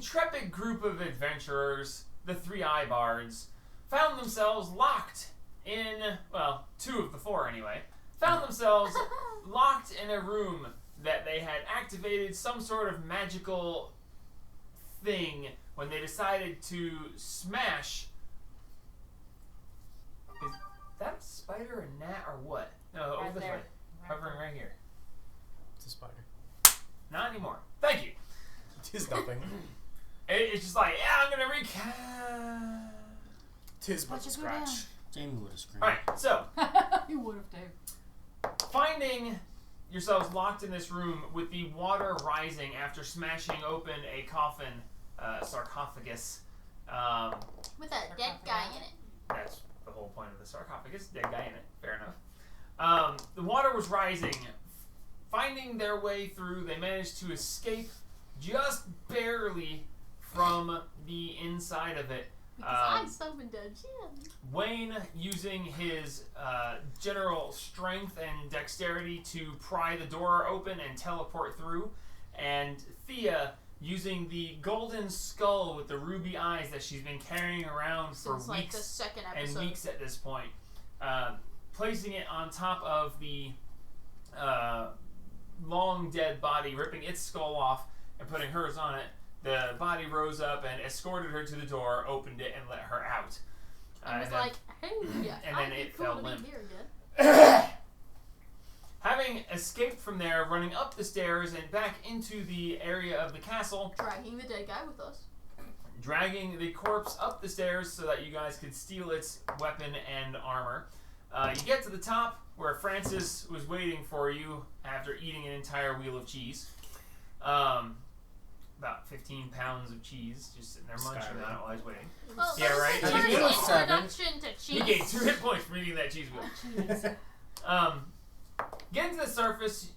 intrepid group of adventurers, the 3 I Bards, found themselves locked in, well, 2 of the 4 anyway, found themselves locked in a room that they had activated some sort of magical thing when they decided to smash. Is that a spider, a gnat, or what? No, over this way. Hovering right here. It's a spider. Not anymore. Thank you. Tis nothing. It's just like, yeah, I'm gonna recap. Tis but a scratch. Jamie would have screamed. Alright, so. You would have, Dave. Finding yourselves locked in this room with the water rising after smashing open a coffin, sarcophagus. With a dead guy in it. That's the whole point of the sarcophagus. Dead guy in it. Fair enough. The water was rising. Finding their way through, they managed to escape just barely from the inside of it. Because I summoned a gin. Wayne using his general strength and dexterity to pry the door open and teleport through, and Thea using the golden skull with the ruby eyes that she's been carrying around for Since, like, the second and episode. weeks at this point, placing it on top of the long dead body, ripping its skull off and putting hers on it. The body rose up and escorted her to the door, opened it, and let her out. And was like, hey, yeah, and then it fell limp. Here again. Having escaped from there, running up the stairs and back into the area of the castle. Dragging the dead guy with us. Dragging the corpse up the stairs so that you guys could steal its weapon and armor. You get to the top where Francis was waiting for you after eating an entire wheel of cheese. About 15 pounds of cheese, just sitting there munching on it while I was waiting. Well, Yeah, right? This He is gained introduction to cheese. He gained 2 hit points from eating that cheese wheel. Getting to the surface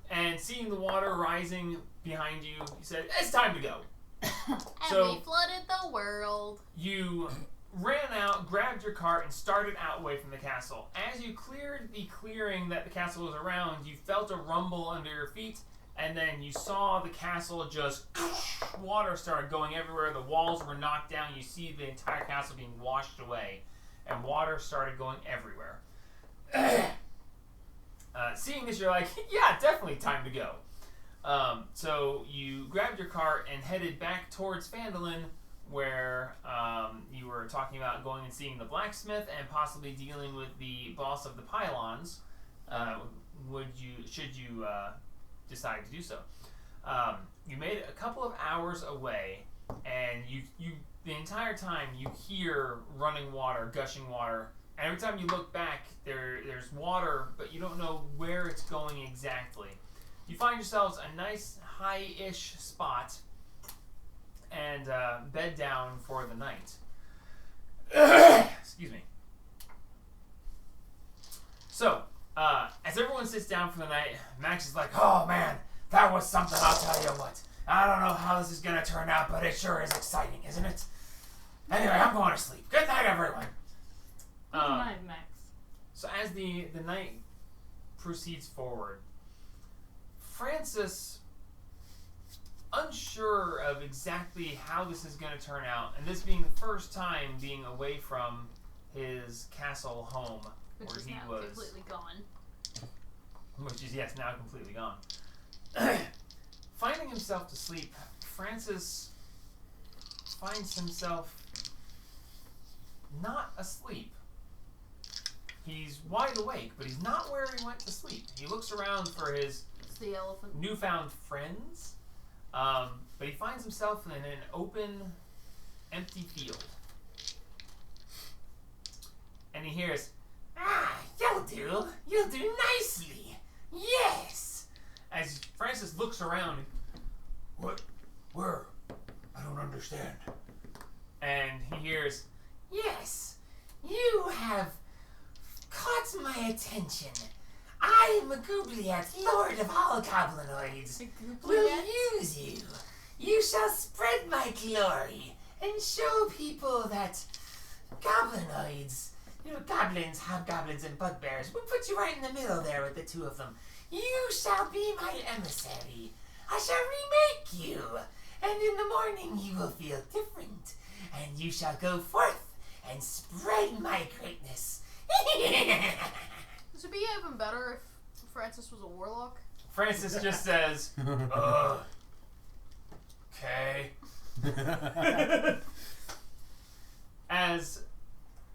and seeing the water rising behind you, you said, it's time to go. And So- we flooded the world. You ran out, grabbed your cart, and started out away from the castle. As you cleared the clearing that the castle was around, you felt a rumble under your feet, and then you saw the castle just, water started going everywhere, the walls were knocked down, you see the entire castle being washed away, and water started going everywhere. Seeing this, you're like, yeah, definitely time to go. So you grabbed your cart and headed back towards Phandalin, where you were talking about going and seeing the blacksmith and possibly dealing with the boss of the pylons. Should you decide to do so? You made it a couple of hours away, and you the entire time you hear running water, gushing water. And every time you look back, there's water, but you don't know where it's going exactly. You find yourselves a nice high-ish spot and bed down for the night. Excuse me. So, as everyone sits down for the night, Max is like, oh man, that was something, I'll tell you what. I don't know how this is going to turn out, but it sure is exciting, isn't it? Anyway, I'm going to sleep. Good night, everyone. Good night, Max. So as the night proceeds forward, Francis, unsure of exactly how this is going to turn out, and this being the first time being away from his castle home, Which where is he now was, completely gone. which is yes, now completely gone. Finding himself to sleep, Francis finds himself not asleep. He's wide awake, but he's not where he went to sleep. He looks around for his It's the elephant. newfound friends, but he finds himself in an open, empty field. And he hears, you'll do nicely, yes! As Francis looks around, what, where, I don't understand. And he hears, yes, you have caught my attention. I am a Goobliet, Lord of all Goblinoids. Will use you. You shall spread my glory and show people that Goblinoids, goblins, hobgoblins, and bugbears, we'll put you right in the middle there with the 2 of them. You shall be my emissary. I shall remake you and in the morning you will feel different, and you shall go forth and spread my greatness. This would be even better if Francis was a warlock. Francis just says, okay. As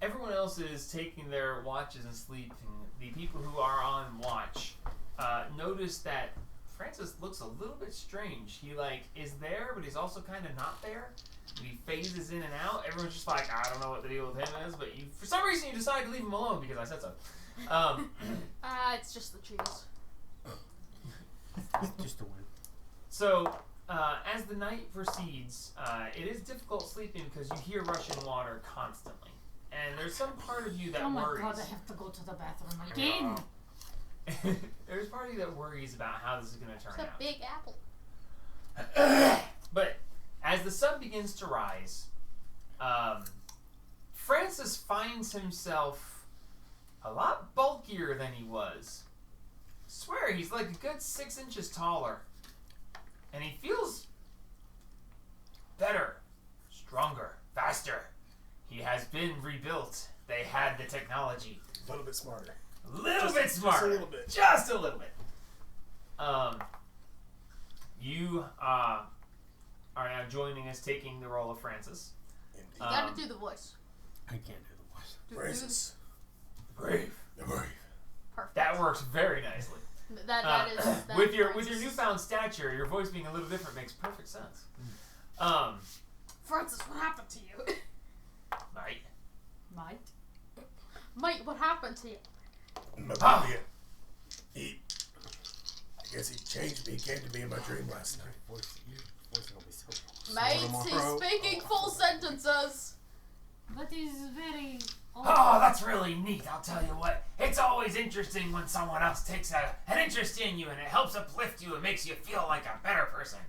everyone else is taking their watches and sleeping, the people who are on watch notice that Francis looks a little bit strange. He is there, but he's also kind of not there. He phases in and out. Everyone's just like, I don't know what the deal with him is, but for some reason you decide to leave him alone because I said so. It's just the cheese. Just a win. So, as the night proceeds, it is difficult sleeping because you hear rushing water constantly. And there's some part of you that worries. Oh my god, I have to go to the bathroom again. There's part of you that worries about how this is going to turn It's a out. big apple. But as the sun begins to rise, Francis finds himself a lot bulkier than he was. I swear, he's like a good 6 inches taller. And he feels better, stronger, faster. He has been rebuilt. They had the technology. A little bit smarter. Just a little bit. Just a little bit. You are now joining us, taking the role of Francis. Indeed. You gotta do the voice. I can't do the voice. Francis. Brave. The brave. Perfect. That works very nicely. That is with your Francis. newfound stature, your voice being a little different makes perfect sense. Francis, what happened to you? Right. Might. Mate, what happened to you? My baby. I guess he changed me. He came to me in my dream last night. Your voice will be so Mate, he's speaking full sentences. But he's very old. Oh, that's really neat. I'll tell you what. It's always interesting when someone else takes an interest in you and it helps uplift you and makes you feel like a better person.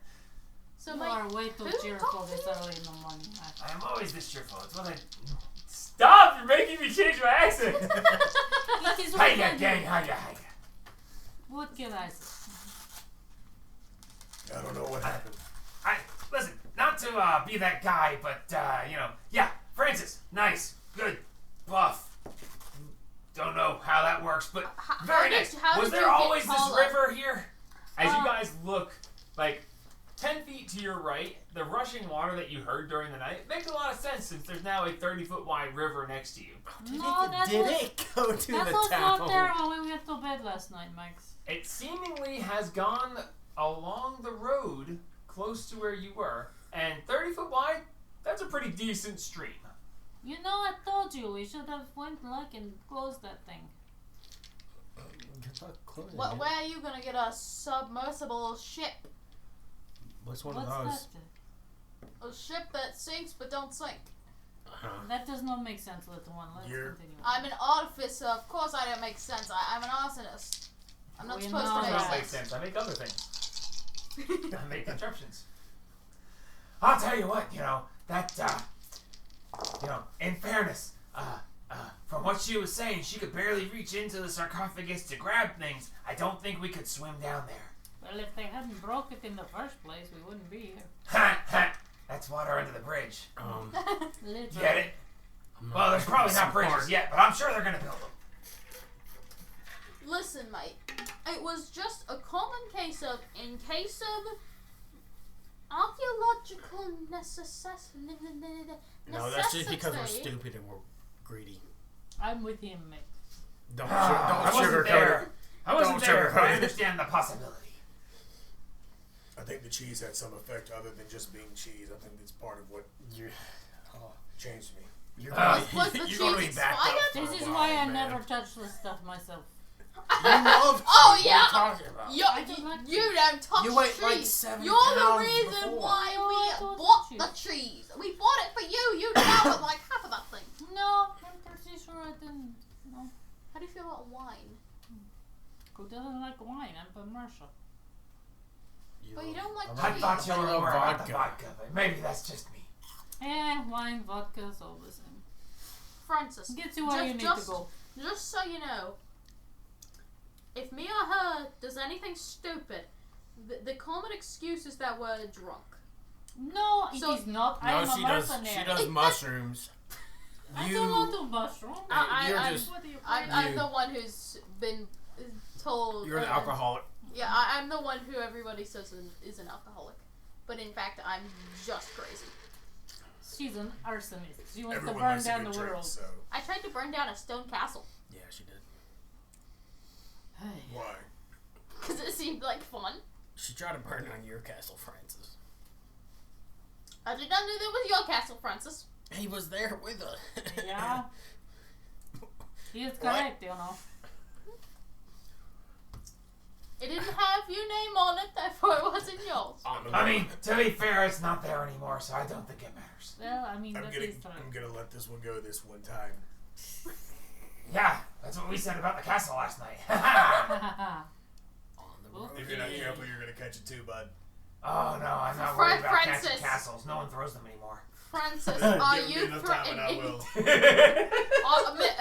So, You mate, are way too who cheerful talked to this you? early in the morning. I'm always this cheerful. It's what I... Stop! You're making me change my accent. It is what I Hiya, do. gang. Hiya. What can I say? I don't know what happened. Listen, not to be that guy, but, yeah, Francis, nice, good, buff. Don't know how that works, but very nice. how Was did there you get always this taller? river here? As you guys look, 10 feet to your right, the rushing water that you heard during the night makes a lot of sense since there's now a 30-foot wide river next to you. No, that Did was, it go to that the was town? not there when we went to bed last night, Max. It seemingly has gone along the road close to where you were, and 30 foot wide, that's a pretty decent stream. You know, I told you we should have went and closed that thing. Good luck closing Where it. are you gonna get a submersible ship? What's one What's of those? that? A ship that sinks but don't sink. That does not make sense, little one. Let's continue. I'm an artificer. Of course I don't make sense. I'm an arsonist. I'm not We supposed know to That make don't make sense. sense. I make other things. I make contraptions. I'll tell you what, in fairness, from what she was saying, she could barely reach into the sarcophagus to grab things. I don't think we could swim down there. Well, if they hadn't broke it in the first place, we wouldn't be here. Ha ha! That's water under the bridge. Literally. Get it? Well, there's probably not bridges yet, but I'm sure they're gonna build them. Listen, mate. It was just a common case of, in case of archaeological necessity. No, that's just because we're stupid and we're greedy. I'm with him, mate. Don't I wasn't sugarcoat there. it. I wasn't Don't there, but I sugarcoat it. understand the possibility. I think the cheese had some effect other than just being cheese. I think it's part of what changed me. You're Was the you're gonna be cheese backed up expired? for This a is while, why I man. never touch this stuff myself. You love cheese. Oh, What yeah. are you talking about? I don't like You don't touch You ate cheese. like 7 You're the pounds reason before. why No, I we don't bought touch the cheese. We bought it for you. You devoured like half of that thing. No, I'm pretty sure I didn't. No. How do you feel about wine? Who doesn't like wine? I'm from Russia. But you don't like I cheese. thought you were love more about the vodka. vodka, but maybe that's just me. Wine, vodka, it's all the same. Francis, Get you where you need to go. just so you know, if me or her does anything stupid, the common excuse is that we're drunk. No, it So- is not. I No, am a she does. mercenary. She does mushrooms. I don't want to mushroom. You're I'm the one who's been told. You're an alcoholic. Yeah, I'm the one who everybody says is an alcoholic, but in fact, I'm just crazy. She's an arsonist. She wants Everyone to burn likes a down good the drink, world. so I tried to burn down a stone castle Yeah, she did. why? because it seemed like fun. She tried to burn down your castle, Francis. I did not know that was your castle, Francis. He was there with us. Yeah. He is correct, you know. It didn't have your name on it, therefore it wasn't yours. I mean, to be fair, it's not there anymore, so I don't think it matters. Well, I mean, I'm that gonna, is true. I'm gonna let this one go this one time. Yeah, that's what we said about the castle last night. On the road. If you're not careful, you're gonna catch it too, bud. Oh no, I'm not worried about Francis. catching castles. No one throws them anymore. Francis, are Give me you enough time and I threatening?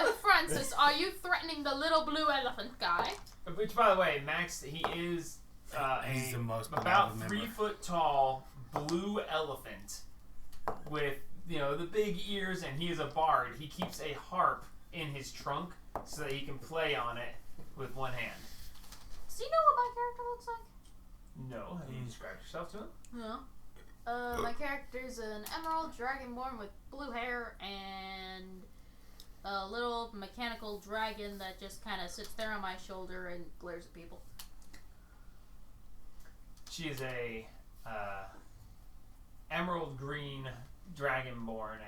will. Francis, are you threatening the little blue elephant guy? Which, by the way, Max, he is He's the most about beloved member. 3 foot tall blue elephant with the big ears, and he is a bard. He keeps a harp in his trunk so that he can play on it with one hand. Does he know what my character looks like? No, have you described yourself to him? No. My character's an emerald dragonborn with blue hair and a little mechanical dragon that just kind of sits there on my shoulder and glares at people. She is a emerald green dragonborn,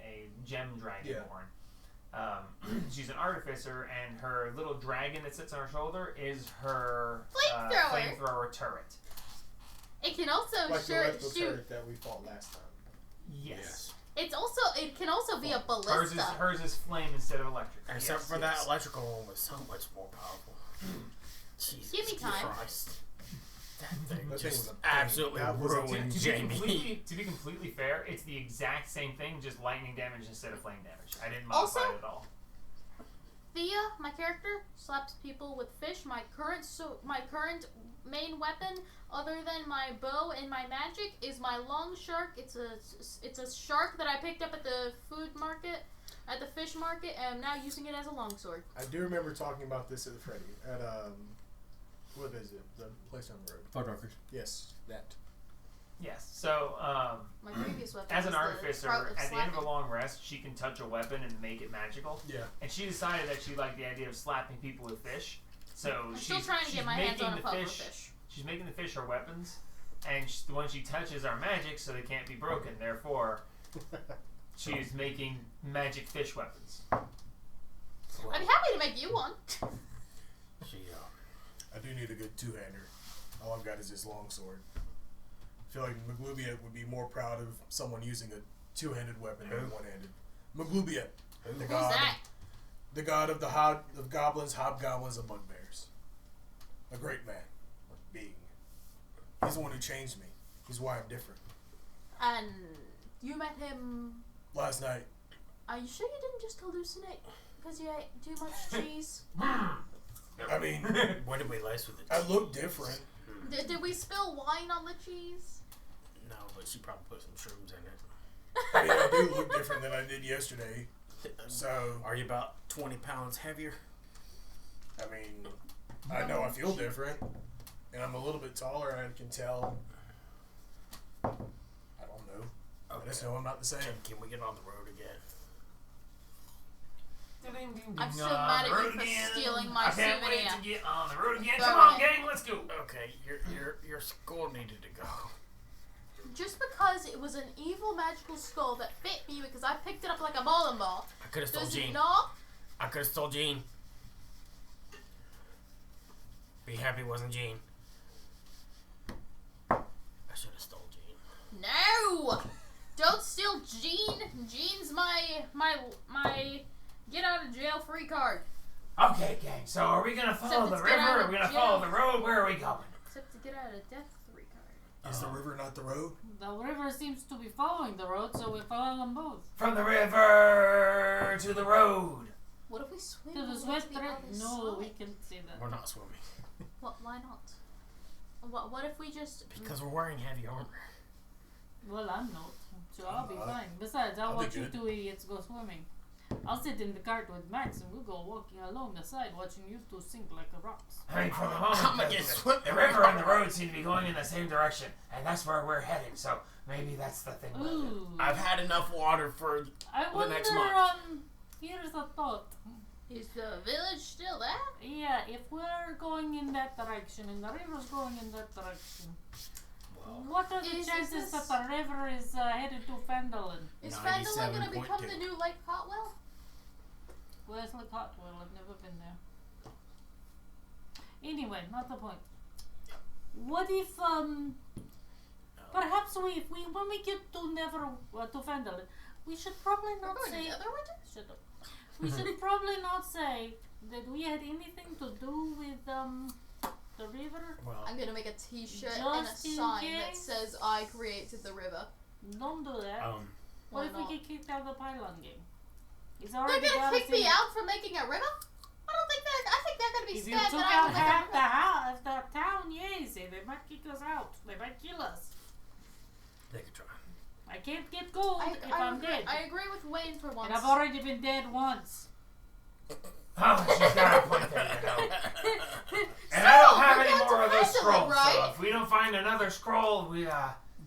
a gem dragonborn. She's an artificer, and her little dragon that sits on her shoulder is her flamethrower turret. It can also Like the shoot. electrical turret that we fought last time. Yes. It can also be a ballista. Hers is flame instead of electric. Except Yes, for yes. that electrical one was so much more powerful. Jesus Give me time. Christ. That thing That thing just was a pain. absolutely That was a- ruined To Jamie. be completely fair, it's the exact same thing, just lightning damage instead of flame damage. I didn't Also- modify it at all. Thea, my character, slaps people with fish. My current main weapon, other than my bow and my magic, is my long shark. It's a shark that I picked up at the fish market, and I'm now using it as a longsword. I do remember talking about this at Freddy at what is it? The place on the road. Fuddruckers. Yes, that. Yes. So, My previous weapon. as an was artificer, the Trout of at the end of a Slapping. long rest, she can touch a weapon and make it magical. Yeah. And she decided that she liked the idea of slapping people with fish. So I'm she's still trying to she's get my hands making on a the puffer fish. fish. She's making the fish her weapons, and the one she touches are magic, so they can't be broken. Therefore, she's making magic fish weapons. I'm happy to make you one. She, I do need a good two-hander. All I've got is this long sword. I feel like Maglubia would be more proud of someone using a two-handed weapon than one-handed. Maglubia, the Who's god, that? the god of of goblins, hobgoblins, and bugbears. A great man, being. He's the one who changed me. He's why I'm different. And you met him. Last night, Are you sure you didn't just hallucinate because you ate too much cheese? I mean, when did we last with it? I look different. Did we spill wine on the cheese? No, but she probably put some shrooms in it. I mean, I do look different than I did yesterday. So, Are you about 20 pounds heavier? I mean, I know I feel different, and I'm a little bit taller, and I can tell. I don't know. I just know I'm not the same. Can we get on the road again? I'm still mad at you for stealing my I can't wait souvenir. to get on the road again. Go Come on, ahead. gang, let's go. Okay, your skull needed to go. Just because it was an evil magical skull that fit me because I picked it up like a bowling ball, I could have stole does Jean. not. I could have stole Jean. Be happy it wasn't Jean. I should have stole Jean. No! Don't steal Jean. Jean's my get out of jail free card. Okay, gang. So are we gonna follow the Except it's get river? out Are of we gonna jail. follow the road? Where are we going? Except to get out of death free card. Is the river not the road? The river seems to be following the road, so we follow them both. From the river to the road. What if we swim? To the all way swift to the river? other No, we side? can see that. We're not swimming. Why not? What if we just? Because we're wearing heavy armor. Well, I'm not, so I'll be not. fine. Besides, I'll I'll be watch you good. two idiots go swimming. I'll sit in the cart with Max and we'll go walking along the side watching you two sink like a rocks. I mean, for the moment, I'ma get swept. the river and the road seem to be going in the same direction, and that's where we're heading. So maybe that's the thing. Ooh. I've had enough water for I the wonder, next month. Here's a thought. Is the village still there? Yeah, if we're going in that direction and the river's going in that direction, what are the Is chances this- that the river is headed to Fandolin? Is Fandolin gonna become 97.2. the new Lake Cotwell? Where's the Cotwell? I've never been there. Anyway, not the point. What if, perhaps when we get to to Fandolin, we should probably We're not going say... to Netherwinter? Shut up. We should probably not say that we had anything to do with, the river. Well, I'm gonna make a t-shirt and a Just in sign that case. says I created the river. Don't do that. Why What if not? we get kicked out of the pylon game? It's They're already gonna got kick us me in. out for making a river? I don't think that. I think they're gonna be If you scared took that I out will make a half river. the town, yes, they might kick us out. They might kill us. they could try. I can't get gold if I I'm agree, dead. I agree with Wayne for once. And I've already been dead once. Oh, she's got a point there, you know. And So, I don't have we're any going more to of those Fandolin, scrolls, so right? if we don't find another scroll, we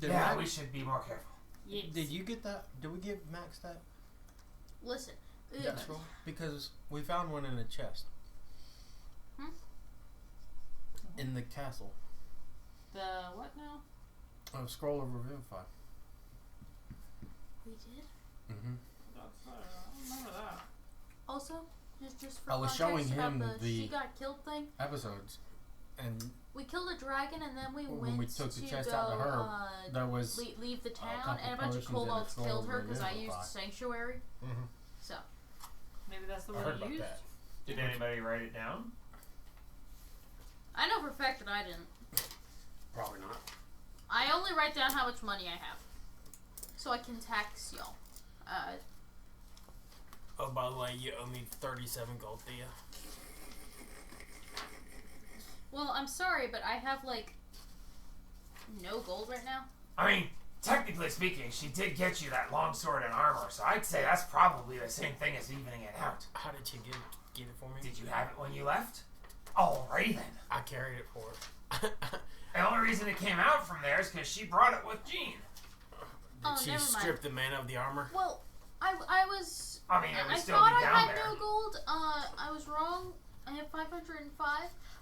Did we should be more careful. Yes. Did you get that? Did we give Max that? Listen. That scroll? Because we found one in a chest. Hmm? In the castle. The what now? A scroll of Revivify. We did. Mm-hmm. I don't remember that. Also, just for I was context showing about him the the- she got killed thing. Episodes. And We killed a dragon and then we when went we took the to chest go out to her, there was leave the town, couple and a bunch of potions and a kobolds scroll killed of her because I used Revivify. sanctuary. Mm-hmm. So Maybe that's the I one heard you about used. that. Did anybody write it down? I know for a fact that I didn't. probably not. I only write down how much money I have, so I can tax y'all. Oh, by the way, you owe me 37 gold, Thea. Well, I'm sorry, but I have like no gold right now. I mean, technically speaking, she did get you that longsword and armor, so I'd say that's probably the same thing as evening it out. How did you get it for me? Did you have it when you left? Alrighty then. I carried it for her. The only reason it came out from there is because she brought it with Jean. Did Oh, she never mind. strip the man of the armor? Well, I was. I mean, it would I still thought be I down had there. no gold. I was wrong. I have 505,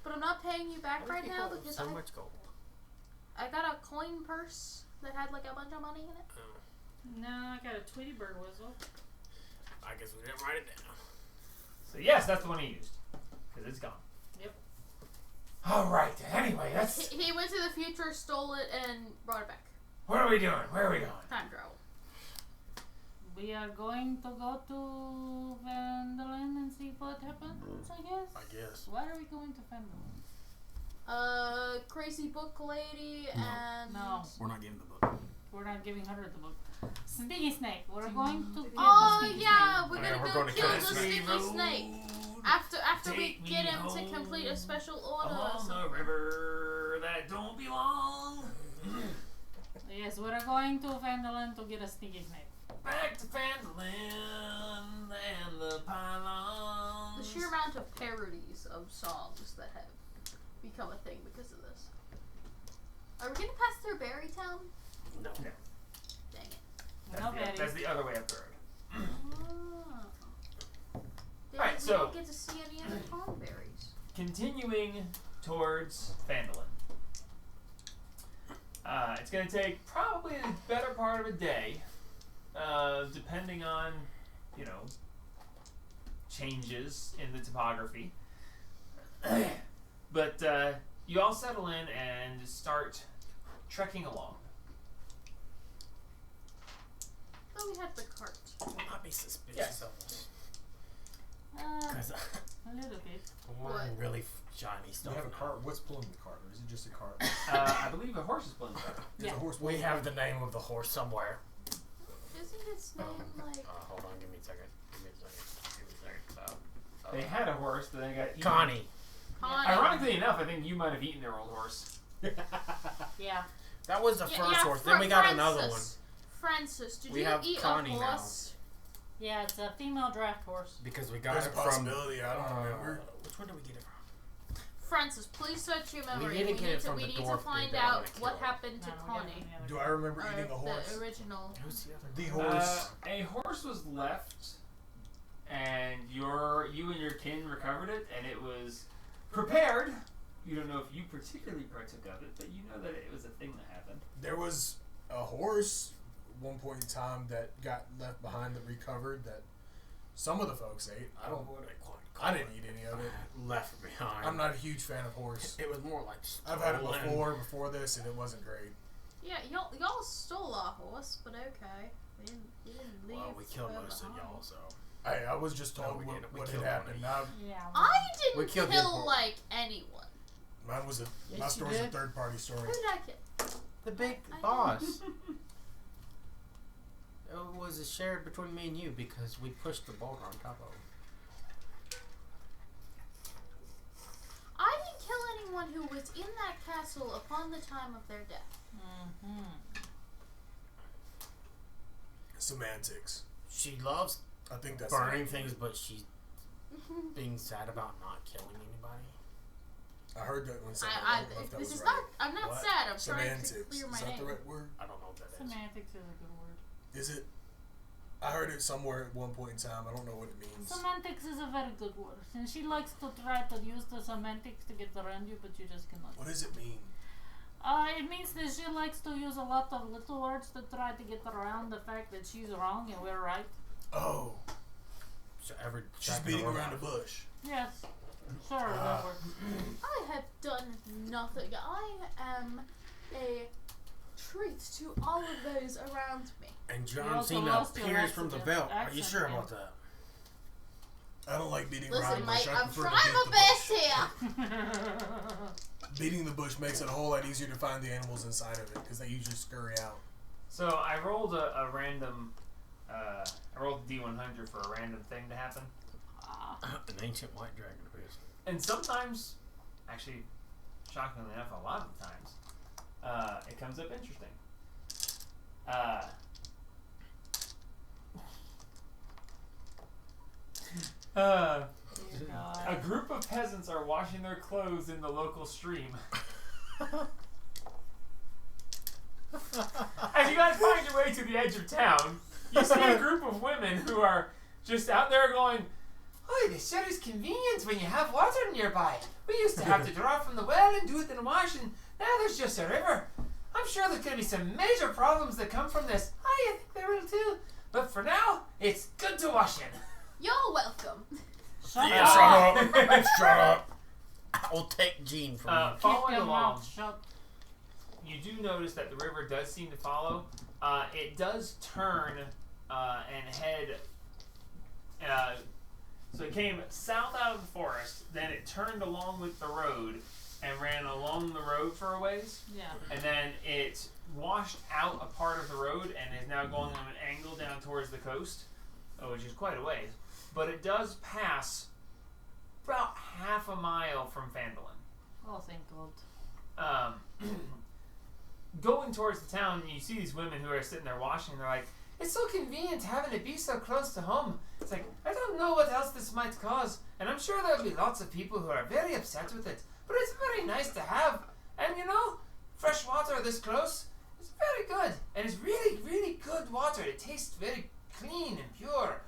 but I'm not paying you back Why right do now people because so much gold. I got a coin purse that had like a bunch of money in it. No, I got a Tweety Bird whistle. I guess we didn't write it down. So yes, that's the one he used. Because it's gone. Yep. Alright, anyway, that's... He went to the future, stole it, and brought it back. What are we doing? Where are we going? Time travel. We are going to go to Fandolin and see what happens, I guess. I guess. Why are we going to Fandolin? Crazy book lady No. and No. We're not getting the book. We're not giving her the book. Sneaky Snake. We're going to kill Oh the Sneaky yeah, Snake. we're Oh, yeah, gonna we're go gonna kill kill the the sticky Road, snake. After we take me get him to home complete a special order. or Along the something. river that don't belong. Yes, we're going to Fandolin to get a Sneaky Snake. Back to Fandolin and the pylons. The sheer amount of parodies of songs that have become a thing because of this. Are we gonna pass through Berrytown? No. No. Dang it. That's, No, the, Betty. that's the other way up the road. Did Alright, we so- don't get to see any other tomberries. Continuing towards Fandolin. It's going to take probably the better part of a day, depending on, you know, changes in the topography. But you all settle in and start trekking along. Oh, we had the cart. I'd be suspicious Yes. of us. A 'Cause little bit. I'm wearing really shiny You stuff. have a now. cart. What's pulling the cart, or is it just a cart? I believe a horse is pulling the cart. Is Yeah. a horse We pulling have the name of the horse somewhere. Isn't its name like? Hold on, give me a second. Give me a second. They had a horse, but they got eaten. Connie. Connie. Ironically enough, I think you might have eaten their old horse. Yeah. That was the Yeah, first yeah, horse. Then we got another one. Francis, did We you have eat Connie a now. horse? Yeah, it's a female draft horse. Because we got There's a it from... possibility. I don't remember. Which one did we get it from? Francis, please search your memory. didn't get it from we the need to dwarf find that out wanna what kill. happened to No, we Connie. got the other Do guy. I remember eating a horse? The original. Who's the other The guy? horse. A horse was left, and you and your kin recovered it, and it was prepared. You don't know if you particularly partook of it, but you know that it was a thing that happened. There was a horse at one point in time that got left behind that recovered that some of the folks ate. I didn't eat any of it. Left behind. I'm not a huge fan of horse. It was more like I've had it stolen. before this, and it wasn't great. Yeah, y'all stole our horse, but okay. We didn't leave. Well, we killed her most of behind. y'all, so... I was just No, told we didn't. We what had killed happened. one of Now, Yeah. I We didn't killed the kill horse. like anyone. mine was my Yes, you story's a did. third-party story. Who did I kill? The big I- boss. It was shared between me and you because we pushed the boulder on top of him. I didn't kill anyone who was in that castle upon the time of their death. Semantics. She loves I think that's burning things, but she's being sad about not killing anybody. I heard that when someone I I don't know if that this was is right. not. I'm not What? sad. I'm trying Semantics. to clear my Is that name. the right word? I don't know what that is. Semantics is a good word. Is it? I heard it somewhere at one point in time. I don't know what it means. Semantics is a very good word. And she likes to try to use the semantics to get around you, but you just cannot. What does it mean? It means that she likes to use a lot of little words to try to get around the fact that she's wrong and we're right. Oh, So she's beating around the bush. Yes. Sure, that works. I have done nothing. I am a treat to all of those around me. And You John also Cena lost your appears from the accent, belt. Are you sure about that? I don't like beating around Listen, the bush. mate, I I'm prefer to trying beat my the best bush. here. Beating the bush makes it a whole lot easier to find the animals inside of it because they usually scurry out. So I rolled a random. I rolled D100 for a random thing to happen, An ancient white dragon appears. and sometimes, actually, shockingly enough, a lot of the times, it comes up interesting. A group of peasants are washing their clothes in the local stream. As you guys find your way to the edge of town, you see a group of women who are just out there going, "Oh, this sure is convenient when you have water nearby. We used to have to draw from the well and do it in a wash, and now there's just a river. I'm sure there's going to be some major problems that come from this. I think there will too. But for now, it's good to wash in." You're welcome. Shut Yeah, up. shut up. Shut up. I'll take Gene from you. Keep Following your along, mouth shut. you do notice that the river does seem to follow. It does turn and head. So it came south out of the forest, then it turned along with the road and ran along the road for a ways, Yeah. and then it washed out a part of the road and is now going on an angle down towards the coast, which is quite a ways. But it does pass about half a mile from Phandalin. Oh, thank God. Going towards the town, you see these women who are sitting there washing. They're like, "It's so convenient having it be so close to home." It's like, I don't know what else this might cause, and I'm sure there'll be lots of people who are very upset with it. But it's very nice to have, and you know, fresh water this close is very good, and it's really, really good water. It tastes very clean and pure.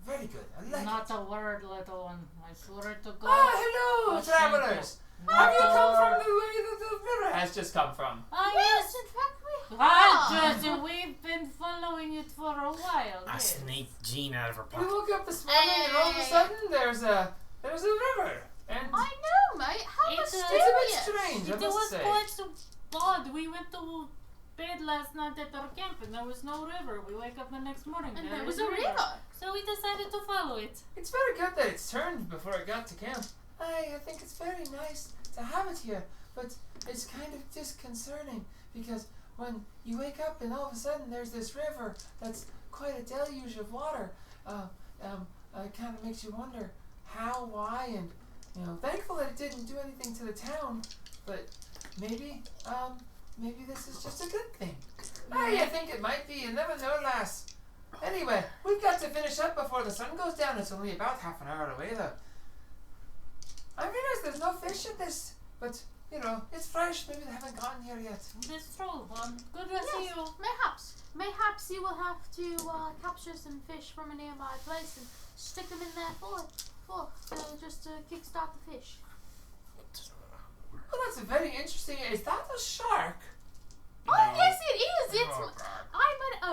Very good. I like Not it. a word, little one. I swear to God. Hello, Oh, travelers. Not Have you a come word. from the way that the river has just come from? Ah, Yes, yes. in fact we Ah, have. Judge, we've been following it for a while. I yes. sneaked Gene out of her We pocket. woke up this morning and all of a Hey. sudden there's a river, and I know, mate. How It's a mysterious. it's a bit strange. I It must was say. quite so odd. We went to bed last night at our camp and there was no river. We wake up the next morning And there there was is a river. So we decided to follow it. It's very good that it's turned before it got to camp. I think it's very nice to have it here, but it's kind of disconcerting because when you wake up and all of a sudden there's this river that's quite a deluge of water, it kind of makes you wonder how, why, and thankful that it didn't do anything to the town, but maybe maybe this is just a good thing. I think it might be. You never know, lass. Anyway, we've got to finish up before the sun goes down. It's only about half an hour away, though. I realize there's no fish in this, but, you know, it's fresh. Maybe they haven't gotten here yet. That's true. Good to see you. Mayhaps you will have to capture some fish from a nearby place and stick them in there just to kickstart the fish. Well, that's very interesting. Is that a shark? Oh yes, it is.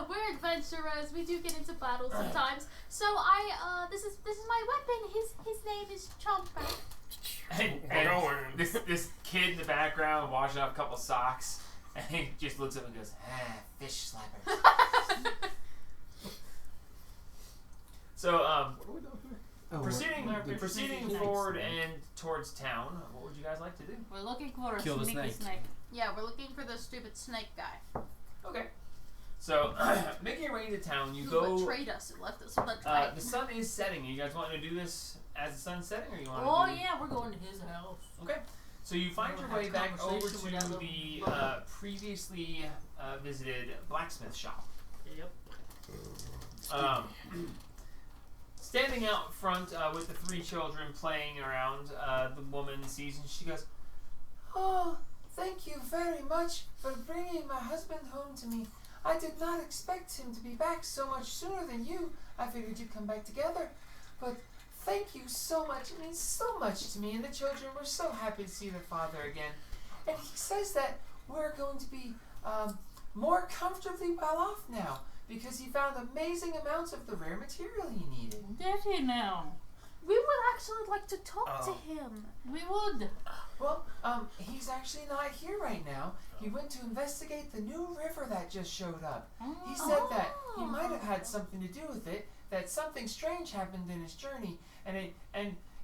We're adventurers. We do get into battle sometimes. So this is my weapon. His name is Chomper. And this kid in the background washing off a couple socks, and he just looks up and goes, fish slapper. So, What are we doing here? proceeding forward and towards town, what would you guys like to do? We're looking for a Kill the sneaky snake. snake. Yeah, we're looking for the stupid snake guy Okay. So, making your way into town, you who go... betrayed us and left us betrayed. the sun is setting. You guys want to do this as the sun's setting, or you want Oh to do... yeah, we're going to his house. Okay. So you find your We'll have way back over conversation with that to little the bug. previously visited blacksmith shop. Yep. Standing out front with the three children playing around, the woman sees and she goes, "Oh, thank you very much for bringing my husband home to me. I did not expect him to be back so much sooner than you. I figured you'd come back together. But thank you so much. It means so much to me." And the children were so happy to see their father again. And he says that we're going to be more comfortably well off now, because he found amazing amounts of the rare material he needed. Did he now? We would actually like to talk to him. We would. Well, he's actually not here right now. He went to investigate the new river that just showed up. He said that he might have had something to do with it, that something strange happened in his journey, and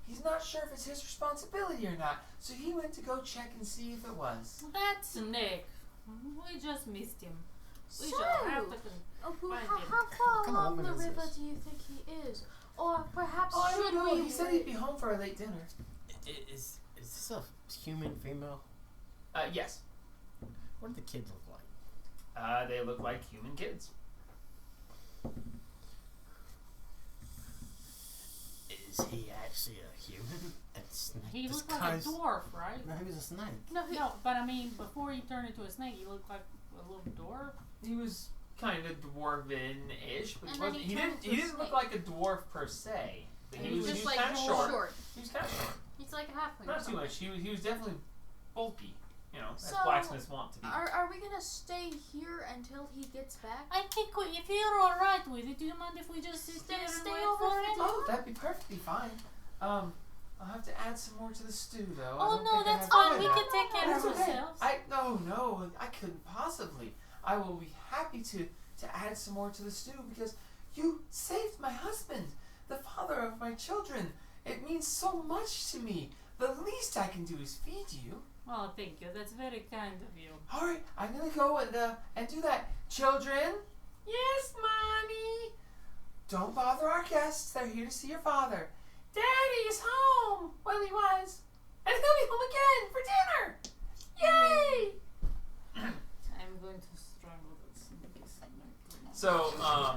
he's not sure if it's his responsibility or not. So he went to go check and see if it was. That's Nick. We just missed him. We So, shall have to how far kind of along woman the is river this? do you think he is? Or perhaps Oh, I don't should know. we He said he'd be home for a late dinner. Is this a human female? Yes. What do the kids look like? They look like human kids. Is he actually a human? He looked like a dwarf, right? No, he was a snake. No, No, but I mean, before he turned into a snake, he looked like a little dwarf. He was kind of dwarven-ish, but And then he he turned didn't. to He a didn't look snake. like a dwarf per se. But He was just like kind of short. He was kind of short. He's like a halfling. Not too much. He was definitely bulky. You know, as So, blacksmiths want to be. Are we gonna stay here until he gets back? I think if you're alright with it, do you mind if we just sit there and Stay wait over for for him? dinner? Oh, that'd be perfectly fine. I'll have to add some more to the stew, though. I Oh don't no, think I that's have fine. time We now. can take care of That's okay. ourselves. No, I couldn't possibly. I will be happy to add some more to the stew because you saved my husband, the father of my children. It means so much to me. The least I can do is feed you. Oh, thank you. That's very kind of you. All right, I'm gonna go and do that. Children? Yes, Mommy? Don't bother our guests. They're here to see your father. Daddy's home. Well, he was. And he'll be home again for dinner. Yay! I'm going to strangle that sneaky snake. So, I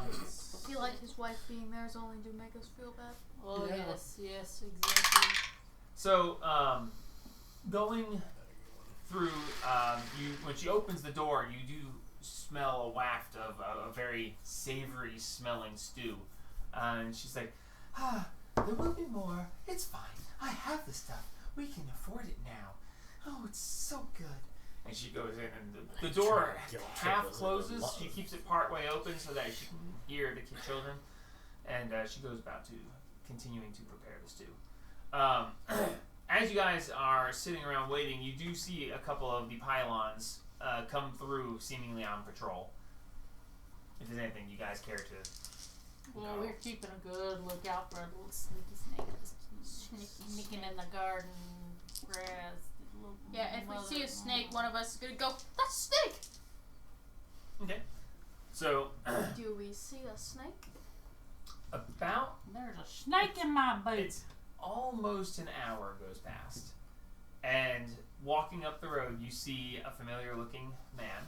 feel like his wife being there is only to make us feel bad. Oh Yeah. yes, exactly. So, going through, when she opens the door, you do smell a waft of a very savory smelling stew. And she's like, there will be more. It's fine. I have the stuff. We can afford it now. Oh, it's so good. And she goes in, and the door half closes. She keeps it part way open so that she can hear the children. And she goes about to continuing to prepare the stew. As you guys are sitting around waiting, you do see a couple of the pylons come through, seemingly on patrol. If there's anything you guys care to. Well, we're keeping a good lookout for a little sneaky snake that's sneaking in the garden grass. Yeah, if we see a snake, one of us is gonna go, "That's a snake!" Okay. So, Do we see a snake? about There's a snake in my boot. it's almost an hour goes past. And walking up the road, you see a familiar-looking man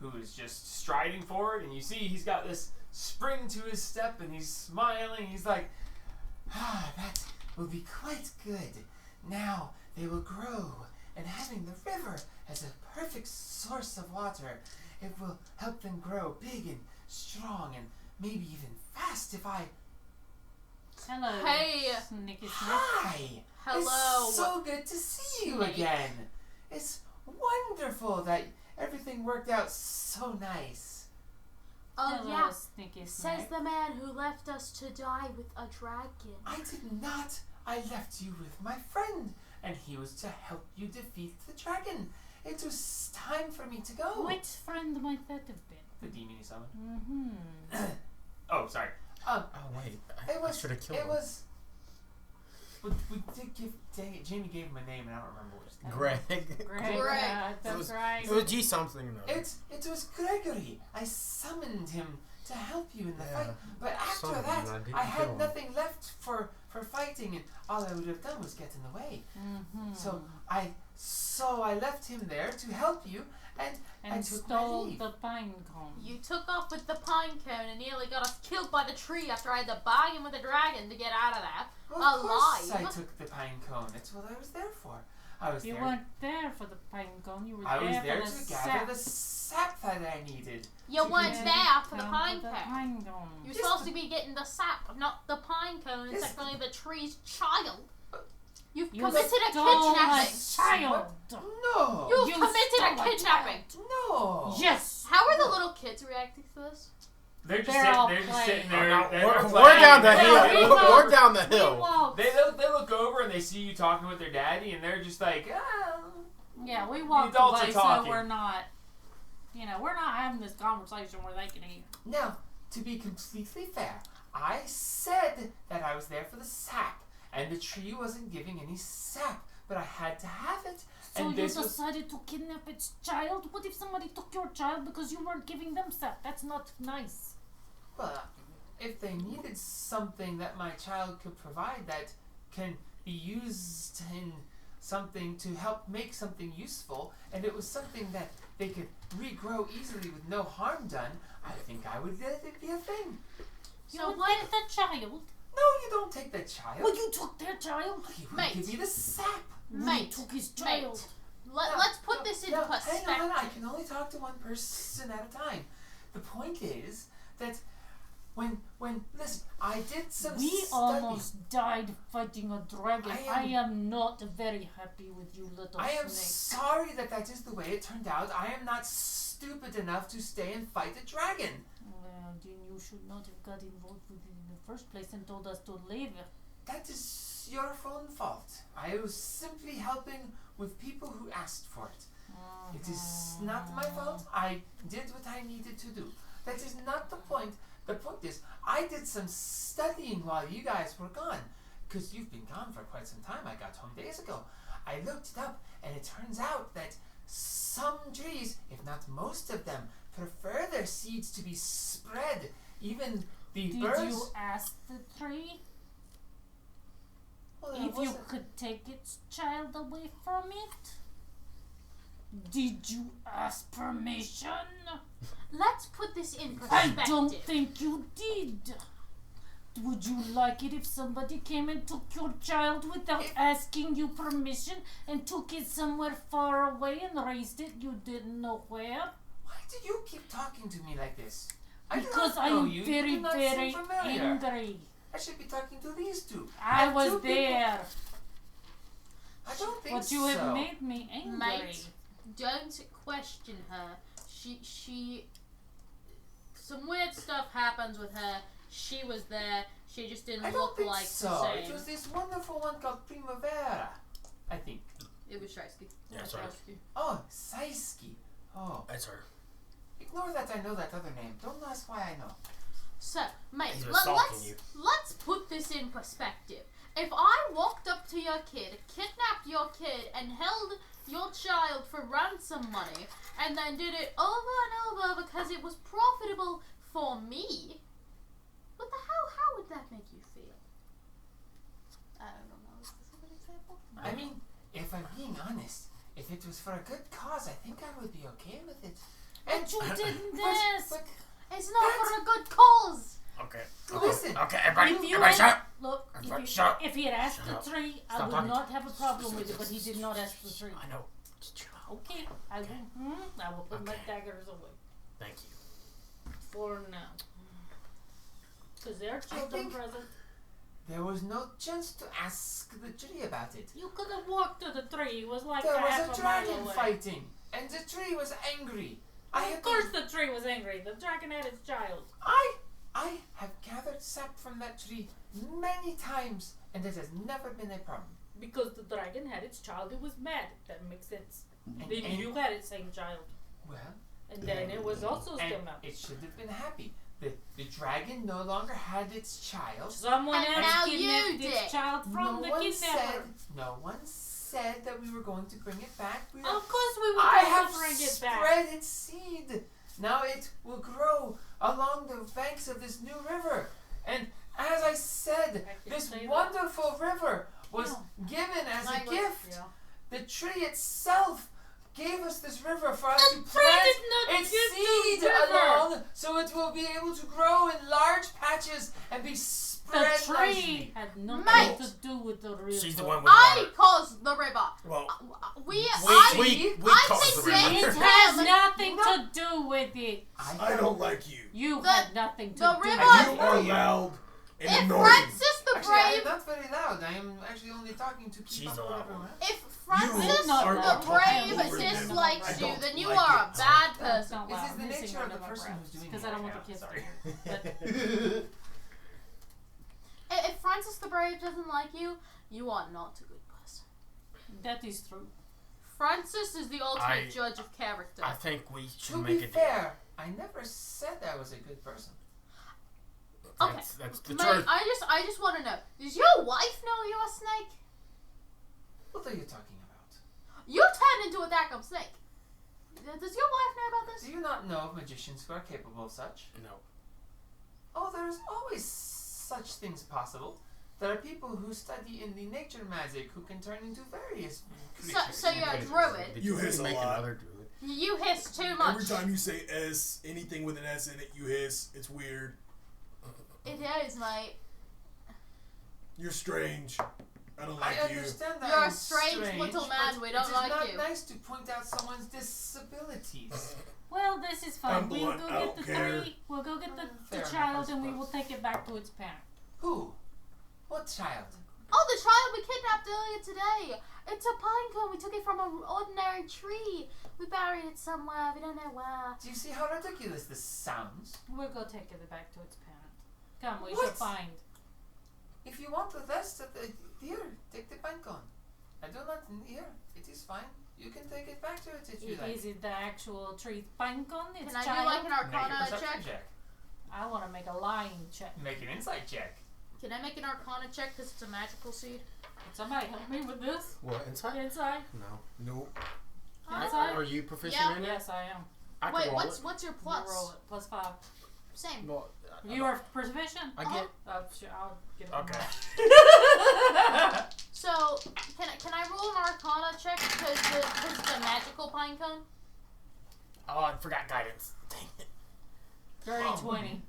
who is just striding forward, and you see he's got this spring to his step, and he's smiling. He's like, that will be quite good. Now they will grow, and having the river as a perfect source of water, it will help them grow big and strong, and maybe even fast if I... Hello. Hey. Snicky Snick. Hi! Hello. It's so good to see you Snake. again. It's wonderful that everything worked out so nice. Hello, Yeah. Snicky Says Snick. the man who left us to die with a dragon. I did not. I left you with my friend, and he was to help you defeat the dragon. It was time for me to go. Which friend might that have been? The demon he summoned. Mm-hmm. Oh, sorry. Oh wait, I should have killed It him. was. We did give. Dang it, Jamie gave him a name, and I don't remember what his name. Greg. Great. Great. Yeah, that's right. It was G something though. It was Gregory. I summoned him to help you in the Yeah. fight, but after Summoned that, him, I didn't I kill had him. nothing left for fighting, and all I would have done was get in the way. Mm-hmm. So I left him there to help you, and I And took my stole leave. the pine cone. You took off with the pine cone and nearly got us killed by the tree after I had to bargain with a dragon to get out of there. Well, of course alive. I took the pine cone. It's what I was there for. I was You there. weren't there for the pine cone. You were I was there there for the to gather sap. the sap that I needed. You You weren't can- there for the Come pine for the cone. pine cone. You're Yes, supposed but- to be getting the sap, not the pine cone. It's Yes, technically the tree's child. You've You committed a stole my kidnapping. child. No. You've You committed stole a my kidnapping. No. Yes. How are the little kids reacting to this? They're just They're all sitting. They're just playing. sitting there. They're We're playing. down the Yeah, hill. we We're walked. down the We hill. walked. They look over and they see you talking with their daddy, and they're just like, Yeah, we walked adults are away, so talking. we're not. We're not having this conversation where they can hear. Now, to be completely fair, I said that I was there for the sap, and the tree wasn't giving any sap, but I had to have it. So And you this was- decided to kidnap its child? What if somebody took your child because you weren't giving them sap? That's not nice. Well, if they needed something that my child could provide that can be used in something to help make something useful, and it was something that they could regrow easily with no harm done, I think I would let it be a thing. You So would what? take the child? No, you don't take the child. Well, you took their child. He would Mate. give you the sap. You Mate, took his mate. child. Let's put this in Hang on, I perspective. can only talk to one person at a time. The point is that when listen, I did some We study. almost died fighting a dragon. I I am- am not very happy with you, little I am snake. sorry that is the way it turned out. I am not stupid enough to stay and fight a dragon. Well, then you should not have got involved with it in the first place and told us to leave. That is your own fault. I was simply helping with people who asked for it. It is not my fault. I did what I needed to do. That is not the point. The point is, I did some studying while you guys were gone. Because you've been gone for quite some time. I got home days ago. I looked it up, and it turns out that some trees, if not most of them, prefer their seeds to be spread. Even the Did birds. you ask the tree Well, if you could take its child away from it? Did you ask permission? Let's put this in I perspective. don't think you did. Would you like it if somebody came and took your child without asking you permission and took it somewhere far away and raised it you didn't know where? Why do you keep talking to me like this? I do Because not I know am you. very, You do not very seem familiar. angry. I should be talking to these two. I And was two people- there, I don't think but you so. have made me angry. Mate, don't question her. She some weird stuff happens with her. She was there. She just didn't I don't look think like so. the same. It was this wonderful one called Primavera. I think. It was Shrysky. Yeah, sorry. Oh, Saisky. Oh, That's her. ignore that I know that other name. Don't ask why I know. So, mate, He's been stalking let's you. let's put this in perspective. If I walked up to your kid, kidnapped your kid, and held your child for ransom money, and then did it over and over because it was profitable for me, what the hell? How would that make you feel? I don't know. Is this a good example? I mean, if I'm being honest, if it was for a good cause, I think I would be okay with it. But you didn't But- ask. but It's not for a good cause. Okay. Listen. Okay, everybody. If you Everybody, had, shut up. look, Everybody if shut up. if he had asked Shut the up. tree, I Stop would talking. not have a problem with it. But he did not ask the tree. I know. Just chill out. Okay, I will put my Okay. daggers away Thank you. for now. Because they're children think- present. There was no chance to ask the tree about it. You could have walked to the tree. It was like There was half a a mile dragon away. fighting, and the tree was angry. Of course the tree was angry. The dragon had its child. I have gathered sap from that tree many times, and it has never been a problem. Because the dragon had its child, it was mad. That makes sense. And, Then and- you had its same child. well, And then it was also still and mad. it should have been happy. The dragon no longer had its child. Someone And else now kidnapped you did. its child from the kidnapper. No one said that we were going to bring it back. We were Of course we would I have have to bring it back. spread its seed. Now it will grow along the banks of this new river. And as I said, I can this say that. wonderful river was given as a Language. gift. Yeah. The tree itself gave us this river for us The to tree plant did not its give seed the river. along, so it will be able to grow in large patches and be The spread tree nicely. had nothing Mate. to do with the river. She's the one with I water. caused the river. Well, We I caused the think river. It It's has him. nothing No. to do with it. I don't like you. You The- had nothing to the do river- with it. You are loud and If annoying. Francis the Actually, I am Brave, not very loud. I am actually only talking to keep She's up the with loud everyone one. else. if You Francis are the talking Brave over them. dislikes I you, don't then you like are it. a bad Don't person. This is the missing nature one of the my person who's breasts, doing because it I don't right want the now. kids Sorry. to hear. If Francis the Brave doesn't like you, you are not a good person. That is true. Francis is the ultimate judge of character. I think we should To make be a deal. fair, I never said I was a good person. Okay. That's the Mate, truth. I just want to know, does your wife know you're a snake? What are you talking about? You turned into a daggum snake. Does your wife know about this? Do you not know of magicians who are capable of such? No. Oh, there's always such things possible. There are people who study in the nature magic who can turn into various creatures. So you're a druid. Did You you hiss a make lot. another druid? You hiss too much. Every time you say S, anything with an S in it, you hiss. It's weird. It is, mate. You're strange. I don't I like you. understand that You're a I'm strange little man, but we don't like It is you. not nice to point out someone's disabilities. Well, this is fine. I'm We'll blunt, go I get don't the care. tree. We'll go get the Fair enough, child, I and we will suppose. take it back to its parent. Who? What child? Oh, the child we kidnapped earlier today. It's a pine cone. We took it from an ordinary tree. We buried it somewhere. We don't know where. Do you see how ridiculous this sounds? We'll go take it back to its parent. Come, we What? shall find. If you want the rest of the here, take the pine cone. I do not here. It is fine. You can take it back to it if you like. Is it the actual tree pine cone? Its Can I child? do like an Make a Arcana perception check? check. I want to make a lying check. Make an insight check. Can I make an Arcana check because it's a magical seed? Can somebody help me with this? What, inside? Inside? No. Nope. Inside? Are you proficient Yeah. in it? Yes, I am. I Wait, can roll what's your it. plus? You roll it. Plus 5. Same. Well, You are proficient? I get... I'll get it. Okay. So can I roll an Arcana check because it's a magical pine cone? Oh, I forgot guidance. Dang it. Dirty Oh. 20.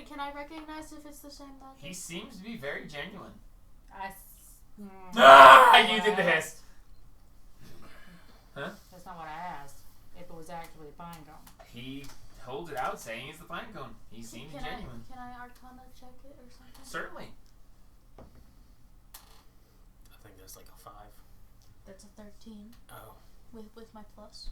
Can I recognize if it's the same magic? He seems to be very genuine. You did the hiss. That's not what I asked. If it was actually a pine cone. He holds it out saying it's the pine cone. He seems Can genuine. I Arcana check it or something? Certainly. I think that's like a 5. That's a 13 Oh. with my plus.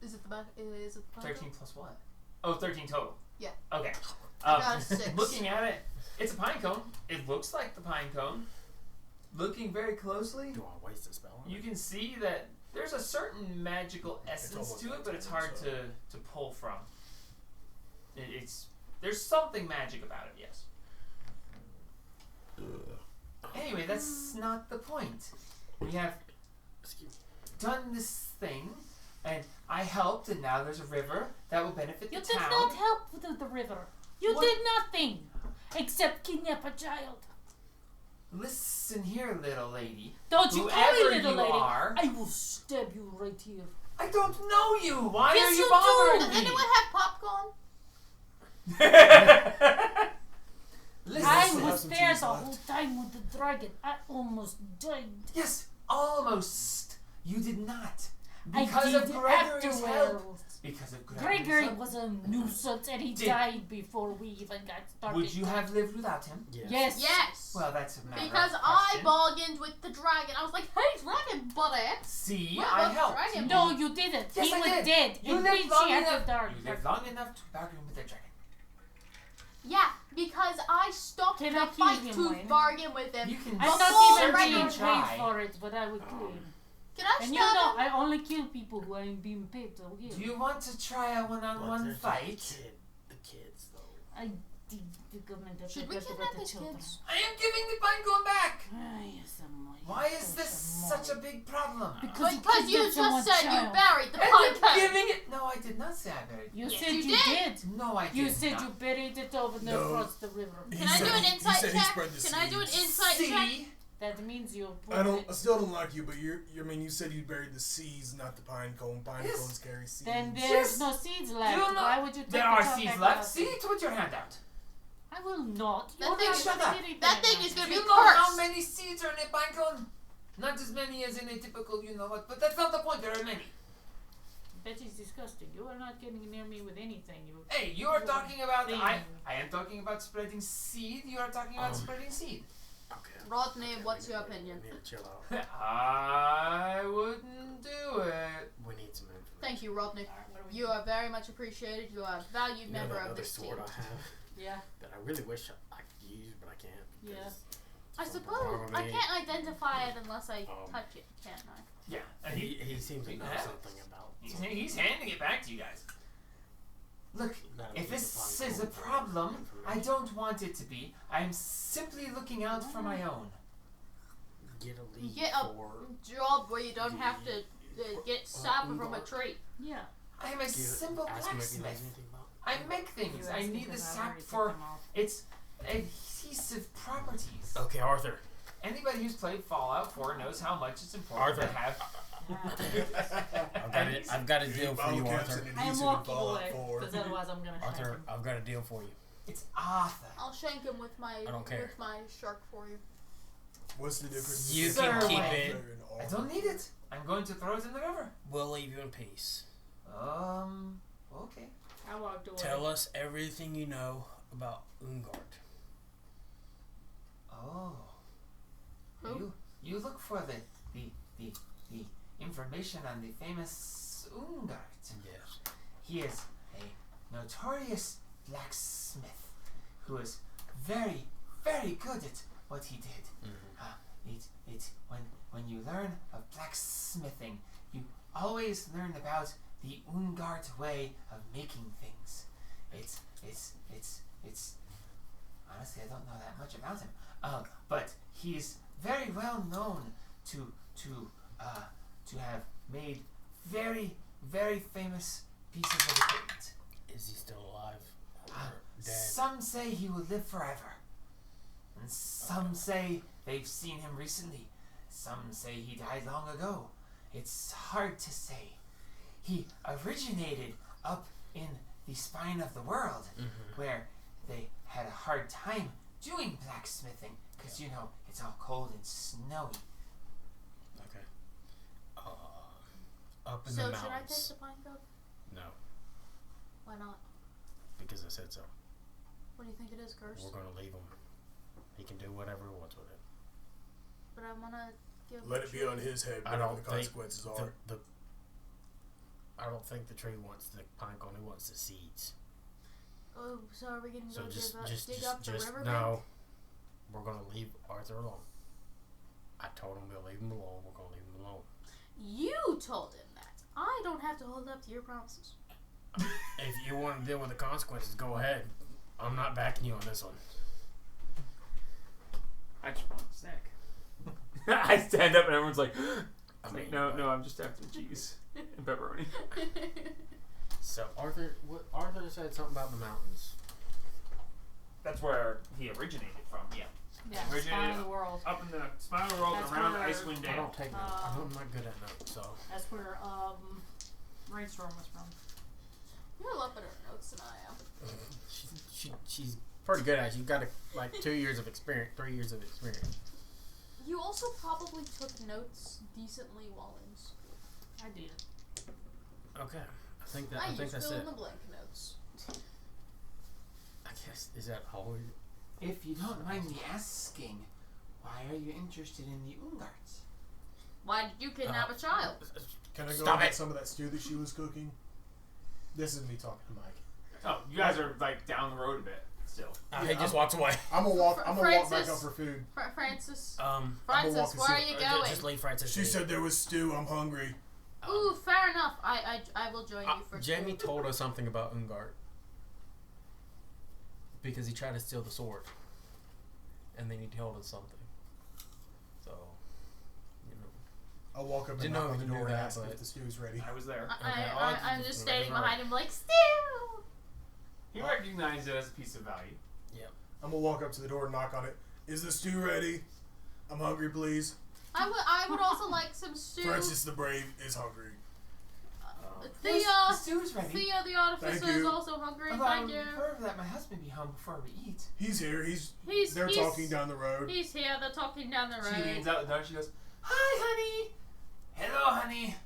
Is it the back? Is it the pine 13 plus what? Oh, 13 total. Yeah. Okay. got a 6. Looking at it, it's a pine cone. It looks like the pine cone. Looking very closely, Do I waste a spell on you it? can see that there's a certain magical essence almost to it, but it's 19, hard so- to pull from. It's there's something magic about it, yes. Anyway, that's not the point. We have Excuse me. done this thing, and I helped, and now there's a river that will benefit You the did town. not help with the river. You What? did nothing except kidnap a child. Listen here, little lady. Don't you call me Whoever little you lady. are. I will stab you right here. I don't know you. Why Yes, are you you do. bothering Does me? anyone have popcorn? Listen. I have was some there cheese the left. whole time with the dragon. I almost died. Yes, almost. You did not. I Because did of Gregory's help. afterwards. Because of Gregory's Gregory help. was a nuisance and he Did- died before we even got started. Would you have lived without him? Yes. Yes. Well, that's a matter Because of I question. bargained with the dragon. I was like, hey, dragon buddy. See, What I about helped. dragon? No, you didn't. Yes, he I was did. dead. You and lived then long she had enough. the dark. You lived long enough to bargain with the dragon. Yeah, because I stopped Can the I kill fight him, to Wayne? bargain with him. You can I'm Before not even Dragon being try. paid for it, but I would kill him. Can I And you stab know, him? I only kill people who I'm being paid to kill. Do you want to try a one-on-one fight? The kids, though. I did become a Should we about kidnap the his children. kids? I am giving the pinecone back. Ah, yes, I'm like, Why is this such a big problem? Because Because you kidnapped someone's just said you child. buried the And pine I'm cone. giving it. No, I did not say I buried. You Yes, said you you did. did. No, I did You said not. you buried it over there No. across the river. Can I do an He insight said he check? spread the Can I do an seeds. insight check? See, That means you. I still don't like you, but I mean, you said you buried the seeds, not the pine cone. Pine Yes. cones carry seeds. Then Yes. there's no seeds left. You know- Why would you take there the are top seeds back left. out? See, put your hand out. I will not. That You're thing not is- shut gonna up. get anything That thing out is of gonna it. be You know how cursed. many seeds are in a pinecone? Not as many as in a typical, you know what. But that's not the point. There are many. That is disgusting. You are not getting near me with anything. You. Hey, you are talking about. Thing. I am talking about spreading seed. You are talking about spreading seed. Okay. Rodney, Okay, what's we your need- opinion? We need to chill out. I wouldn't do it. We need some information. Thank you, Rodney. Alright, what do we You do? are very much appreciated. You are a valued You know member that of other this team. sword I have Yeah. that I really wish I could use, but I can't. Yeah. because I something's suppose wrong with I me. can't identify it unless I Um, touch it, can't I? Yeah, and He seems to he know has. something about. he's handing it back to you guys. Look, That'll if be this the is a fine problem, I information. don't want it to be. I'm simply looking out for my own. Get a You lead get a for job where you don't have to get sap from a Ungor. tree. Yeah. I am a simple ask him if he knows blacksmith. anything about. I make things. You I asked me need the 'cause I've sap already for took them off. its adhesive properties. Okay, Arthur. Anybody who's played Fallout 4 knows how much it's important Arthur. to have. I've got a deal for you, Bottle caps Arthur. and I am adhesive in walking Fallout away 4. because otherwise I'm gonna shank Arthur, him. I've got a deal for you. It's Arthur. I'll shank him with my I don't care. with my shark for you. What's the difference? You between can keep Arthur it. and I Arthur? don't need it. I'm going to throw it in the river. We'll leave you in peace. Okay. I walked away. Tell us everything you know about Ungard. Oh. Who? You look for the information on the famous Ungard. Yes. He is a notorious blacksmith who is very, very good at what he did. When you learn of blacksmithing, you always learn about the Ungard way of making things. It's honestly, I don't know that much about him. But he's very well known to have made very, very famous pieces of equipment. Is he still alive? Or dead? Some say he will live forever. And some say they've seen him recently. Some say he died long ago. It's hard to say. He originated up in the spine of the world, where they had a hard time doing blacksmithing, because, you know, it's all cold and snowy. Okay. Up in So the should I take mountains. the pine cone? No, Why not? because I said so. What do you think it is, cursed? We're gonna leave him. He can do whatever he wants with it. But I wanna give. Let it be on his head. I Whatever don't the think consequences are. I don't think the tree wants the pine cone. He wants the seeds. Oh, so are we gonna So go just dig up the river? no. We're gonna leave Arthur alone. I told him we'll leave him alone. We're gonna leave him alone. You told him that. I don't have to hold up to your promises. If you want to deal with the consequences, go ahead. I'm not backing you on this one. I just want a snack. I stand up and everyone's like, I mean, no, I'm just after cheese and pepperoni. So Arthur said something about the mountains. That's where he originated from, yeah. Yeah, Originated spine of the world. up in the spine of the world That's around where- Icewind I Dale. don't take notes. I'm not good at notes, so. That's where Rainstorm was from. You're a lot better at notes than I am. She's pretty good at it. She's got like 2 years of experience, 3 years of experience. You also probably took notes decently while in school. I did. Okay, I think I that's used it. fill in the blank notes. I guess is that all? If you don't mind me asking, why are you interested in the Ungarts? Why did you kidnap a child? Can I go Stop and get it. some of that stew that she was cooking? This is me talking to Mike. Oh, you guys are like down the road a bit still. He just walks away. I'm gonna walk back Francis. up for food. Francis. walk Francis, and where are see- you going? Just leave Francis. She said there was stew. I'm hungry. Ooh, fair enough. I will join you for Jamie school. told us something about Ungart because he tried to steal the sword, and then he told us something. So, you know. I'll walk up and Didn't knock know on if the you knew door and that, ask but- if the stew's ready. I was there. I'm just just standing right. behind him like, Stu! He recognized it as a piece of value. I'm gonna walk up to the door and knock on it. Is the stew ready? I'm hungry, please. I would also like some stew. Francis the Brave is hungry. Thea, The stew is ready. Thea the artificer Thank is you. also hungry. Although I Thank would you. prefer that my husband be home before we eat. He's here. They're He's talking down the road. He's here. They're talking down the road. She leans out the door and she goes, "Hi, honey. Hello, honey."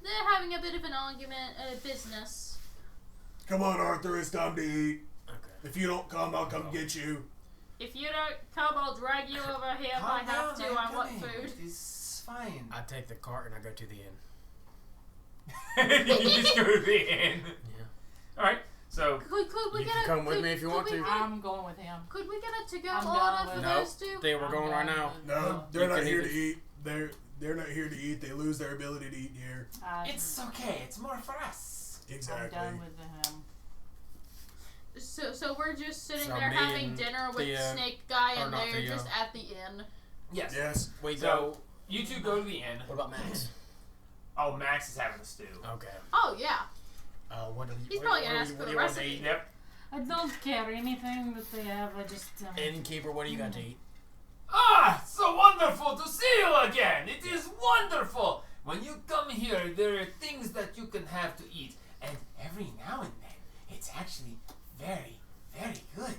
They're having a bit of an argument, business. Come on, Arthur. It's time to eat. Okay. If you don't come, I'll come get you. If you don't come, I'll drag you over here if I Calm have down, to. I'm I want coming. food. It's fine. I take the cart and I go to the inn. You just go to the inn. Yeah. All right. So Could we You get can a come with could- me if you could want we to. get- I'm going with him. Could we get a to-go I'm order down for with Nope. those two? They were going right now. No, they're You not can here even- to eat. They're not here to eat. They lose their ability to eat here. it's okay. It's more for us. I'm Exactly. done with him. So we're just sitting So there me having and dinner with Thea- Snake Guy, or and not they're Thea. just at the inn. Yes. Yes. We So go. you two go to the inn. What about Max? Oh, Max is having a stew. Okay. Oh yeah. What do you? He's what, probably what gonna do ask you- for what the do you want to recipe. eat? Yep. I don't care anything that they have. I just. Innkeeper, what do you got to eat? Ah, so wonderful to see you again. It is wonderful. When you come here, there are things that you can have to eat, and every now and then, it's actually very, very good.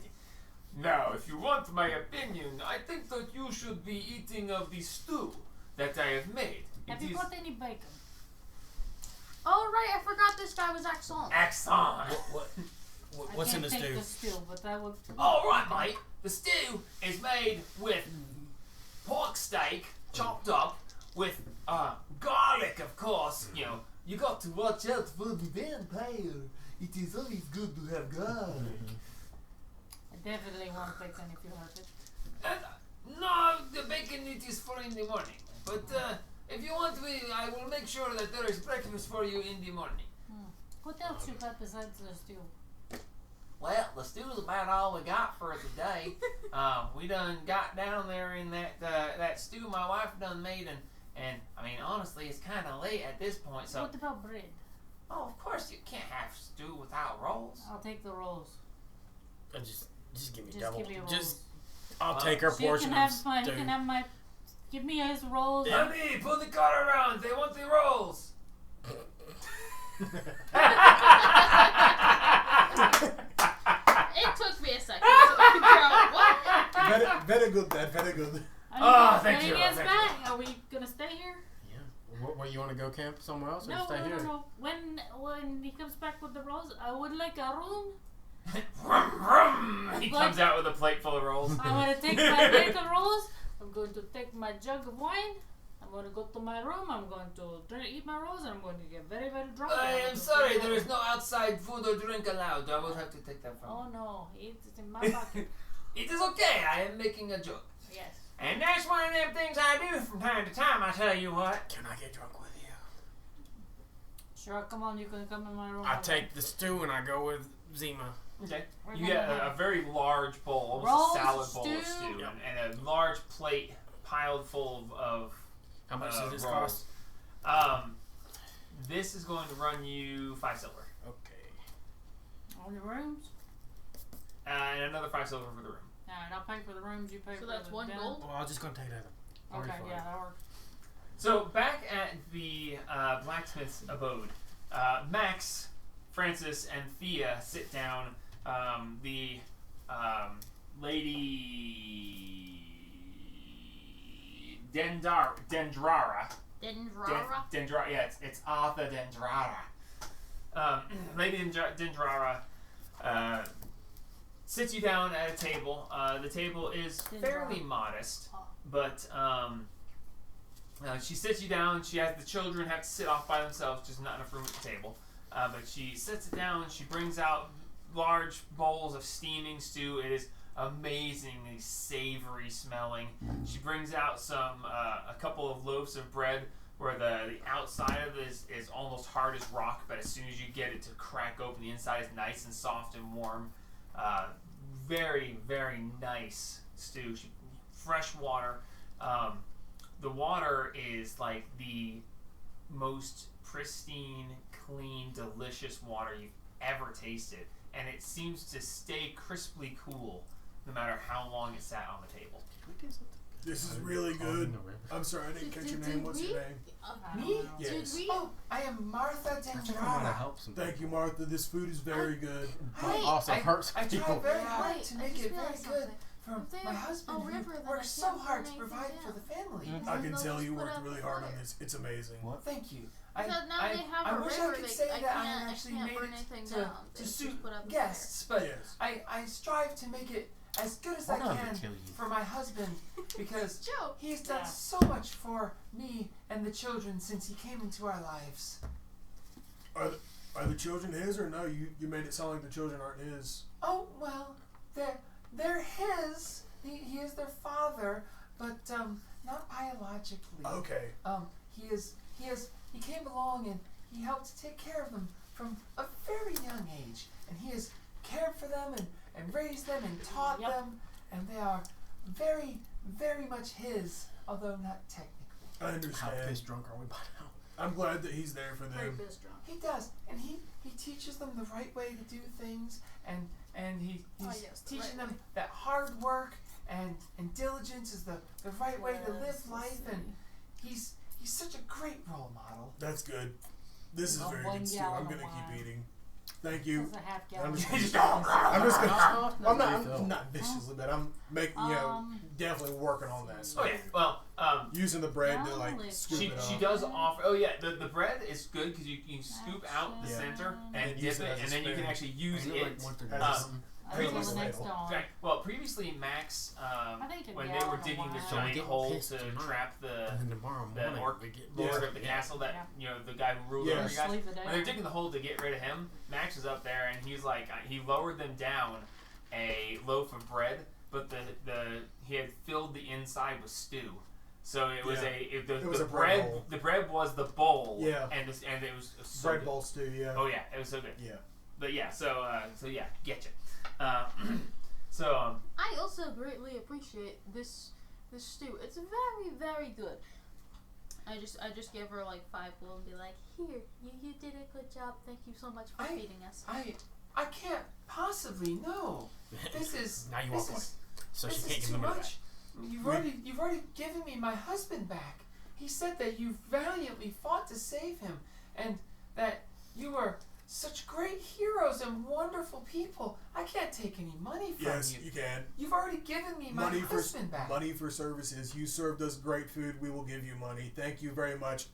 Now, if you want my opinion, I think that you should be eating of the stew that I have made. Have It you is got any bacon? Oh right, I forgot this guy was Axon. Axon. What's in the I can't take stew? the stew, but I will. All right, mate. The stew is made with pork steak chopped up with garlic, of course. You know, you got to watch out for the vampire. It is always good to have garlic. I definitely want bacon if you have it. And, no, the bacon it is for in the morning. But if you want, I will make sure that there is breakfast for you in the morning. What else you got besides the stew? Well, the stew's about all we got for today. We done got down there in that stew my wife done made, and I mean honestly, it's kind of late at this point. So, What about bread? oh, of course you can't have stew without rolls. I'll take the rolls. Just give me Just double. give me rolls. Just I'll take her So you portion can of have my. You stew. can have my. Give me his rolls. Yeah. Honey, pull the car around. They want the rolls. It took me a second to figure out what. Very good, Dad. Very good. Thank you, Yes, thank back. Are we gonna stay here? Yeah. What you want to go camp somewhere else or No, stay no, here? no, no. When he comes back with the rolls, I would like a room. Vroom, vroom. He What? comes out with a plate full of rolls. I'm gonna take my bacon rolls. I'm going to take my jug of wine. I'm going to go to my room. I'm going to eat my rolls, and I'm going to get very, very drunk. I I'm am going to sorry, sleep there over. is no outside food or drink allowed. I will have to take that from Oh you. no, it's in my pocket. It is okay, I am making a joke. Yes. And that's one of them things I do from time to time, I tell you what. Can I get drunk with you? Sure, come on. You can come in my room. I take the stew and I go with Zima. Okay. We're You gonna get have a very large bowl, almost rolls, a salad bowl of stew. stew, Yep. and a large plate piled full of How much does this rolls. cost? This is going to run you 5 silver. Okay. All the rooms. And another 5 silver for the room. Alright, I'll pay for the rooms, you pay for So the that's 1 dinner. gold. Well, I was just gonna take that. Okay, yeah, that works. So back at the blacksmith's abode, Max, Francis, and Thea sit down. The lady Dendrara. Dendrara. Dendrara. Yeah, it's Arthur Dendrara. Lady Dendrara sits you down at a table. The table is fairly modest, but she sits you down. She has the children have to sit off by themselves, just not enough room at the table. But she sits it down. She brings out large bowls of steaming stew. It is amazingly savory smelling. She brings out a couple of loaves of bread where the outside of it is almost hard as rock, but as soon as you get it to crack open, the inside is nice and soft and warm. Very, very nice stew. Fresh water. The water is like the most pristine, clean, delicious water you've ever tasted, and it seems to stay crisply cool no matter how long it sat on the table. This is really good. I'm sorry, I didn't catch your name. What's your name? Me? Yes. Oh, I am Martha I think I'm gonna Dendrara. help some. Thank you, Martha. This food is very good. But Wait, also hurts I people. tried very hard Wait, to I make just it very realized good something. for If they my are husband a river, who then works I so can't hard burn to provide anything for the family. Mhm. I Then can they'll tell just you put worked out really the hard on fire. this. It's amazing. What? Thank you. Because now they have I a wish river, I could say I that I can't- had actually I can't made burn it anything to down. They suit just put out the guests, but Yes. I strive to make it as good as We're I not gonna can kill you. for my husband because Joe. he's done Yeah. so much for me and the children since he came into our lives. Are the children his or no? You made it sound like the children aren't his. Oh well, they're his. He is their father, but not biologically. Okay. He came along and he helped take care of them from a very young age, and he has cared for them and raised them and taught Yep. them, and they are very, very much his, although not technically. I How understand. pissed drunk are we by now? I'm glad that he's there for Very them. pissed drunk. He does, and he teaches them the right way to do things, and he's yes, the teaching right them that hard work and diligence is the right way to live Yes, life, let's and he's such a great role model. That's good. This is Well, very 1 good stew. gallon I'm of gonna wine. keep eating. Thank you. That's a half gallon. I'm just Just- I'm just gonna. No, I'm not viciously, but I'm making definitely working on that. So Oh yeah, well, using the bread to like Olive. scoop she it she up. does offer. Oh yeah, the bread is good because you can scoop out the Yeah. center And and use dip it it, as a and then you can spoon. actually use I really it. like what they're As doing. a- I think as the a next ladle. dawn. Right. Well, previously Max, I think a when they were gallon of digging the wine. So we giant get hole pissed to tonight. trap the And then tomorrow the morning orc we get lord Yeah. of the castle, that Yeah. the guy who ruled Yeah. over you guys. Sleep it When they're down. digging the hole to get rid of him, Max was up there and he's like, he lowered them down a loaf of bread, but he had filled the inside with stew. So it was Yeah. the was a bread bread. bowl. The bread was the bowl. Yeah. And it was so Bread good. bowl stew. Yeah. Oh yeah, it was so good. Yeah. But yeah, so yeah, get you. So I also greatly appreciate this stew. It's very, very good. I just give her like 5 gold and be like, here, you did a good job. Thank you so much for feeding us. I can't possibly know. This is Now you this walk is So she this can't is give too them much. You've already given me my husband back. He said that you valiantly fought to save him, and that you were such great heroes and wonderful people. I can't take any money from Yes, you. you can. You've already given me my husband back. Money for services. You served us great food. We will give you money. Thank you very much.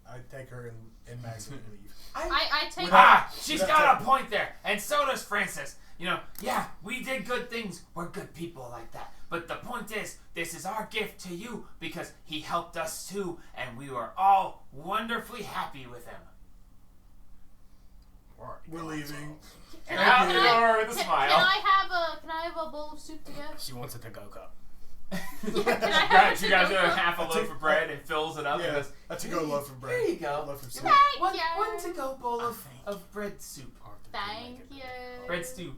I take her and Max and we leave. I take She's got a point there, and so does Francis. You know, yeah, we did good things. We're good people like that. But the point is, this is our gift to you because he helped us too, and we were all wonderfully happy with him. We're leaving. And out the you. door with a Can smile. I have a bowl of soup to go? She wants a to-go cup. She grabs half a loaf of bread and fills it up and Yeah, goes, a to-go loaf of bread. Here you go. Loaf of soup. Thank One you. to-go bowl of bread soup. Arthur can Thank make it. you. Bread stew.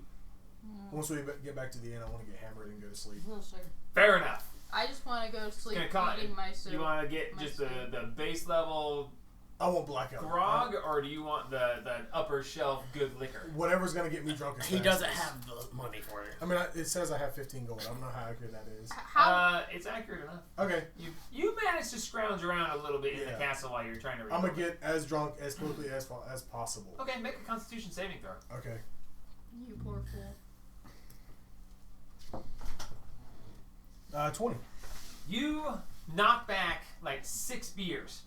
Once we get back to the inn, I want to get hammered and go to sleep. We'll see. Fair enough. I just want to go to sleep Gonna call it- eating my soup. You want to get My just soup. the base level I want blackout. grog, or do you want the upper shelf good liquor? Whatever's gonna get me drunk. As He fast doesn't as- have the money for it. I mean, it says I have 15 gold. I don't know how accurate that is. How? It's accurate enough. Okay, You managed to scrounge around a little bit in the Yeah. castle while you're trying to. I'm gonna rebuild get as drunk as quickly as possible. it. Okay, make a Constitution saving throw. Okay. You poor fool. 20. You knock back like 6 beers,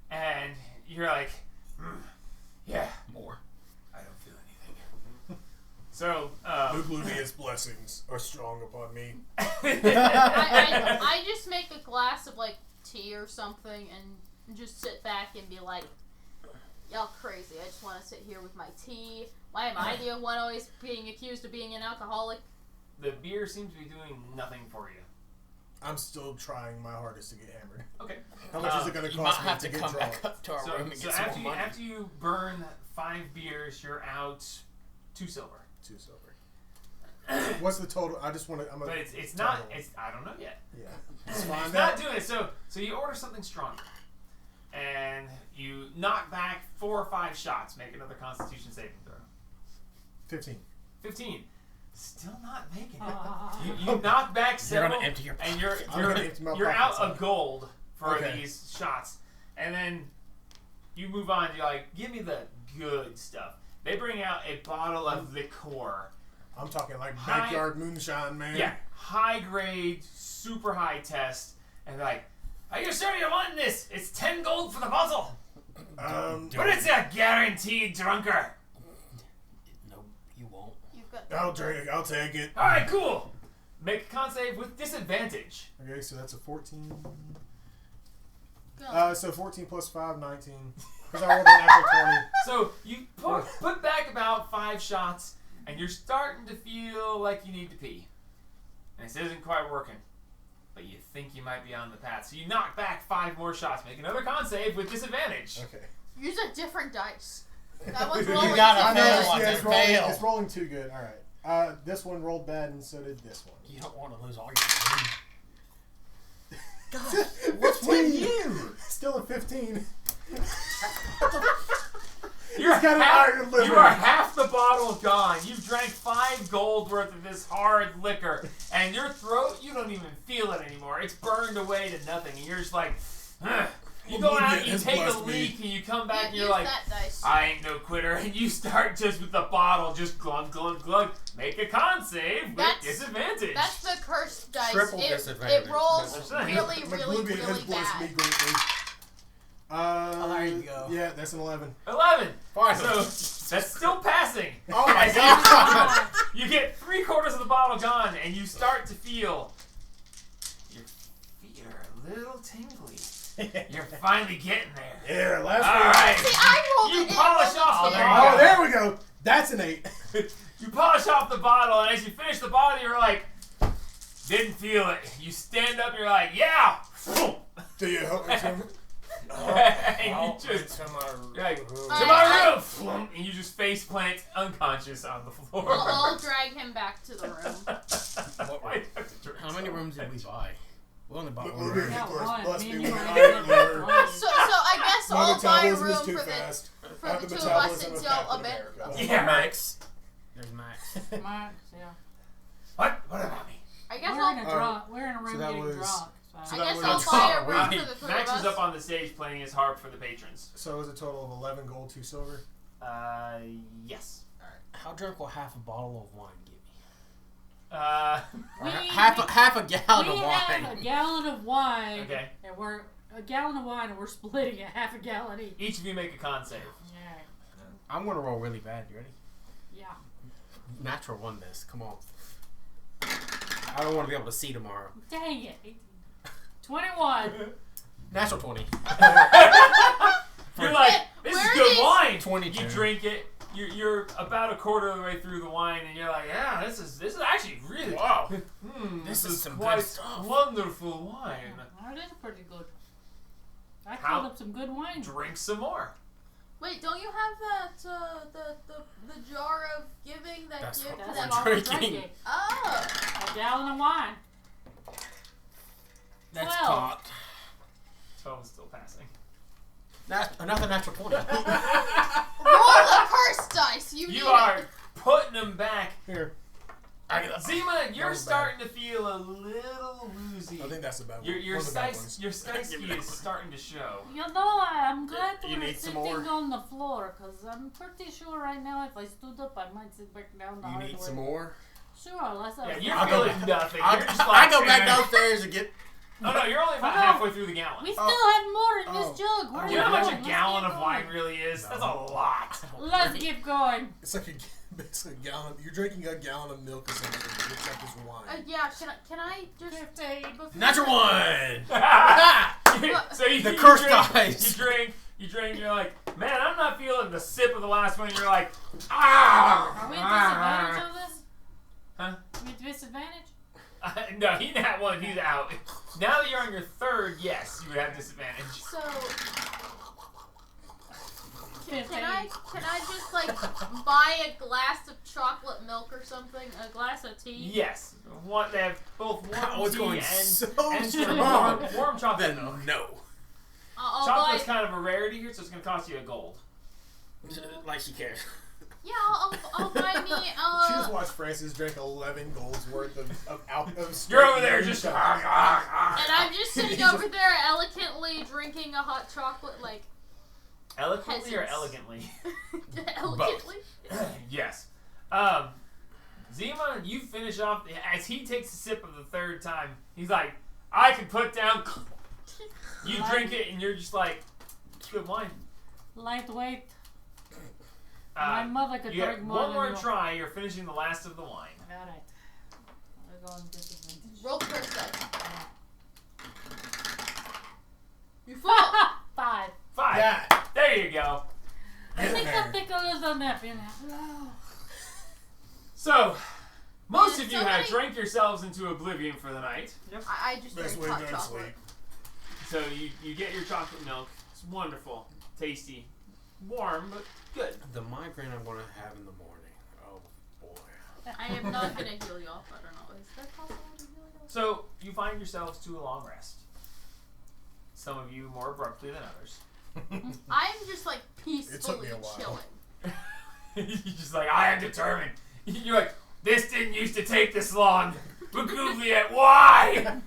and you're like, yeah, More. I don't feel anything. So, Lugluvia's blessings are strong upon me. I just make a glass of like tea or something and just sit back and be like, y'all crazy. I just want to sit here with my tea. Why am I the one always being accused of being an alcoholic? the beer seems to be doing nothing for you. I'm still trying my hardest to get hammered. Okay. How much is it going to You might cost me have to to get come drunk? back up to our So, room and so get some after, more you, money. after you burn 5 beers, you're out 2 silver. 2 silver. What's the total? I just want to. But it's not. It's I don't know yet. Yeah. It's Find not out. doing it. So you order something stronger, and you knock back 4 or 5 shots. Make another Constitution saving throw. 15. 15. Still not making it. You knock back You're several, gonna empty your and you're I'm gonna empty my you're out pockets. a gold for Okay. these shots, and then you move on. You're like, give me the good stuff. They bring out a bottle of liqueur. I'm talking like High- backyard moonshine, man. Yeah, high grade, super high test, and they're like, are you sure you're wanting this? It's 10 gold for the bottle, but it's a guaranteed drunker. No, you won't. You've got. I'll drink it. I'll take it. All right, cool. Make a con save with disadvantage. Okay, so that's a 14. Go. So 14 plus 5, 19. Because I rolled a natural 20. So you put back about 5 shots, and you're starting to feel like you need to pee. And this isn't quite working, but you think you might be on the path. So you knock back 5 more shots. Make another con save with disadvantage. Okay. Use a different dice. That one's You rolling. gotta I too know fail it's, one. yeah, to it's, rolling, fail. it's rolling too good. All right. This one rolled bad, and so did this one. You don't want to lose all your money. God, What's with you? Still a 15. You're got an iron liver. you are half the bottle gone. You've drank 5 gold worth of this hard liquor, and your throat, you don't even feel it anymore. It's burned away to nothing, and you're just like, ugh. You go out, and you take a leak, and you come back, and you're Use like, that dice. I ain't no quitter, and you start just with the bottle, just glug, glug, glug. Make a con save with That's- disadvantage. That's the cursed dice. Triple it, disadvantage. It rolls That's what I'm really, saying. really, McLuby has really blessed me bad. greatly. there you go. Yeah, that's an 11. 11. Finally. So that's still passing. Oh my As you- god! You get 3/4 of the bottle gone, and you start to feel your feet are a little tingly. You're finally getting there. Yeah, last All one. right. See, I rolled You it. polish it off. wasn't There you fair. go. Oh, there we go. That's an 8. You polish off the bottle, and as you finish the bottle, you're like, didn't feel it. You stand up, and you're like, yeah. Do you help me, Tim? And you just, you're like, to my room. Flump, and you just face plant unconscious on the floor. I'll drag him back to the room. Why do you have to drink How many so rooms did we much? buy? We only bought one McLuby, room. Yeah, of course, one. blessed Me me and with you an were iron in liver. one. So I guess My I'll buy a metabolism is room too for the fast. for Not the the 2 of us metabolism of until Captain a bit. America. Yeah, right. Max. There's Max. Max, yeah. What? What about me? I guess We're in a I'll. drunk. We're in a room that getting was- drunk. so I that guess was- I'll buy a room Wait, for the 3 Max of us. is up on the stage playing his harp for the patrons. So it was a total of 11 gold, 2 silver. Yes. How drunk will half a bottle of wine get me? We- Half a gallon We of have a wine. gallon of wine. Okay. And we're a gallon of wine, and we're splitting a half a gallon each. Each of you make a con save. Yeah. I'm gonna roll really bad. You ready? Yeah. Natural won this. Come on. I don't want to be able to see tomorrow. Dang it. 21. Natural 20. You're like, this is Where are good these- wine. 22. You drink it. You're about a quarter of the way through the wine, and you're like, yeah, this is actually really Wow. this is is some quite good stuff. wonderful wine. That is pretty good. I How- filled up some good wine. Drink some more. Wait, don't you have that the jar of giving that That's gift what That's that? all we're drinking. drinking. Oh, A gallon of wine. That's 12. cocked. 12 is still passing. Another natural 20. Roll the curse dice. You need You are putting them back. Here. Zima, you're That was starting to feel a little woozy. I think that's the bad one. Your One of the bad Stice ones. your Stice is starting to show. You know, I'm glad You we're need some sitting more? on the floor, because I'm pretty sure right now if I stood up, I might sit back down the You hard need way. some more? Sure, let's have Yeah, some. you're I'll go feeling back- nothing. I You're just like, go back downstairs and get. Oh no, you're only about Oh, no. halfway through the gallon. We still have more in this Oh. jug. Where are Do you know how we much going? a Let's gallon keep of going. wine really is? That's a lot. Let's keep going. It's like basically a gallon. You're drinking a gallon of milk essentially, except it's wine. yeah, can I just 50. before- Natural 1! So you, The you curse drink, dies. You drink, you're like, man, I'm not feeling the sip of the last one. You're like, ah. Are we at disadvantage on this? Huh? We at disadvantage? No, he's not one. He's out. Now that you're on your third, yes, you would have disadvantage. So can I just like buy a glass of chocolate milk or something? A glass of tea? Yes, they have both warm Oh, it's tea going and, so and strong. warm chocolate Then milk. no. I'll Chocolate's buy. kind of a rarity here, so it's going to cost you a gold. Like she cares. Yeah, I'll buy me. She just watched Francis drink 11 golds worth of alcohol. You're over there just. And I'm just sitting He's over there elegantly drinking a hot chocolate, like Eloquently or peasants. elegantly? elegantly. Yes. Zima, you finish off as he takes a sip of the third time. He's like, I can put down. You drink it, and you're just like, good wine. Lightweight. My mother could You drink get more one than more you. try. You're finishing the last of the wine. Alright. We're going disadvantage. Roll the first dice. You fall. 5. 5. Yeah. There you go. I think I'll take a little nap in it. So, most Yeah, of you somebody- have drank yourselves into oblivion for the night. I just Best drink way to hot go to chocolate. sleep. So you get your chocolate milk. It's wonderful, tasty, warm, but good. The migraine I'm going to have in the morning. Oh, boy. I am not gonna heal you off. I don't know. Is that possible to heal you off? So you find yourselves to a long rest. Some of you more abruptly than others. I'm just like It took me peacefully a while. chilling. You're just like, I am determined. You're like, this didn't used to take this long. Magoogliet, why?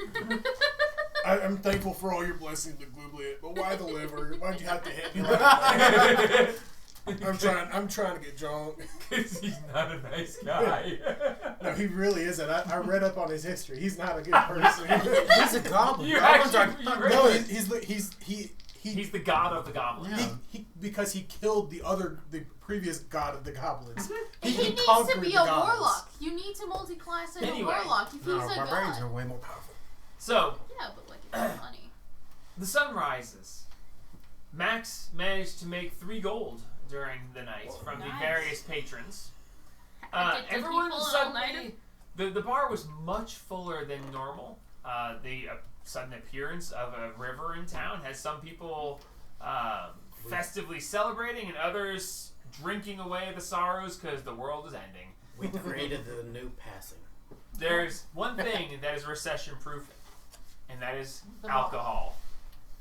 I'm thankful for all your blessings, Magoogliet, but why the liver? Why'd you have to hit me like that? I'm trying to get drunk. Because he's not a nice guy. No, he really isn't. I read up on his history. He's not a good person. He's a goblin. You Goblins actually- are- you No, really- he's the god of the goblins. Yeah. because he killed the previous god of the goblins. He needs to conquered be the a gods. warlock. You need to multi-class in Anyway. a warlock. If he's No, a barbarians god. are way more powerful. So, Yeah, but like it's money. the sun rises. Max managed to make 3 gold during the night from the Nice. various patrons. Addicted Everyone people and suddenly, all-nighter. the bar was much fuller than normal. The sudden appearance of a river in town has some people festively celebrating and others drinking away the sorrows because the world is ending. We created the new passing. There's one thing that is recession-proof, and that is The alcohol.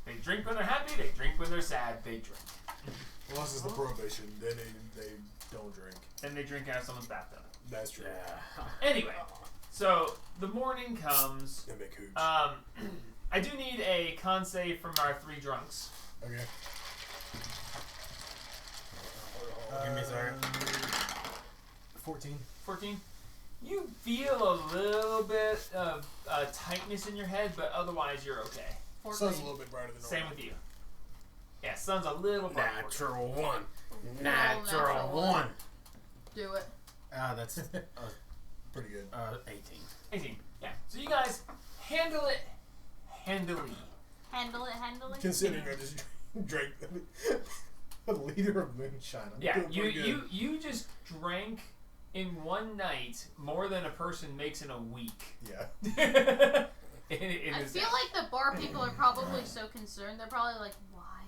They drink when they're happy, they drink when they're sad, they drink. Unless it's the prohibition, then they don't drink. And they drink out of someone's bathtub. That's true. Yeah. Anyway, so the morning comes. They make hooch. I do need a con save from our 3 drunks. Okay. Give me a second. 14. 14. You feel a little bit of tightness in your head, but otherwise you're okay. Sun's a little bit brighter than normal. Same with you. Yeah, sun's a little brighter. Natural 1. Natural Natural 1. Do it. That's Pretty good. 18. 18. Yeah. So you guys handle it handily. Handle it. Considering I just drank a liter of moonshine. I'm Yeah, doing pretty good. you just drank in one night more than a person makes in a week. Yeah. I feel like the bar people are probably so concerned. They're probably like, why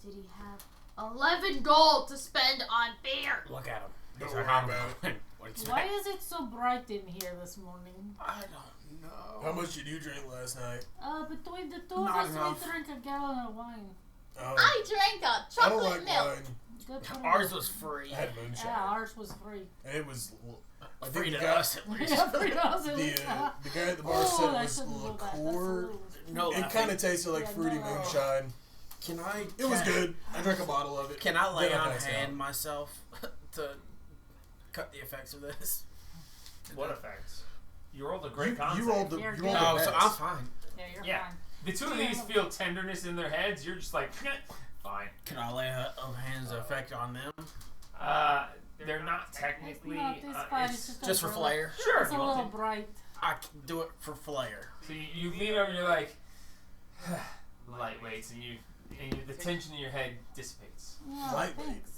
did he have 11 gold to spend on beer? Look at him. Don't These worry are about how- What do you Why expect? is it so bright in here this morning? I don't know. How much did you drink last night? Between the two of Not us, enough. we drank a gallon of wine. I drank a I don't chocolate like milk. wine. Good for Ours you. was free. I had moonshine. Yeah, ours was free. And it was. I think Free the to guy, us, at least. Yeah, free to us at least. the guy at the bar Oh, said it I was shouldn't do that. That's liqueur. rude. No, It kind of tasted like Yeah, fruity no. moonshine. Can I? It was good. I drank a bottle of it. Can I lay Then on passed hand out. myself to cut the effects of this? What effects? You rolled a great You concept. rolled the. You're You good. rolled No, the so best. I'm fine. Yeah, you're Yeah. fine. The two of Yeah. these feel tenderness in their heads. You're just like, fine. Can I lay a hand's effect on them? They're not technically. It's fine. It's Just for a flair? Sure. It's a you want little to. bright. I can do it for flair. So you lean over and you're like, lightweights, and the tension in your head dissipates. Yeah, Lightweight. thanks.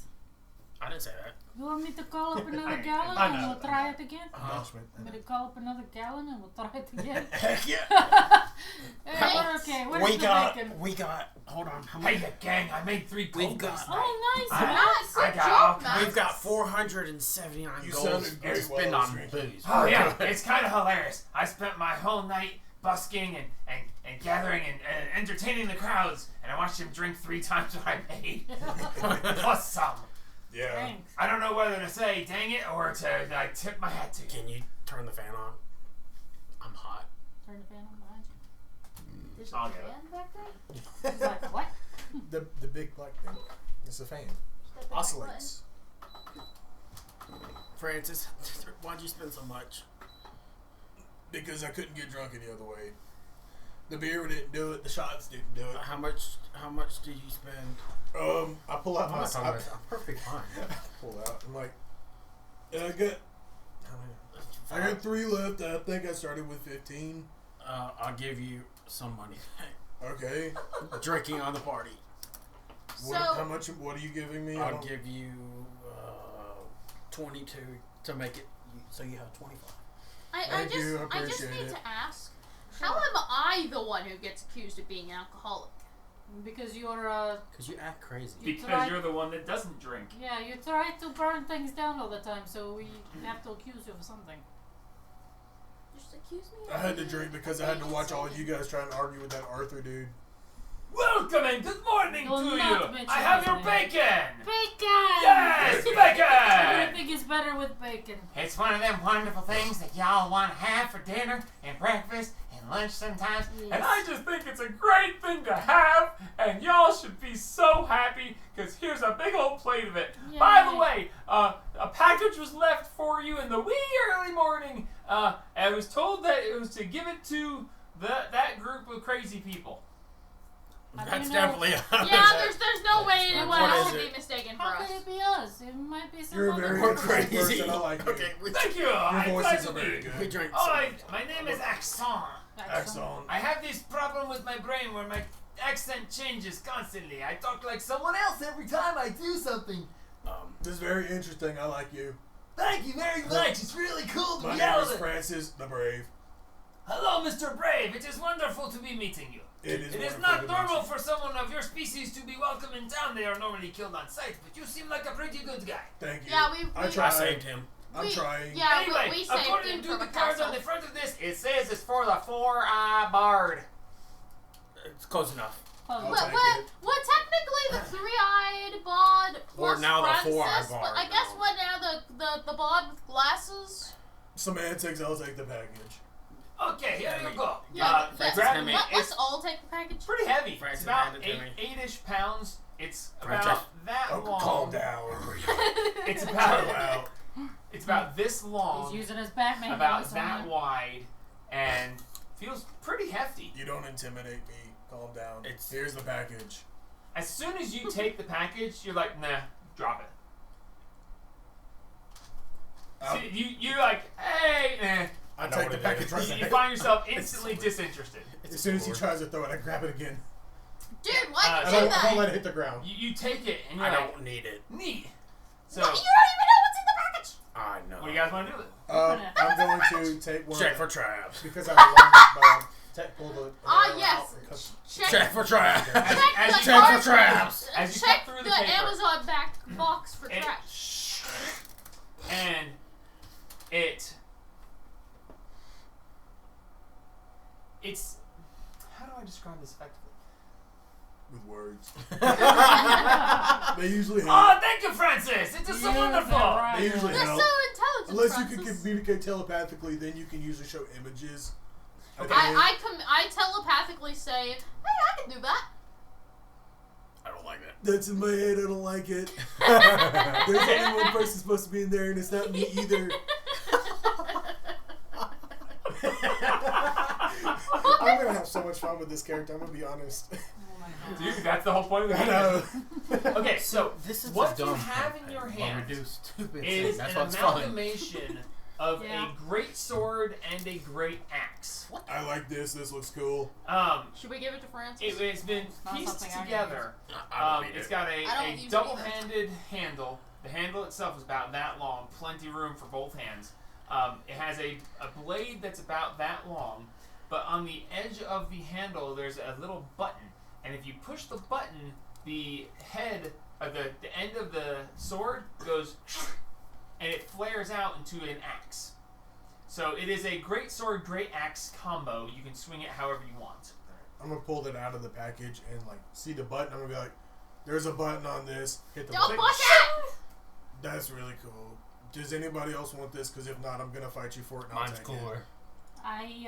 I didn't say that. You want me to call up another I gallon know. and we'll try it again? Announcement. Want me to call up another gallon and we'll try it again? Heck yeah. Hey, we're okay. Where's we the got. bacon? We got. Hold on. How Hey, many? gang! I made 3 We've cold got- this night. Oh, nice. I- Nice, I good got job, all man. We've got 479 You goals sounded great to while spend I was on drinking. booze. Oh yeah, it's kind of hilarious. I spent my whole night busking and gathering and entertaining the crowds, and I watched him drink 3 times what I made, plus some. Yeah. Thanks. I don't know whether to say dang it or to like tip my hat to you. Can you turn the fan on? I'm hot. Turn the fan on behind you. There's I'll a get it. fan back there? He's like, what? The big black thing. It's a fan. That big Oscillates. Francis, why'd you spend so much? Because I couldn't get drunk any other way. The beer didn't do it. The shots didn't do it. How much did you spend? I pull out I'm my. not talking about- I'm perfectly fine. Pull out. I'm like, and I got 3 left. I think I started with 15. I'll give you some money. Okay. Drinking on the party. So, How much? What are you giving me? I I'll don't- give you 22 to make it so you have 25. I Thank you, I just appreciate need it. to ask, how am I the one who gets accused of being an alcoholic? Because you're, Because you act crazy. Because you're the one that doesn't drink. yeah, you try to burn things down all the time, so we have to accuse you of something. Just accuse me? I had to drink because I had to watch all of you guys trying to argue with that Arthur dude. Welcome and good morning Do to not you. mention I have his your name. bacon. Bacon! Yes, bacon. Everything is better with bacon. It's one of them wonderful things that y'all want to have for dinner and breakfast and lunch sometimes. And I just think it's a great thing to have. And y'all should be so happy because here's a big old plate of it. By the Yay. way, a package was left for you in the wee early morning. I was told that it was to give it to that group of crazy people. How do That's you know- definitely Yeah, there's no way anyone What else is would it? be mistaken for How us. could it be us? It might be some You're a other very We're interesting crazy. person. I like you. Okay, Thank you. Your I'm glad voices to are very be. good. we drink. Oh, my name is Axon. Excellent. I have this problem with my brain where my accent changes constantly. I talk like someone else every time I do something. This is very interesting. I like you. Thank you very much. It's really cool to My be name able is to... Francis the Brave. Hello, Mr. Brave. It is wonderful to be meeting you. It It is wonderful not to meet normal you. for someone of your species to be welcome in town. They are normally killed on sight, but you seem like a pretty good guy. Thank you. Yeah, I I tried. saved him. I'm trying. Yeah, Anyway, we saved according him to from the a cards castle. on the front of this, it says it's for the 4-eye bard. It's close enough. Oh, I'll take it. Well, technically the 3-eyed bod Or plus now the Francis, 4-eyed but bard, I guess though. what now the bod with glasses? Semantics. I'll take the package. Okay, here you go. Yeah, Francis grab hand me. me- Let's It's all take the package. pretty heavy. Francis It's about hand it to me. 8-ish pounds. It's Francis. about that Oh, long. calm down. It's Chill about out. it's about this long, he's using his Batman. about voice that on it. wide, and feels pretty hefty. You don't intimidate me. Calm down. It's- Here's the package. As soon as you take the package, you're like, nah, drop it. I'll- See, you're like, hey, eh. I know take what the it package is. right You back. find yourself instantly disinterested. As soon as he tries to throw it, I grab it again. Dude, why'd Uh, you I do don't that? let it hit the ground. You take it, and you're I like, don't need it. neat. So, You don't even know what's in the package. I know. what do you guys want to do with it? I'm going to take one. Check for traps. Because I have a long pull the. Ah, arrow yes. out and cut- Check for traps. Check As the you check for card- traps. As you check cut through the the paper. Amazon back box for It- trash. And it's how do I describe this effectively? with words. They usually Oh, help. thank you, Francis. It's just so Yeah, wonderful. right. They usually They're help. so intelligent. Unless you Francis. can communicate telepathically, then you can usually show images. Okay. I telepathically say, hey, I can do that. I don't like that. That's in my head. I don't like it. There's only one person supposed to be in there, and it's not me either. I'm gonna have so much fun with this character. I'm gonna be honest. Oh my god. Dude, that's the whole point of the I game. know. Okay, so This is what a you dumb have in your hand reduced stupid is That's an what's fun. amalgamation of Yeah. a great sword and a great axe. I like this. This looks cool. Should we give it to Francis? It's been not pieced something I can together. I don't need It's it. got I don't a use it double-handed handle. The handle itself is about that long, plenty room for both hands. It has a blade that's about that long, but on the edge of the handle there's a little button, and if you push the button, the head, the end of the sword goes, and it flares out into an axe. So it is a great sword, great axe combo. You can swing it however you want. I'm gonna pull that out of the package and like see the button. I'm gonna be like, "There's a button on this. Hit the Don't button." push it! That's really cool. Does anybody else want this? Because if not, I'm gonna fight you for it. And I'll Mine's take cooler. I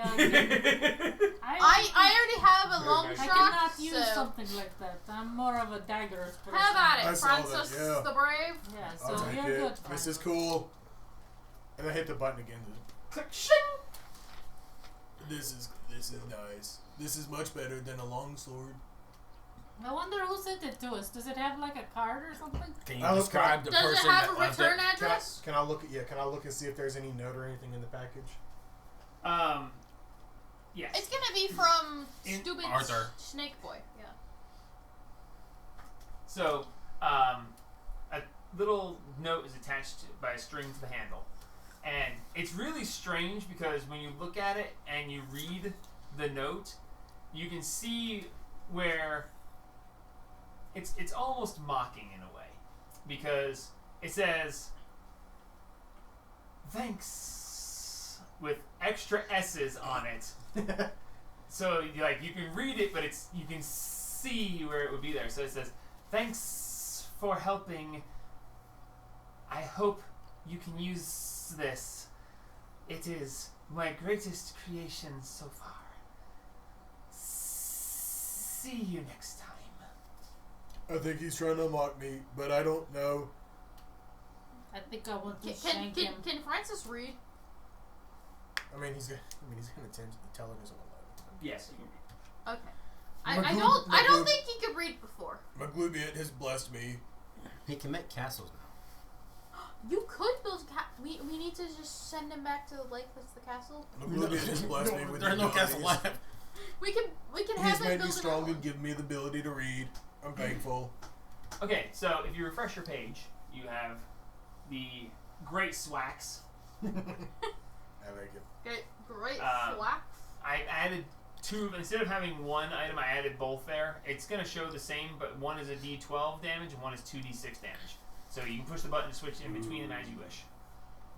I already have a long nice. I shot. cannot use so. something like that. I'm more of a daggers person. How about I it, saw that, Francis yeah. the Brave? Yeah, I'll so take you're it. good. This is Francis. cool. And I hit the button again. Click, shing. This is nice. This is much better than a long sword. I wonder who sent it to us. Does it have like a card or something? Can you I was describe the Does person it have that a left return it? address? Can I look at Can I look and see if there's any note or anything in the package? Yes. It's gonna be from In stupid Arthur. Snake Boy. Yeah. So, a little note is attached by a string to the handle. And it's really strange because when you look at it and you read the note, you can see where it's almost mocking in a way. Because it says, "Thanks," with extra S's on it. So you can read it, but you can see where it would be there. So it says, "Thanks for helping. I hope you can use this. It is my greatest creation so far. See you next time." I think he's trying to mock me, but I don't know. I think I want to Can shank him. Francis read? I mean, he's gonna tell him his own life. Yes, you can read. Okay. My I group- don't my group- think he could read before. Maglubiet has blessed me. He can make castles now. You could build we need to just send him back to the lake that's the castle. Maglubiet has blessed me with There's no castle abilities. left. We can have He's him made me build strong an and given me the ability to read. I'm thankful. Okay, so if you refresh your page, you have the Great Swax. I like it. Okay, great Uh, slack. I added two. Instead of having one item, I added both there. It's going to show the same, but one is a D12 damage and one is 2D6 damage. So you can push the button to switch in between them as you wish.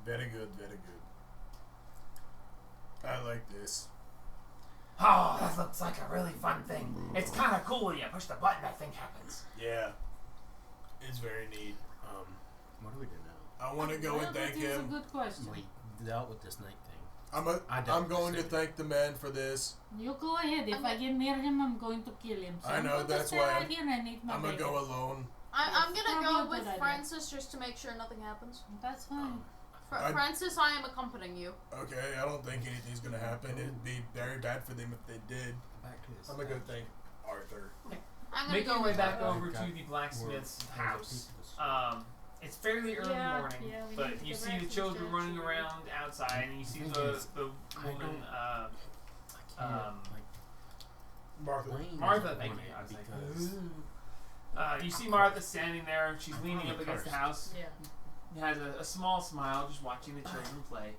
Very good, very good. I like this. Oh, that looks like a really fun thing. It's kind of cool when you push the button, that thing happens. Yeah. It's very neat. What do we do now? I want to go Well, and that thank is a him. good question. We dealt with this night thing. I'm going to thank the man for this. You go ahead. If I get near him, I'm going to kill him. So I know, I'm going that's to stay why right here and eat my I'm going to bacon. go alone. I'm That's gonna probably go a with good idea. Francis just to make sure nothing happens. That's fine. I- Francis, I am accompanying you. Okay, I don't think anything's going to happen. It'd be very bad for them if they did. Back to his I'm going to go thank Arthur. I'm gonna Make go your way with back her. over to the blacksmith's house. It's fairly early Yeah, morning, yeah, we need but to you get see back the to the children church running and- around outside, and you see thing the is, woman, Martha. Martha, thank you. I was like, you see Martha standing there. She's leaning up against the house. Yeah. Has a small smile, just watching the children play.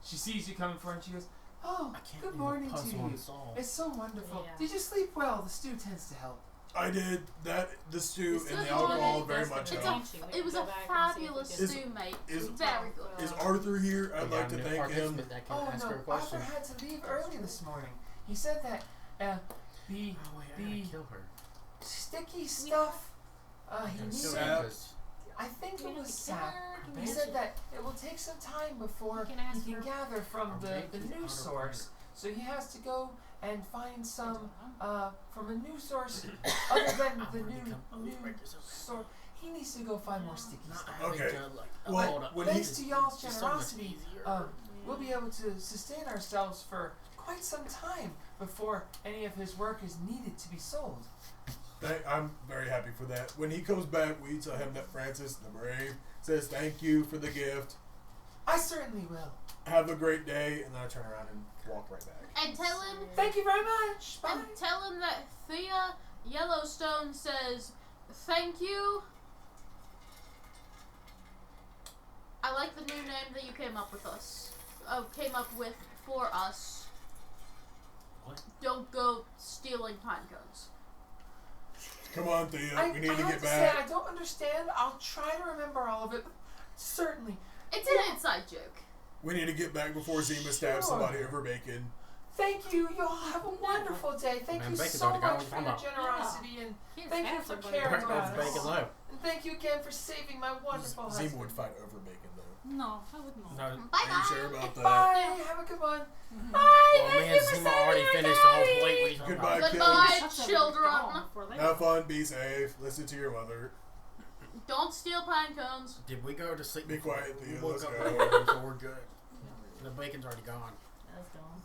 She sees you coming forward, and she goes, "Oh, good morning to you. It's so wonderful. Yeah. Did you sleep well? The stew tends to help." I did that. The stew It's and the good alcohol morning. very much It's helped. It was a fabulous stew, mate. is- Very good. Is Arthur here? I'd like to thank him. Oh no, Arthur had to leave early this morning. He said that the kill her. sticky stuff. He needed. Sap. I think Can it we was kill sap. her? Can we He ask said her? that it will take some time before We can ask he can her. gather from the new source. So he has to go and find some from a new source other than the new source. He needs to go find more sticky stuff. Okay. Well, when thanks he- to y'all's generosity, we'll be able to sustain ourselves for quite some time before any of his work is needed to be sold. I'm very happy for that. When he comes back, we tell him that Francis the Brave says thank you for the gift. I certainly will. Have a great day, and then I turn around and walk right back. And tell him. Thank you very much. Bye. And tell him that Thea Yellowstone says thank you. I like the new name that you came up with for us. What? Don't go stealing pine cones. Come on, Thea. I We need have to get say, back. I don't understand. I'll try to remember all of it, but certainly. It's an inside joke. We need to get back before Zima stabs Sure. somebody over bacon. Thank you. Y'all have a wonderful day. Thank Man, you bacon's so already gone. much for I'm your out. generosity and Here's thank you half for everybody. caring Breakfast about bacon us. low. And thank you again for saving my wonderful Zima husband. would fight over bacon, though. No, I would not. No. Bye Are you bye. sure about that? Bye. Have a good one. Mhm. Bye. Well, Thank me you and for Zima saving already our finished the whole day. plate. What are you talking Goodbye, about? Goodbye, That's what we children. call before they- Have fun, be safe, listen to your mother. Don't steal pine cones. Did we go to sleep? Be before quiet, we Theo, woke let's up go. early, so we're good. The bacon's already gone. That's gone.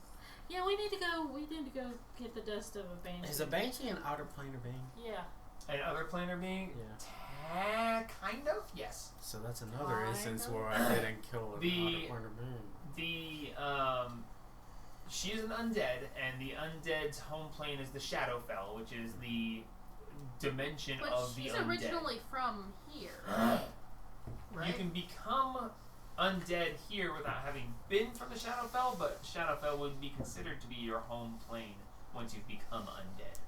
Yeah, we need to go. We need to go get the dust of a banshee. Is a banshee an outer planar being? Yeah. And other planar being? Yeah. Kind of, yes. So that's another Kind instance of. where I didn't kill an The- outer planar being. She's an undead, and the undead's home plane is the Shadowfell, which is the dimension But of the she's undead. originally from here. You Right? can become undead here without having been from the Shadowfell, but Shadowfell would be considered to be your home plane once you've become undead.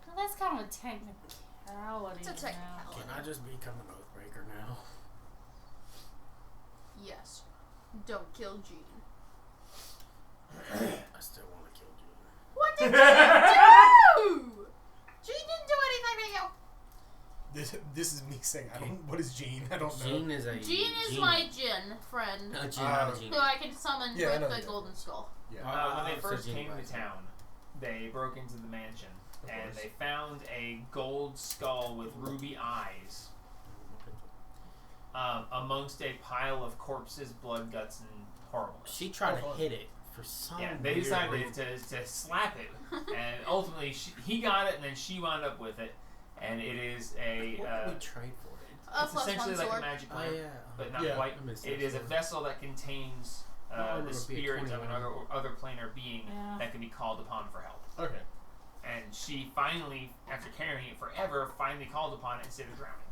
Well, that's kind of a technicality. It's a now. technicality. Can I just become an Oathbreaker now? Yes. Don't kill Jean. I still want to kill Gene. What did Jean do? Jean didn't do anything to you. This is me saying, I don't. What is Gene? I don't know. Gene is a Jean is genie. my Jinn friend, A Gene, not a genie. who I can summon Yeah, I know with that. the golden skull. Yeah. When they so first Genie came was- to town, they broke into the mansion, Of and course. they found a gold skull with ruby eyes amongst a pile of corpses, blood, guts, and horribleness. She tried Oh, to hit it for some Yeah, they weird decided reason. to slap it, and ultimately he got it, and then she wound up with it, and it is a What did we trade for it? A it's plus essentially one like sword. a magic Oh lamp, yeah. but not Yeah. quite. I missed It that is a sword. vessel that contains My armor the would be a spirit of 21. another planar being Yeah. that can be called upon for help. Okay. And she finally, after carrying it forever, finally called upon it instead of drowning it.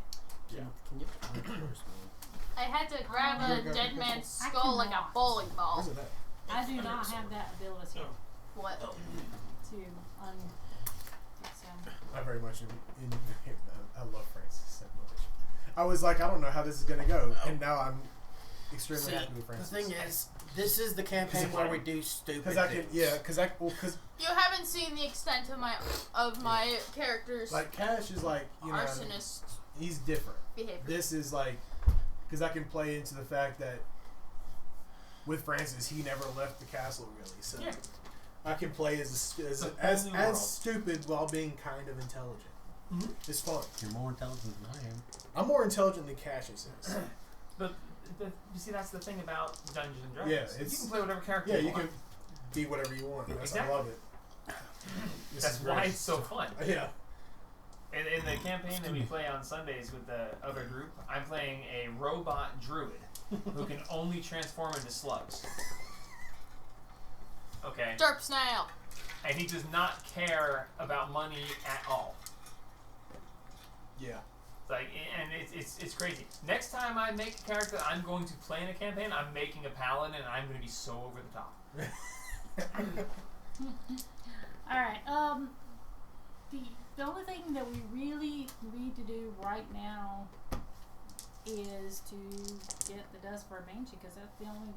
Can you first, man? I had to grab Here a you go, dead here, man's I skull like a cannot. bowling ball. Where's it at? I do not have that ability What? to fix him. I very much I love Francis so much. I was like, I don't know how this is gonna go, and now I'm extremely See, happy with the Francis. thing is, this is the campaign where we do stupid because I can, things. yeah, because You haven't seen the extent of my character's like Cash is like, you know, arsonist he's different. behavior. This is like, because I can play into the fact that with Francis, he never left the castle really, so Yeah. I can play as a whole new world. stupid while being kind of intelligent. Mhm. It's fun. You're more intelligent than I am. I'm more intelligent than Cassius is. But you see, that's the thing about Dungeons and Dragons. Yeah, you it's- can play whatever character Yeah, you you want. can be whatever you want. That's, Exactly. I love it. This That's is why great. it's so fun. Yeah. In the campaign that we play on Sundays with the other group, I'm playing a robot druid who can only transform into slugs. Okay? Derp snail. And he does not care about money at all. Yeah. Like, and it's crazy. Next time I make a character I'm going to play in a campaign, I'm making a paladin, and I'm going to be so over the top. Alright, the only thing that we really need to do right now is to get the dust for a banshee, because that's the only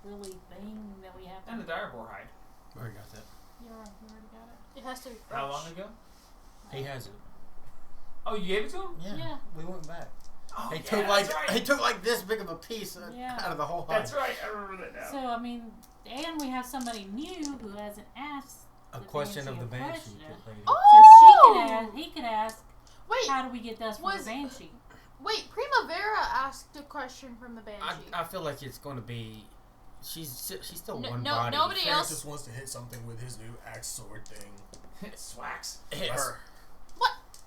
really thing that we have. And the direboar hide. Already got that. You already got it? It has to be fresh. How long ago? He has it. Oh, you gave it to him? Yeah. We went back. Oh, He yeah, took that's right. he took like this big of a piece Yeah. out of the whole That's hut. right. I remember that now. So I mean, and we have somebody new who hasn't asked. A the question of the a banshee. question. lady. So she Oh! could ask. He could ask. Wait, How do we get dust from was- the banshee? wait. Primavera asked a question from the banshee. I feel like it's going to be. She's still No- one no- body. nobody else- Francis wants to hit something with his new axe sword thing. Swax. Hit Let's- her.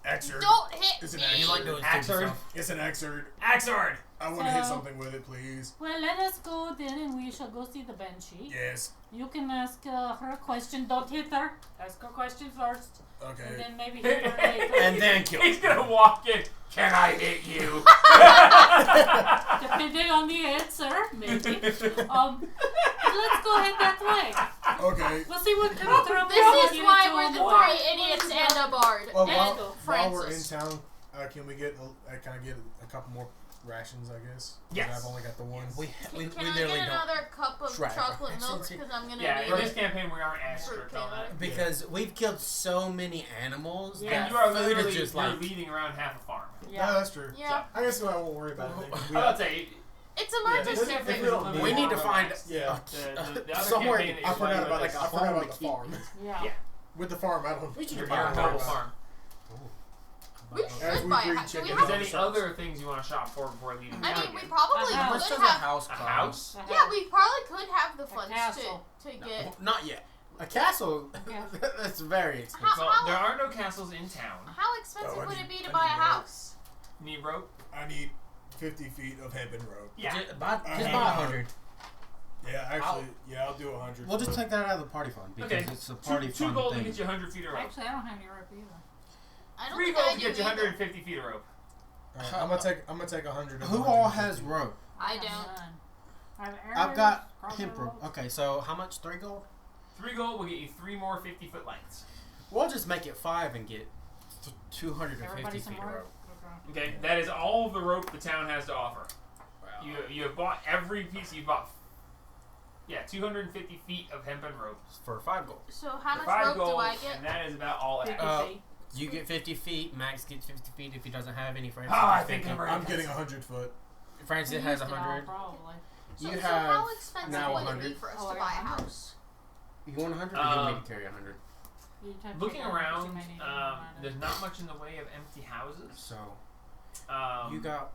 Axord. Don't hit It's an me. axe. You like doing Axord. stupid stuff. It's an Axord. Axord. I want to hit So- something with it, please. Well, let us go then, and we shall go see the banshee. Yes. You can ask her a question. Don't hit her. Ask her question first, and Okay. then maybe hit her later. And then kill He's her. gonna walk in. Can I hit you? Depending on the answer, maybe. Let's go ahead that way. Okay. We'll see what kind of trouble we This get is why into we're on the board. three idiots and a bard Well, and while we're in Francis. town, can we get? Can I get a couple more rations? I guess. Yes. I've only got the one. We Can I literally get don't. another cup of Try chocolate rations. milk? Because I'm gonna Yeah, need in this it. campaign we aren't as strict on that. Because we've killed so many animals Yeah. that And you are food literally is just you're like. leading around half a farm. Yeah. No, that's true. Yeah, I guess I won't worry about it. I would say it's this emergency. campaign we is a don't little We bit need more to find relaxed. Yeah. The other somewhere. campaign is I forgot like about with I this forgot home about to the farm. Yeah. Yeah. With the farm, I don't. We should You're buy a a mobile house. farm. We As should we buy a breed house. Do we chickens. If have? there's any Shops. other things you want to shop for before leaving I town mean, we again? probably How much could does a have. house A cost? house? Yeah, we probably could have the funds castle. to get. Not yet. A castle. castle. That's very expensive. Well, there are no castles in town. How expensive Oh, I would need- it be I to buy a need rope. house? Need rope? I need 50 feet of hempen rope. Yeah. Just buy Uh, 100. Yeah, actually, I'll do 100. We'll just take that out of the party fund because Okay. it's a party Two fund gold thing. to get you 100 feet of rope. Actually, I don't have any rope either. I don't 3 think gold I to do get you either. 150 feet of rope. I'm gonna take 100. of Who the all 150. has rope? I have don't. none. I have arrows, I've got crossbow hemp rope. ropes. Okay, so how much? 3 gold? 3 gold will get you 3 more 50-foot lengths. We'll just make it 5 and get 250 Everybody some feet of rope. rope. Okay, that is all the rope the town has to offer. You have bought every piece. You bought 250 feet of hempen rope. For 5 gold. So how For much 5 rope gold, do I get? and that is about all it 50 has. feet. You get 50 feet. Max gets 50 feet if he doesn't have any. Francis Oh, I gets think 50. I'm right. I'm getting 100 foot. Francis We has used it all, 100. probably. So, You so have how expensive now would it 100. be for us Oh, to I buy got a 100. house? You want 100 or you want me to carry 100? You have to Looking figure out what you around, may need to find it. there's not much in the way of empty houses. So, Um, you got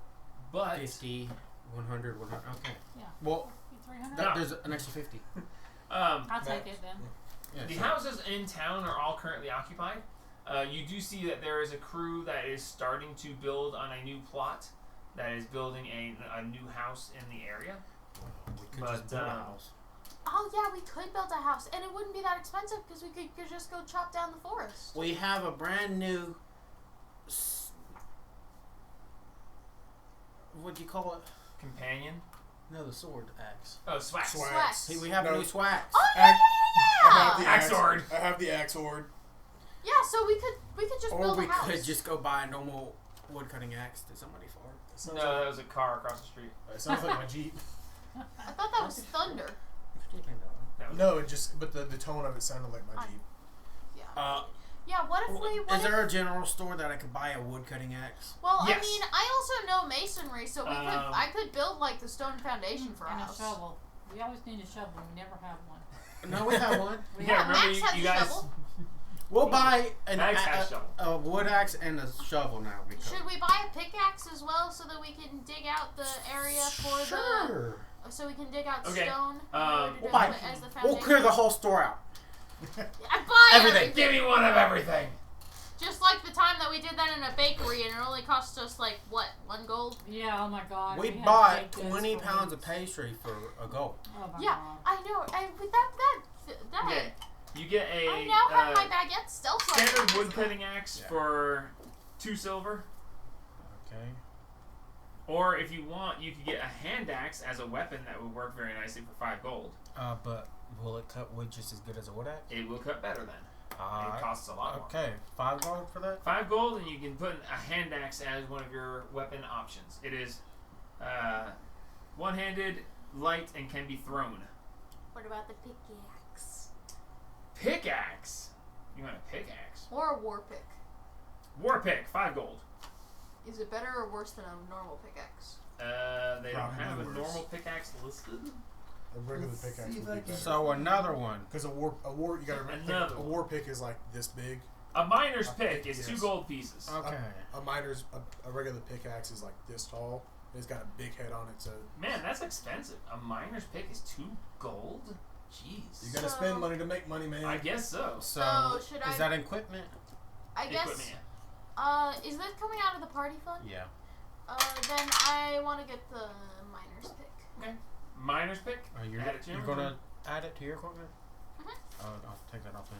but 50, 100, 100. Okay. Yeah. Well, 300. No. there's an extra 50. I'll take it then. Yeah, the so- houses in town are all currently occupied. You do see that there is a crew that is starting to build on a new plot that is building a new house in the area. We could But, just build a house. Oh yeah, we could build a house, and it wouldn't be that expensive because we could just go chop down the forest. We have a brand new. What do you call it? Companion. No, the sword axe. Oh, swax. Swax. See, we have No. a new swag. Oh I yeah, have the yeah, axe sword. I have the axe sword. yeah. So we could just Or build we a house. could just go buy a normal wood cutting axe that somebody farmed. Sounds No, that was a car across the street. it sounds like my Jeep. I thought that was thunder. That was No, but the tone of it sounded like my Jeep. Yeah. Yeah. What if we? What Is if, there a general store that I could buy a wood cutting axe? well, Yes. I mean, I also know masonry, so we could. Um, I could build like the stone foundation for a And a house. shovel. We always need a shovel. We never have one. No, we have one. We Yeah, have remember Max you, has you a guys. shovel. We'll buy Max has shovel. a wood axe and a shovel now. Because Should we buy a pickaxe as well so that we can dig out the area for sure. so we can dig out Okay, stone we'll buy- as the foundation? We'll clear the whole store out. I buy everything. Give me one of everything. Just like the time that we did that in a bakery and it only cost us like what, 1 gold? Yeah, oh my god. We had bought baked goods 20 for pounds of weeks. pastry for a gold. Oh my Yeah, god. I know. And with that Okay. You get a I now have my baguette stealth standard rifle. wood cutting axe Yeah. for 2 silver. Okay. Or if you want, you could get a hand axe as a weapon that would work very nicely for 5 gold. But will it cut wood just as good as a wood axe? It will cut better then. It Alright. costs a lot more. Okay, 5 gold for that? 5 gold, and you can put a hand axe as one of your weapon options. It is one-handed, light, and can be thrown. What about the pickaxe? Pickaxe. You want a pickaxe? Or a war pick? War pick, 5 gold. Is it better or worse than a normal pickaxe? They don't Probably have a worse. normal pickaxe listed. A regular Let's pickaxe see if would I be can- better. So another one. Because a war, you gotta remember, Another a war pick is like this big. A miner's pick is Yes. 2 gold pieces. Okay. A regular pickaxe is like this tall. It's got a big head on it, so Man, that's expensive. A miner's pick is 2 gold? Jeez. you gotta So- spend money to make money, man. I guess so. So, should is I- that equipment? I guess. Equipment. Is that coming out of the party fund? Yeah. Then I want to get the miner's pick. Okay. Miner's pick? Oh, you're Add it to your gonna add it to your equipment? Mhm. Oh, I'll take that off then.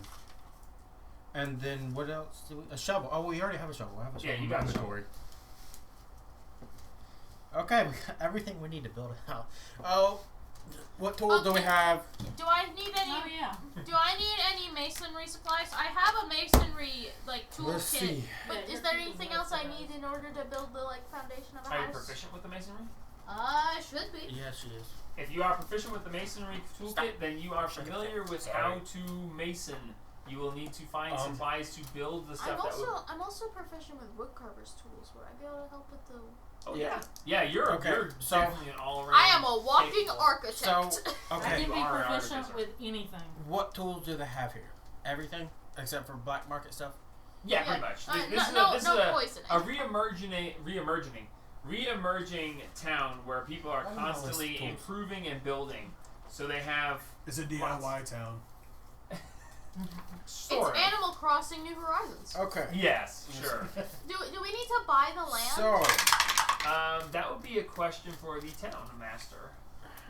And then what else? Do we, a shovel. Oh, we already have a shovel. I have a shovel. Yeah, you in got my a shovel. inventory. Okay, we got everything we need to build a house. Oh, what tools do we Okay. have? Do I need any? Oh yeah. Do I need any masonry supplies? I have a masonry toolkit. Let's see. But Yeah, is there you're anything thinking else I about need in order to build the foundation of a Are you house? proficient with the masonry? Should be. Yeah, she is. If you are proficient with the masonry toolkit, then you are familiar with how to mason. You will need to find supplies to build the stuff I'm also proficient with woodcarver's tools. Would I be able to help with the? Oh yeah. Yeah, you're Okay, so- definitely an all around. I am a walking capable. architect. So, I okay, can be You are an proficient artificer. with anything. what tools do they have here? Everything except for black market stuff. Yeah, Yeah. pretty much. No This is poisoning. a re-emerging town where people are I don't know what's constantly tools. improving and building. So they have It's a DIY town. sort It's of. Animal Crossing New Horizons. Okay. Yes, sure. Do we need to buy the land? So, That would be a question for the town master.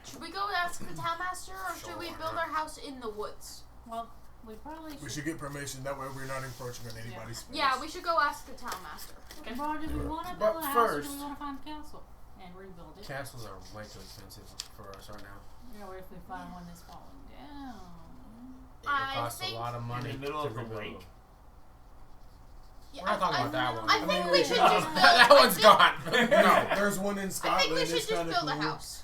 Should we go ask the town master, or should we build our house in the woods? Well, we probably We should get permission. That way, we're not encroaching on anybody's space. Yeah, we should go ask the town master. Or do we want to But build a house or first- do we want to find a castle and rebuild it? castles are way too expensive for us right now. You know, what if we find one that's falling down? It would I cost a think- lot of money In the middle to of the rebuild lake. them. Yeah, We're not talking about that one. I think mean, we we should should- just build. that one's gone. No, there's one in I Scotland. think we should it's just kinda build cool. a house.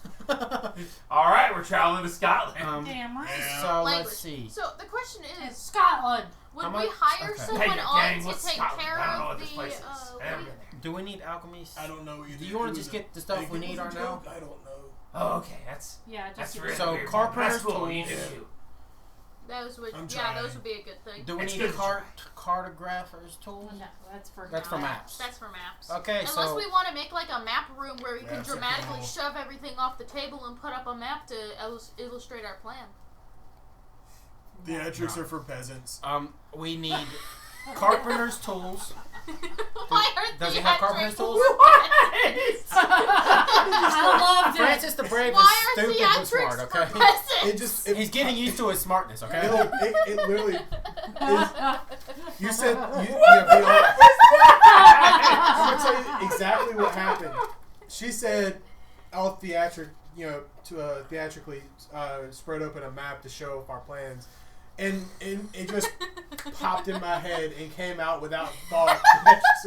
All right, we're traveling to Scotland. Damn right. So Language. let's see. So the question It's is, Scotland. would How we much? hire Okay. someone Hey, on gang, to what's take Scotland? care I don't know of what this the? place is. What Never do you- been there. Do we need alchemies? I don't know either. Do you want It to just was get the stuff think we it need was a right now? joke. I don't know. Oh, okay, that's Yeah, just that's get really rid So of weird. carpenter's That's cool. You tools. do. Those would, I'm yeah, those trying. would be a good thing. Do we It's need good to cartographer's tools? No, that's for That's for maps. maps. That's for maps. Okay, Unless so we want to make like a map room where we can Maps are dramatically cool. shove everything off the table and put up a map to illustrate our plan. Theatrics are for peasants. we need carpenter's tools. Why are Does he have carpenter's tools? I loved it. Francis the Brave Why is are stupid but theatrics smart, for okay? peasants? It He's getting used to his smartness, okay? it literally. You said you. I'm gonna tell you exactly what happened. She said, "I'll theatrically spread open a map to show off our plans," and it just popped in my head and came out without thought.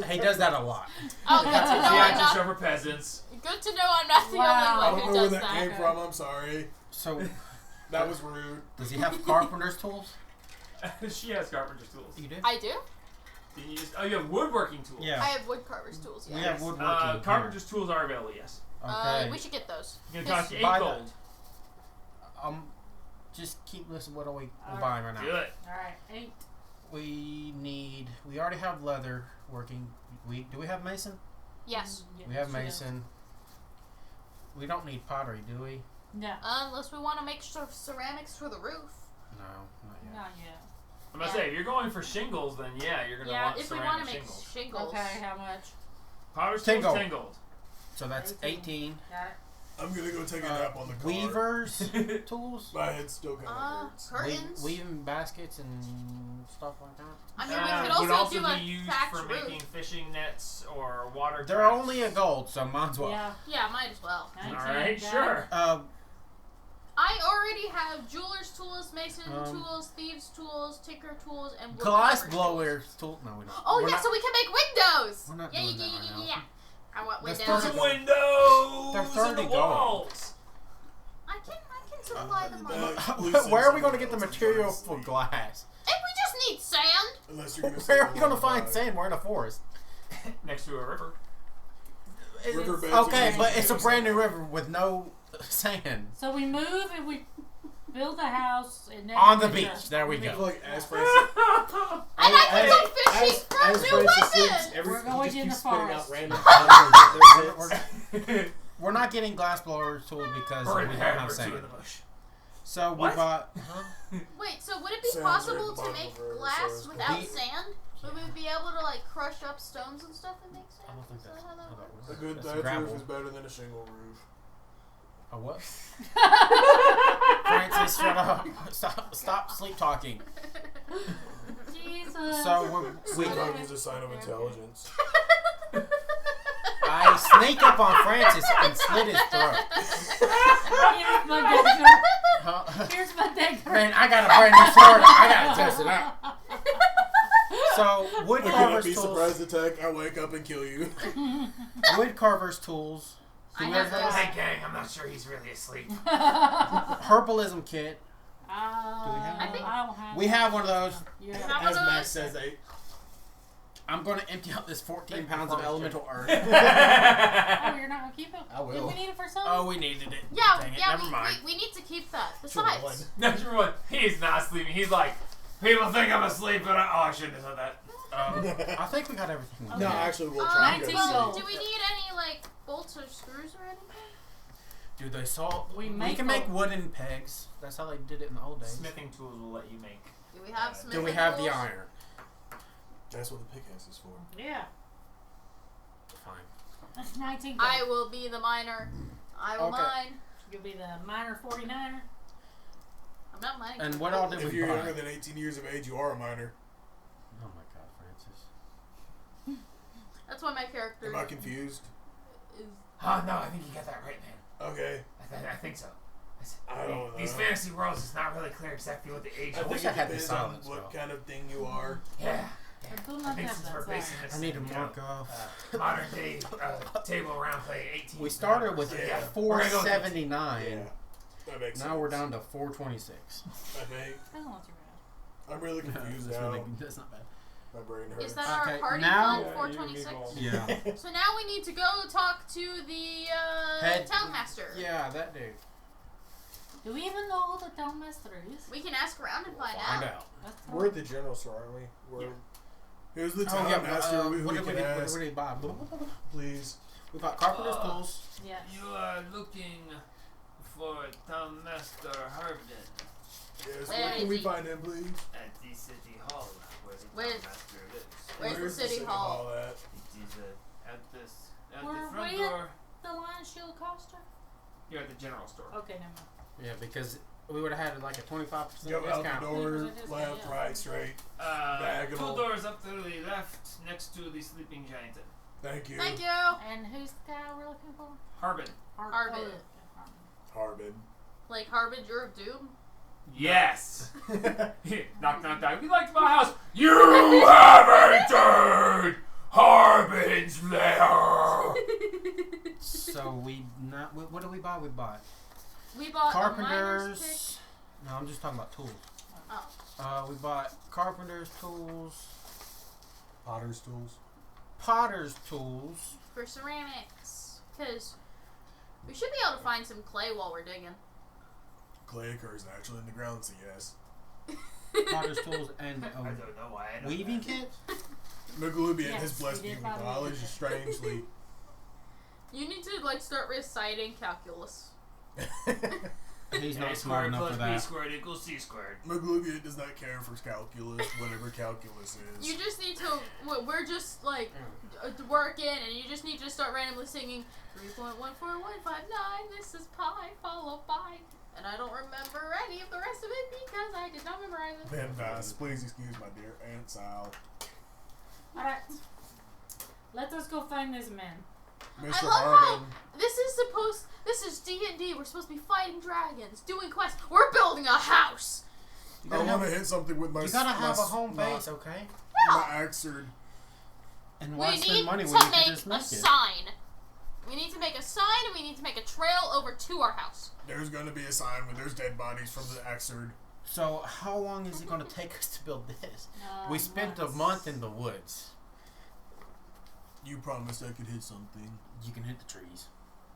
He does that a lot. Oh, good to know I'm Theatrics not. over peasants. Good to know I'm not the Wow. I only don't one know who where does that that. came from. I'm sorry. So, That was rude. does he have carpenter's tools? She has carpenter's tools. You do? I do. You have woodworking tools. Yeah. I have woodcarver's tools. Yeah. We have woodworking. here. Carpenter's tools are available, yes. Okay. We should get those. You can cost you 8 Buy gold. Just keep listening. What are we Alright. buying right now? Do it. Alright, 8. We already have leather working. Do we have mason? Yes. We have she does. mason. We don't need pottery, do we? No, Unless we want to make ceramics for the roof. No, not yet. not yet. I'm gonna say, if you're going for shingles, then yeah, you're gonna Yeah, want if we ceramic want to make shingles. shingles. Okay, how much? Potter's 10 tools, gold. 10 gold. So that's 18. Got it. I'm gonna go take a nap on the car. Weavers tools. My head's still kind of hurts. Curtains. Weaving baskets and stuff like that. I mean, we could would also do be a used thatch for roof. making fishing nets or water They're traps. only a gold, so might as well. Yeah. Yeah, might as well. 19, Alright, got sure. it. I already have jeweler's tools, mason tools, thieves tools, tinker tools, and Glass woodcarver's blower tool. No, we don't. Oh We're yeah, not- so we can make windows. We're not yeah, doing yeah, that yeah, right yeah, now. I want That's windows. Some 30 windows They're in 30 the gold. walls. I can supply them all. Loose Where are we ends going to get the on material John's for sleeve. glass? If we just need sand. Unless you're gonna Where are we gonna find sand? We're in a forest. Next to a river. Riverbeds Okay, are but it's a usually brand new river with no sand. So we move and we build a house and then On the winter. beach. There we I feel go. like as Francis, And I can go fishing for as new Francis sleeps, weapons! We're he going just in keeps the spitting forest. out random We're, we're not getting glass blower tools because we Burn don't hair have or two sand. in the bush. So we What? bought. Wait, so would it be Sands are at possible the to bottom make of a river, so glass it's without We- sand? Would we be able to like crush up stones and stuff and make I sand? don't think Is that's that how that how that works? works. a good That's thatch gravel. roof is better than a shingle roof. A what? Francis, shut up. Stop sleep talking. Jesus. So we Sleep talking is a sign of intelligence. I sneak up on Francis and slit his throat. Here's my dagger. Huh? Here's my dagger. Man, I got a brand new sword. I gotta test it out. So wood I cannot carver's be tools. surprised attack. I wake up and kill you. Wood carver's tools. I Do we have have those. Hey gang, I'm not sure he's really asleep. herbalism kit. I think- I don't have We have one of those. Yeah. Have As one of Max those? says, I'm going to empty out this 14 pounds of elemental earth. Oh, you're not gonna keep it? I will. Did we need it for something? Oh, we needed it. Yeah, Dang it, yeah, never mind. we need to keep that. Should've won. Besides, Number one, he's not sleeping. He's like, people think I'm asleep, but I shouldn't have said that. I think we got everything. we Okay. No, need. actually, we'll try and 19 go gold. see. do we need any like bolts or screws or anything? Dude, they saw. We We make can make a- wooden pegs. That's how they did it in the old days. Smithing tools will let you make. Do we have Do smithing Do we have the tools? iron? That's what the pickaxe is for. Yeah. Fine. That's 19 gold. I will be the miner. I will Okay. mine. You'll be the minor 49er. I'm not mining. And what all did If we you're buy? younger than 18 years of age, you are a minor. Oh my God, Francis. That's why my character Am I confused? is. Oh no, I think you got that right, man. Okay. I think so. I don't know. These fantasy worlds, it's not really clear exactly what the age I is. think I it had the depends on silence what go. kind of thing you are. Yeah. I do I not think have since that we're side. basing this I need to you know, mark off. modern day table around play 18. We started with Yeah. 479. Yeah. That makes sense. Now we're down to 426. I think. That's not too bad. I'm really confused that's, now. really, that's not bad. My brain hurts. Is that Okay, our party now- fund? 426. Yeah. So now we need to go talk to the Head- town master. Yeah, that dude. Do we even know who the town master is? We can ask around and find Find out. out. That's We're at the general store, aren't we? We're, Yeah. Who's the Oh, town yeah, master who what we did we can what ask? did we buy? Please. We bought carpenter's tools. Yeah. You are looking for Town Master Harbin Yes. Where Where is can we he? find him, please? at the City Hall, where the Where- Town Master lives. Where's the city hall? at? It is at the Where front you- door. The Lion Shield Coaster? You're at the general store. Okay, never mind. Yeah, because we would have had like a 25% Go out the discount. door, 20% left, discount, yeah. right, straight. Two Diagonal. doors up to the left, next to the sleeping giant. Thank you. Thank you. And who's the guy we're looking for? Harbin. Harbin. Oh, okay, Harbin. Harbin. Like Harbinger of Doom. Yes. Knock, knock, knock. We like my house. You have entered Harbin's lair. So we not. What did we buy? We bought We bought a miner's carpenters. No, I'm just talking about tools. Oh. We bought carpenter's tools, Potter's tools. potter's tools. pick for ceramics. Because we should be able to find some clay while we're digging. Clay occurs naturally in the ground, so yes. Potter's tools and I don't know why I know weaving that. kit. Maglubian Yes, has blessed we me did with buy knowledge, weaving. strangely. You need to like start reciting calculus. He's A not smart squared enough plus for B that. squared equals C squared. Maglubian does not care for calculus, whatever calculus is. You just need to. We're just like working, and you just need to start randomly singing 3.14159. This is pi followed by, and I don't remember any of the rest of it because I did not memorize it. Van Vass, please excuse my dear Aunt Sal. Alright. Let us go find this man. Mr. I love Harbin. how this is D&D. We're supposed to be fighting dragons, doing quests. We're building a house. You I gotta want to have, hit something with my you gotta have a my- home my- base, okay? My Axard. And why We spend need money to when you can make just a make it? sign. We need to make a sign, and we need to make a trail over to our house. There's gonna be a sign when there's dead bodies from the Axard. So how long is it going to take us to build this? We spent a months. month in the woods. You promised I could hit something. You can hit the trees.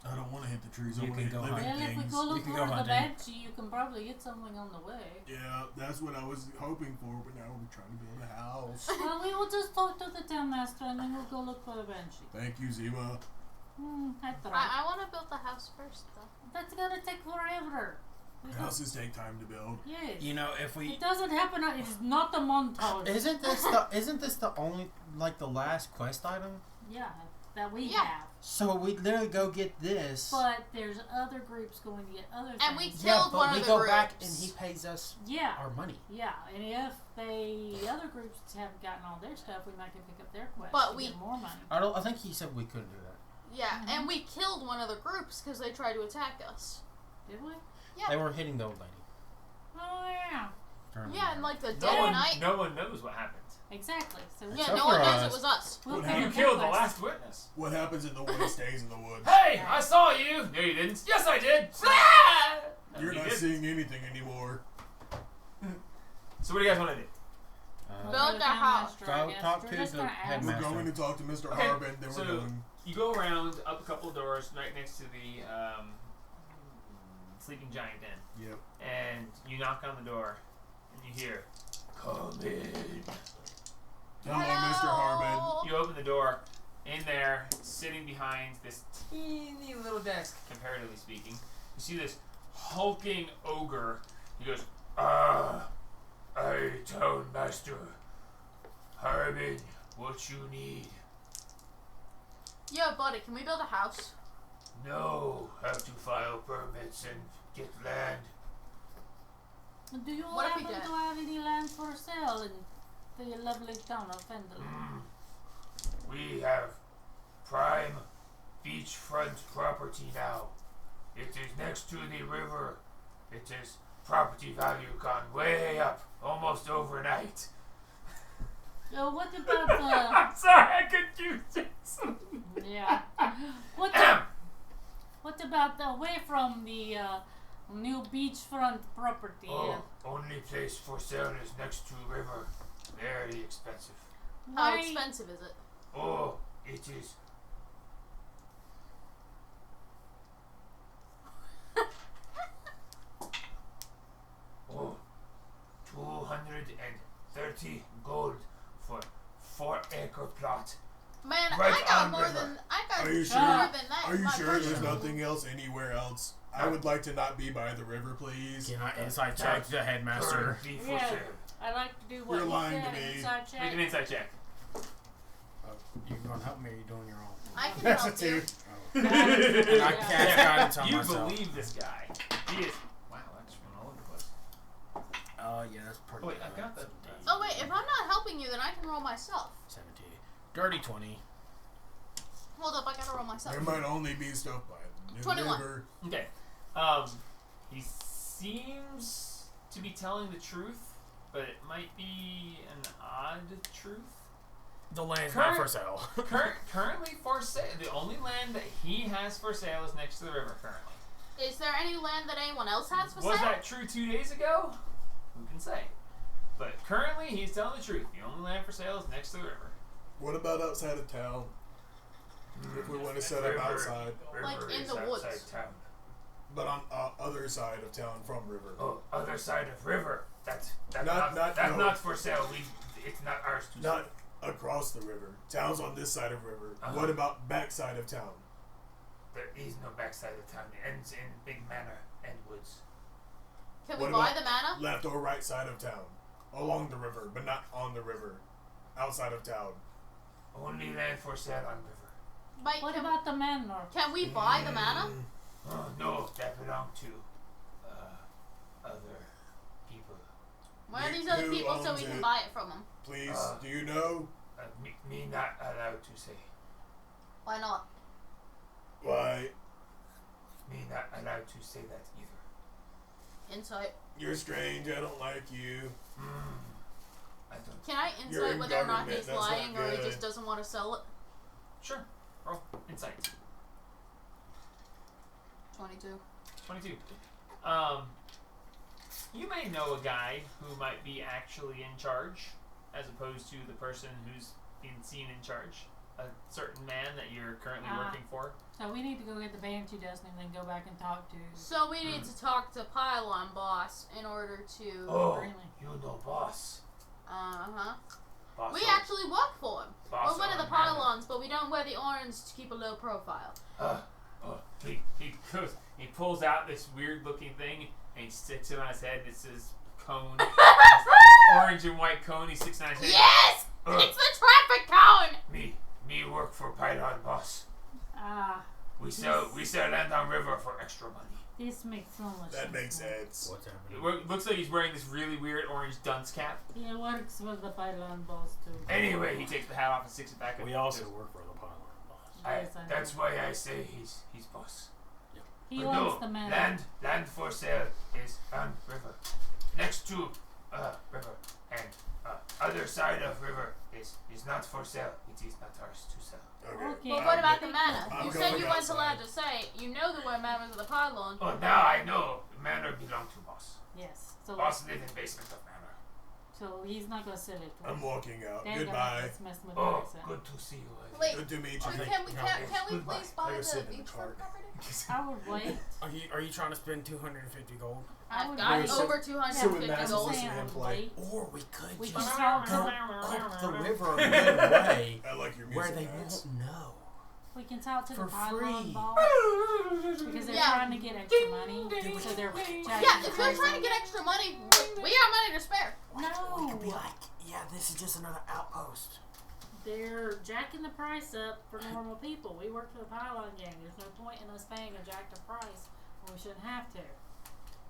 I don't want to hit the trees. I You want to can hit go living hunt. Well, if we things. go You look can for go the hunting. banshee, you can probably get something on the way. Yeah, that's what I was hoping for, but now we're trying to build a house. Well, we will just talk to the town master and then we'll go look for the banshee. Thank you, Zima. That's right. I want to build the house first, though. That's gonna take forever. Houses take time to build. Yes. You know, if we It doesn't happen. It is not a montage. isn't this the only like the last quest item? Yeah, that we Yeah. have. So we literally go get this. But there's other groups going to get other things. And we yeah, killed but one we of the go groups. back and he pays us Yeah. our money. Yeah, and if the other groups haven't gotten all their stuff, we might can pick up their quest But to we- get more money. I think he said we couldn't do that. Yeah, and we killed one of the groups because they tried to attack us. Did we? Yeah. They were hitting the old lady. Oh yeah, during Yeah, the- and like the No dead one, night. no one knows what happened. exactly. So Yeah, Except no one for knows us. it was us. we'll What pick You up killed the their last witness. What happens in the woods stays in the woods. Hey, I saw you. No, you didn't. Yes, I did. Ah! No, You're you not didn't. seeing anything anymore. So what do you guys want to do? We'll Build go to the town house. master, Go I guess. talk We're to just the gonna ask. headmaster. We're Master. going to talk to Mr. Okay, Harbin, then so- we're going. You go around up a couple of doors right next to the sleeping giant den, Yep. and you knock on the door, and you hear, "Come in." Hello, Mr. Harbin. You open the door. In there, sitting behind this teeny little desk, comparatively speaking, you see this hulking ogre. He goes, "Hey, town master, Harbin, what you need?" Yo, buddy, can we build a house? No, have to file permits and get land. Do you What if we happen did? to have any land for sale in the lovely town of Fendel? We have prime beachfront property now. It is next to the river. It is property value gone way up, almost overnight. So what about I'm sorry, I confused you. yeah? What about away from the new beachfront property? Oh, only place for sale is next to river. Very expensive. How Why- expensive is it? Oh, it is. Oh, 230 gold for 4-acre plot. Man, Right I got on more river. than I got Are you more sure? than that. Are in you my sure purchase. there's nothing else anywhere else? I would like to not be by the river, please. Can I inside check the headmaster? Currently for Yeah. sale. I like to do what You're you lying to said, me. inside Make check. an insight check. You gonna help me? Or you doing your own? I can That's a help you. 2. And I Yeah. cast guidance on You myself. believe this guy. He is. Wow, that's from all over the place. Oh yeah, that's pretty. Oh, wait, I good. got that. Oh wait, if I'm not helping you, then I can roll myself. 17. Dirty 20. Hold up, I gotta roll myself. There might only be stuff by the new 21. river. Okay. He seems to be telling the truth, but it might be an odd truth. The land's Current- not for sale. Currently for sale. The only land that he has for sale is next to the river currently. Is there any land that anyone else has for Was sale? that true 2 days ago? Who can say? But currently he's telling the truth. The only land for sale is next to the river. What about outside of town? If we want to set up outside, Like River in is the woods. outside town. but on other side of town from river. Oh, other side of river. That's Not- that's no. not for sale. It's not ours to Not across the river. Town's on this side of river. Uh-huh. What about backside of town? There is no backside of town. It ends in big manor and woods. Can we What buy about the mana? Left or right side of town? Along the river, but not on the river. Outside of town. Only land for sale on river. Mike, What can, about the manor? can we buy the mana? Oh, no, that belong to other people. Where are Who these other people so owns we can it? buy it from them? Please, do you know? Me not allowed to say. Why not? Why? Me not allowed to say that either. Insight. You're strange. I don't like you. I don't. Can I You're insight in whether or not government, he's that's not lying or he good. just doesn't want to sell it? Sure. Roll insight. 22. 22. You may know a guy who might be actually in charge, as opposed to the person who's been seen in charge. A certain man that you're currently working for. So we need to go get the Banshee dust and then go back and talk to. So we need to talk to Pylon Boss in order to. Oh, Really? you know boss. Uh-huh. Boss We of- actually work for him. boss We're one of the of Manor. Pylons, but we don't wear the orange to keep a low profile. He pulls out this weird looking thing and he sticks it on his head. It's his cone. Orange and white cone. He sticks it on his head. Yes! It's the traffic cone! Me work for Pylon Boss. Ah, We sell land on river for extra money. this makes so much sense. That makes sense. What's happening? It looks like he's wearing this really weird orange dunce cap. He works for the Pylon Boss too. Anyway, he takes the hat off and sticks it back on. We also work for the Pylon Boss. Yes, I know. That's why I say he's boss. He But owns no, the man. land for sale is on river, next to river, and other side of river is not for sale. It is not ours to sell. Okay. But what about the manor? I'm You said going you weren't outside. allowed to say. You know there were members of the Pylon. Oh, now I know. Manor belong to boss. Yes. So Boss live in basement of manor. so he's not gonna sell it to I'm us. walking out. Then Goodbye. let's mess with Oh, the good to see you. Wait, Good to meet or you. can we Goodbye. please buy I was the sitting in the beachfront car. property? I would wait. Are you trying to spend 250 gold? I I've would got wait. over So 250 Mass gold. listen to him play. Or we could We just can talk go to up the river a good way I like your music. where they Max. won't know. we can talk to For the Pylon free. Boss because they're Yeah. trying to get extra money. So they're Yeah, if you're trying to get extra money, we got money to spare. We could be No, like, yeah, this is just another outpost. they're jacking the price up for normal people. We work for the Pylon gang. There's no point in us paying a jacked up price when we shouldn't have to.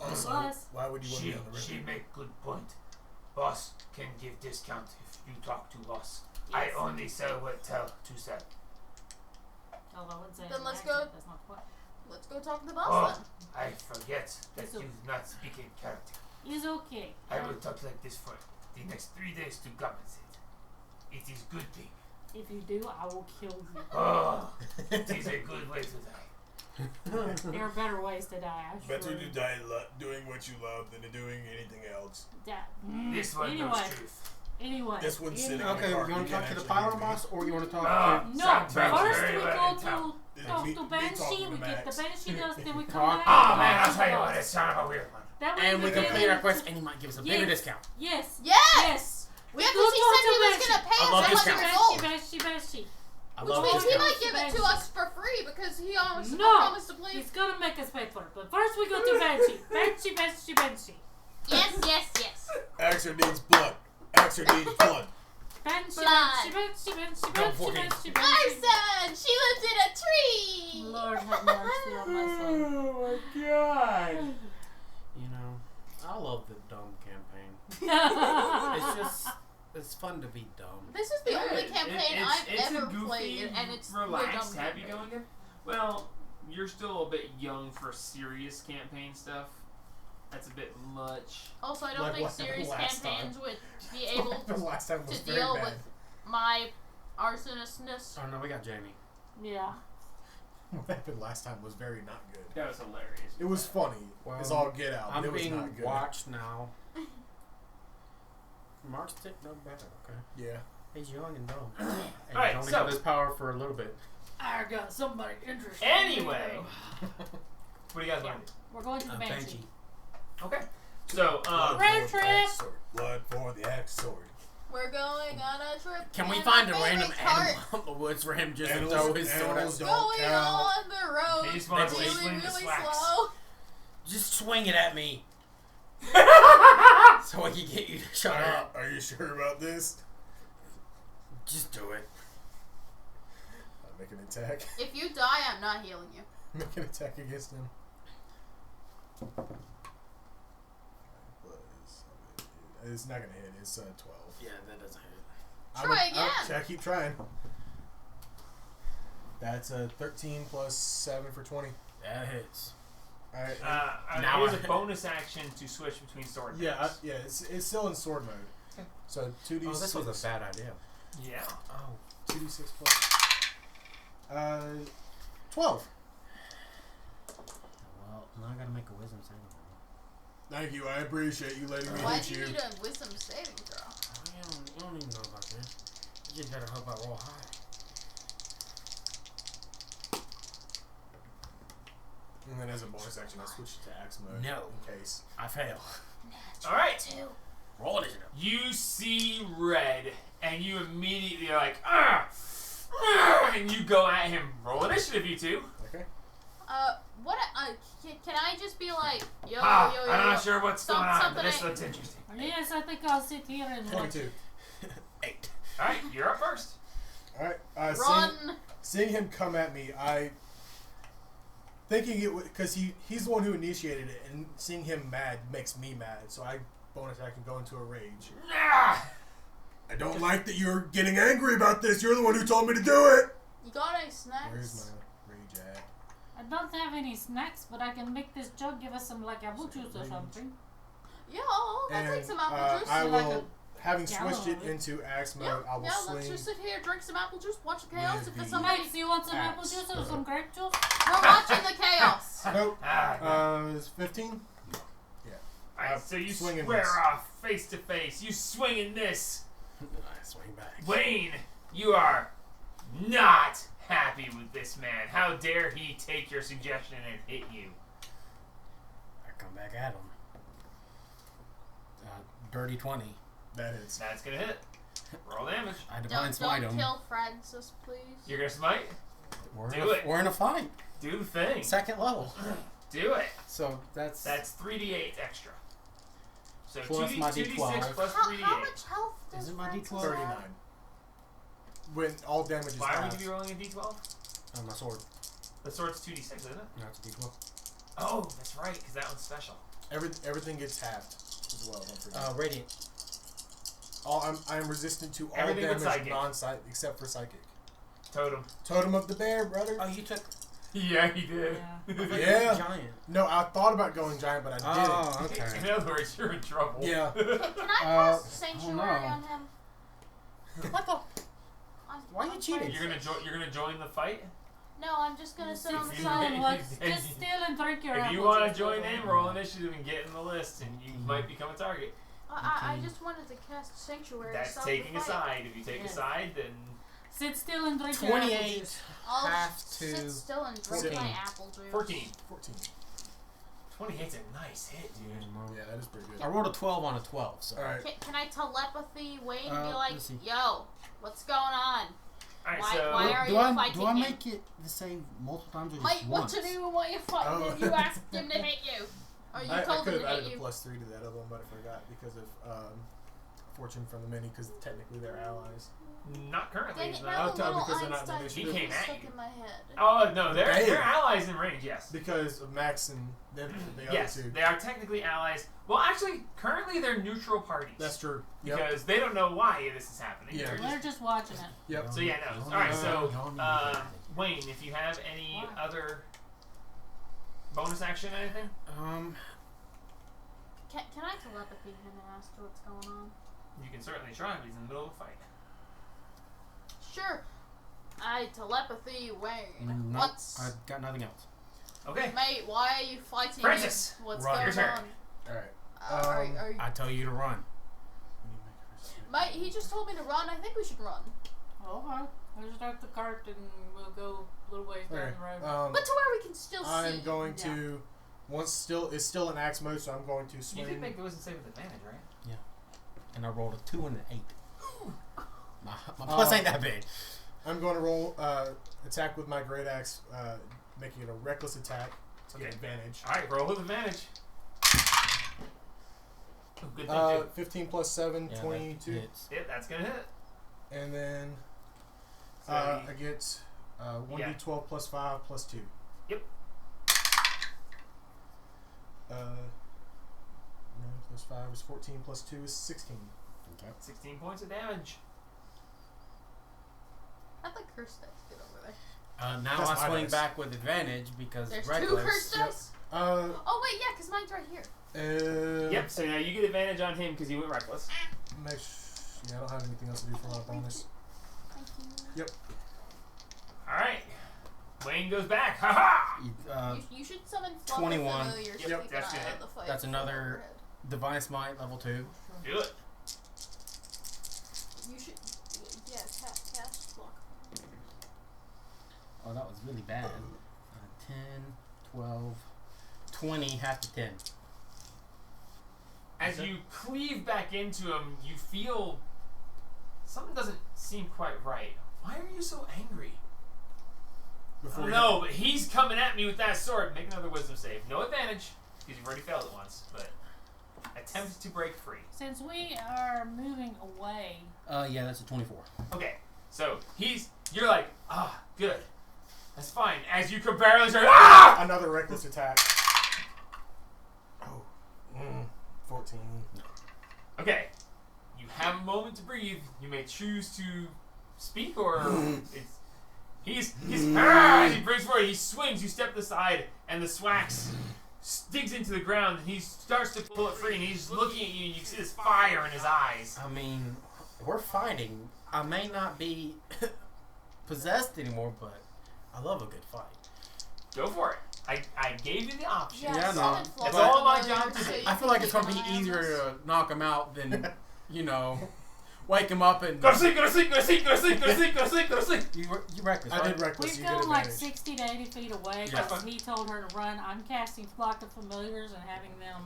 Also, Plus, why would you want to be on the She river? make good point. Boss can give discount if you talk to boss. I Yes. only sell what tell to sell. although I wouldn't say Then an let's accent, go- That's not the point. Let's go talk to the boss Oh, then. I forget that It's you not speak in character. It's okay. I will talk like this for the next 3 days to compensate. It is good thing. If you do, I will kill you. Oh, it is a good way to die. There are better ways to die, I Better swear. to die doing what you love than to doing anything else. This one anyway, knows truth. anyway. This one's sitting in Okay, the car. you want to talk to the actually Pylon hear me. Boss, or you want to talk Ah. to... No, Sounds first very we well in go town. to talk Me to talking Banshee, to we get the Max. Banshee dust, then we come Talk- back. Oh and man, talk I'll to tell you the what, boss. it's kind of a weird one. That way And we get complete our into- quest, and he might give us a bigger Yes. discount. Yes. Yes! Yes. Yeah, Go because he talk said he to was Banshee. going to pay I us love that much discounts. gold. Banshee. I Which love means he discounts. might give it to us for free because he always No. promised to please. He's gonna make us pay for it, but first we go to Banshee. Banshee. Yes. Axer needs blood. Axer needs blood. Banshee. Go for it. Larson! She lives in a tree! Lord have mercy on my soul. Oh my god. You know, I love the dumb campaign. It's just, it's fun to be dumb. This is the only campaign I've it's ever a goofy, played, and it's relaxed, the dumb happy campaign. going in. Well, you're still a bit young for serious campaign stuff. That's a bit much. Also, I don't Like think what serious happened last campaigns would be able The last time was to very deal bad. with my arsonistness. Oh no, we got Jamie. Yeah. What happened last time was very not good. That was hilarious. It was funny. Well, it's all get out. I'm but it was being not good. watched now. Mark's tick no better, okay? Yeah. He's young and dumb. And Alright, he's only so- got this power for a little bit. I got somebody interested. Anyway, what do you guys want to do? We're going to the Banshee. Banshee. Okay. So, Blood Road for the trip. axe sword. Blood for the axe sword. We're going on a trip. Can we in find a our random favorite cart. animal in the woods for him just Animals- to throw his sword animals at? don't Going count. on the road. They just want to really, swing the really slacks. slow. Just swing it at me so I can get you to shut up. Are you sure about this? Just do it. Make an attack. If you die, I'm not healing you. Make an attack against him. It's not gonna hit. It's 12. Yeah, that doesn't hit. Try again. I keep trying. That's a 13 plus 7 for 20. That hits. All right. Now It is I- a bonus action to switch between sword Yeah, modes. it's still in sword mode. So 2d6. Oh, this was a bad idea. Yeah. Oh. 2d6 plus. 12. Well, now I gotta make a wisdom saving throw. Thank you. I appreciate you letting me Why hit do you you. need a wisdom saving throw? You don't even know about this. You just gotta hope I roll high. And then as a bonus action, I switch to axe mode. No. In case. I fail. All right. 2. Roll initiative. You see red, and you immediately are like, and you go at him. Roll initiative, you two. Okay. What? Can I just be like, yo, Ah, yo, yo? I'm yo. not sure what's going on, but Something this I- looks interesting. Yes, I think I'll sit here and watch. 22. 8. All right, you're up first. Alright. Run. Seeing him come at me, thinking it would, because he's the one who initiated it, and seeing him mad makes me mad, so I bonus action go into a rage. Ah! I don't like that you're getting angry about this. You're the one who told me to do it. You got any snacks? Where's my rage at? I don't have any snacks, but I can make this jug give us some like apple juice or something. Yeah, I'll take some apple juice. I like will, having gallon switched it of it. into axe mode, Yeah, I will let's swing. just sit here, drink some apple juice, watch the chaos. With If there's the- somebody, Max, you want some apple axe. juice or some grape juice? we're watching the chaos. Nope. Ah, It's 15. all right, so you swing and square miss. off face to face. You swing in this. I swing back. Wayne, you are not happy with this man. How dare he take your suggestion and hit you? I come back at him. Dirty 20. That hits. That's gonna hit. Roll damage. I divine Don't smite him. kill Francis, please. You're gonna smite? We're Do it. We're in a fight. Do the thing. Second level. Do it. So that's. That's 3d8 extra. So Plus my 2d6 D12. plus How 3d8. much health does Is it my Francis D12? have? 39. When all damage is Why would halved. you be rolling a d12? my sword. The sword's 2d6, isn't it? No, it's a D12. Oh, that's right, because that one's special. Everything gets halved as well. Don't forget. Radiant. I'm resistant to all Everything but damage psychic. non-psychic except for psychic. Totem. Totem of the bear, brother. Oh, you took. Yeah, he did. Yeah. Giant. No, I thought about going giant, but I didn't. Oh, okay. In other words, you're in trouble. Yeah. Can I cast I don't Sanctuary know. on him? What the? I'm- Why you I'm cheating? Francis. You're gonna join the fight? No, I'm just gonna sit on the If you- side. What? Just steal and drink your If apple you want to juice. join in, roll initiative and get in the list, and you might become a target. I just wanted to cast Sanctuary. That's stop taking the a fight. side. If you take a Yes. side, then Sit still and drink your apple 28. juice. I'll Have sit to- still and drink 14. my apple juice. 14. 14. 28's a nice hit, dude. Yeah, that is pretty good. I rolled a 12 on a 12, so. All right. Can I telepathy Wayne and be like, let's see. yo, what's going on? Alright, Why- so why are do you I fighting him? it the same multiple times or just Mike, what once? to do when you're fighting Oh. him? You asked him to hit you. Or you I told could him have to added hit a you. +3 to that other one, but I forgot because of Fortune from the mini, because technically they're allies. not currently. Dang he's it, not. now I'll the tell little because they're not in the Einstein mission. He came is at stuck you. in my head. Oh no, Damn. they're allies in range. Yes. Because of Max and them, the other Yes, two. they are technically allies. Well, actually, currently they're neutral parties. That's true. Yep. Because they don't know why this is happening. Yeah. They're They're just- just watching it. Yep. so yeah, no. Y'all All right, need- so y'all need to do Wayne, if you have any Why? other bonus action, anything? Can I telepathy him and ask what's going on? You can certainly try, but he's in the middle of a fight. Sure. I telepathy Wayne. No, What's I've got nothing else. Okay. mate? Why are you fighting Francis, me? What's run. going Your turn. on? All right. Are you, I tell you to run. mate, he just told me to run. I think we should run. Okay. We'll start the cart and we'll go a little ways down Okay. the road. But to where we can still see. I'm going Yeah. to it's still in axe mode, so I'm going to You swing. can make the wisdom save with advantage, right? And I rolled a 2 and an 8. My plus ain't that big. I'm going to roll attack with my great axe, making it a reckless attack to get Okay. advantage. All right, roll with advantage. Oh, good thing too. 15 plus 7, Yeah, that 22, hits. Yep, that's gonna hit. and then So I get 1d12 plus 5 plus 2. Yep. 9 plus 5 is 14 plus 2 is 16. 16 points of damage. How'd the curse dice get over there? Now That's I my swing dice. back with advantage because There's 2 reckless. curse dice? Yep. Oh, wait, yeah, because mine's right here. Yep. So now you get advantage on him because he went reckless. Yeah, I don't have anything else to do for my bonus. Thank you. All right. Wayne goes back. Ha ha! You should summon Fluff 21. Familiar so Yep, keep an that's eye good. on the fight. That's another overhead. Divine Smite level 2. Do it. You should, cast block. Oh, that was really bad. 10, 12, 20, half to 10. As you cleave back into him, you feel something doesn't seem quite right. Why are you so angry? Before No, but he's coming at me with that sword. Make another wisdom save. No advantage, because you've already failed it once, but attempt to break free. Since we are moving away, Yeah, that's a 24. Okay, so you're like, good. That's fine. As you can barely start, ah! Another reckless attack. Oh. 14. Okay, you have a moment to breathe. You may choose to speak or he's as he brings forward, he swings, you step aside, and the swax digs into the ground, and he starts to pull it free, and he's looking at you, and you see this fire in his eyes. I mean, we're fighting. I may not be possessed anymore, but I love a good fight. Go for it. I gave you the option. Yeah, summon no. Fluff That's all my Familiar job to so do. you I can feel like keep it's going to an be eye on easier this. to knock him out than, wake him up and... Go to sleep, go to sleep, go to sleep, go to sleep, go to sleep, go to sleep, go to sleep. You reckless, I right? did reckless. we've You get gone like advantage. 60 to 80 feet away Yeah. because he told her to run. I'm casting Flock of Familiars and having them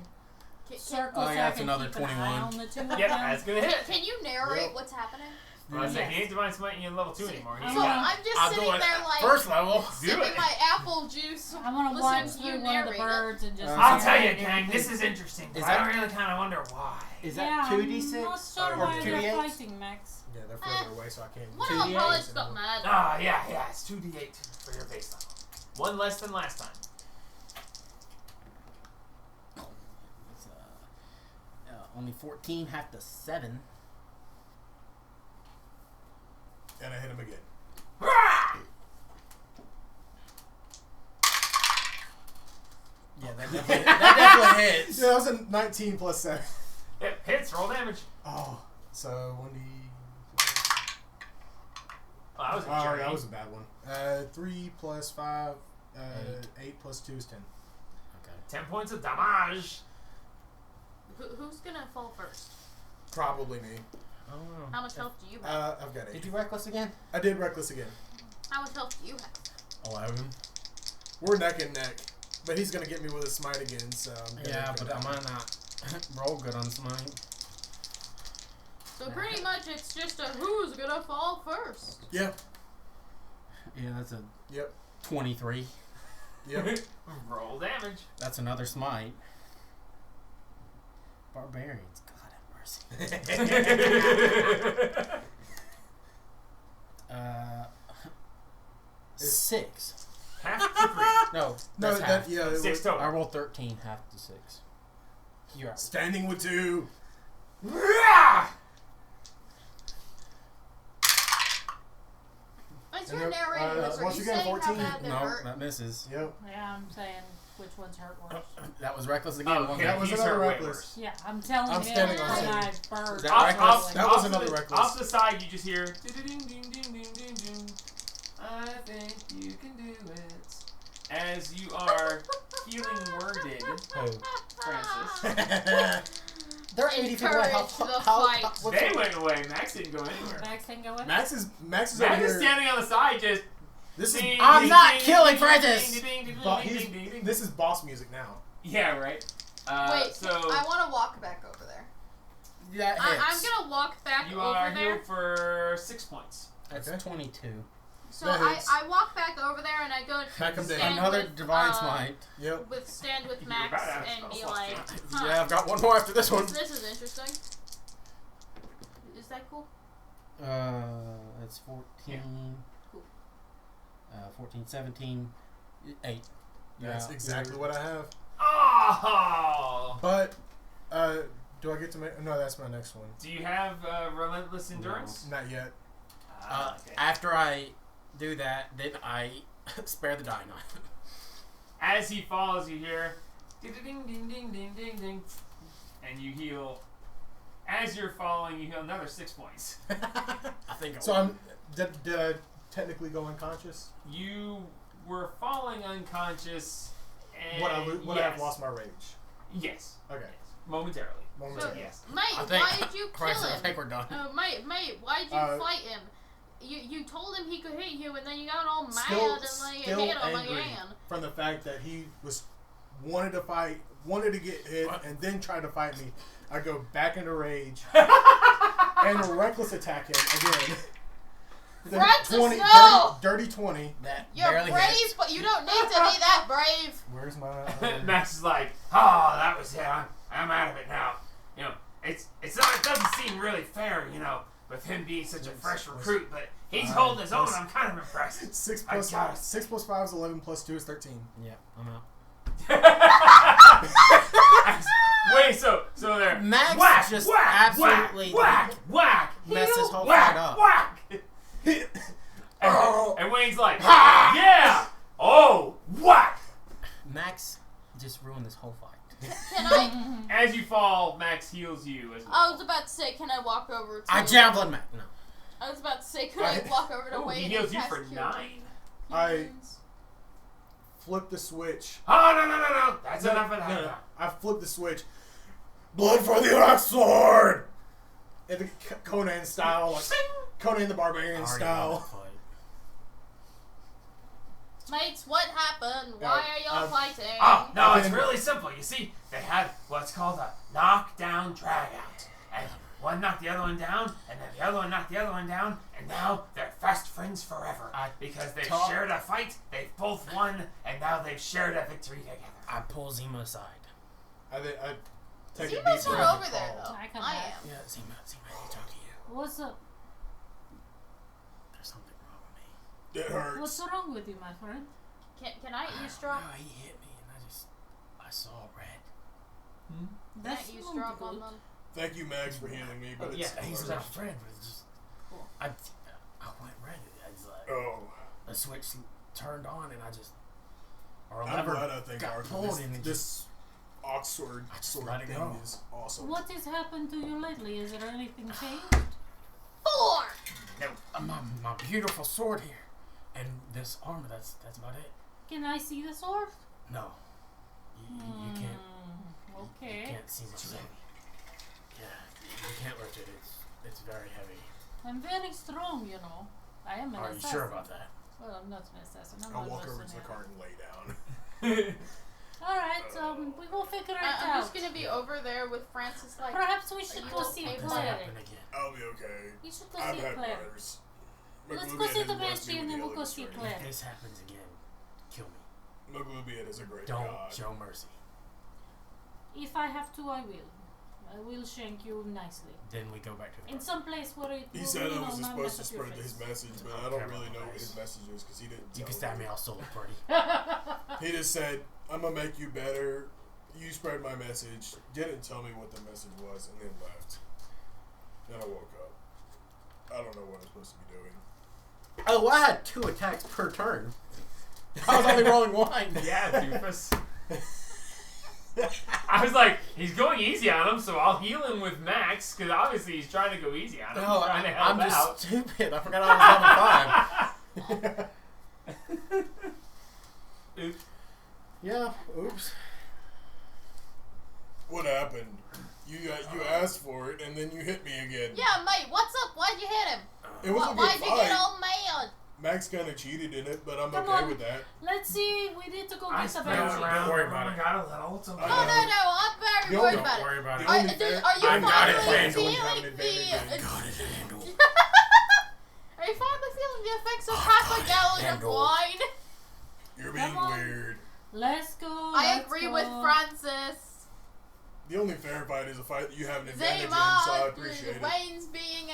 circle Oh, so yeah, I that's can another keep an eye 21. on the two of Yep, them. that's gonna hit. Can you narrate Yep. what's happening? Well, I said, he ain't divine smiting you in level 2 anymore. He's So got I'm just I'll sitting do it there at like first level. Do sipping it. my apple juice. I'm gonna listening watch to through you one of the narrate it. birds and just. I'll tell you, narrate gang, everything. this is interesting. Is But that- I really kind of wonder why. Is Yeah, that I'm 2d6? not sure or why they're 2d8? fighting, Max. Yeah, they're further away, so I can't. One of them 2d8? probably just got mad. Yeah, it's 2d8 for your base level. One less than last time. It's, only 14, half to 7. And I hit him again. Yeah, that definitely hits. Yeah, that was a 19 plus 7. It hits, roll damage. Oh, so 1d. Oh, that was a Oh, journey. that was a bad one. 3 plus 5, 8 plus 2 is 10. Okay. 10 points of damage. Who's gonna fall first? Probably me. I don't know. How much health do you have? I've got 8. Did you reckless again? I did reckless again. How much health do you have? 11. We're neck and neck. But he's gonna get me with a smite again, so I'm gonna Yeah, come but down. I might not roll good on smite. So pretty much it's just a who's gonna fall first. Yep. Yeah, that's a Yep. 23. Yep. Roll damage. That's another smite. Barbarians, God have mercy. 6. Half to 3. No, No, that's half. that yeah. it 6 was total. I rolled 13, half to 6. You're out. standing with 2. As And you're then, narrating this, are once you you get saying 14, how bad they No, hurt? that misses. Yep. Yeah, I'm saying which ones hurt worse. That was reckless again. Oh, wasn't okay. it? That was He's another hurt way reckless. worse. Yeah, I'm telling I'm him standing on my two. bird. that Off- reckless? off- That off was to another the- reckless. Off to the side, you just hear. "Ding-a-ding-ding-ding-ding-ding-ding. I think you can do it. As you are healing worded, Oh. Francis. They're 80 feet away. Encourage the fight. what's They the- went away. Max didn't go anywhere. Max didn't go with Max is over Max is here. standing on the side, just. This is ding, I'm ding, not ding, killing ding, Francis! ding, ding, ding, bo- ding, he's- ding, ding, ding. this is boss music now. Yeah, right. Wait, So I want to walk back over there. That hits. I'm gonna walk back you over are there. healed for 6 points. That's Okay. 22. So That I, hits. I walk back over there and I go Back him down. stand Another with, divine smite. Yep. stand with You're Max about to have and be spell slots, like, yeah. huh, Yeah, I've got one more after this one. this is interesting. Is that cool? That's 14. Cool. 14, 17, 8. That's Yeah, exactly what I have. Oh! But, do I get to make? No, that's my next one. Do you have relentless endurance? Not yet. Okay. After I do that, then I spare the dying on. As he falls, you hear ding ding ding ding ding ding ding, and you heal. As you're falling, you heal another 6 points. I think I So won. did I technically go unconscious? You were falling unconscious. And Would I have lost my rage? Yes. Okay. Momentarily. Momentarily. Yes. Mate, I think, why did you kill Francis, him? I think we're done. Mate, why did you fight him? You told him he could hit you, and then you got all mad Still and like still hit him angry again. from the fact that he wanted to fight, wanted to get hit, and then tried to fight me. I go back into rage and reckless attack him again. The Francis, no! dirty 20. That You're barely brave, hits. but you don't need to be that brave. Where's my? Max is like, oh, that was it. I'm out of it now. You know, it's not. It doesn't seem really fair, you know, with him being such a fresh recruit. But he's holding his own. I'm kind of impressed. 6 I plus got 5. it. 6 plus 5 is 11. Plus 2 is 13. Yeah, I'm out. Wait, so there. Max whack, just whack, absolutely whack, whack, messed his whole whack, fight up. whack. And Wayne's like, yeah, oh, whack. Max just ruined this whole fight. Can I? As you fall, Max heals you as well. I was about to say, can I walk over to? I javelin Max. No. I was about to say, could I walk over to Ooh, Wayne he and heals you cast for Cure 9. I flip the switch. Oh, no. That's enough of that. No. I flip the switch. Blood for the Rock Sword! In the Conan style, like Conan the Barbarian Already style. won that fight. Mates, what happened? Why are y'all fighting? Oh, no, it's Then- really simple. You see, they had what's called a knockdown dragout. And one knocked the other one down, and then the other one knocked the other one down, and now they're fast friends forever. Because they've shared a fight, they've both won, and now they've shared a victory together. I pull Zima aside. I take a Zima's deep not breath over and there, call. though. I come I back. am. Yeah, Zima, I need to talk to you. What's up? There's something wrong with me. It hurts. What's wrong with you, my friend? Can I eavesdrop? No, he hit me and I saw red. Can I That's eavesdrop not on good. them? Thank you, Max, for healing me, but Oh, it's yeah, still He's hurts. my friend, but it's just Cool. I went red. I was like the switch turned on and I just I'm glad I think got Arthur, pulled and it this Oxford I just sword let it thing go. is awesome. What has happened to you lately? Is there anything changed? 4! my beautiful sword here and this armor. That's about it. Can I see the sword? No, you can't. You Okay. can't see much of it. Yeah, you can't lift it. It's very heavy. I'm very strong, you know. I am an Are you assassin. sure about that? Well, I'm not an assassin. I'm I'll a walk over to the mercenary. cart and lay down. Alright, we will figure it I'm out. just gonna be over there with Francis, like. Perhaps we should you go okay see with This that? Claire. happened again. I'll be okay. We should go I've see had Claire. brothers. Let's go McLubian see the has blessed Banshee me and with then we'll go healing see strength. Claire. If this happens again, kill me. McLubian is a great Don't god. show mercy. If I have to, I will. I will shank you nicely. Then we go back to the In some place where it He will, said you I know, was not supposed to mess up your spread his face. message, but I I don't don't care really about know what face. his message is because he didn't You tell can stab me. me, I'll solo party. He just said, I'm going to make you better. You spread my message. Didn't tell me what the message was, and then left. Then I woke up. I don't know what I'm supposed to be doing. Oh, I had 2 attacks per turn. I was only rolling 1. Yeah, doofus. I was like, he's going easy on him, so I'll heal him with Max, because obviously he's trying to go easy on him. No, He's trying to help I'm just out. stupid. I forgot I was level 5. Oops. Yeah, oops. What happened? You asked for it, and then you hit me again. Yeah, mate, what's up? Why'd you hit him? It was a good Why'd you get fight. all mad? Max kind of cheated in it, but I'm Come okay on. with that. Let's see. We need to go I get the spread Banshee. around. Don't worry about it. Got a little. It's okay. I No, I'm very Don't worried Don't about worry it. about it. The only Are fair- you I got it finally handled. feeling Got it the... handled. Are you finally feeling the effects of half a gallon of handled. wine? You're being Come on. weird. Let's go. I let's agree go. with Francis. The only fair fight is a fight that you have an advantage in, so Zayma, I appreciate it. Wayne's being...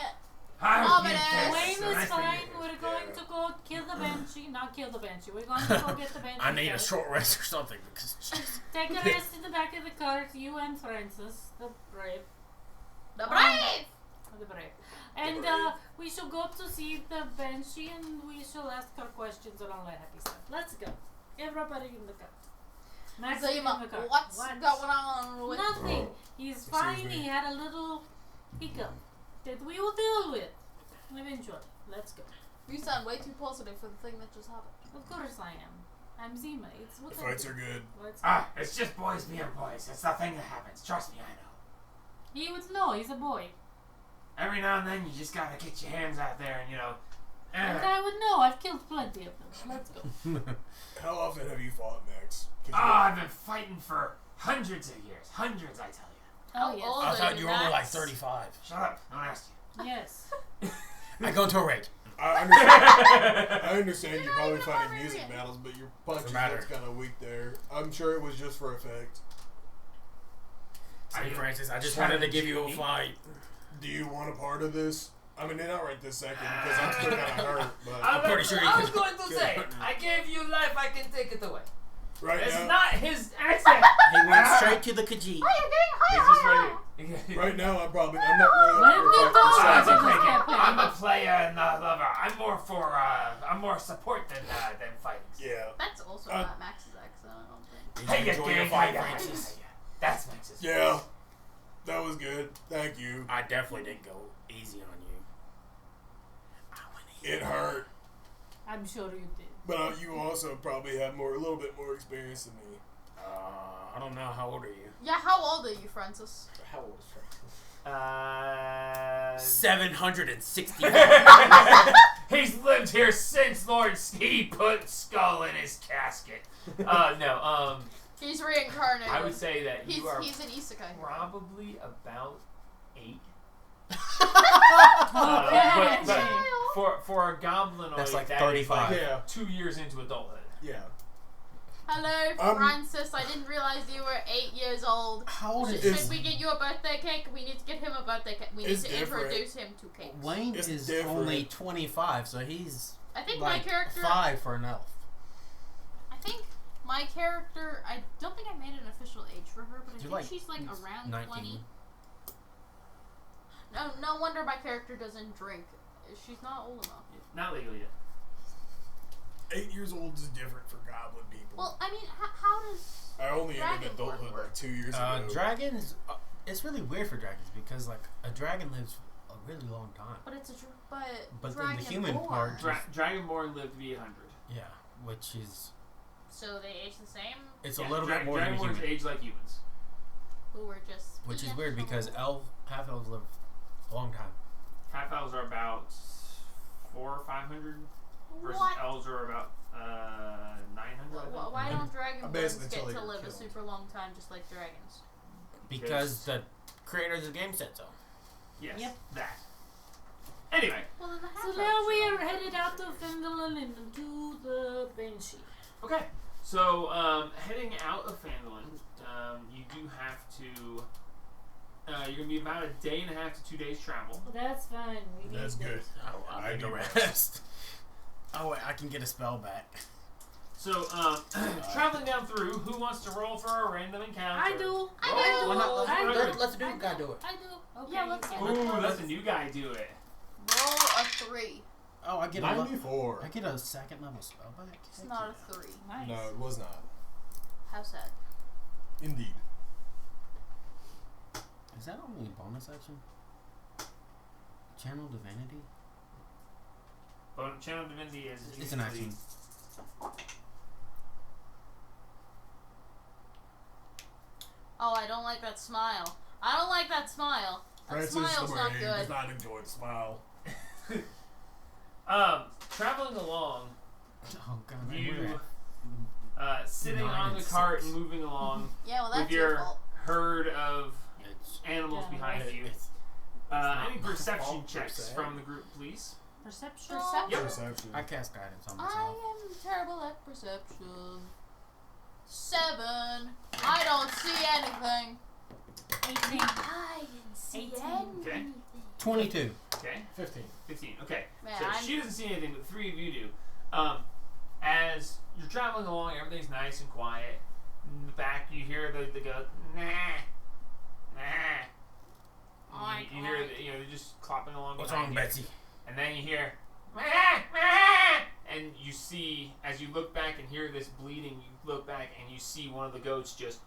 Hi, Ominous. yes, Wayne nice is to meet fine. you. We're going Yeah. to go kill the Banshee. Not kill the Banshee. We're going to go get the Banshee. I need a first. short rest or something because Take a rest in the back of the cart. You and Francis, the brave. The brave! The brave. And we shall go to see the Banshee and we shall ask her questions and all that happy stuff. Let's go. Everybody in the cart. Max is in Zayma, the cart. what's What? going on with... Nothing. He's fine. He had a little hiccup that we will deal with eventually. Let's go. You sound way too positive for the thing that just happened. Of course I am. I'm Zima. It's what The I fights do. are good. What's It's just boys being boys. It's the thing that happens. Trust me, I know. He would know. He's a boy. Every now and then, you just gotta get your hands out there and, And I would know. I've killed plenty of them. Let's go. How often have you fought, Max? 'Cause I've been fighting for hundreds of years. Hundreds, I tell you. Oh, yes. old I are thought you were only like Max? 35. Shut up. Don't ask you. Yes. I go into a rage. I understand you're probably fighting music battles, but your punch matter. is kind of weak there. I'm sure it was just for effect. St. Francis, I just trying wanted to to give you a cheat me? fight. Do you want a part of this? I mean, not right this second because I'm still kind of hurt. But I'm pretty sure you I was could- going to say, I gave you life, I can take it away. right It's now, not his accent. He went straight to the Khajiit. Why are you getting It's higher? just right here. right now, I'm not really What up have for you a fight done? this That's second. This okay. campaign. I'm a player and a lover. I'm more support than fighting. Yeah. That's also not Max's accent, I don't think. Did you enjoy your fight, yeah, Francis? yeah. That's Max's. Yeah. That was good. Thank you. I definitely didn't go easy on you. I went easy. It hurt, I'm sure you did. but you also probably have a little bit more experience than me. I don't know. How old are you? Yeah, how old are you, Francis? How old is Francis? 760. He's lived here since Lord Ski put Skull in his casket. No, He's reincarnated. I would say that he's you are an isekai. probably about 8. Okay. But for a goblinoid, That's like that is 35. like Yeah. 2 years into adulthood. Yeah. Hello, Francis. I didn't realize you were 8 years old. How old Should is we get you a birthday cake? We need to get him a birthday cake. We need It's to different. introduce him to cakes. Wayne It's is different. only 25, so he's I think like my character. 5 for an elf. I think my character. I don't think I made an official age for her, but I You're think like she's like around 19. 20. No wonder my character doesn't drink. She's not old enough. Not legally yet. 8 years old is different for goblin people. Well, I mean, how does? I only entered Dragon adulthood work. like 2 years ago. Dragons, it's really weird for dragons because like a dragon lives a really long time. But it's a But then the human Dragonborn. part- Dragonborn lived to be 100. Yeah, which is So they age the same. it's a little bit more than a Dragonborns human, age like humans. Who were just. which is being weird because normal. half elves live a long time. Half elves are about 400 or 500, versus What? elves are about 900. I think. Why don't I'm basing dragonborns it get until to they live were a killed. super long time just like dragons? Because the creators of the game said so. Yes, Yep. that. Anyway, Well, then the So half now we are headed out of Fendelin into the Banshee. okay. So heading out of Phandalin, you do have to. You're gonna be about a day and a half to 2 days travel. Well, that's fine. We need That's good. I I need do to rest. rest. Oh wait, I can get a spell back. So traveling down through, who wants to roll for a random encounter? I do. I Oh, do. Why not? I Let's do the guy do it. I do. Okay, Yeah, let's you do can. it. Ooh, let the new guy do it. Roll a 3. Oh, I get 94. I get a second level spell back. It's Heck not yeah. a 3. Nice. No, it was not. How sad. Indeed. Is that only a bonus action? Channel Divinity? But Channel Divinity is It's an usually- action. Oh, I don't like that smile. I don't like that smile. That Francis smile's the not Marine good. does not enjoy the smile. Traveling along, Oh god, you sitting 9 on and the cart 6. and moving along Yeah, well, with that's your your fault. herd of It's, animals Yeah, behind you. it's Any not my perception fault, per checks se. from the group, please? Perception. Yep. Perception. I cast guidance on I myself. am terrible at perception. 7. I don't see anything. 18. I didn't see 18. Okay. 22. Okay. 15. 15. Okay. Man, So I'm- she doesn't see anything, but the 3 of you do. As you're traveling along, everything's nice and quiet. In the back, you hear the goat, nah, nah. You hear, they're just clopping along. What's behind wrong, you. Betsy? And then you hear, and you see, as you look back and hear this bleeding, you look back and you see one of the goats just,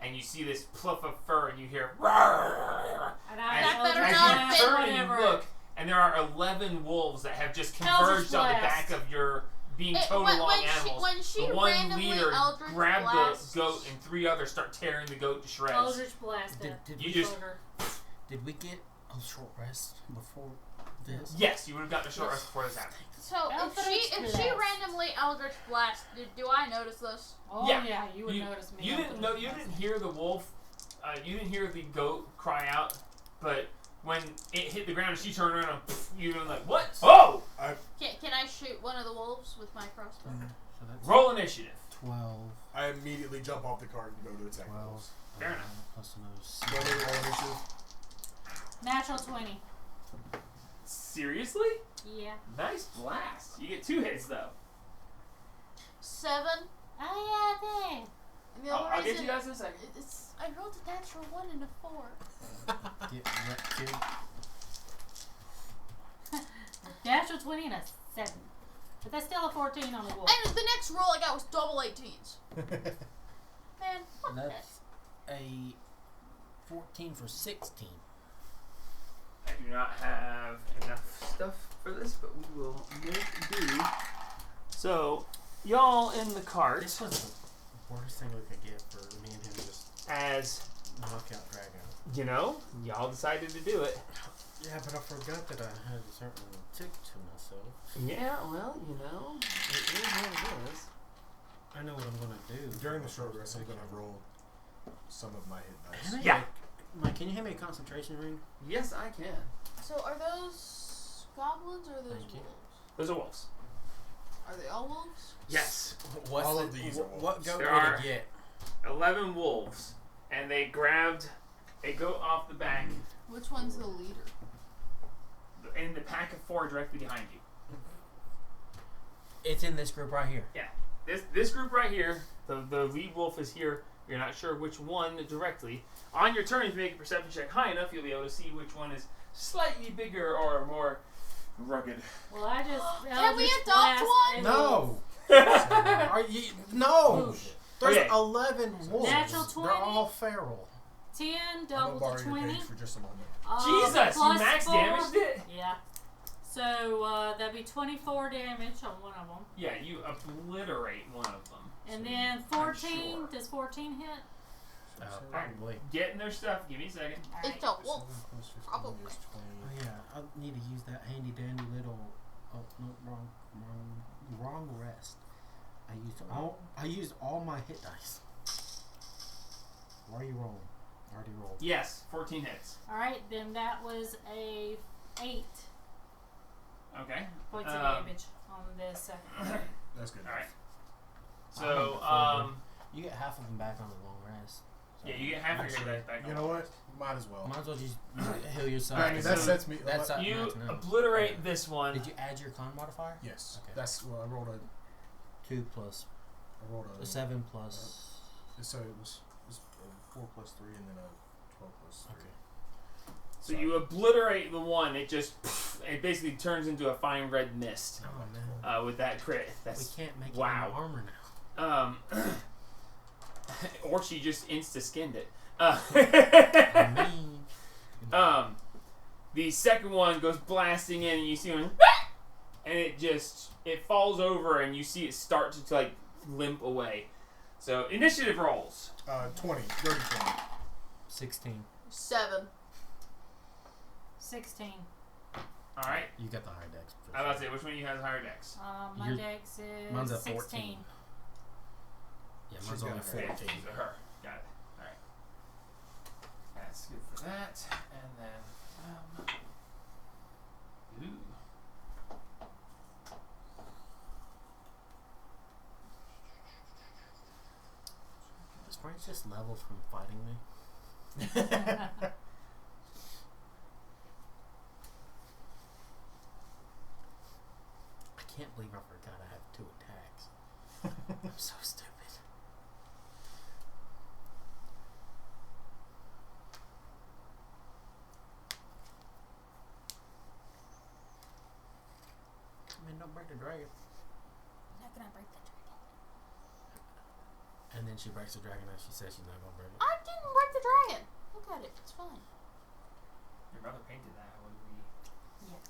and you see this pluff of fur, and you hear, And as, That better as not you fit turn and you whatever. look, and there are 11 wolves that have just Eldritch converged on the Blast. back of your being It- towed when- along when she- animals. when she the one randomly leader Eldritch grabbed blasts- the goat, and 3 others start tearing the goat to shreds. Eldritch blast it. Did You we just- did we get a short rest before this? Yes, you would have gotten a short rest before this happened. So Eldritch if she blast. randomly Eldritch blast, do I notice this? Oh Yeah. yeah, you would notice me. You didn't know. You didn't hear the wolf. You didn't hear the goat cry out, but when it hit the ground, she turned around and you were like, "What? Oh!" Can I shoot one of the wolves with my crossbow? So that's Roll initiative. 12, I immediately jump off the cart and go to attack 12, wolves. Fair enough. plus another Do I 6. need to roll initiative? Natural 20. Seriously? Yeah. Nice blast. You get 2 hits though. 7. Oh yeah, there. And the I'll only get reason you guys in a second. I rolled a natural 1 and a 4. Get wrecked, kid. Natural 20 and a 7. But that's still a 14 on the wolf. And the next roll I got was double 18s. Man, fuck that. That's a 14 for 16. I do not have enough stuff for this, but we will make do. So, y'all in the cart This was the worst thing we could get for me and him to just as knock out Drago. you know, y'all decided to do it. Yeah, but I forgot that I had a certain tick to myself. Yeah, well, you know, it is what it is. I know what I'm gonna do. During the short rest, I'm going to roll some of my hit dice. Can I Yeah. Mike, can you hand me a concentration ring? Yes, I can. So are those goblins or are those Thank you. wolves? Those are wolves. Are they all wolves? Yes. What's All the, of these are what wolves. goat There would are- it get? 11 wolves, and they grabbed a goat off the back Which one's the leader? in the pack of 4 directly behind you. It's in this group right here. This group right here, the lead wolf is here. You're not sure which one directly. On your turn, if you make a perception check high enough, you'll be able to see which one is slightly bigger or more rugged. Well, I just. Can we Eldritch adopt blast one? and No. That's Are you no? Bullshit. There's Okay. 11 wolves. Natural They're 20? all feral. 10, I'm going double to borrow to your 20. page for just a moment. Jesus, you plus max 4. damaged it? Yeah. So that'd be 24 damage on one of them. Yeah, you obliterate one of them. And So, then I'm 14. sure. Does 14 hit? Probably. Getting their stuff. Give me a second. Alright. It's a wolf. 7 plus 15 Probably. is 20. Oh yeah, I need to use that handy dandy little. Oh no, wrong rest. I used all my hit dice. Why are you rolling? I already rolled. Yes, 14 hits. Alright, then that was a 8 Okay. points of damage on this second. That's good. Alright. I So, have You get half of them back on the long rest. So yeah, you get half of your Actually, hit dice back. You know what? Might as well. might as well just heal yourself. I mean, that so sets me. that's what- You not to know. obliterate this one. Did you add your con modifier? yes. Okay. That's well. I rolled a. 2 plus I rolled a. 7 plus. So it was 4 plus 3 and then a 12 plus 3. Okay. So you obliterate the one. It just it basically turns into a fine red mist Oh man. with that crit. We That's can't make wow. it into armor now. or she just insta skinned it. I mean, The second one goes blasting in, and you see one, and it falls over, and you see it start to like limp away. So initiative rolls. 20. Dirty 20. 16. 7. 16. All right. You got the higher dex. for I was about to sure. say, which one of you has higher dex? My Your- dex is Mine's at 16. 14. Yeah, She's mine's got only her. 14. So her. Got it. All right. That's good for that. And then, ooh. Is Frank just level from fighting me? I can't believe I forgot I have 2 attacks. I'm so stupid. I mean, don't break the dragon. Not gonna break the dragon. And then she breaks the dragon and she says she's not gonna break it. I didn't break the dragon. Look at it. It's fine. Your brother painted that. What do we? Yeah.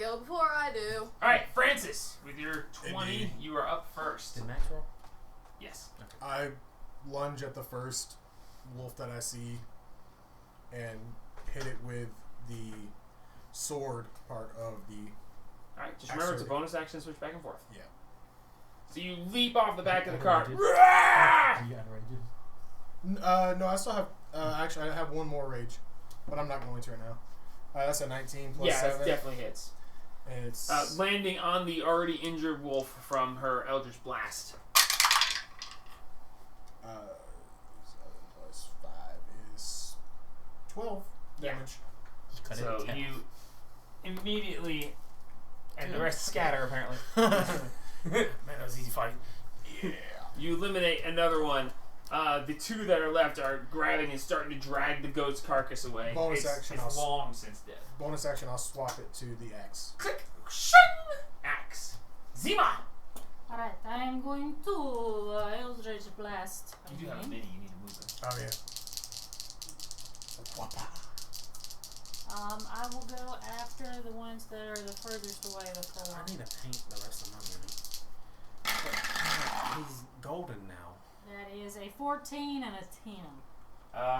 go before I do. All right, Francis, with your 20, Indeed. you are up first. Did Max roll? Yes. I lunge at the first wolf that I see and hit it with the sword part of the. All right, just remember it's a Actually- bonus action, switch back and forth. Yeah. So you leap off the back of the cart. You Rah! got rages? No, I still have. Actually, I have one more rage, but I'm not going to right now. That's a 19 plus Yeah, 7. it definitely hits. And it's Landing on the already injured wolf from her Eldritch Blast. 7 plus 5 is 12 Yeah. damage. You cut So it in you immediately, and the rest scatter apparently. Man, that was easy fighting. Yeah. You eliminate another one. The two that are left are grabbing and starting to drag the goat's carcass away. Bonus it's, action, It's I'll long since dead. Bonus action, I'll swap it to the axe. Click. Shing! Axe. Zima! Alright, I'm going to Eldritch Blast. You do have a again. mini. You need to move it. Oh, yeah. I will go after the ones that are the furthest away before. I need to paint the rest of my money. He's golden now. That is a 14 and a 10.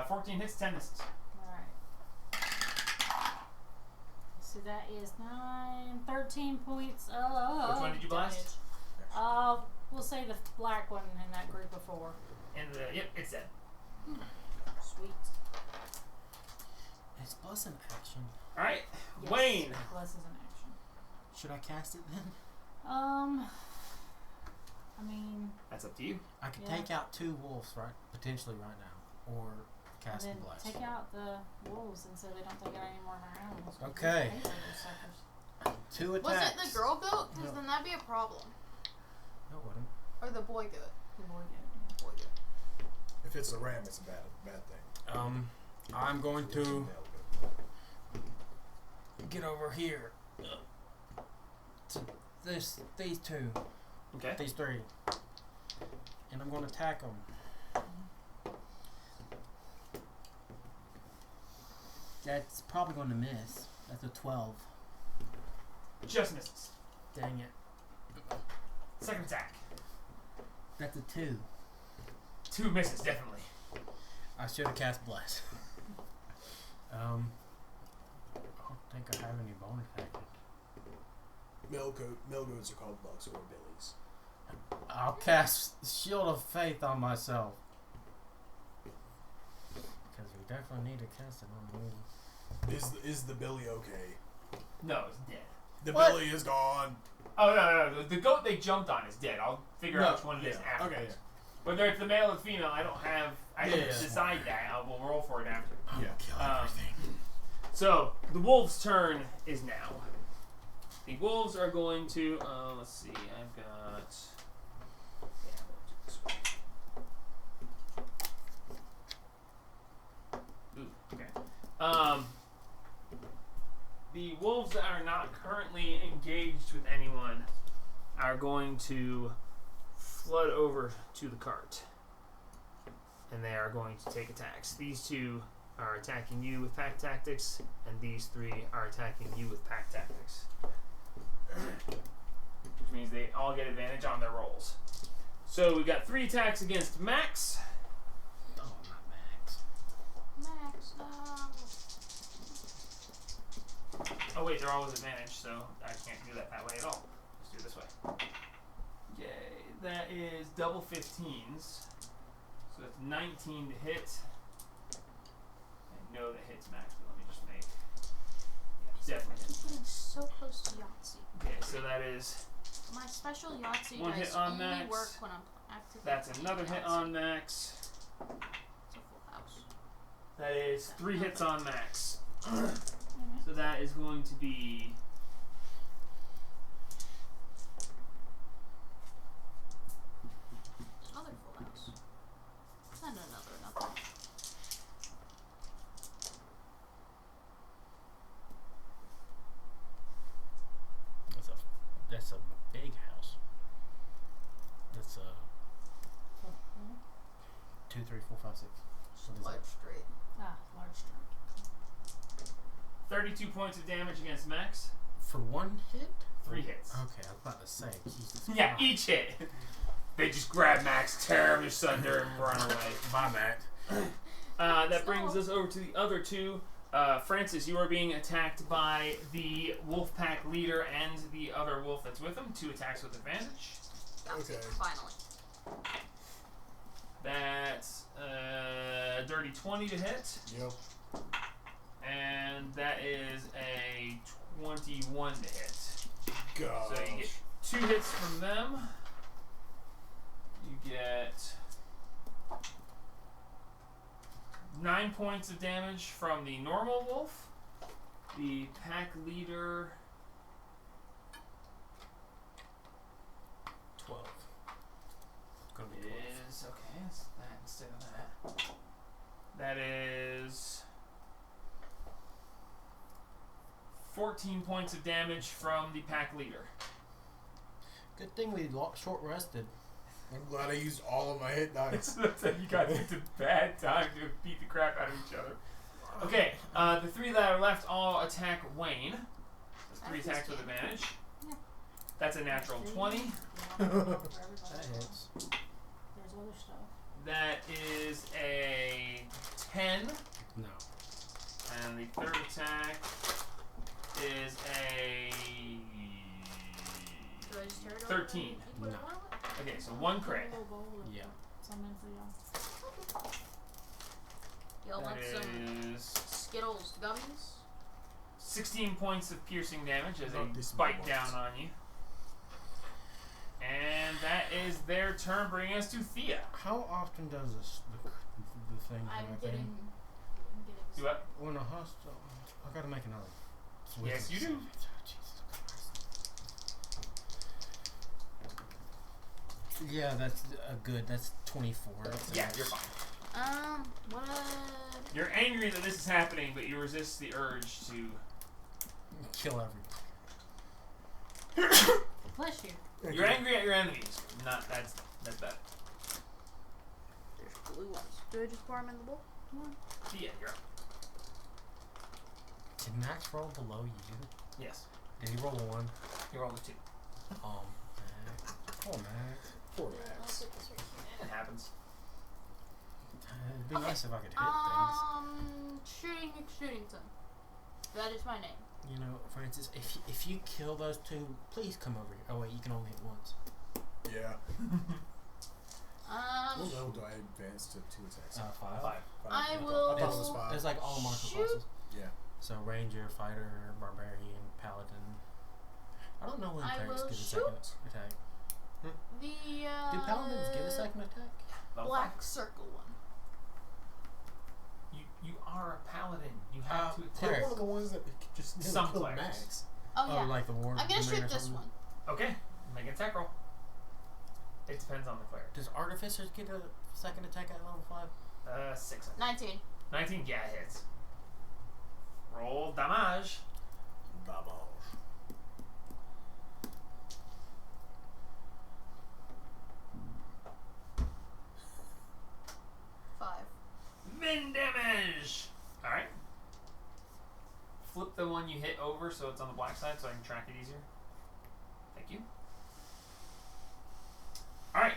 14 hits, 10 misses. Alright. So that is 13 points of Which one did you blast? damage. We'll say the black one in that group of 4. And yep, it's dead. Sweet. Is plus an action? Alright, Yes, Wayne. Plus is an action. Should I cast it then? I mean, That's up to you. I could Yeah. take out 2 wolves potentially right now, or cast then the blast. take out the wolves and so they don't take out any more of our animals. Okay. We hate those suckers. 2 Was attacks. it the girl goat? Because No. then that'd be a problem. No, it wouldn't. Or the boy goat. The boy goat. Boy goat. If it's a ram, it's a bad thing. I'm going to get over here to these 2, Okay. these 3, and I'm going to attack them. That's probably going to miss. That's a 12. Just misses. Dang it. Second attack. That's a 2. 2 misses, definitely. I should have cast bless. I don't think I have any bonus action. Male goats are called bucks or billies. I'll cast Shield of Faith on myself. Because we definitely need to cast it on the wolf. Is the billy okay? No, it's dead. The What? billy is gone. Oh, no. The goat they jumped on is dead. I'll figure No, out which one it is yeah, after. okay, yeah. Whether it's the male or the female, I don't have. I Yeah, didn't yeah. decide that. We'll roll for it after. Yeah. Kill Um, everything. So, the wolf's turn is now. The wolves are going to. Let's see. I've got. Yeah, we'll do this one. Ooh, okay. The wolves that are not currently engaged with anyone are going to flood over to the cart. And they are going to take attacks. These 2 are attacking you with pack tactics, and these 3 are attacking you with pack tactics. Which means they all get advantage on their rolls. So we've got 3 attacks against Max. Oh, not Max. Max, no. Oh wait, they're all with advantage, so I can't do that way at all. Let's do it this way. Yay, that is double 15s. So that's 19 to hit. I know that hits Max, but let me just make. Yeah, definitely hits. Getting so close to Yahtzee. Okay, so that is. My special Yahtzee One dice hit on only Max. work when I'm actively That's playing another hit Yahtzee. on Max. It's a full house. That is 3 hits on Max. So that is going to be. Another full house. And another. That's a big house. That's a 2, 3, 4, 5, 6. What is Large that? straight. Large turn. 32 points of damage against Max. For one hit? 3 hits. Okay, I was about to say. Jesus Yeah, Christ. each hit. They just grab Max, tear him asunder, and run away. Bye, Matt. That brings us over to the other two. Francis, you are being attacked by the wolf pack leader and the other wolf that's with him. 2 attacks with advantage. Okay. Finally. That's dirty 20 to hit. Yep. And that is a 21 to hit. Gosh. So you get 2 hits from them. You get 9 points of damage from the normal wolf. The pack leader 12. Gonna be 12. is okay. It's that instead of that. That is 14 points of damage from the pack leader. Good thing we short rested. I'm glad I used all of my hit dice. You guys picked a bad time to beat the crap out of each other. Okay, the 3 that are left all attack Wayne. That's 3 attacks with advantage. Yeah. That's a natural 20. That hits. There's other stuff. That is a 10. No. And the third attack is a Do I just tear it over 13. and you put it No. on it? Okay, so 1 crit. Yeah. Something for y'all. Y'all That want some is Skittles gummies? 16 points of piercing damage as Not they this bite much. down on you. And that is their turn, bringing us to Thea. How often does this the thing I'm happen? getting. Do what? When a hostile, I gotta make another. Yes, you do. Jesus Christ. Yeah, that's good. That's 24. Yeah, you're fine. What? You're angry that this is happening, but you resist the urge to. Kill everyone. Bless you. You're angry at your enemies. Not that's bad. There's blue ones. Do I just pour them in the bowl? Thea, you're up. Did Max roll below you? Yes. Did he roll a 1? You rolled a 2. Oh, Max. Poor Max. Poor I'll Max. put this right here. It happens. It'd be Okay. nice if I could hit Shootington. That is my name. things. You know, Francis, if you kill those 2, please come over here. Oh wait, you can only hit once. Yeah. What level do I advance to 2 attacks? 5. 5. I I will. thought it was 5. There's like all martial Shoot. classes. Yeah. So ranger, fighter, barbarian, paladin. I don't know when I clerics will get a second attack. The Do paladins get a second attack? Level black circle one. 5. You are a paladin. You have to They're Cleric. one of the ones that just Some killed clerics. Max. Oh yeah. like the war. I'm gonna the shoot or this something? one. Okay. Make an attack roll. It depends on the cleric. Does artificers get a second attack at level 5? 6. 19. 19. Yeah, it hits. Roll damage. Vamos. Min damage. All right. Flip the one you hit over so it's on the black side so I can track it easier. Thank you. All right.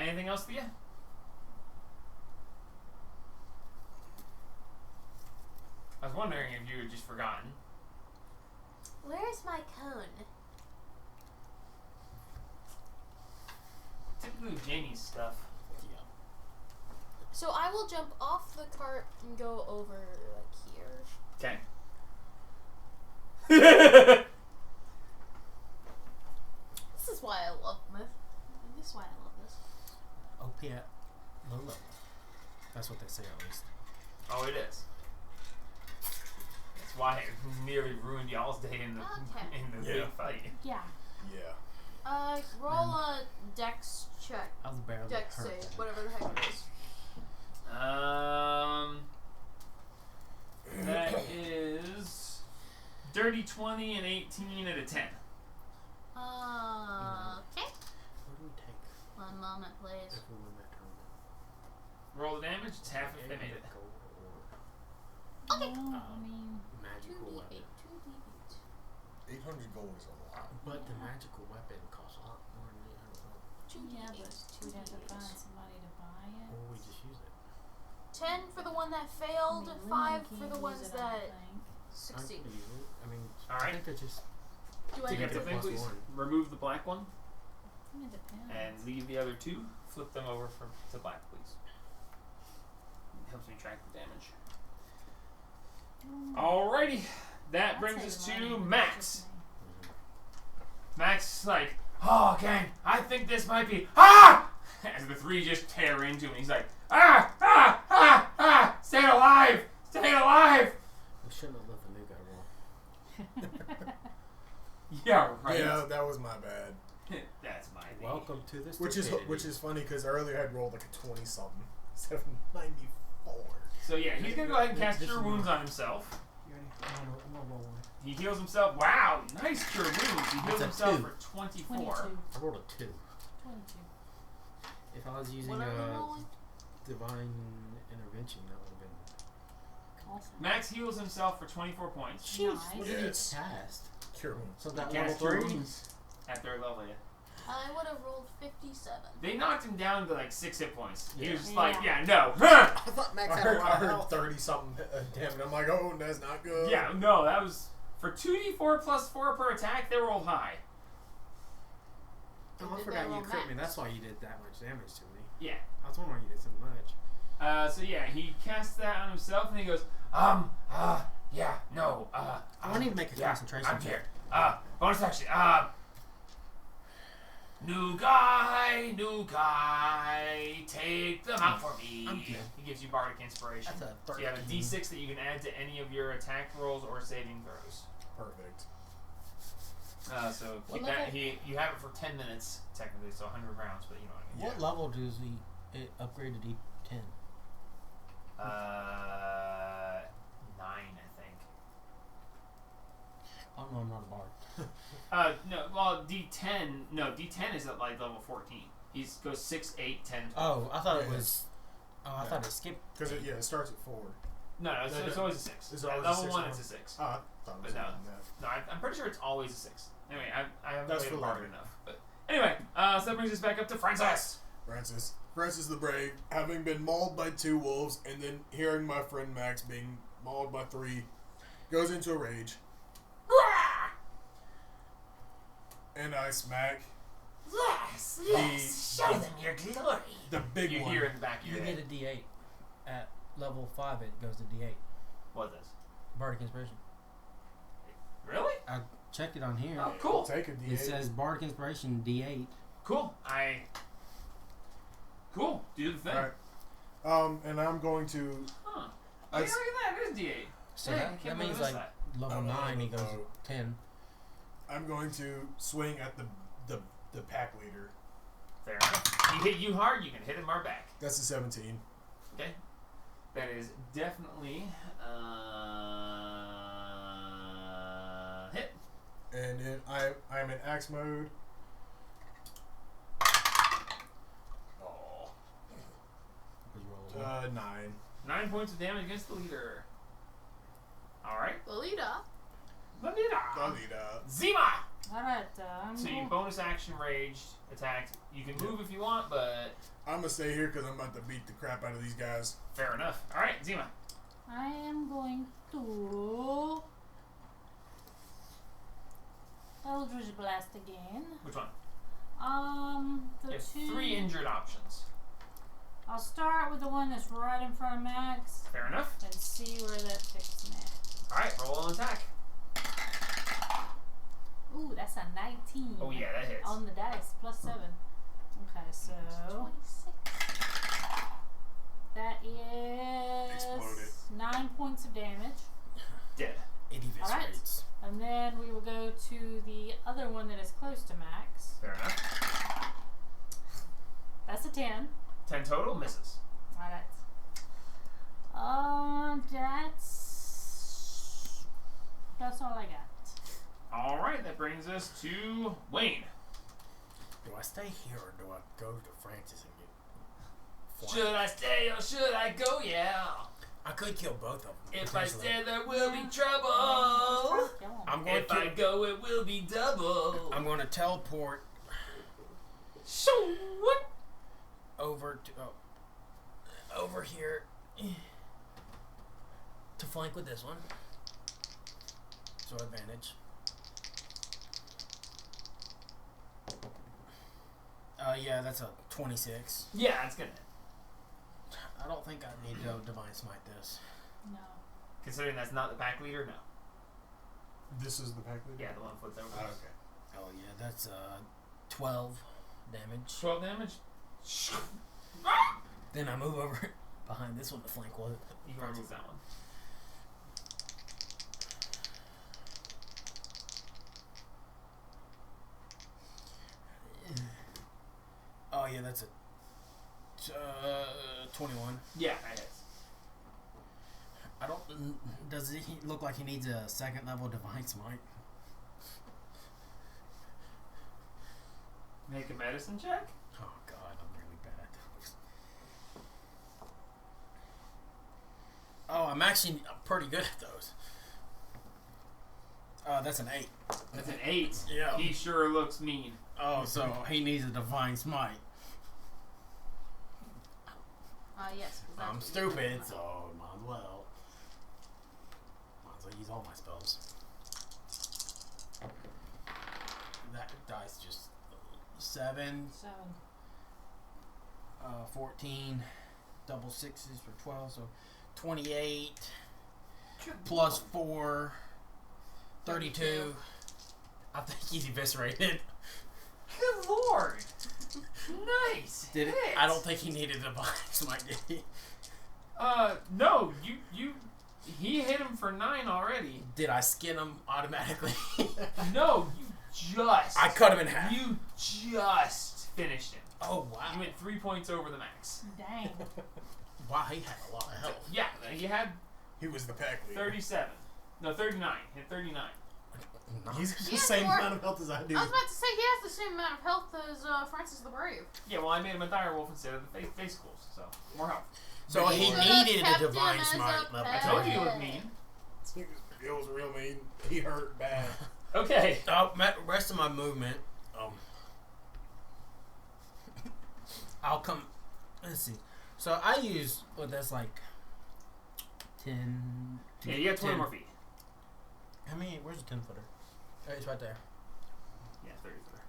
Anything else for you? I was wondering if you had just forgotten. Where's my cone? Typically Jamie's stuff. Yeah. So I will jump off the cart and go over like here. Okay. This is why I love this. This is why I love this. OP at low level. That's what they say at least. Oh, it is. That's why it nearly ruined y'all's day in the Okay. big fight. Yeah. Yeah. Roll a dex check. I was barely Dex hurt. save, whatever the heck it is. That is dirty 20 and 18 at a 10. Okay. What do we take 1 moment, please. if we win that tournament? Roll the damage. It's half if they made it. Gold or Okay. Well, I mean, magical 2d8, weapon. 2d8. 800 gold is a lot. But the magical weapon costs a lot more than 800 gold. Yeah, but we'd have to find somebody to buy it. Or we just use it. 10 for the one that I failed, mean, 5 Lynn for the can't ones use it, I that think. succeed. I mean, All I right. think they're just. Do I Take get out the to thing, please. +1. Remove the black one It depends. and leave the other two. Flip them over to black, please. It helps me track the damage. Alrighty, that I'll brings say us mine, to it's Max. just me. Max is like, oh, gang, I think this might be as the three just tear into him. He's like, stay alive, stay alive. We shouldn't have let the new guy roll. Yeah, right. Yeah, that was my bad. That's my name. Welcome to this. Which is funny because earlier I'd rolled like a 20 something instead of 94. So yeah, he's gonna go ahead and cast This Cure is Wounds mine. on himself. I'm gonna roll one. He heals himself. Wow, nice Cure Wounds. He heals That's a himself 2. for 24. 22. I rolled a 2. 22. If I was using What are we rolling? divine intervention, that would have been. Awesome. Max heals himself for 24 points. Jeez, Nice. what Yes. did he cast? Cure wounds. So that level Cast Cure 3. Wounds at their level. Yeah. I would have rolled 57. They knocked him down to like 6 hit points. He Yeah. was just Yeah. like, yeah, no. I thought Max I had a heard, lot of 30 something damage. I'm like, oh, that's not good. Yeah, no, that was for 2d4 plus 4 per attack. They rolled high. Oh, I Did forgot they you roll crit me. max? That's why you did that much damage to me. Yeah. I was wondering why you did so much. So yeah, he casts that on himself and he goes, yeah, no, I need to make a concentration I'm check. here. Bonus action. New guy, take them out for me. I'm good. He gives you bardic inspiration. That's a So you have a 13. d6 that you can add to any of your attack rolls or saving throws. Perfect. So What keep that. level? You have it for 10 minutes technically, so 100 rounds, but you know what I mean. What level does it upgrade to D10? 9, I think. Oh no, I'm not a bard. No, well, D10 is at like level 14. He goes 6, 8, 10, 12. Oh, I thought it Yeah. was. Oh, I thought it skipped. Because it starts at 4. No, it's always a 6. It's At always a level 6 1, one? it's a 6. Oh, I thought it was But no. more than that. No, I'm pretty sure it's always a 6. Anyway, I haven't That's played for Bard later. enough. But anyway, so that brings us back up to Francis. Francis the Brave, having been mauled by 2 wolves and then hearing my friend Max being mauled by 3, goes into a rage. And I smack Yes, show them your glory. the big You one. hear in the back of You your get head. a D8. At level 5, it goes to D8. What is this? Bardic Inspiration. Really? I checked it on here. Oh, cool. Take a D8. It says Bardic Inspiration D8. Cool. Cool. Do the thing. Alright. And I'm going to. Huh. Oh, yeah, look at that. It is D8. So Hey, I that can't means believe I like missed level Oh, 9, he goes oh. 10. I'm going to swing at the pack leader. Fair enough. He hit you hard, you can hit him our back. That's a 17. Okay. That is definitely hit. And then I'm in axe mode. Oh. Because you roll a 1. 9. 9 points of damage against the leader. Alright. Lolita. The leader. Dalida. Zima! Alright, So you bonus action raged, attacked. You can move if you want, but I'm gonna stay here because I'm about to beat the crap out of these guys. fair enough. Alright, Zima. I am going to Eldritch Blast again. Which one? The You have two. 3 injured options. I'll start with the one that's right in front of Max Fair enough. and see where that takes me. Alright, roll an attack. Ooh, that's a 19. Oh yeah, that hits. On the dice, plus 7. Okay, so 26. that is Exploded. 9 points of damage. Dead. It eviscerates. And then we will go to the other one that is close to Max. Fair enough. That's a 10. 10 total, misses. Alright. That's all I got. Alright, that brings us to Wayne. Do I stay here or do I go to Francis and get flanked? Should I stay or should I go? Yeah. I could kill both of them. If I potentially. stay, there will be trouble. Kill 'em. I'm going If I go, it will be double. I'm going to teleport So what? over to over here to flank with this one. So advantage. Yeah, that's a 26. Yeah, it's gonna. I don't think I need to divine smite this. No. Considering that's not the pack leader, no. This is the pack leader? Yeah, the one flips over. Okay. Oh yeah, that's 12 damage. 12 damage. Then I move over behind this one to flank with it. You can remove that one. Oh yeah, that's a 21. Yeah, it is. I don't. Does he look like he needs a second level divine smite? Make a medicine check. Oh god, I'm really bad at those. Oh, I'm actually pretty good at those. That's an 8. That's an 8. Yeah. He sure looks mean. Oh, so he needs a divine smite. Yes. 'cause that's I'm what stupid, you- so might as well. Might as well use all my spells. That dice just 7, 14, double 6s for 12, so 28 plus 4, 32. I think he's eviscerated. Good lord. Nice. Did it? hit. I don't think he needed a divine smite, did he? No, he hit him for 9 already. Did I skin him automatically? No, you just. I cut him in half. You just finished him. Oh, wow. You went 3 points over the max. Dang. Wow, he had a lot of health. Yeah, he had He was the pack leader. 37. No, 39. Hit 39. He's the Yeah, same more- amount of health as I do. I was about to say he has the same amount of health as Francis the Brave. Yeah, well, I made him a dire wolf instead of the face schools, so more health. So But he you could've needed a kept him divine as a smite level. I told you he was mean. It was real mean. He hurt bad. Okay. Oh, rest of my movement. I'll come. Let's see. So I use that's like 10. Yeah, you got 20 10. more feet. How many? Where's the 10 footer? Oh, it's right there. Yeah, 30 footer.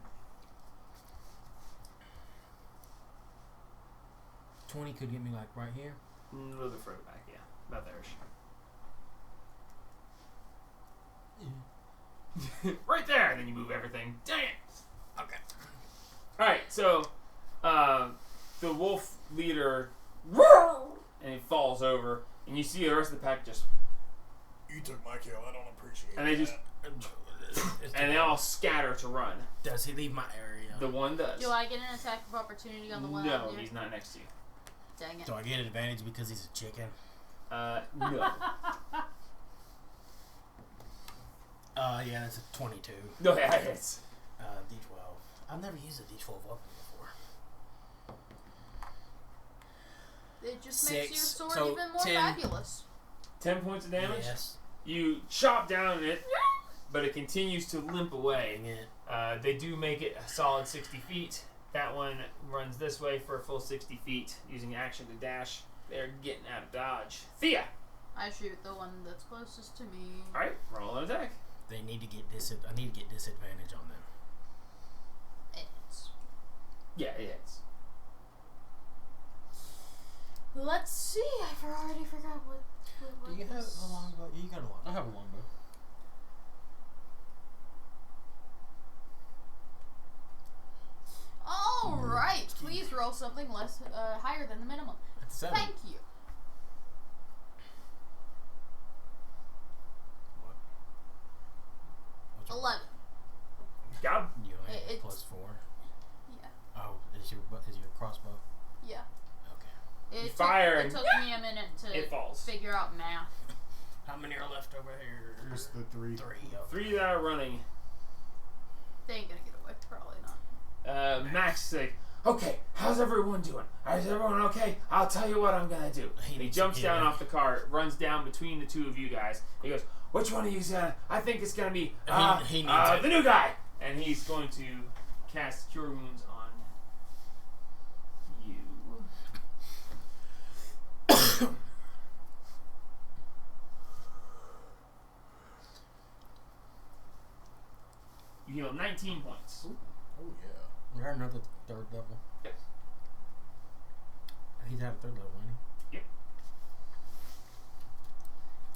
20 could get me like right here. A little bit further back, yeah. About there. Right there! And then you move everything. Dang it! Okay. Alright, so the wolf leader and he falls over, and you see the rest of the pack just You took my kill. I don't appreciate it. and they just and they all scatter to run. Does he leave my area? The one does. Do I get an attack of opportunity on the one? No, out there? he's not next to you. Dang it. Do I get an advantage because he's a chicken? No. Yeah, that's a 22. No, yeah, it's D12. I've never used a D12 weapon before. It just makes your 6, sword so even more 10. fabulous. 10 points of damage. Yes. You chop down it, but it continues to limp away. Dang it. They do make it a solid 60 feet. That one runs this way for a full 60 feet, using action to dash. They're getting out of dodge. Thea! I shoot the one that's closest to me. Alright, roll an attack. They need to get I need to get disadvantage on them. It's. Yeah, it is. Let's see. I already forgot what. Do you have a longbow? You got a longbow. I have a longbow. All right. Please roll something less higher than the minimum. That's 7. Thank you. What? What's your- 11. Got him. You only have It's- plus 4. Yeah. Oh, is your crossbow? Yeah. Okay. You fire It and took me a minute to it falls. figure out math. How many are left over here? Just the 3. 3. Okay. 3 that are running. They ain't gonna get away. Probably not. Max is like, Okay, how's everyone doing? Is everyone okay? I'll tell you what I'm gonna do. He jumps down off the car, runs down between the two of you guys. He goes, which one of you's gonna? I think it's gonna be He needs it. the new guy. And he's going to cast Cure Wounds on you. You heal 19 points. Oh yeah. We got another third level. Yep. He's at a third level, ain't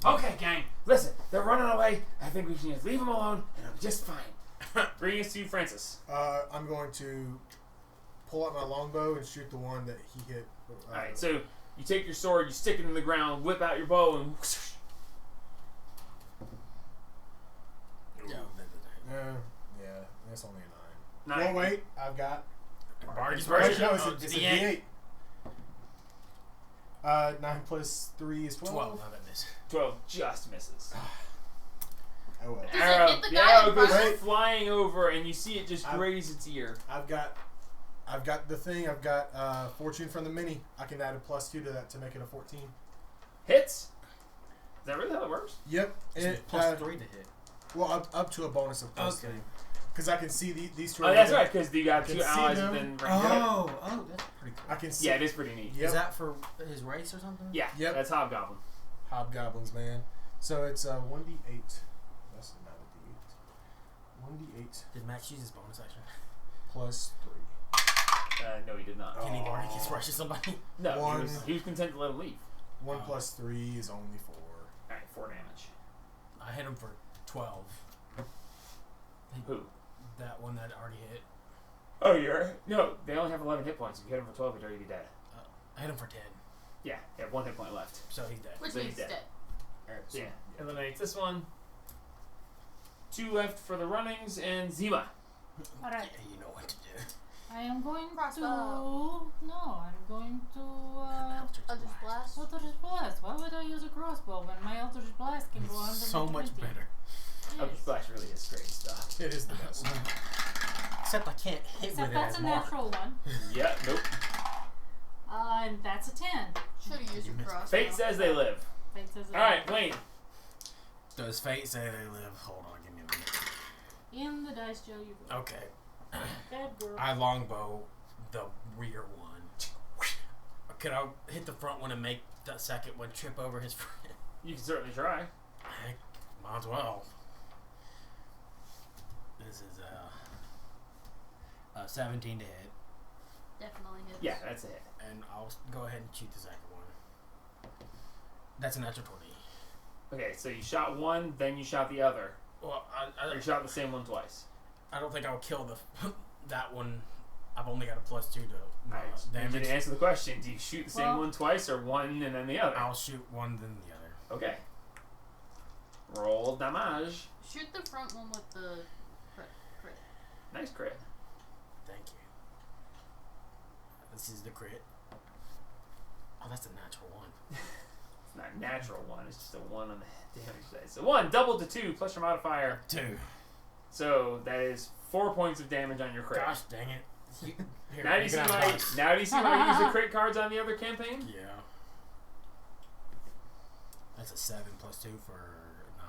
Okay, gang, listen, they're running away. I think we should just leave them alone, and I'm just fine. Bring us to Francis. I'm going to pull out my longbow and shoot the one that he hit. Alright, so you take your sword, you stick it in the ground, whip out your bow, and he? Yeah, that's only a 9. 9. Well, wait, I've got. Bards Wait, version. no, Oh, it's a D8. D8. 9 plus 3 is 12. 12. I miss. 12 just misses. Oh well. Does it Arrow, hit the the guy arrow in goes front? flying over, and you see it just graze its ear. I've got the thing. I've got fortune from the mini. I can add a +2 to that to make it a 14. Hits? Is that really how it works? Yep. And Plus 3 to hit. well, up to a bonus of +3. Because I can see these two. Oh, that's right, because you got can 2 see allies them. within range. Oh, that's pretty cool. I can see. Yeah, it is pretty neat. Yep. Is that for his race or something? Yeah, Yep. that's Hobgoblin. Hobgoblins, man. So it's 1d8. That's not a d8. 1d8 Did Max use his bonus action? plus 3. No, he did not. Can he already express somebody? No, One. he was content to let him leave. 1 plus 3 is only 4. Alright, 4 damage. I hit him for 12. Who? That one that already hit. Oh, no, they only have 11 hit points. If you hit him for 12, he'd already be dead. I hit him for 10. Yeah, they have 1 hit point left. So he's dead. Which So he's means dead. dead. Alright, So yeah, eliminates this one. 2 left for the runnings, and Zima. Alright, Yeah, you know what to do. I am going Crossbow. to... No, I'm going to... Eldritch Blast. Eldritch Blast. Why would I use a crossbow when my Eldritch Blast can go under So much better. Eldritch Splash really is great stuff. it is the best. Except I can't hit Except with that's it a as Mark. natural one. Yeah, nope. And that's a 10. Should have used your crossbow. Fate says they live. Fate says it. Alright, Wayne. Does fate say they live? Hold on, give me a minute. In the dice jail you go. Okay. Bad girl. I longbow the rear one. Could I hit the front one and make the second one trip over his friend? You can certainly try. Heck, might as well. This is 17 to hit, Definitely hits. Yeah, that's a hit. and I'll go ahead and shoot the second one. That's a natural 20. Okay, so you shot one, then you shot the other. Well, Or you shot the same one twice. I don't think I'll kill the that one. I've only got a +2 to Alright, you damage. didn't answer the question. Do you shoot the same Well- one twice, or one and then the other? I'll shoot one then the other. Okay. Roll damage. Shoot the front one with the crit. Nice crit. Thank you. This is the crit. Oh, that's a natural one. It's not a natural one. It's just a 1 on the damage dice. So 1 doubled to 2 plus your modifier. 2. So that is 4 points of damage on your crit. Gosh dang it. Here, Now do you you see can have why? dice. Now do you see why you use the crit cards on the other campaign? Yeah. That's a 7 + 2 for 9.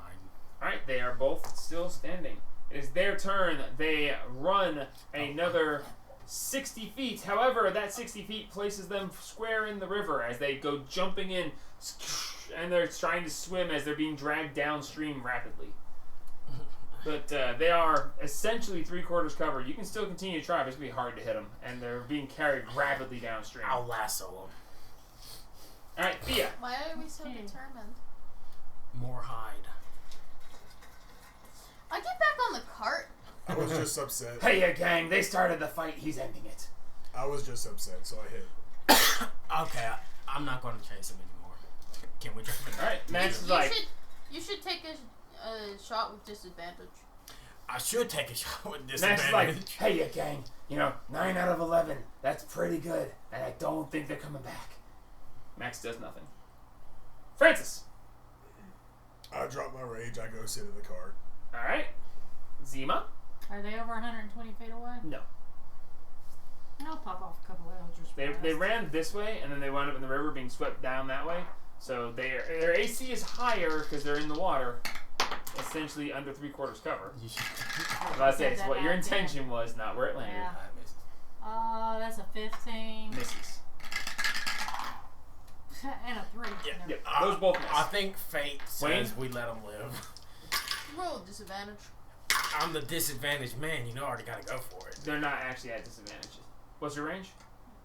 All right, they are both still standing. It is their turn. They run another 60 feet. However, that 60 feet places them square in the river as they go jumping in, and they're trying to swim as they're being dragged downstream rapidly. But they are essentially 3/4 covered. You can still continue to try, but it's going to be hard to hit them. And they're being carried rapidly downstream. I'll lasso them. All right, Thea. Why are we so Okay. determined? More hide. I get back on the cart. I was just upset. Hey, gang, they started the fight. He's ending it. I was just upset, so I hit. Okay, I'm not going to chase him anymore. Can we just... All right, Max is like, You should take a shot with disadvantage. I should take a shot with Max is like, disadvantage. hey, gang, 9 out of 11. That's pretty good, and I don't think they're coming back. Max does nothing. Francis. I drop my rage. I go sit in the car. All right. Zima. Are they over 120 feet away? No. I'll pop off a couple of eldritch They blasts. ran this way, and then they wound up in the river being swept down that way. So their AC is higher because they're in the water, essentially under 3/4 cover. You should. I say it's Said what that your out there. intention was, not where it landed. Yeah. I missed. That's a 15 Misses. and a 3. Yeah, No. Yep, those both miss. I think fate Wayne? says we let them live. Roll disadvantage. I'm the disadvantaged man. You know I already got to go for it. They're not actually at disadvantage. What's your range?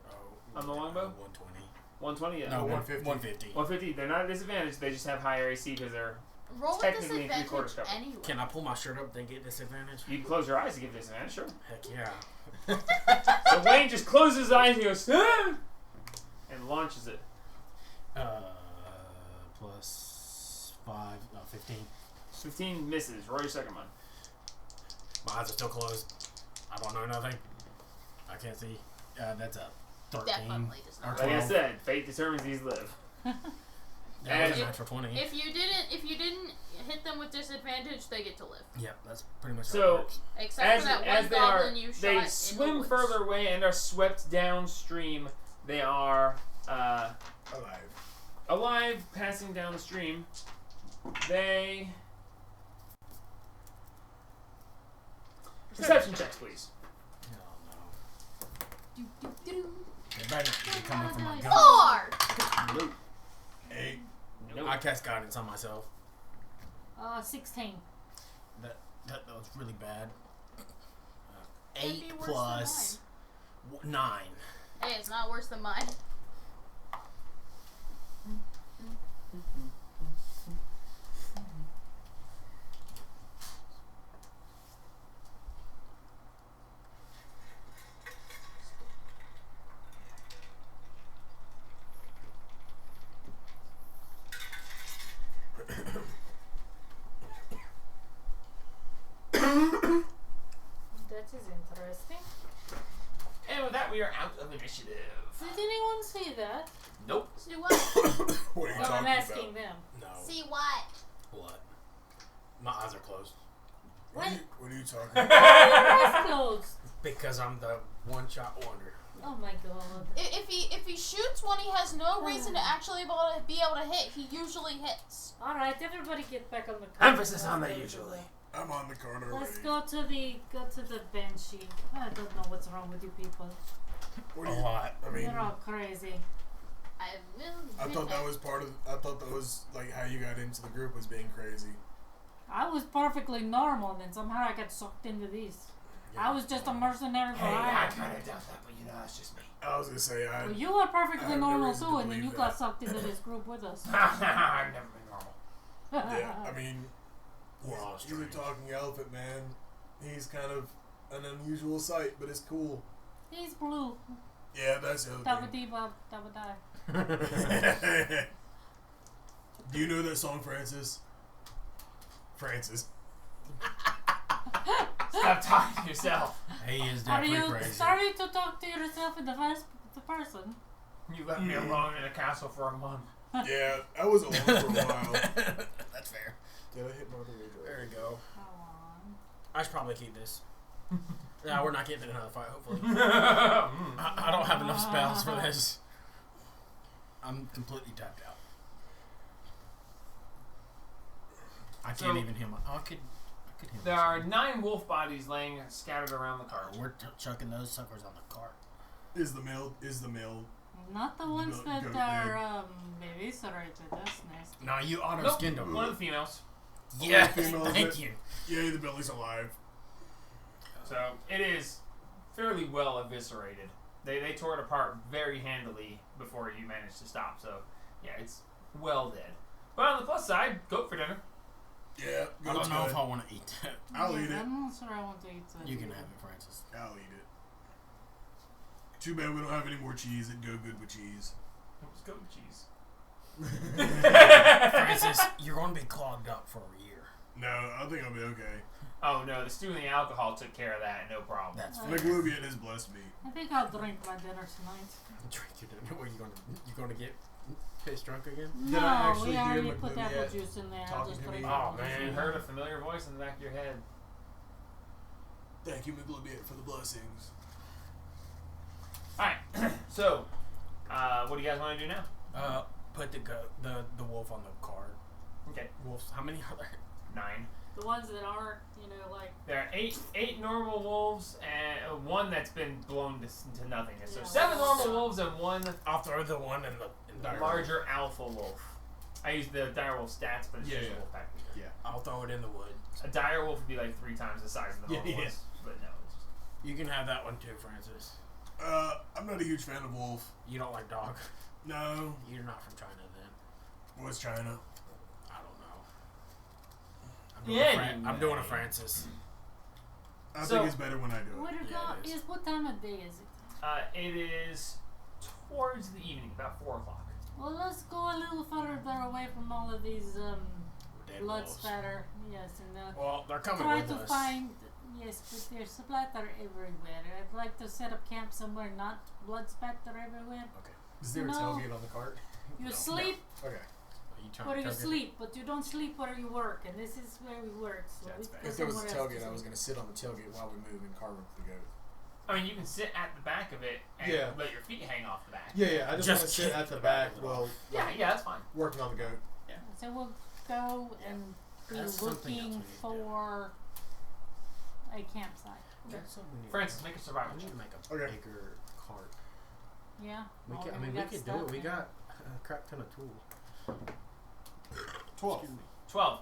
Oh, On the longbow? 120. 120? Yeah. No, 150. 150. 150. They're not at disadvantage. They just have higher AC because they're. Roll with Technically, disadvantage 3/4 cover. anyway. Can I pull my shirt up then get disadvantage? You can close your eyes to give disadvantage, sure. Heck yeah. So Wayne just closes his eyes and he goes, "Ah!" and launches it. Plus 5, 15. 15 misses. Roll your second one. My eyes are still closed. I don't know nothing. I can't see. That's a 13. Definitely does not. Or Like I 12. said, fate determines these live. That was And- a natural 20. If you didn't hit them with disadvantage, they get to live. Yep, that's pretty much how So- it works. Except As, for that as one they goblin are, you shot they in the swim woods. further away and are swept downstream. They are Alive. alive, passing down the stream. They perception checks, please. Hell no. Do, do, do. They better not be coming from my gun. 4! 8. Nope. I cast guidance on myself. 16. That was really bad. It'd 8 be worse plus 9. Hey, it's not worse than mine. That is interesting. And with that, we are out of initiative. Did anyone see that? Nope. See what? What are you No, I'm talking asking about? them. No. See what? What? My eyes are closed. What are you talking Why about? are your eyes closed? Because I'm the one-shot wonder. Oh my god. If he shoots when he has no reason to actually be able to hit, he usually hits. Alright, everybody get back on the cart. Emphasis on the usually. I'm on the card already. Let's go to the banshee. I don't know what's wrong with you people. What A do you, lot. I mean, You're all crazy. I will. I thought that was part of. I thought that was like how you got into the group was being crazy. I was perfectly normal, and then somehow I got sucked into this. I was just a mercenary for Hey, I hire. kind of doubt that, but you know, it's just me. I was gonna say Well, you were perfectly I have no normal reason to too, and then you believe got that. sucked into this group with us. I've never been normal. yeah. I mean, We're all he's a strange. talking elephant, man. He's kind of an unusual sight, but it's cool. He's blue. Yeah, that's the other Dabba thing. dee bop, dabba die. Do you know that song, Francis? Francis. Stop talking to yourself. He is Are definitely you crazy. starting to talk to yourself in the first person? You left me alone in a castle for a month. Yeah, I was alone for a while. That's fair. Did I hit Mother Ridge? There you go. Come on. I should probably keep this. No, we're not getting in another fight, hopefully. Mm. I don't have enough spells for this. I'm completely tapped out. I can't So- even heal my... Oh, I could heal There myself. are 9 wolf bodies laying scattered around the cart. We're chucking those suckers on the cart. Is the male? Not the ones Go- that go are eviscerated. That's nasty. No, you auto Nope, skinned them. one of the females. Yes, females thank that- you. Yay, the belly's alive. So it is fairly well eviscerated. They tore it apart very handily before you managed to stop. So yeah, it's well dead. But on the plus side, goat for dinner. Yeah, I don't know if I want to eat that. I'll eat it. I'm not sure I want to eat that. You can either. have it, Francis. I'll eat it. Too bad we don't have any more cheese. It'd go good with cheese. It was goat cheese. Francis, you're going to be clogged up for a year. No, I think I'll be okay. Oh no, the stew and the alcohol took care of that. No problem. That's fair. McLubian has blessed me. I think I'll drink my dinner tonight. Drink your dinner. What, you going to get pissed drunk again? Did I No, actually we hear already put McLuhan apple yet juice in there. I'll talking just to drink me? Oh apple juice man, in heard there. a familiar voice in the back of your head. Thank you, McLubian, for the blessings. So, what do you guys want to do now? Put the wolf on the card. Okay. Wolves. How many are there? 9. The ones that aren't, like. There are eight normal wolves and one that's been blown to nothingness. So Yeah. 7 normal wolves and 1 I'll throw the one in the larger alpha wolf. I use the dire wolf stats, but it's just a wolf pack leader. Yeah. I'll throw it in the wood. A dire wolf would be like 3 times the size of the normal ones. But no. It's just, You can have that one too, Francis. I'm not a huge fan of wolf. You don't like dog. No. You're not from China then. What's China? I don't know. Yeah, I'm doing a Francis. I So- think it's better when I do it. What Yeah, it is. what time of day is it? it is towards the evening, about 4 o'clock. Well, let's go a little further away from all of these Dead blood wolves. spatter. Yes, and Well, they're coming try with to us. find. Yes, but there's splatter everywhere. I'd like to set up camp somewhere not blood spatter everywhere. Is there a No. tailgate on the cart? You sleep Okay. Are you trying where to you tug it? sleep, but you don't sleep where you work, and this is where we work. So That's we bad. go If there was a somewhere else to tailgate, I was sleep. going to sit on the tailgate while we move and carve up the goat. I mean, you can sit at the back of it and Yeah. let your feet hang off the back. Yeah, I just, Just want to sit kick at the the back back while Yeah, that's fine. working on the goat. So we'll go and be That's something else we looking need to do. for a campsite. That's something we need to Francis, do. make a We survival need check. to make a Okay. bigger cart. Yeah. We well, could, I then mean, we got could do stuff it. We in. got a crap ton of tools. 12. Excuse me. 12.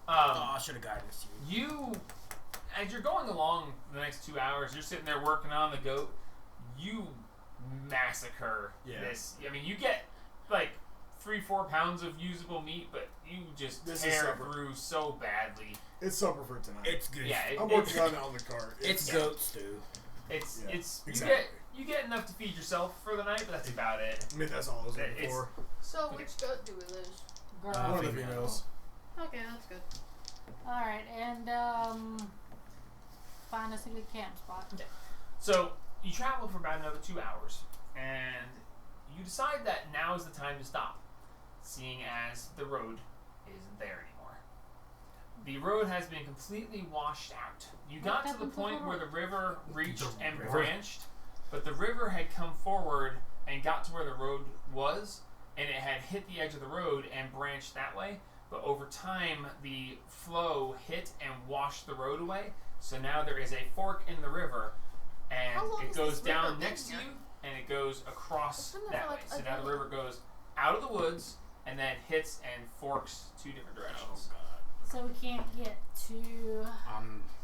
Oh, I should have guided us to you. You, as you're going along the next 2 hours, you're sitting there working on the goat. You massacre this. I mean, you get like 3-4 pounds of usable meat, but you just This is tear supper. through so badly. It's supper for tonight. It's good. Yeah, I'm working on it on the cart. It's goat stew. it's Yeah, exactly. You get enough to feed yourself for the night, but that's about it. I mean, that's all I was looking It's- for. So which goat do we lose? Girl. One of the female. females. Okay, that's good. All right, and find us a good camp spot. So you travel for about another 2 hours, and you decide that now is the time to stop, seeing as the road isn't there anymore. The road has been completely washed out. You What got to the happened to point the where road? the river reached and river? branched, but the river had come forward and got to where the road was, and it had hit the edge of the road and branched that way. But over time, the flow hit and washed the road away. So now there is a fork in the river, and How long it has goes this river down been next to here? you, and it goes across It's been there that for way. like So a now the day. river goes out of the woods and then hits and forks 2 different directions. So we can't get to.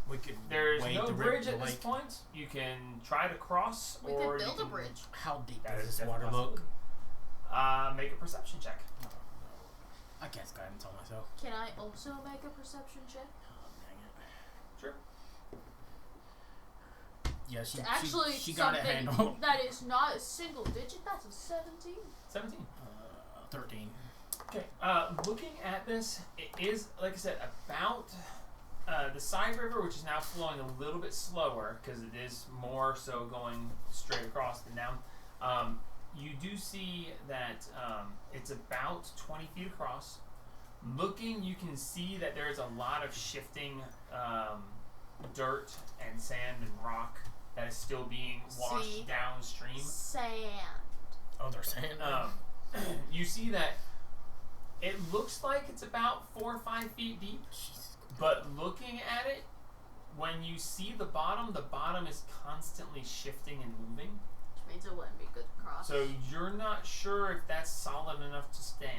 We could. There's wade no the bridge the at this lake. point. You can try to cross, We or could you build a can, bridge. How deep That does is this water definitely look? Make a perception check. Oh, no. I cast guidance on myself. Can I also make a perception check? Oh, dang it. Sure. Yeah, she Actually, she got it something handled. that is not a single digit. That's a 17. 17. 13. Okay. Looking at this, it is, like I said, about the side river, which is now flowing a little bit slower because it is more so going straight across than down. You do see that it's about 20 feet across. Looking, you can see that there is a lot of shifting dirt and sand and rock that is still being washed See? downstream. Sand. Oh, they're saying You see that it looks like it's about 4 or 5 feet deep, but looking at it, when you see the bottom is constantly shifting and moving. Which means it wouldn't be good to cross. So you're not sure if that's solid enough to stand.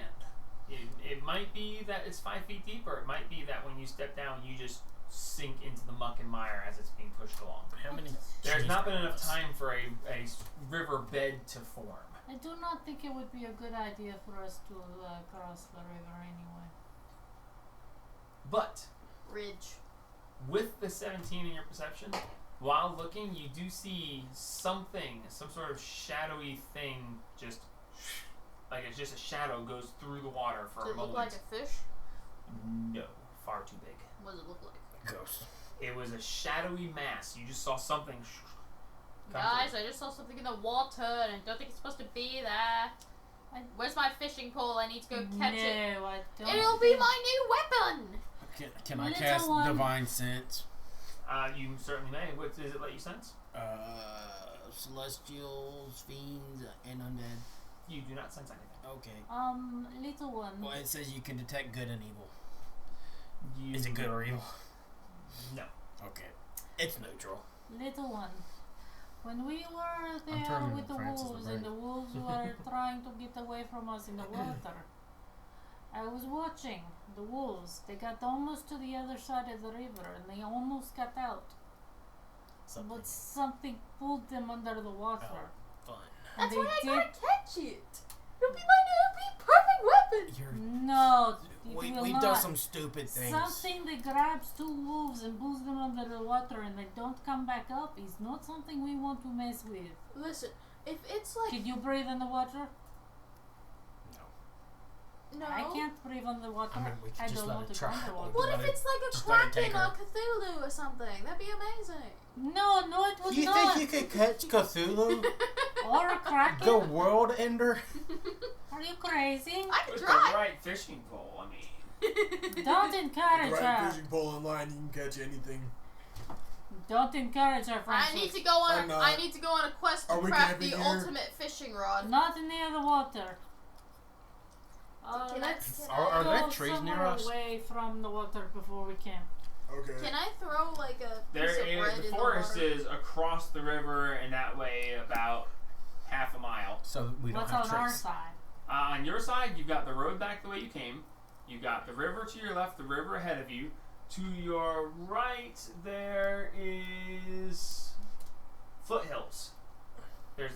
It might be that it's 5 feet deep, or it might be that when you step down, you just sink into the muck and mire as it's being pushed along. How many? There's not been enough cheese time for a river bed to form. I do not think it would be a good idea for us to cross the river anyway. But Ridge. with the 17 in your perception, while looking, you do see something, some sort of shadowy thing, just like it's just a shadow goes through the water for Does a it moment. look like a fish? No, far too big. What does it look like? Ghost. It was a shadowy mass. You just saw something. come Guys, through. I just saw something in the water and I don't think it's supposed to be there. Where's my fishing pole? I need to go catch it. No, I don't. It'll be my new weapon! Can I Little cast one. Divine Sense? You certainly may. What does it let you sense? Celestials, fiends, and undead. You do not sense anything. Okay. Little one. Well, it says you can detect good and evil. You, Is it good or evil? No. Okay. It's neutral. Little one. When we were there turning with the Francis wolves away. and the wolves were trying to get away from us in the water, I was watching the wolves. They got almost to the other side of the river and they almost got out. But something pulled them under the water. Fun. And That's they why I did. gotta catch it. It'll be my perfect weapon. No, it will We've not. done some stupid things. Something that grabs two wolves and pulls them under the water and they don't come back up is not something we want to mess with. Listen, if it's like Can you breathe in the water? no. I can't breathe underwater. I mean, we could I just don't let want it to try. go underwater. What Let if it- it's like a just let it kraken take or her. Cthulhu or something? That'd be amazing. No, it would You not. think you could catch Cthulhu? Or a kraken? The world ender? Are you crazy? I could With the try. right fishing pole, I mean. Don't encourage Right her. fishing pole in line, you can catch anything. Don't encourage her, I Francis. need to go on. I'm not. I need to go on a quest to Are we craft camping the here? ultimate fishing rod. Not near the water. Can I- Let's can Are go there trees near somewhere us? away from the water before we camp. Okay. Can I throw like a There piece of bread is, the in forest the water? is across the river and that way about half a mile. So we don't What's have on our trees. side? On your side, you've got the road back the way you came. You've got the river to your left, the river ahead of you. To your right, there is foothills. There's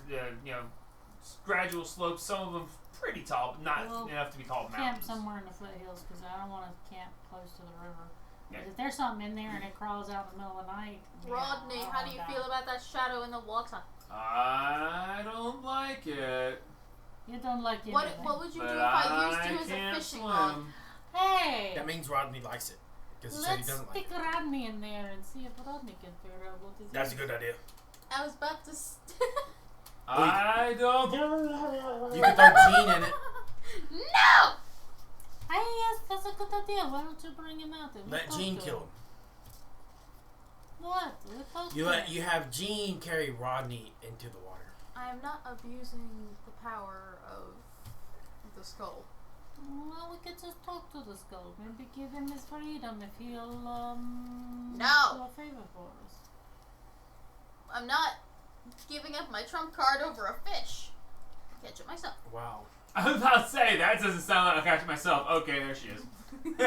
gradual slopes. Some of them pretty tall, but not Well, enough to be called Camp mountains. somewhere in the foothills because I don't want to camp close to the river. 'Cause Yeah. if there's something in there and it crawls out in the middle of the night. Rodney, how do you feel about that shadow in the water? I don't like it. You don't like it. What would you do But if I used you as can't a fishing swim. rod? Hey! That means Rodney likes it. Because he said he Let's doesn't like stick it. Rodney in there and see if Rodney can figure out what this That's is. a good idea. I was about to. I don't. You can throw Gene in it. No! Hey, yes, that's a good idea. Why don't you bring him out? And we'll Let talk Gene to kill him. him. What? We'll talk You to let him. you have Gene carry Rodney into the water. I am not abusing the power of the skull. Well, we could just talk to the skull. Maybe give him his freedom if he'll, No. do a favor for us. I'm not giving up my trump card over a fish. Catch it myself. Wow. I was about to say that doesn't sound like I'll catch myself. Okay, there she is. Can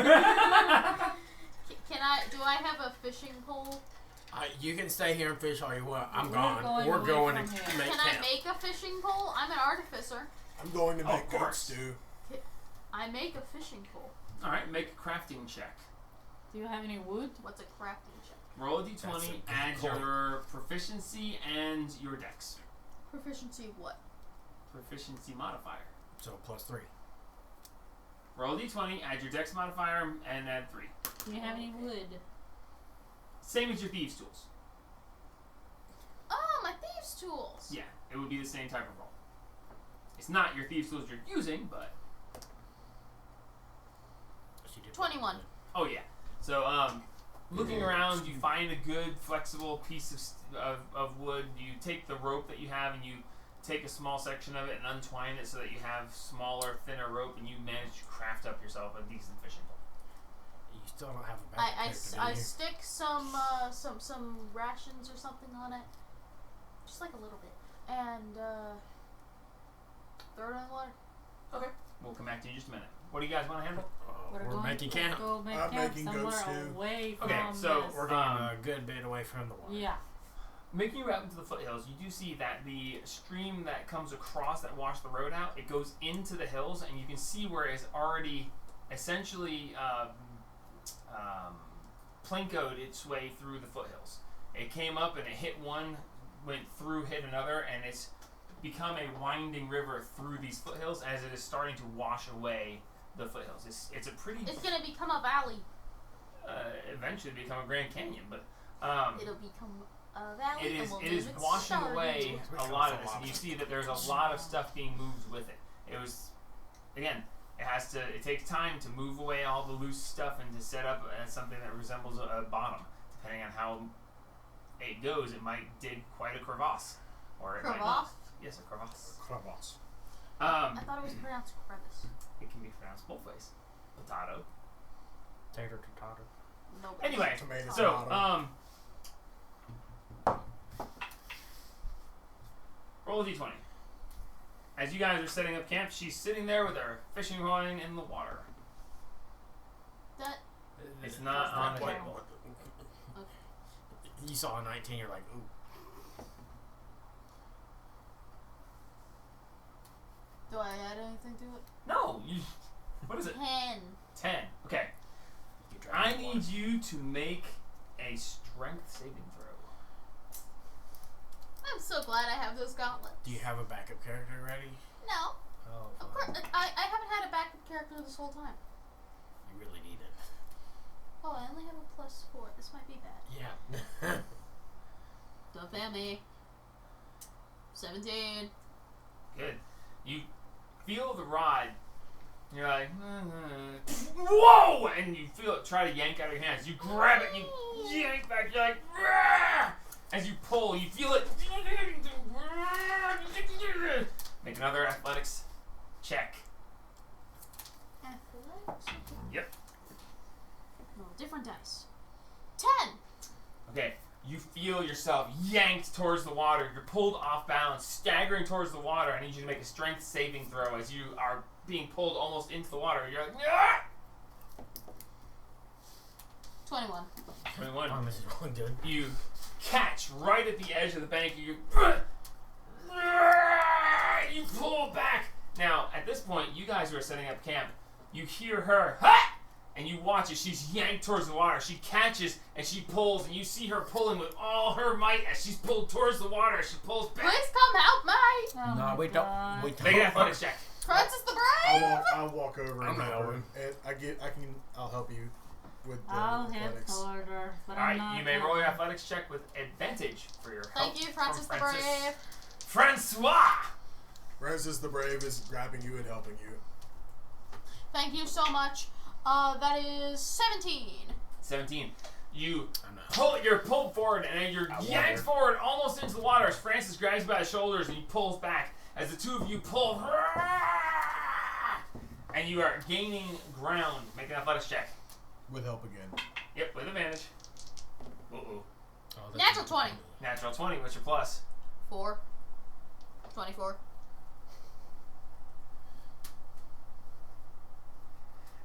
I? Do I have a fishing pole? You can stay here and fish all you want. I'm We're gone. going We're away going from to here. make Can camp. I make a fishing pole? I'm an artificer. I'm going to Oh, make of goat course. stew. I make a fishing pole. All right, make a crafting check. Do you have any wood? What's a crafting check? Roll a That's a d20, good add call. your proficiency and your dex. Proficiency of what? Proficiency modifier. So +3. Roll a d20, add your dex modifier, and add 3. Do you have any wood? Same as your thieves' tools. Oh, my thieves' tools. Yeah, it would be the same type of roll. It's not your thieves' tools you're using, but... She did 21. Oh, yeah. So, looking around, you find a good, flexible piece of wood. You take the rope that you have and you take a small section of it and untwine it so that you have smaller, thinner rope, and you manage to craft up yourself a decent fishing pole. You still don't have a backup character, do I you? stick some rations or something on it, just like a little bit, and throw it in the water. Okay. We'll come back to you in just a minute. What do you guys want to handle? We're going making to camp. Go make I'm camp making goat somewhere stew. away from Okay, so this. We're going a good bit away from the water. Yeah. Making your way out into the foothills, you do see that the stream that comes across that washed the road out, it goes into the hills, and you can see where it's already essentially plinkoed its way through the foothills. It came up and it hit one, went through, hit another, and it's become a winding river through these foothills as it is starting to wash away the foothills. It's a pretty It's gonna become a valley. eventually become a Grand Canyon, but It'll become a valley. it is and we'll it is name it washing Stardew. away Which a one's lot the of this, and you lobster? see that there's a lot of stuff being moved with it. It was, again, it takes time to move away all the loose stuff and to set up something that resembles a bottom to depending on how it goes, it might dig quite a crevasse, or it might Crevasse? not. Yes, a crevasse. Crevasse. I thought it was pronounced crevice. It can be pronounced both ways. Potato. Tater to tater. No. Anyway, Tomato, so tomato. roll a d20. As you guys are setting up camp, she's sitting there with her fishing rod in the water. That. It's not on the quite table. You saw a 19, you're like, ooh. Do I add anything to it? No, you. What is it? 10. 10. Okay. I need you to make a strength saving throw. I'm so glad I have those gauntlets. Do you have a backup character ready? No. Oh, Of fine. course. I haven't had a backup character this whole time. You really need it. Oh, I only have a +4. This might be bad. Yeah. Don't fail me. 17. Good. You feel the rod. You're like, whoa! And you feel it try to yank out of your hands. You grab it and you yank back. You're like, "Rah!" As you pull, you feel it. Make another athletics check. Athletics? Yep. No, different dice. 10. Okay. You feel yourself yanked towards the water. You're pulled off balance, staggering towards the water. I need you to make a strength saving throw as you are being pulled almost into the water. You're like, ah! 21. 21. Oh, this is really good. You catch right at the edge of the bank. You pull back. Now, at this point, you guys who are setting up camp, you hear her, ha! And you watch as she's yanked towards the water. She catches and she pulls, and you see her pulling with all her might as she's pulled towards the water. She pulls back. Please come help me! Oh No, my wait, God. don't. Wait, Make an athletics check. Francis the Brave! I'll walk over and I'm help her. helping. And I'll help you with the I'll hit athletics. harder, but All I'm right, not. you may roll your athletics check with advantage for your help. Thank you, from Francis the Brave. Francois! Francis the Brave is grabbing you and helping you. Thank you so much. That is 17. 17. You I'm not. pull, you're pulled forward and then you're I want yanked her. forward almost into the water as Francis grabs you by the shoulders and he pulls back. As the two of you pull, and you are gaining ground. Make an athletics check. With help again. Yep, with advantage. Uh-oh. Oh, that's Natural good. 20. Natural 20, what's your plus? 4. 24.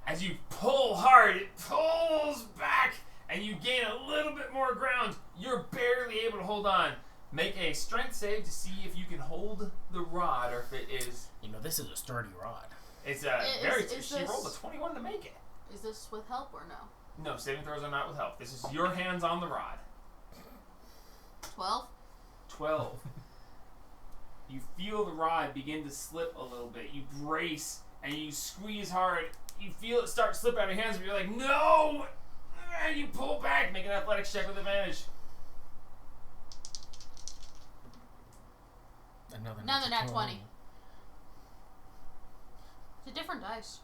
As you pull hard, it pulls back, and you gain a little bit more ground. You're barely able to hold on. Make a strength save to see if you can hold the rod, or if it is. You know, this is a sturdy rod. It's Is she this- rolled a 21 to make it. Is this with help or no? No, saving throws are not with help. This is your hands on the rod. 12. 12. You feel the rod begin to slip a little bit. You brace and you squeeze hard. You feel it start to slip out of your hands, but you're like, no! And you pull back. Make an athletics check with advantage. Another nat 20. It's a different dice.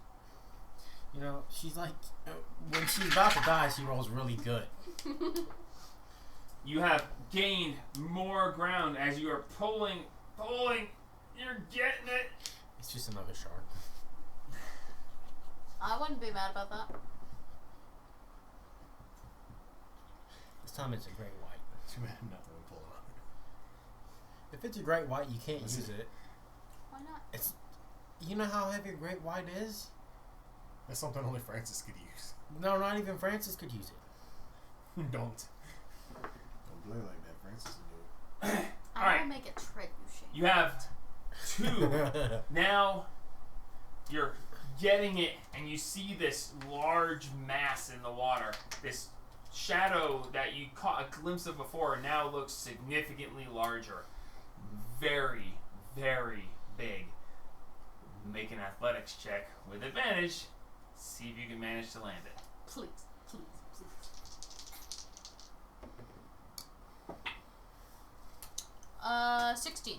You know, she's like, when she's about to die, she rolls really good. You have gained more ground as you are pulling. You're getting it. It's just another shark. I wouldn't be mad about that. This time it's a great white. Too bad nothing will pull up. If it's a great white, you can't This use is it. Why not? It's, you know how heavy a great white is? That's something only Francis could use. No, not even Francis could use it. Don't play like that. Francis will do it. I Alright. will make it tread you shape. You have 2. Now you're getting it, and you see this large mass in the water. This shadow that you caught a glimpse of before now looks significantly larger. Very, very big. Make an athletics check with advantage. See if you can manage to land it. Please, please, please. 16.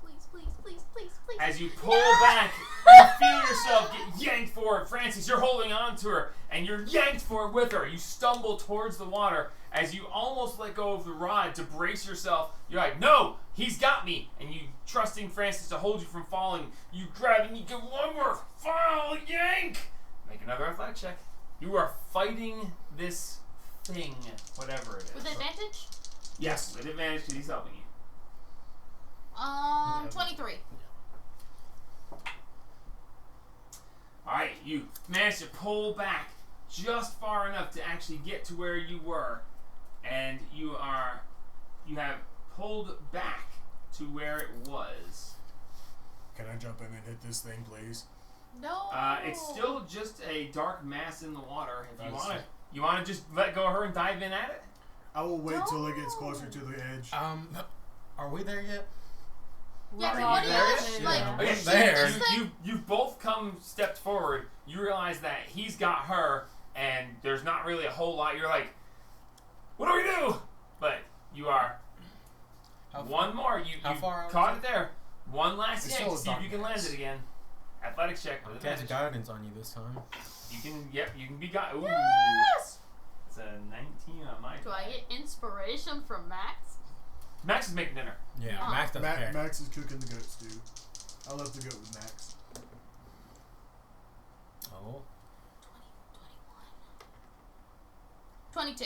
Please, please, please, please, please. As you pull back, you feel yourself get yanked forward. Francis, you're holding on to her, and you're yanked forward with her. You stumble towards the water as you almost let go of the rod to brace yourself. You're like, no, he's got me. And you, trusting Francis to hold you from falling, you grab and you give one more fall yank. Make another athletic check. You are fighting this thing, whatever it is. With advantage? Yes, with advantage because he's helping you. 23. Alright, you managed to pull back just far enough to actually get to where you were. And you have pulled back to where it was. Can I jump in and hit this thing, please? No. It's still just a dark mass in the water. If you That's want it. you want to just let go of her and dive in at it? I will wait till it gets closer to the edge. Are we there yet? Yeah, Are you everybody there else, yet? like, Yeah. Okay, shoot there. this thing. You've both stepped forward. You realize that he's got her, and there's not really a whole lot. You're like, what do we do? But you are one more. You far out caught is it there. One last It's yank to still a see if dark you can land mass. it again. Athletics check with Cast advantage. guidance on you this time. You can, you can be got. Ooh, Yes! it's a 19 on my. Do I get inspiration from Max? Max is making dinner. Yeah, Yeah. Max doesn't care. Max is cooking the goat stew. I left the goat with Max. Oh. 22.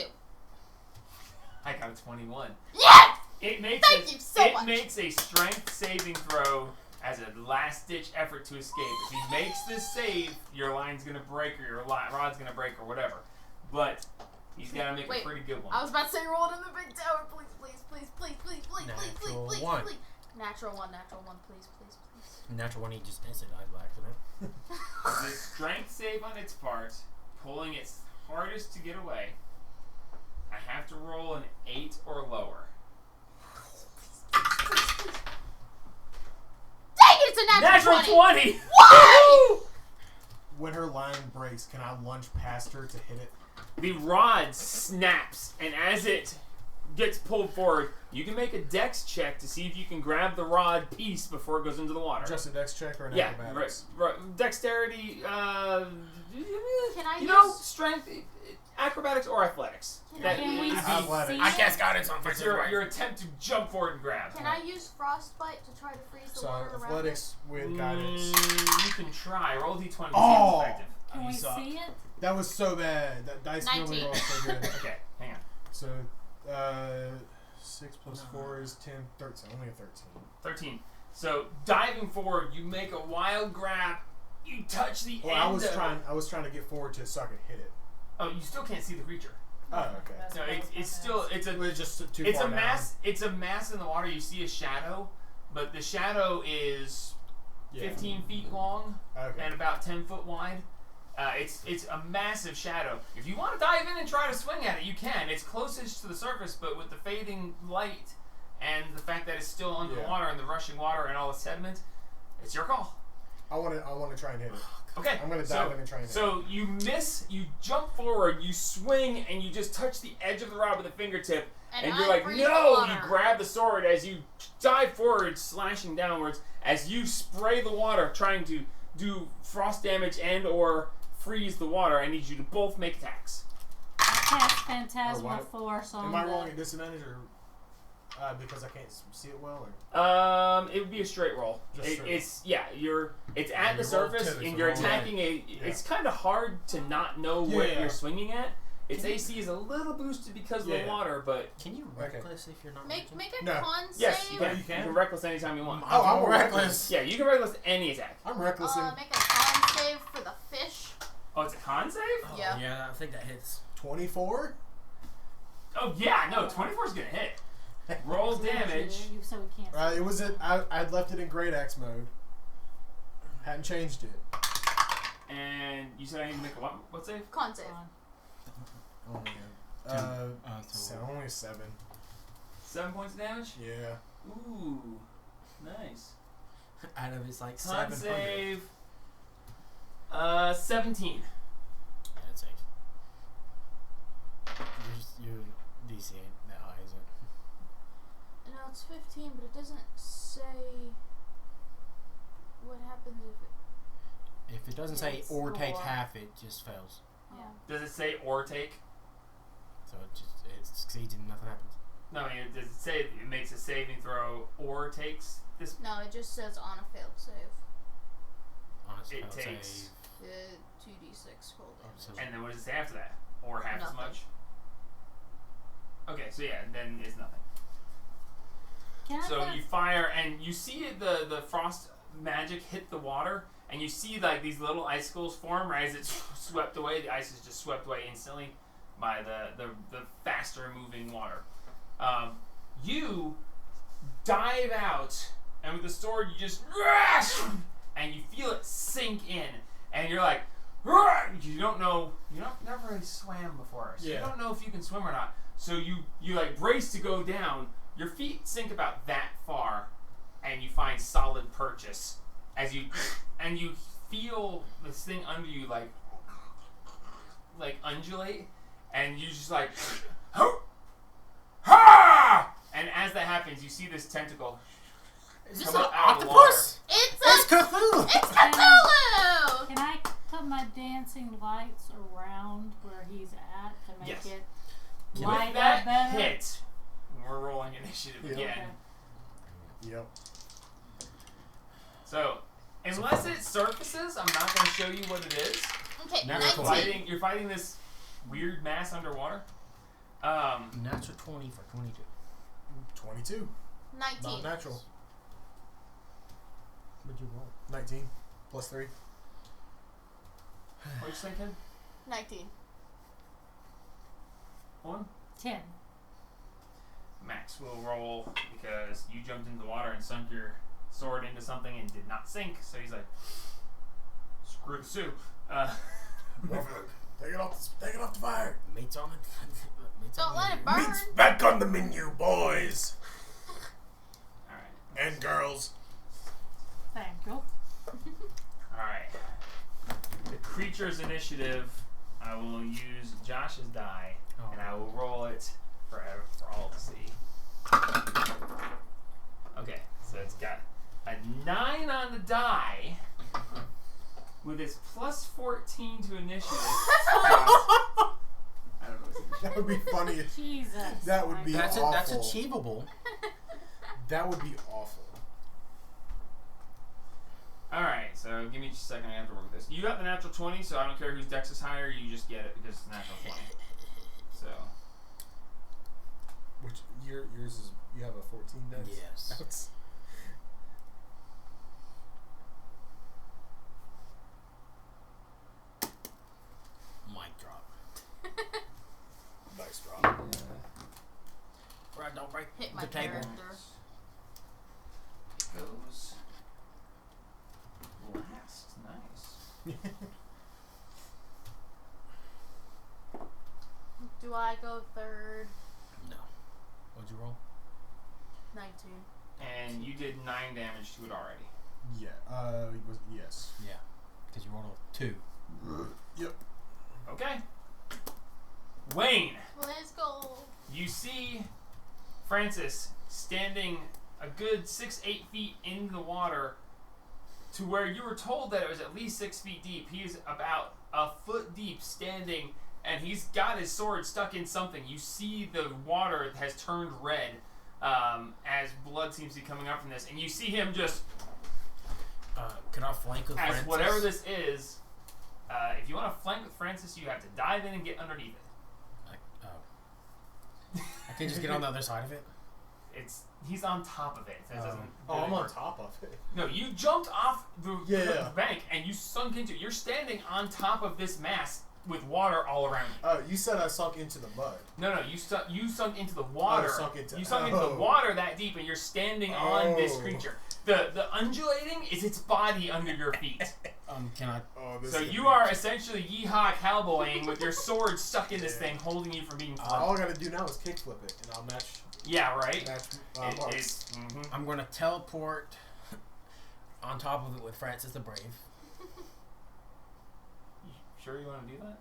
I got a 21. Yes! It makes Thank you so much. makes a strength saving throw as a last ditch effort to escape. If he makes this save, your line's gonna break or your rod's gonna break or whatever. But he's gotta make Wait, a pretty good one. I was about to say roll it in the big tower. Please, please, please, please, please, please, please, please, Natural please, one. please. Natural one, please, please, please. Natural one, he just instant died by accident. The strength save on its part, pulling its hardest to get away. I have to roll an 8 or lower. Dang it, it's a natural 20! 20! Why? When her line breaks, can I lunge past her to hit it? The rod snaps, and as it gets pulled forward, you can make a dex check to see if you can grab the rod piece before it goes into the water. Just a dex check or an yeah, acrobatics? right. Dexterity, Can I you use... know, strength, acrobatics or athletics. Can we Athletics. see I it? cast guidance on It's Francis. your attempt to jump forward and grab. Can I use frostbite to try to freeze the So water around athletics with guidance. You can try. Roll d20 to see if Oh! it's effective. Can You we suck. see it? That was so bad. That dice 19. really rolled so good. Okay, hang on. So, 6 plus 4 is 10, 13. Only a 13. 13. So diving forward, you make a wild grab. You touch the Well, end. I was of trying to get forward to it so I could hit it. Oh, you still can't see the creature. Oh, okay. That's No, what I was it's gonna still ask. it's a It was just too it's far a down. mass. It's a mass in the water. You see a shadow, but the shadow is Yeah. 15 feet long Okay. and about 10 foot wide. It's a massive shadow. If you want to dive in and try to swing at it, you can. It's closest to the surface, but with the fading light and the fact that it's still under the Yeah. water and the rushing water and all the sediment, it's your call. I want to try and hit it. Okay. I'm gonna dive in and try and hit So you miss, you jump forward, you swing, and you just touch the edge of the rod with a fingertip, and you're I like, freeze the no! water. You grab the sword as you dive forward, slashing downwards, as you spray the water, trying to do frost damage and or freeze the water. I need you to both make attacks. I cast Or Phantasma what? 4, so Am I rolling at disadvantage or because I can't see it well? Or It would be a straight roll. Just straight It's it's at you the roll surface, two, and so you're roll attacking It's kind of hard to not know what Yeah. you're swinging at. Its AC is a little boosted because of the Yeah. water, but Can you Okay. reckless if you're not Make a No. con yes, save. you can. you can? You can reckless anytime you want. Oh, I'm reckless. Yeah, you can reckless any attack. I'm reckless. Make a con save for the fish. Oh, it's a con save? Oh, Yeah. yeah, I think that hits. 24. Oh yeah, no, 24 is gonna hit. Roll damage. So we can't see. It was I'd left it in great axe mode. Hadn't changed it. And you said I need to make a what save? Con save. Oh man. Only 7. 7 points of damage? Yeah. Ooh. Nice. Out of it's like Con 700. save. 17. That's safe. Your DC ain't that high, is it? No, it's 15, but it doesn't say what happens if it. If it doesn't say It's or take four. half, it just fails. Yeah. Does it say or take? So it succeeds and nothing happens. No, I mean, does it say it makes a saving throw or takes this? No, it just says on a failed save. Honestly, It I'll takes- say 2d6 cold damage. so And then what does it say after that? Or half as Nothing. much? Okay, so yeah, then it's nothing. Can I So put- you fire, and you see the frost magic hit the water, and you see like these little icicles form right as it's swept away. The ice is just swept away instantly by the faster moving water. You dive out, and with the sword you just and you feel it sink in, and you're like, you don't know, never really swam before, so you Yeah. don't know if you can swim or not. So you like brace to go down. Your feet sink about that far, and you find solid purchase as you feel this thing under you like undulate, and you just like ha! And as that happens, you see this tentacle Is this come an up out of the octopus? It's Cthulhu! It's Cthulhu! Can I put my dancing lights around where he's at to make Yes. it With light that up better? hit, we're rolling initiative Yeah. again. Okay. Yep. So, unless it surfaces, I'm not going to show you what it is. Okay, Never 19. You're fighting this weird mass underwater. Natural 20 for 22. 22. 19. Not natural. What'd you roll? 19 plus 3. What you thinking? 19. 1? 10. Max will roll because you jumped into the water and sunk your sword into something and did not sink. So he's like, screw the Sue. Take it off the fire. Mates on it. Mates Don't on let it. it burn. Meat's back on the menu, boys Alright. and girls. Thank you. Alright. The creature's initiative, I will use Josh's die, Oh. and I will roll it for all to see. Okay, so it's got a 9 on the die with its plus 14 to initiative. I don't know what's initiative. That would be funny. Jesus. That would my be God. That's awful. achievable. That would be awful. Alright, so give me just a second, I have to work with this. You got the natural 20, so I don't care whose dex is higher, you just get it because it's natural 20. So, Which yours is, you have a 14 dex? Yes. That's, Mic drop. nice drop. Right, don't break Hit my the table. character. it goes last. Nice. Do I go third? No. What'd you roll? 19. And you did 9 damage to it already. Yeah. Yes. Yeah. Because you rolled a 2. Yep. Okay. Wayne, Let's go. you see Francis standing a good 6-8 feet in the water to where you were told that it was at least 6 feet deep. He is about a foot deep standing, and he's got his sword stuck in something. You see the water has turned red as blood seems to be coming up from this, and you see him just, Can I flank with as Francis? whatever this is, if you want to flank with Francis, you have to dive in and get underneath it. I can't just get on the other side of it? He's on top of it. It doesn't Oh, really I'm on work. top of it. No, you jumped off the Yeah. bank and you sunk into it. You're standing on top of this mass with water all around you. Oh, you said I sunk into the mud. No, you sunk into the water. sunk into- you sunk into the water that deep, and you're standing on this creature. The undulating is its body under your feet. Can I... Oh, this So is you gonna are essentially yeehaw cowboying with your sword stuck in this Yeah. thing, holding you from being be, flung. all I gotta do now is kickflip it, and I'll match. Yeah, right. Marks. It's mhm. I'm going to teleport on top of it with Francis the Brave. You sure you want to do that?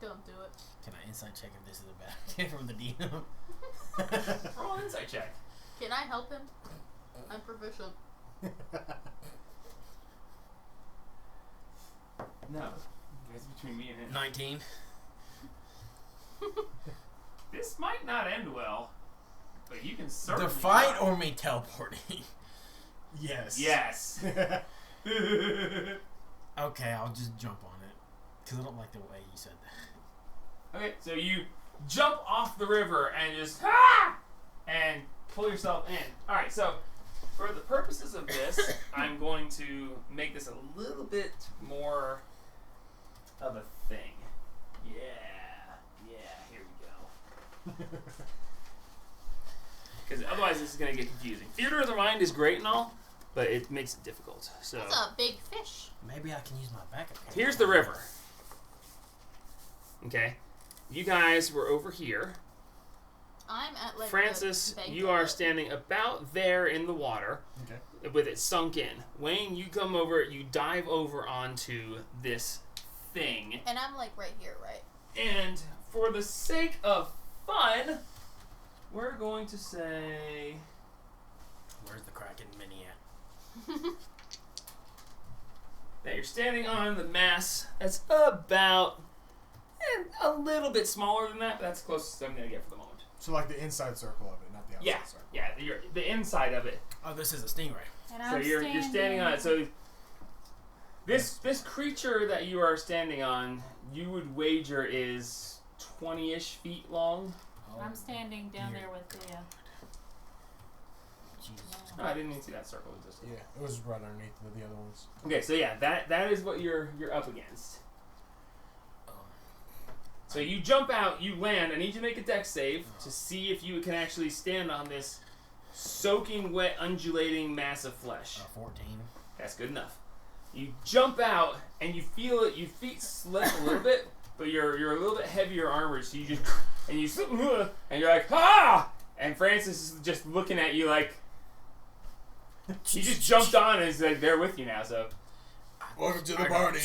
Don't do it. Can I insight check if this is a bad idea from the DM? Roll an insight check. Can I help him? I'm proficient. No. That's between me and him. 19. This might not end well, but you can certainly The fight try. or me teleporting? Yes. Yes. Okay, I'll just jump on it. Because I don't like the way you said that. Okay, so you jump off the river and just and pull yourself in. Alright, so for the purposes of this, I'm going to make this a little bit more of a thing. Yeah, here we go. Because otherwise this is going to get confusing. Theater of the mind is great and all, but it makes it difficult. So That's a big fish. Maybe I can use my backup. here's the river. Okay, you guys were over here. I'm at like Francis, the bank you of are it. standing about there in the water Okay. with it sunk in. Wayne, you come over, you dive over onto this thing. And I'm like right here, right? And for the sake of fun, we're going to say Where's the Kraken mini at? that you're standing on the mass that's about a little bit smaller than that, but that's the closest I'm going to get for the moment. So like the inside circle of it, not the outside Yeah, circle. yeah, the inside of it. Oh, this is a stingray. And So I'm you're standing on it. So this creature that you are standing on, you would wager is 20-ish feet long. I'm standing down dear there with the. Jesus. Oh, I didn't even see that circle existed. Yeah, it was right underneath the other ones. Okay, so yeah, that is what you're up against. So you jump out, you land. I need you to make a dex save to see if you can actually stand on this soaking wet, undulating mass of flesh. 14. That's good enough. You jump out and you feel it. Your feet slip a little bit, but you're a little bit heavier armored. So you just and you slip, and you're like ah! And Francis is just looking at you like he just jumped on and is like there with you now. So Welcome to the party.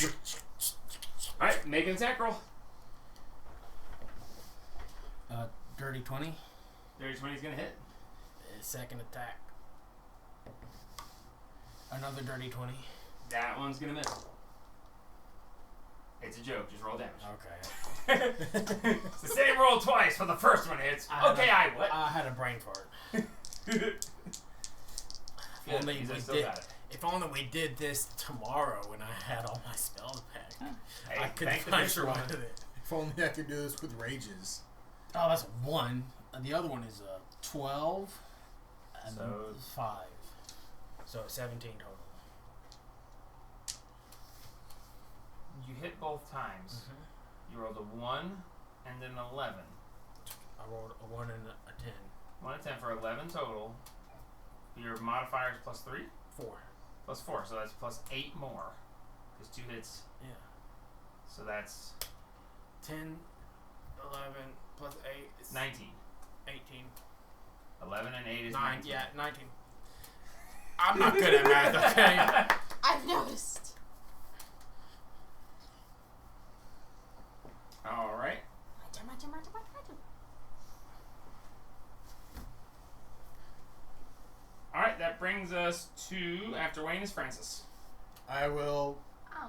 all right, make an attack roll. Dirty 20. Dirty 20 is gonna hit. Second attack. Another dirty 20. That one's gonna miss. It's a joke. Just roll damage. Okay. It's the same roll twice for the first one hits. Okay, what? I had a brain fart. Good. Only He's we still did. got it. If only we did this tomorrow when I had all my spells back. Hey, I could thank the find Fisher one one. of it. If only I could do this with rages. Oh, that's 1. And the other one is 12 and So- 5. So 17 total. You hit both times. You rolled a 1 and then 11. I rolled a 1 and a 10. 1 and 10 for 11 total. Your modifier is plus 3? 4. Plus 4, so that's plus 8 more. Because 2 hits. Yeah. So that's 10, 11 plus 8 is 19. 18. 11 and 8 is 9. 19. Yeah, 19. I'm not good at math, okay? I've noticed. Alright. My turn. Alright, that brings us to, after Wayne is Francis. I will Ow.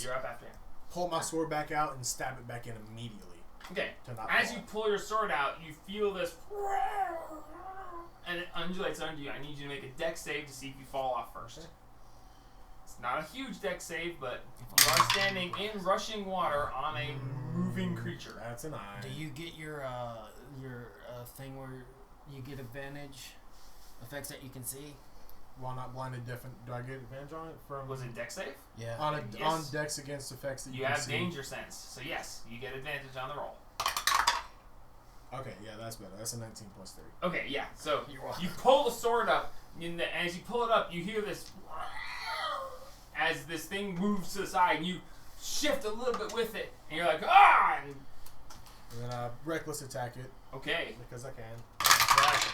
You're up after him. pull my sword back out and stab it back in immediately. Okay. To not As fall. you pull your sword out, you feel this, and it undulates under you. I need you to make a dex save to see if you fall off first. It's not a huge dex save, but you are standing in rushing water on a moving creature. That's an eye. Do you get your thing where you get advantage effects that you can see? While not blinded, do I get advantage on it from Was it dex save? Yeah. on Yes. on dex against effects that you You can have see? danger sense, so yes, you get advantage on the roll. Okay, yeah, that's better. That's a 19 plus 3. Okay, yeah. So You're welcome. you pull the sword up, and as you pull it up, you hear this as this thing moves to the side, and you shift a little bit with it, and you're like, ah! And, And then reckless attack it okay. because I can. Right.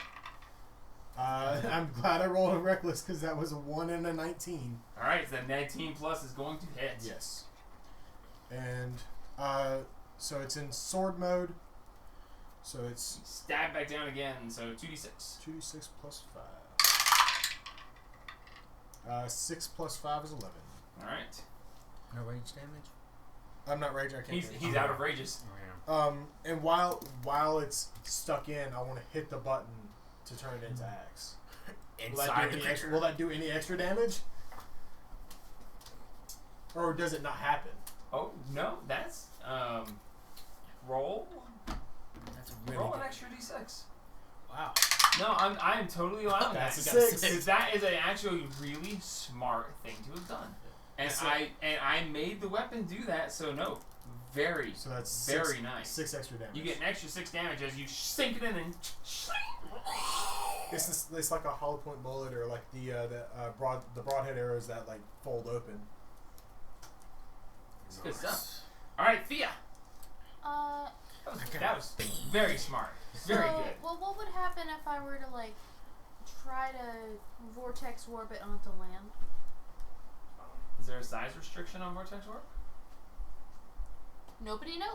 I'm glad I rolled a reckless because that was a 1 and a 19. All right, so that 19 plus is going to hit. Yes. And so it's in sword mode. So it's Stab back down again, so 2d6. 2d6 plus 5. 6 plus 5 is 11. All right. No rage damage? I'm not rage. I can't. He's out of rages. And while it's stuck in, I want to hit the button to turn it into axe. Inside the extra, will that do any extra damage? Or does it not happen? Oh no, that's roll. That's really Roll good. an extra d6. Wow. No, I'm totally allowing that. That's Because six. that is an actually really smart thing to have done. And So- I made the weapon do that, so no, very So that's very nice. 6 extra damage. You get an extra 6 damage as you sink it in and. It's like a hollow point bullet, or like the broadhead arrows that like fold open. It's good stuff. All right, Thea. That was very smart. Very good. Well, what would happen if I were to like try to vortex warp it onto land? Is there a size restriction on vortex warp? Nobody know.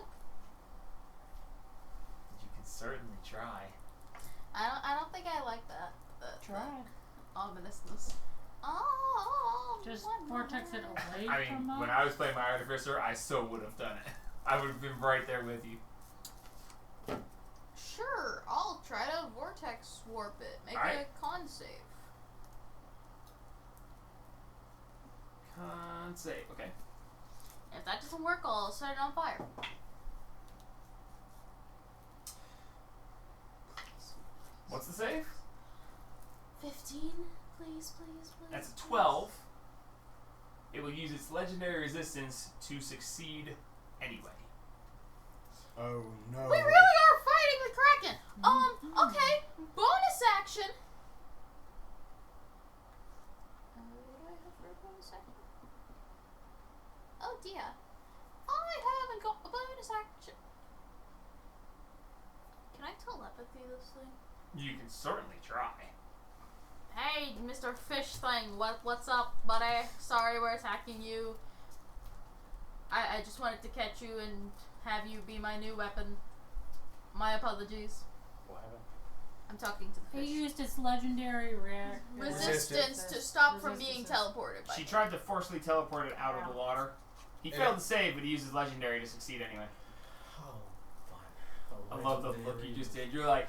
You can certainly try. I don't think I like that. Try. The ominousness. Oh. Just vortex it away I from mean, us. when I was playing my artificer, I so would have done it. I would have been right there with you. Sure, I'll try to vortex warp it. Make Alright. a con save. Con save. Okay. If that doesn't work, I'll set it on fire. What's the save? 15, please. That's a please. 12. It will use its legendary resistance to succeed anyway. Oh no! We really are fighting the Kraken. Okay. Bonus action. What do I have for a bonus action? Oh dear. I haven't got a bonus action. Can I telepathy this thing? You can certainly try. Hey, Mr. Fish Thing, what's up, buddy? Sorry we're attacking you. I just wanted to catch you and have you be my new weapon. My apologies. What happened? I'm talking to the fish. He used his legendary Resistance to stop from being teleported by She me. tried to forcefully teleport it out of the water. He failed to save, but he uses legendary to succeed anyway. Oh, fine. I love the look you just did. You're like,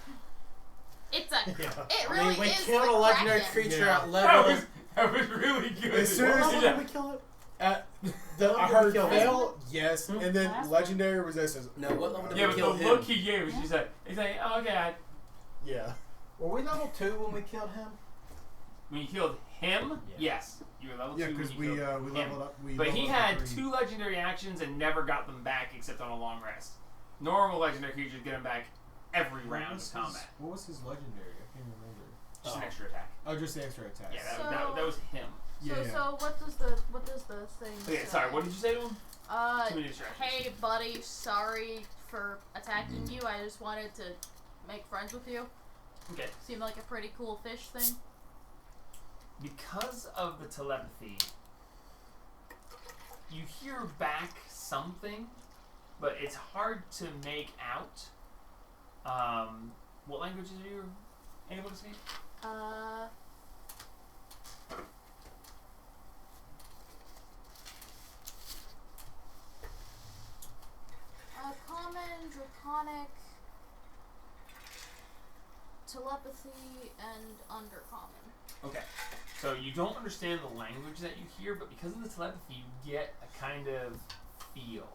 It's a. Yeah. It I really mean, we is killed the a legendary Kraken. creature Yeah. at level. that was really good. As soon What as level Yeah. did we kill it? I heard fail, yes, Hmm? and then Last legendary resistance. No, what level did Yeah, we but the kill him? look he gave, she's like, oh, okay. Yeah. Were we level 2 when we killed him? When you killed him, Yeah. yes, you were level 2. Yeah, when because you we killed him. leveled up. But he leveled up had to 3. 2 legendary actions and never got them back except on a long rest. Normal legendary creatures get them back every round of combat. What was his legendary? I can't remember. Just an extra attack. Oh, just the extra attack. Yeah, So- that was him. So Yeah. so what does the thing? Okay, say? sorry, what did you say to him? Too many distractions. Hey buddy, sorry for attacking you. I just wanted to make friends with you. Okay. Seemed like a pretty cool fish thing. Because of the telepathy, you hear back something, but it's hard to make out. What languages are you able to speak? Common, draconic, telepathy, and undercommon. Okay. So you don't understand the language that you hear, but because of the telepathy, you get a kind of feel.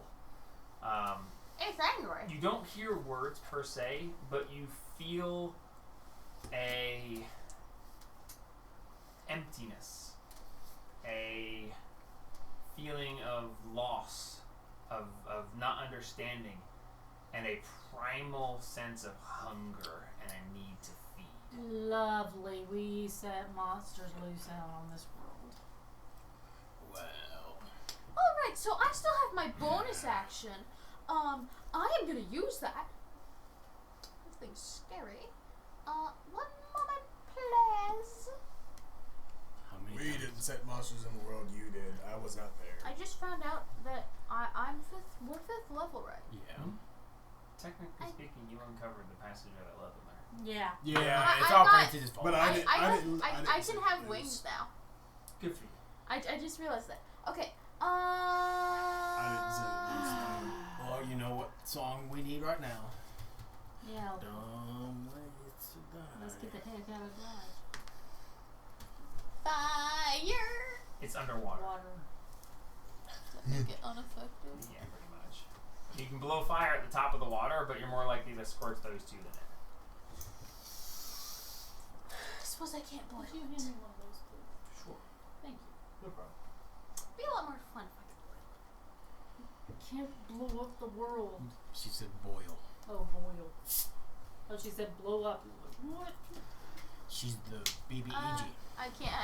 It's angry. You don't hear words per se, but you feel a emptiness, a feeling of loss, of not understanding, and a primal sense of hunger and a need to feed. Lovely. We set monsters loose out on this world. Well. Alright, so I still have my bonus action. I am gonna use that. This thing's scary. One moment, please. How many We times? didn't set monsters in the world. You did. I was not there. I just found out that we're 5th level, right? Yeah. Technically speaking, you uncovered the passage of that level there. Yeah. Yeah. It's I all got- Francis' fault. But I didn't. I didn't can have notice. wings now. Good for you. I just realized that. Okay, I didn't say it. Well, you know what song we need right now? Yeah. Dumb ways to die. Let's get the heck out of Dodge. Fire! It's underwater. Water. Does that make it unaffected? Yeah, pretty much. You can blow fire at the top of the water, but you're more likely to scorch those two than it. I suppose I can't blow Would you hand it. me one of those, please? Sure. Thank you. No problem. It'd be a lot more fun if I could blow it. I can't blow up the world. She said boil. Oh, boil. Oh, she said blow up. What? She's the BBEG. I can't.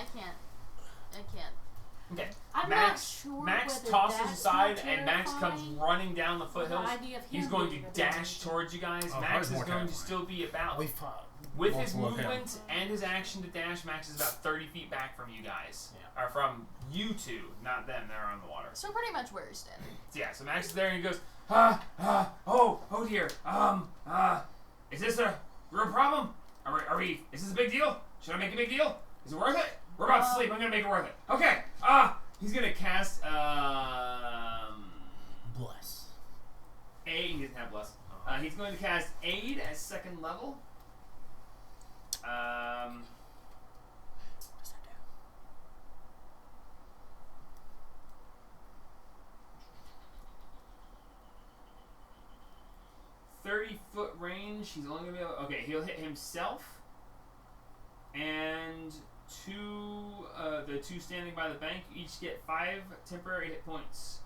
Okay. I'm Max, not sure Max whether tosses that's aside, more and Max comes terrifying running down the or the foothills. idea of him He's going to being a dash baby. towards you guys. Oh, Max hers is more going to terrifying. still be about, We fought with his multiple of him. movement and his action to dash, Max is about 30 feet back from you guys. Yeah. Or from you two, not them, they're on the water. So pretty much where he's standing. So yeah, so Max is there and he goes, oh dear, is this a real problem? Are we, is this a big deal? Should I make a big deal? Is it worth it? We're about to sleep, I'm gonna make it worth it. Okay, he's gonna cast, Bless. Aid, he doesn't have bless. He's going to cast Aid at 2nd level. What's that do? 30-foot range. He's only gonna be able. Okay, he'll hit himself and the two standing by the bank each get 5 temporary hit points.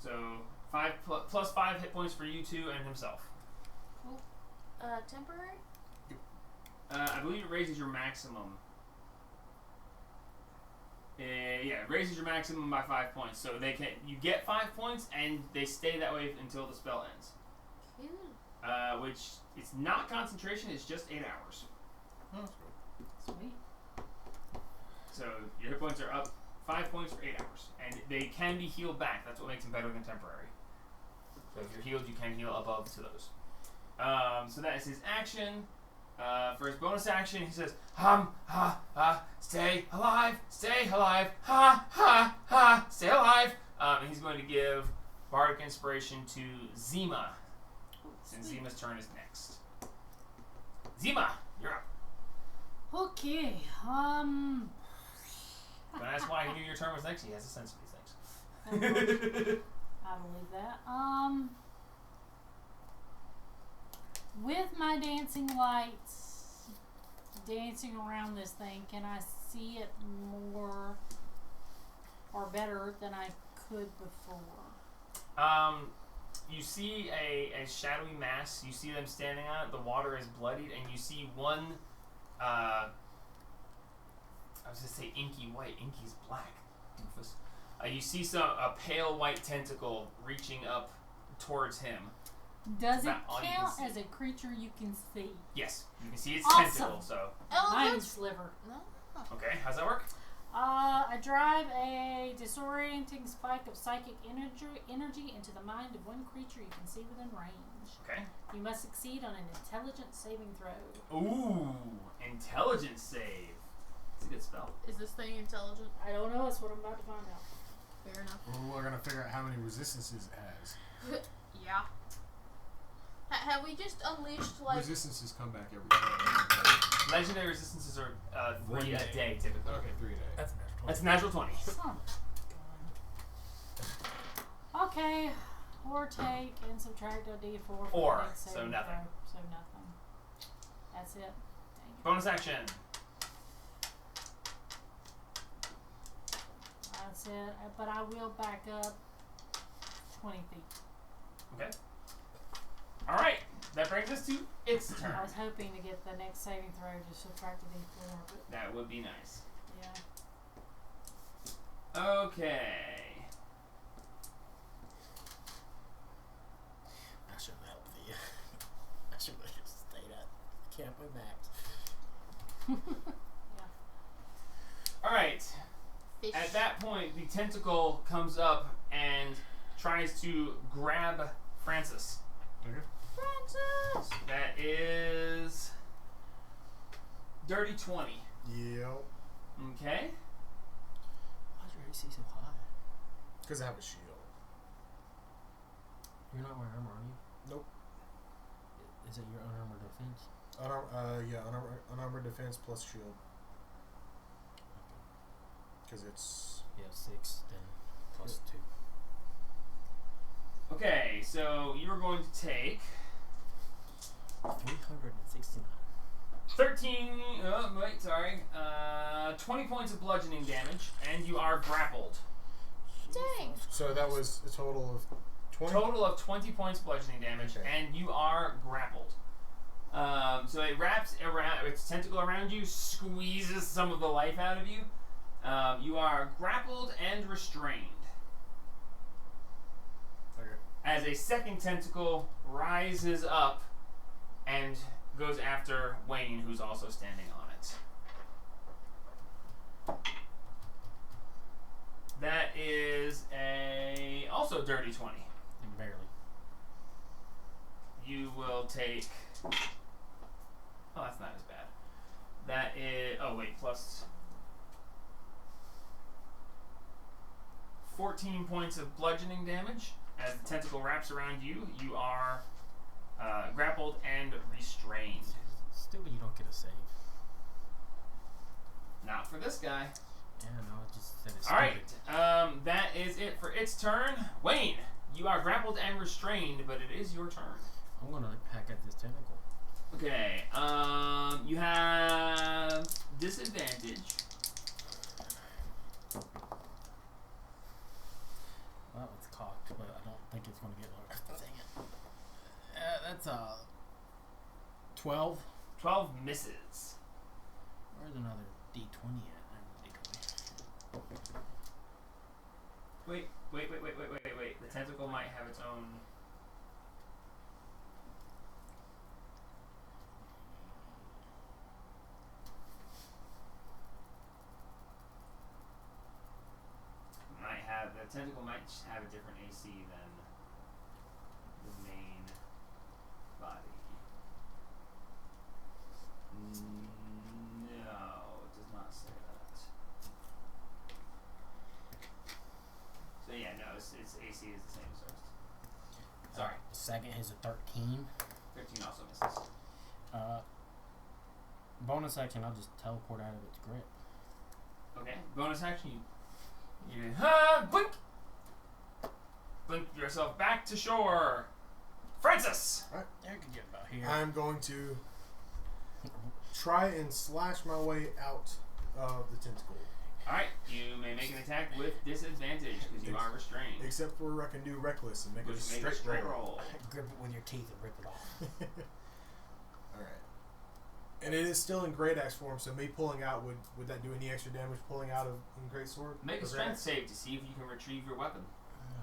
So 5 plus 5 hit points for you two and himself. Cool. Temporary? I believe it raises your maximum. Yeah, it raises your maximum by 5 points. So you get 5 points and they stay that way until the spell ends. Cool. Which it's not concentration, it's just 8 hours. Oh, that's cool. Sweet. So your hit points are up 5 points for 8 hours. And they can be healed back. That's what makes them better than temporary. So if you're healed, you can heal above to those. So that is his action. For his bonus action, he says, stay alive, stay alive. And he's going to give Bardic Inspiration to Zima. Since Zima's turn is next. Zima, you're up. Okay. Don't ask why he knew your turn was next. He has a sense of these things. I believe that. With my dancing lights dancing around this thing, can I see it more or better than I could before? You see a shadowy mass. You see them standing on it. The water is bloodied, and you see one. I was gonna say inky white. Inky's black. Doofus. You see a pale white tentacle reaching up towards him. Does it Not all you can count see. as a creature you can see? Yes, you can see its Awesome. tentacle. So Mind sliver. No. okay, how's that work? I drive a disorienting spike of psychic energy into the mind of one creature you can see within range. Okay. You must succeed on an intelligence saving throw. Ooh, intelligence save. It's a good spell. Is this thing intelligent? I don't know. That's what I'm about to find out. Fair enough. Well, we're gonna figure out how many resistances it has. Yeah. Have we just unleashed like? Resistances come back every time. Legendary resistances are 3 One a day. day typically. Okay, 3 a day. That's a natural 20. That's a natural 20. Son of a gun. Okay. Or take and subtract a d4 for Or, the next so saving nothing. throw. So nothing. That's it. Dang it. Bonus action. That's it. But I will back up 20 feet. Okay. All right. That brings us to its turn. I was hoping to get the next saving throw to subtract the d4, but That would be nice. yeah. Okay. I should have helped the. I should have just stayed at camp with Max. All right. Fish. At that point, the tentacle comes up and tries to grab Francis. Okay. Francis. That is dirty 20. Yep. Okay. Why is your AC so Because I have a shield. You're not wearing armor, are you? Nope. Is it your unarmored defense? Unarmored defense plus shield. Because it's... Yeah, 6, then plus 2. Okay, so you're going to take 369. 20 points of bludgeoning damage, and you are grappled. Dang. So that was a total of 20? Total of 20 points bludgeoning damage, Okay. and you are grappled. So it wraps around its tentacle around you, squeezes some of the life out of you. You are grappled and restrained. Okay. As a second tentacle rises up and goes after Wayne, who's also standing on it. That is a also dirty 20. Barely. You will take. Oh, that's not as bad. That is. Oh wait, plus 14 points of bludgeoning damage. As the tentacle wraps around you, you are grappled and restrained. Stupid, you don't get a save. Not for this guy. Yeah, no, I just said it's All right, stupid. that is it for its turn. Wayne, you are grappled and restrained, but it is your turn. I'm gonna hack at this tentacle. Okay, you have disadvantage. Well, it's cocked, but I don't think it's gonna get lower. Dang it. That's 12. 12 misses. Where's another D20 at? Wait. The tentacle might have its own. The tentacle might have a different AC than the main body. No, it does not say that. So yeah, no, its AC is the same as ours. Sorry. Second is a 13. 13 also misses. Bonus action, I'll just teleport out of its grip. Okay, bonus action, you blink! Blink yourself back to shore. Francis! I can get about here. I'm going to try and slash my way out of the tentacle. Alright, you may make an attack with disadvantage because you are restrained. Except for I can do reckless and make it a Which makes straight a roll. Grip it with your teeth and rip it off. Alright. And it is still in great axe form, so me pulling out would that do any extra damage pulling out of in great sword? Make a Or strength great axe? save to see if you can retrieve your weapon. Oh,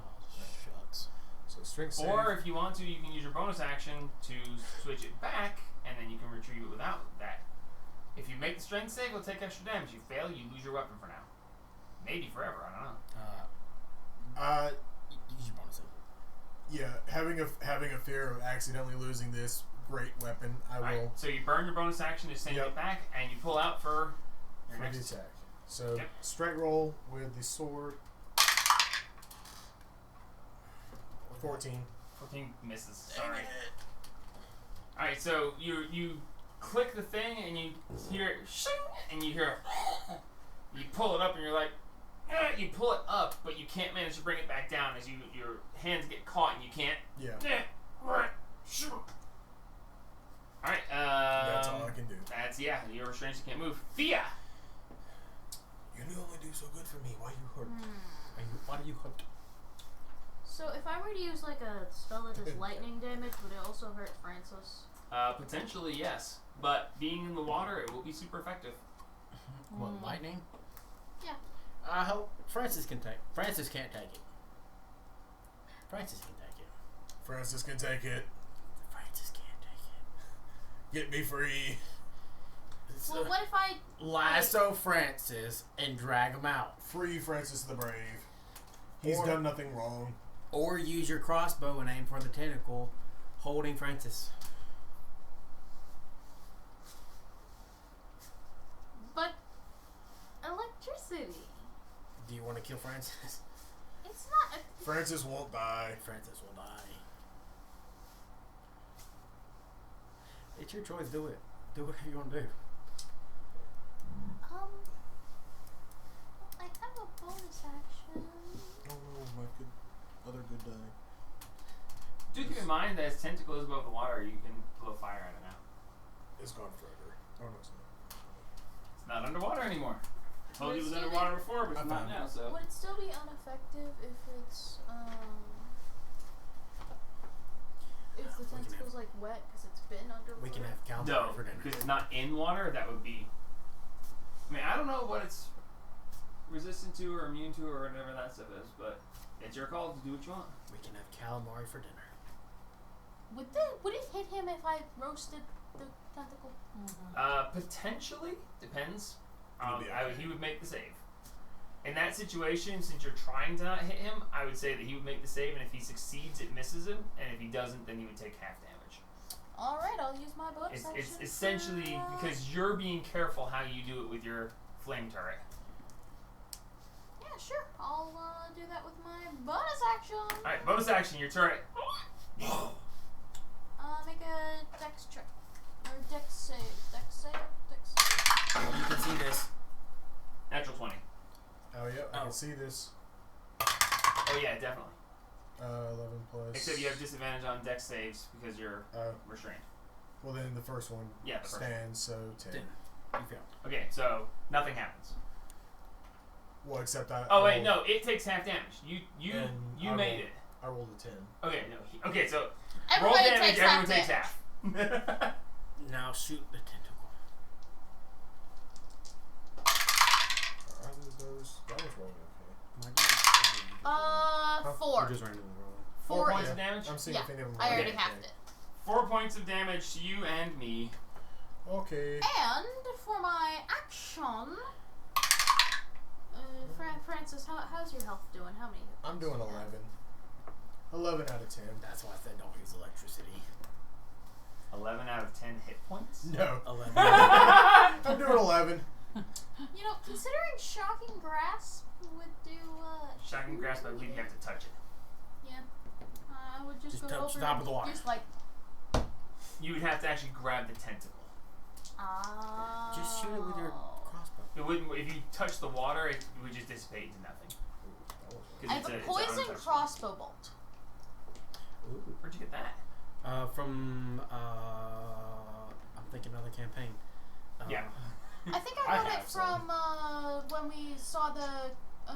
shucks. So strength save. Or if you want to, you can use your bonus action to switch it back, and then you can retrieve it without that. If you make the strength save, it'll take extra damage. You fail, you lose your weapon for now. Maybe forever, I don't know. Use your bonus save. Yeah, having a fear of accidentally losing this great weapon, I Alright, will so you burn your bonus action to send Yep. it back, and you pull out for your for the next attack. So Yep. straight roll with the sword. 14. 14 misses. Sorry. Alright, so you click the thing and you hear shing, and you hear you pull it up and you're like you pull it up, but you can't manage to bring it back down as your hands get caught and you can't. Yeah. Alright, That's all I can do. That's you're restrained, so you can't move. Thea! You only do so good for me. Why you hurt? Why do you hurt? So if I were to use like a spell that does lightning damage, would it also hurt Francis? Potentially yes. But being in the water, it will be super effective. What, lightning? Yeah. I hope Francis can take. Francis can't take it. Francis can take it. Francis can take it. Francis can't take Get me free. it. Well, what if I Lasso Francis and drag him out, Free Francis the Brave. He's Or- done nothing wrong. or use your crossbow and aim for the tentacle, holding Francis. But electricity. Do you want to kill Francis? It's It's not. Francis won't die. Francis will die. It's your choice. Do it. Do whatever you want to do. I have a bonus action. Oh no, my other good die. Do keep in mind that as tentacle is above the water, you can blow fire at it now. It's gone forever. Oh no, it's not. It's not underwater anymore. I told you it was Would it still underwater before, but I it's not found now. So Would it still be ineffective if it's if the We can tentacle's like wet because it's been underwater? We can have calamari no, for dinner. because it's not in water. That would be. I mean, I don't know what it's resistant to or immune to or whatever that stuff is, but it's your call to do what you want. We can have calamari for dinner. Would it hit him if I roasted the tentacle? Potentially depends. It'll be okay. He would make the save. In that situation, since you're trying to not hit him, I would say that he would make the save, and if he succeeds, it misses him, and if he doesn't, then he would take half damage. All right, I'll use my bonus It's action. essentially because you're being careful how you do it with your flame turret. Yeah, sure. I'll do that with my bonus action. All right, bonus action, your turret. Make a dex check or dex save. Dex save. Dex save. You can see this. Natural 20. Oh yeah, I Oh. can see this. Oh yeah, definitely. 11 plus. Except you have disadvantage on dex saves because you're restrained. Well, then the first one Yeah, the first stands, so 10. 10. You failed. Okay, so nothing happens. Well, except I. Oh I wait, rolled- no, it takes half damage. You And you I made rolled- it. I rolled a 10. Okay, no. Okay, so Everybody roll damage. takes Everyone half takes damage. half. Now shoot the tentacle. Are either of those? That was rolling okay. My God. 4. Or just randomly rolling. 4 points Yeah. of damage. I'm seeing Yeah, if any of them I rolled already okay. halved it. 4 points of damage to you and me. Okay. And for my action, Francis, how's your health doing? How many? hit I'm points doing do you have? 11. 11 out of 10. That's why I said don't use electricity. 11 out of 10 hit points. No. 11. I'm doing 11. You know, considering shocking grasp would do. Shocking grasp, I believe you have to touch it. Yeah. I would just, Just go touch over the top and of the water. just like. You would have to actually grab the tentacle. Just shoot it with your crossbow. It wouldn't. If you touch the water, it would just dissipate into nothing. 'Cause I have a it's poison untouchable. crossbow bolt. Ooh. Where'd you get that? From I'm thinking another campaign. Yeah. I think I I got have it from when we saw the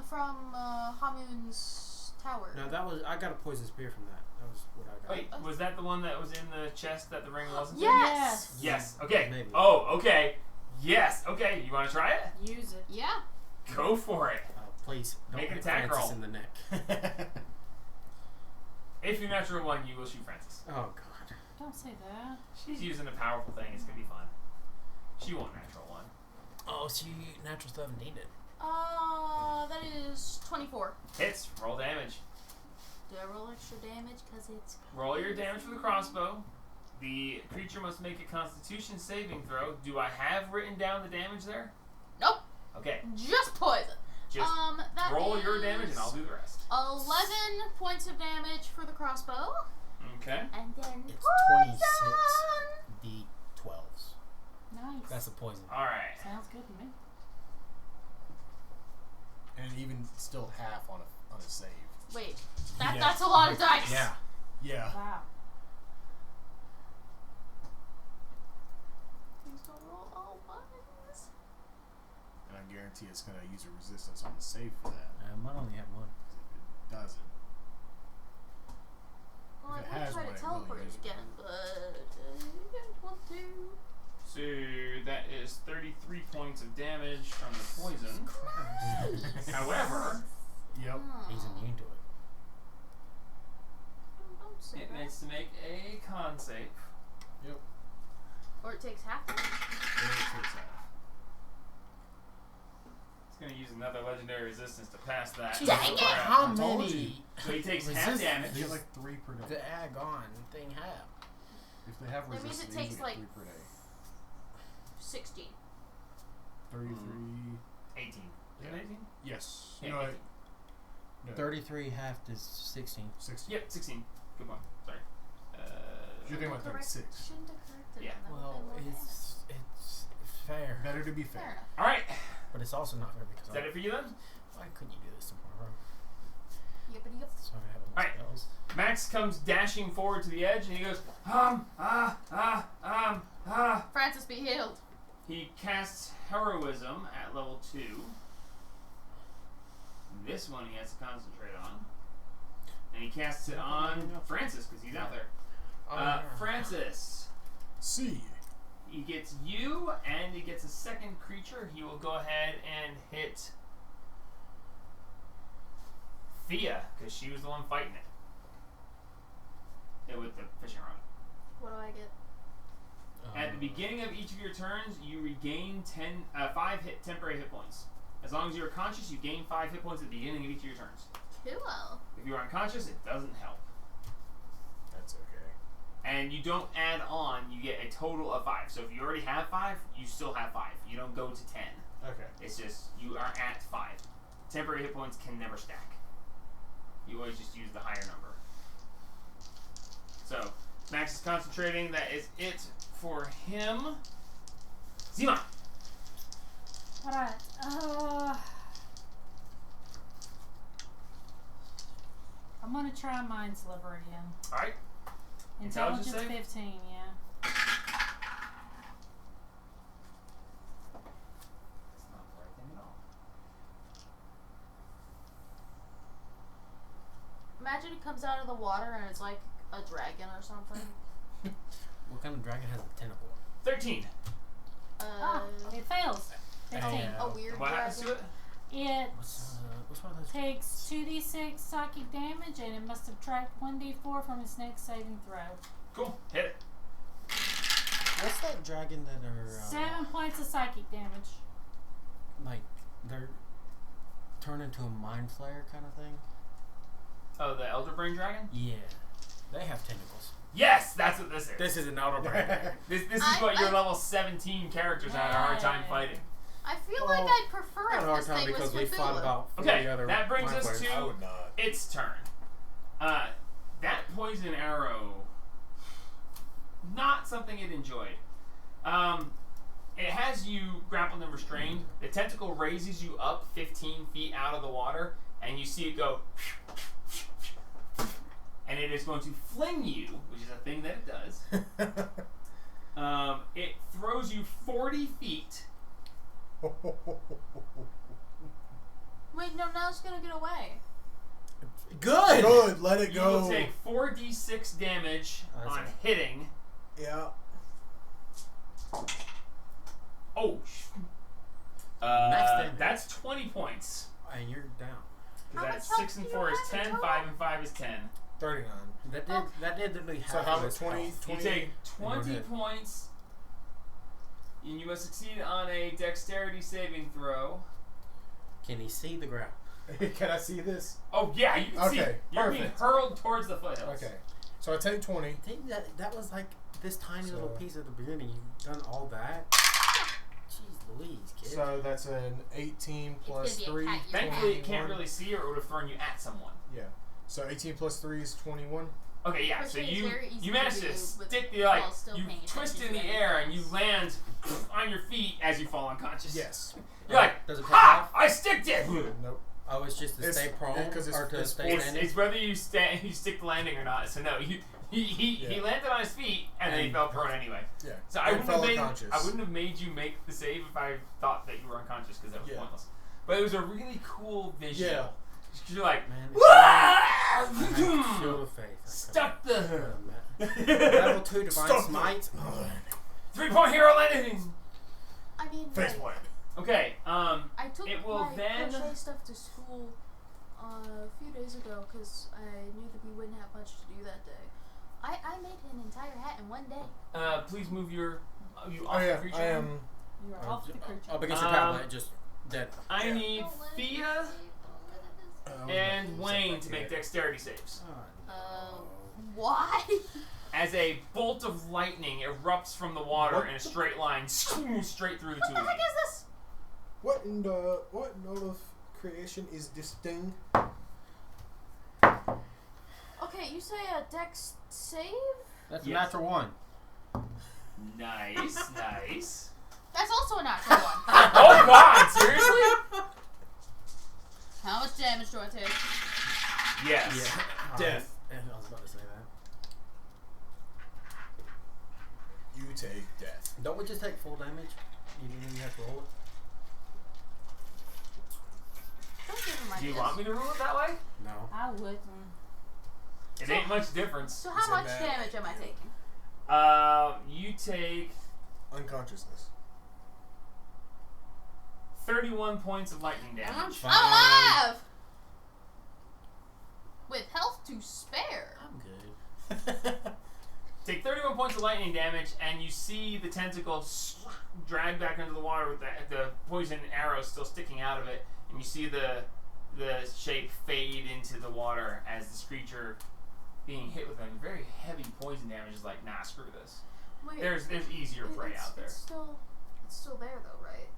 from Hamun's tower. No, that was I got a poison spear from that. That was what I got. Wait, was that the one that was in the chest that the ring wasn't in? Yes. Yes. Okay. Maybe. Oh, okay. Yes. Okay. You want to try it? Use it. Yeah. Go for it. Please don't Make an hit attack Francis roll. in the neck. If you natural one, you will shoot Francis. Oh God. Don't say that. She's using a powerful thing. It's gonna be fun. She won't natural one. Oh, she natural stuff needed. That is 24. Hits. Roll damage. Do I roll extra damage? Cause it's. Roll your damage for the crossbow. The creature must make a Constitution saving throw. Do I have written down the damage there? Nope. Okay. Just poison. Just that roll your is damage and I'll do the rest. 11 points of damage for the crossbow, Okay. and then It's poison. 26 D12s. Nice. That's a poison. All right. Sounds good to me. And even still half on a save. Wait, Yeah. that's a lot of dice. Yeah. Yeah. Wow. Please don't roll all ones. And I guarantee it's going to use a resistance on the save for that. I might only have one. If it doesn't. Well, If it I would has try one, to it will teleport use it it. again, but I don't want to. So that is 33 points of damage from the poison. However, Yep. He's immune to it. Don't say it that. needs to make a con save. Yep. Or it takes half. And it takes half. It's going to use another legendary resistance to pass that. Dang it! How I told many? So he takes half Resistance. They damage. get like 3 per day. The agon thing have. If they have That means resistance, it they takes, usually like, get 3 per day. 16. 33. 18. Is it 18? Yes. Yeah, You know, 18. No. 33 half is 16. 16. Yep, 16. Good one. Sorry. You're thinking about 36. Shouldn't have corrected Yeah. him. That Well, would've been more it's fair, Better to be fair fair. enough. All right. but it's also not fair because Is that it for you then? why couldn't you do this tomorrow? Yippity yip. So I have all Alright. spells. Max comes dashing forward to the edge and he goes, Francis, be healed. He casts Heroism at level 2. This one he has to concentrate on. And he casts it on Francis because he's out there. Francis, C. he gets you and he gets a second creature. He will go ahead and hit Thea because she was the one fighting it with the fishing rod. What do I get? At the beginning of each of your turns, you regain 5 temporary hit points. As long as you're conscious, you gain 5 hit points at the beginning of each of your turns. Cool. If you're unconscious, it doesn't help. That's okay. And you don't add on, you get a total of 5. So if you already have 5, you still have 5. You don't go to 10. Okay. It's just, you are at 5. Temporary hit points can never stack. You always just use the higher number. So, Max is concentrating. That is it for him. Zima! Alright, I'm gonna try Mind Sliver again. Alright. Intelligence Intelligence save? 15, yeah. That's not the right thing at all. Imagine it comes out of the water and it's like a dragon or something. What kind of dragon has a tentacle? 13. It fails. 15. A weird What happens to dragon. it? It What's one of those? takes 2d6 psychic damage and it must subtract 1d4 from its next saving throw. Cool. Hit it. What's that dragon that are 7 points of psychic damage. like they're turn into a mind flayer kind of thing? Oh, the Elder Brain Dragon? Yeah, they have tentacles. Yes, that's what this is. This is an outer brain dragon. This is what your level 17 characters had a hard time fighting. I feel Well, like I'd prefer I had a if hard this time thing was because we fought Cthulhu. about 40 Okay, other that brings mind us flayers. to I would not. its turn. That poison arrow, not something it enjoyed. It has you grappled and restrained. The tentacle raises you up 15 feet out of the water, and you see it go, and it is going to fling you, which is a thing that it does. It throws you 40 feet. Wait, no, now it's gonna get away. Good. Good. Let it You go. will take 4d6 damage That's on it. hitting. Yeah. Oh, Max damage. that's 20 points. And you're down. How That's much 6 and health do 4 you is have in 10, total? 5 and 5 is 10. 39. That did literally half So how of about his 20? health. You 20? take 20 hit. points, and you must succeed on a dexterity saving throw. Can he see the ground? Can I see this? Oh yeah, you can see Okay, you're being perfect. hurled towards the foothills. Okay. So I take 20. I think that was like this tiny little So- piece at the beginning. You've done all that. Jeez Louise, kid. So that's an 18 plus gonna be a 3. cat, you're Thankfully, you can't 21. really see, or it would have thrown you at someone. Yeah. So 18 plus 3 is 21. Okay, yeah. So Crochet is you very easy manage to to do stick with- the like while still you paying twist in attention the to air and anything you land on your feet as you fall unconscious. Yes. You're like, Does it pay ha! off? I sticked it. Nope. Oh, it's just to It's- stay prone yeah, 'cause it's- or to it's stay It's, standing. it's whether you stick the landing or not. So no, he Yeah. landed on his feet and then he And- fell prone anyway. Yeah. So I And wouldn't have fell made unconscious. I wouldn't have made you make the save if I thought that you were unconscious because that was Yeah. pointless. But it was a really cool visual. Yeah. You're like, Man, "Wah!" I have shield of faith. Stuck the Level 2 divine Stuck smite. 3-point hero landing. I mean, Face like, plant. Okay, I took It will my then- crochet stuff to school a few days ago because I knew that we wouldn't have much to do that day. I made an entire hat in one day. please move you Oh off the yeah, creature. I am. You're off the creature. Up against your Um, tablet, just dead. I Yeah. need Thea and Wayne to make dexterity saves. Why? As a bolt of lightning erupts from the water What in a the- straight line, straight through the What two the of heck you. is this? What in the what node of creation is this thing? You say a dex save? That's Yes. a natural one. Nice, nice. That's also a natural one. Oh God! Seriously? How much damage do I take? Yes. Death. And I was about to say that. You take death. Don't we just take full damage? Even when you have to roll it? Don't give him Do you ideas. want me to rule it that way? No. I wouldn't. It ain't much difference. So It's how a much bad damage am I idea. taking? You take Unconsciousness. 31 points of lightning damage. Fine. I'm alive! With health to spare. I'm good. Take 31 points of lightning damage, and you see the tentacle drag back into the water with the poison arrow still sticking out of it, and you see the shape fade into the water as this creature being hit with a very heavy poison damage is like, nah, screw this. Wait, There's easier prey out there. It's still there though, right?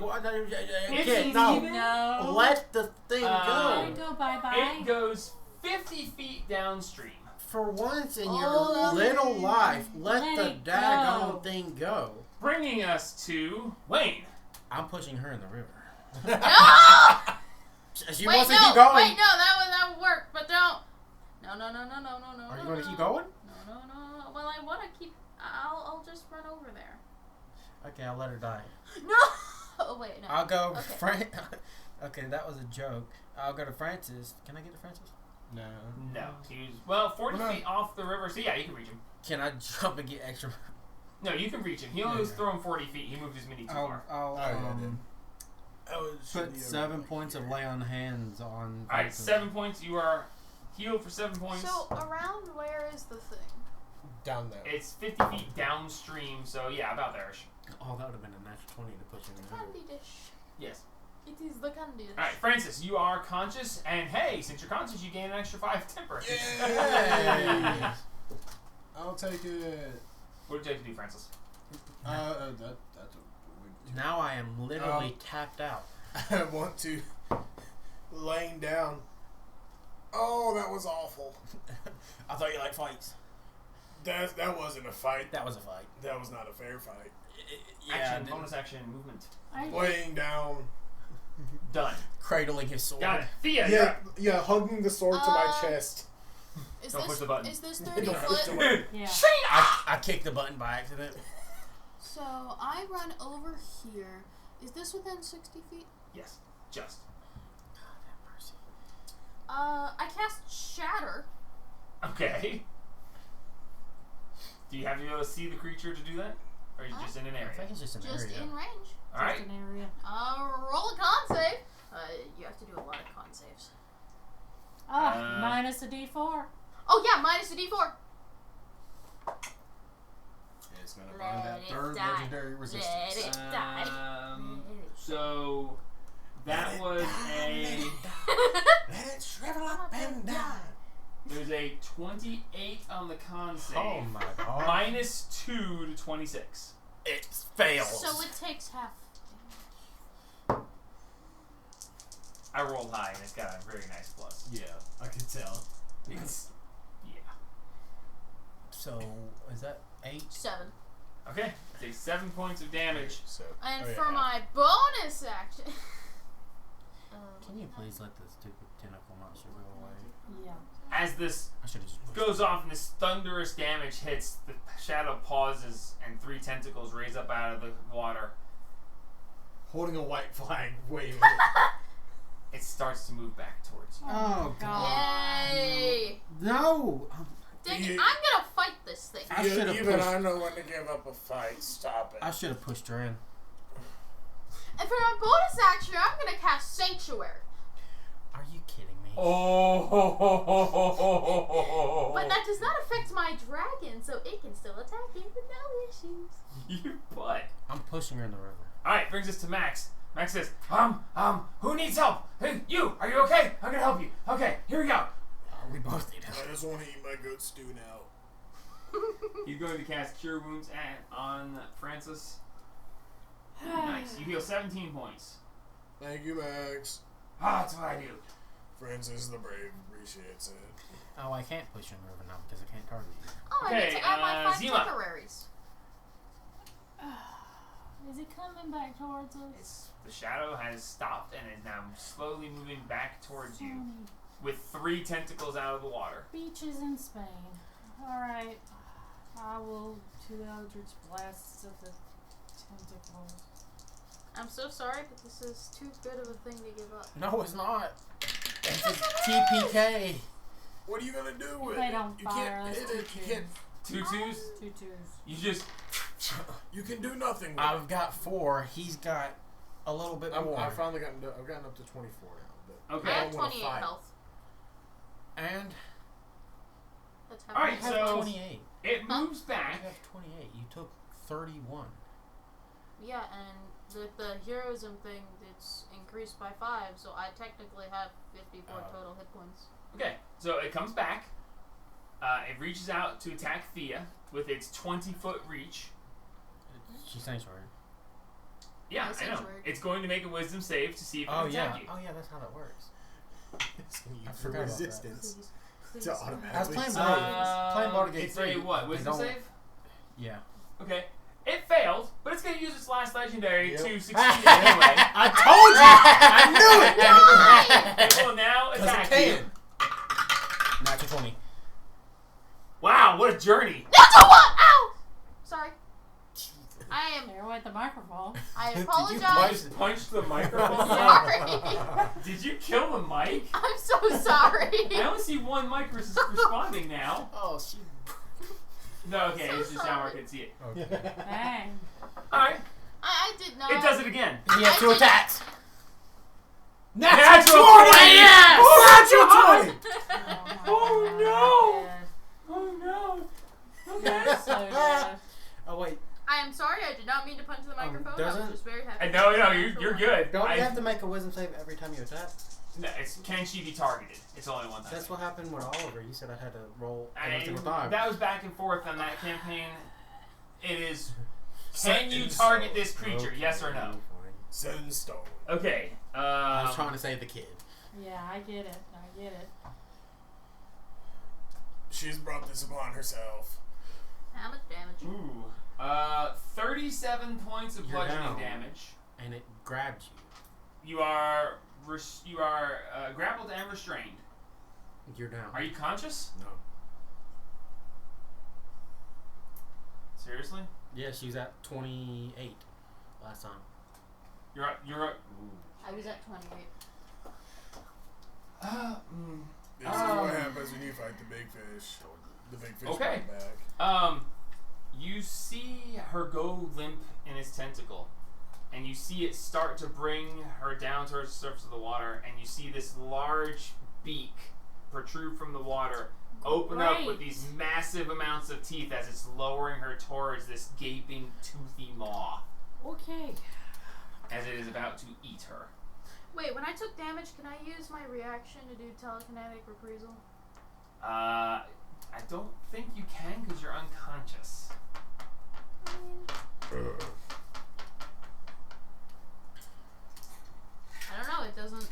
What? It's Okay, no. even- No. Let the thing Let go. it go bye-bye. It goes 50 feet downstream. For once in Oh, your little life, let Let the it daggone go. thing go. Bringing us to Wayne. I'm pushing her in the river. No! She Wait, wants no, to keep going. wait, no, that would work, but don't. No. Are you going to keep going? No. Well, I want to keep. I'll just run over there. Okay, I'll let her die. No. Oh wait, no. I'll go. Okay. Okay, that was a joke. I'll go to Francis. Can I get to Francis? No. No. He's, 40 No. feet off the river, so yeah, you can reach him. Can I jump and get extra? No, you can reach him. He only was thrown 40 feet. He moved his mini too far. I'll Should put be 7 over points of here. lay on hands on. Alright, Francis. 7 points. You are healed for 7 points. So around where is the thing? Down there. It's 50 feet downstream, so yeah, about there. Oh, that would have been a natural 20 to push him in The the river. candy dish. Yes. It is the candy dish. Alright, Francis, you are conscious, and hey, since you're conscious, you gain an extra 5 temper. Yay! I'll take it. What did you have to do, Francis? That's a Now I am literally tapped out. I want to laying down. Oh, that was awful. I thought you liked fights. That wasn't a fight. That was a fight. That was not a fair fight. Action, bonus action, movement. Laying down. Done. Cradling his sword. Got it. Thea, you're up. Yeah, hugging the sword to my chest. Is Don't this, push the button. Is this 30 Don't push the foot? button. Yeah. I kicked the button by accident. So I run over here. Is this within 60 feet? Yes, just. I cast Shatter. Okay. Do you have to be able to see the creature to do that? Or are you just in an I area? think it's just an Just area. in range. Alright. Just an area. Roll a con save. You have to do a lot of con saves. Minus a D4. Oh yeah, minus a d4. It's gonna Let burn that it third die. legendary resistance. Let it die. So that was a Let it shrivel up and die. there's a 28 on the con save. Oh my god. Minus 2 to 26. It fails. So it takes half. I rolled high and it's got a very nice plus. Yeah, I can tell. It's yeah. So is that 8? 7. Okay. Take 7 points of damage. So, And oh, yeah, for my bonus action. Can you please let the stupid tentacle monster go away? Yeah. As this I should have just pushed goes it. off and this thunderous damage hits, the shadow pauses and 3 tentacles raise up out of the water. holding a white flag, waving. It starts to move back towards you. Oh god. Yay! No. Dang it, You- I'm gonna fight this thing. I should have Even pushed. I know when to give up a fight. Stop it. I should have pushed her in. And for my bonus action, I'm gonna cast Sanctuary. Are you kidding me? Oh! But that does not affect my dragon, so it can still attack it with no issues. You butt. I'm pushing her in the river. Alright, brings us to Max. Max says, who needs help? Hey, you, are you okay? I'm gonna help you. Okay, here we go. We both need help. I just want to eat my goat stew now. He's going to cast Cure Wounds on Francis. Nice. You heal 17 points. Thank you, Max. Ah, that's what I do. Francis the Brave appreciates it. Oh, I can't push him over now because I can't target you. Oh, I Okay, need to add my 5 Zima. temporaries. Is it coming back towards us? The shadow has stopped and is now slowly moving back towards you Funny. with 3 tentacles out of the water. Beaches in Spain. Alright. I will do Eldritch Blasts of the tentacles. I'm so sorry, but this is too good of a thing to give up. No, it's not. It's a TPK. What are you gonna do with They it? don't You fire can't us hit it. You can't. 2 twos? 2 twos. You just. You can do nothing with I've got 4. He's got a little bit I've more. finally gotten. I've gotten up to 24 now. But Okay. I I have don't wanna 28 fight. health. And That's All right, I have so 28. it moves I back. have 28. You took 31. Yeah, and the heroism thing, it's increased by 5, so I technically have 54 total hit points. Okay, so it comes back. It reaches out to attack Thea with its 20-foot reach. She's sanctuary. Yeah, My I know. sanctuary. It's going to make a wisdom save to see if it Oh can yeah. attack you. Oh yeah, that's how that works. It's gonna use forgot about that. resistance Please. to Please. automatically. I was playing save. playing Baldur's Gate It's a 3, what? they Wisdom don't- save? Yeah. Okay. It failed, but it's going to use its last legendary Yep. to succeed anyway. I told you! I knew it! It will now Because it attack can. you. Natural 20. Wow, what a journey. That's a what? Ow! Sorry. I am. Careful with the microphone. I Did you apologize. Punch the microphone. Sorry. Did you kill the mic? I'm so sorry. I only see one mic responding now. Oh, she. No, okay, So it's just how I sorry. can see it. Okay. Bang. Alright, I did not. it does it again. He has 2 attacks. Natural 20! Yes! Oh, Natural 20! Oh, Oh no! Okay. That's so good. Oh wait, I am sorry. I did not mean to punch the microphone. I doesn't- was just very happy. No, you're good. don't you have to make a wisdom save every time you attack? No, can she be targeted? It's only one time. That's what happened with Oliver. You said I had to roll every And single time. that was back and forth on that campaign. It is. Set Can you in target stone. this creature? Okay, Yes or no? fine. Set in stone. Okay. I was trying to save the kid. Yeah, I get it. I get it. She's brought this upon herself. How much damage? Ooh. 37 points of You're bludgeoning down. damage. And it grabbed you. You are grappled and restrained. You're down. Are you conscious? No. Seriously? Yeah, she was at 28 last time. You're up. I was at 28. This is what happens when you fight the big fish. The big fish Okay. come back. You see her go limp in its tentacle, and you see it start to bring her down towards the surface of the water, and you see this large beak protrude from the water, open up with these massive amounts of teeth as it's lowering her towards this gaping, toothy maw, Okay. as it is about to eat her. Wait, when I took damage, can I use my reaction to do telekinetic reprisal? I don't think you can because you're unconscious. I don't know. It doesn't.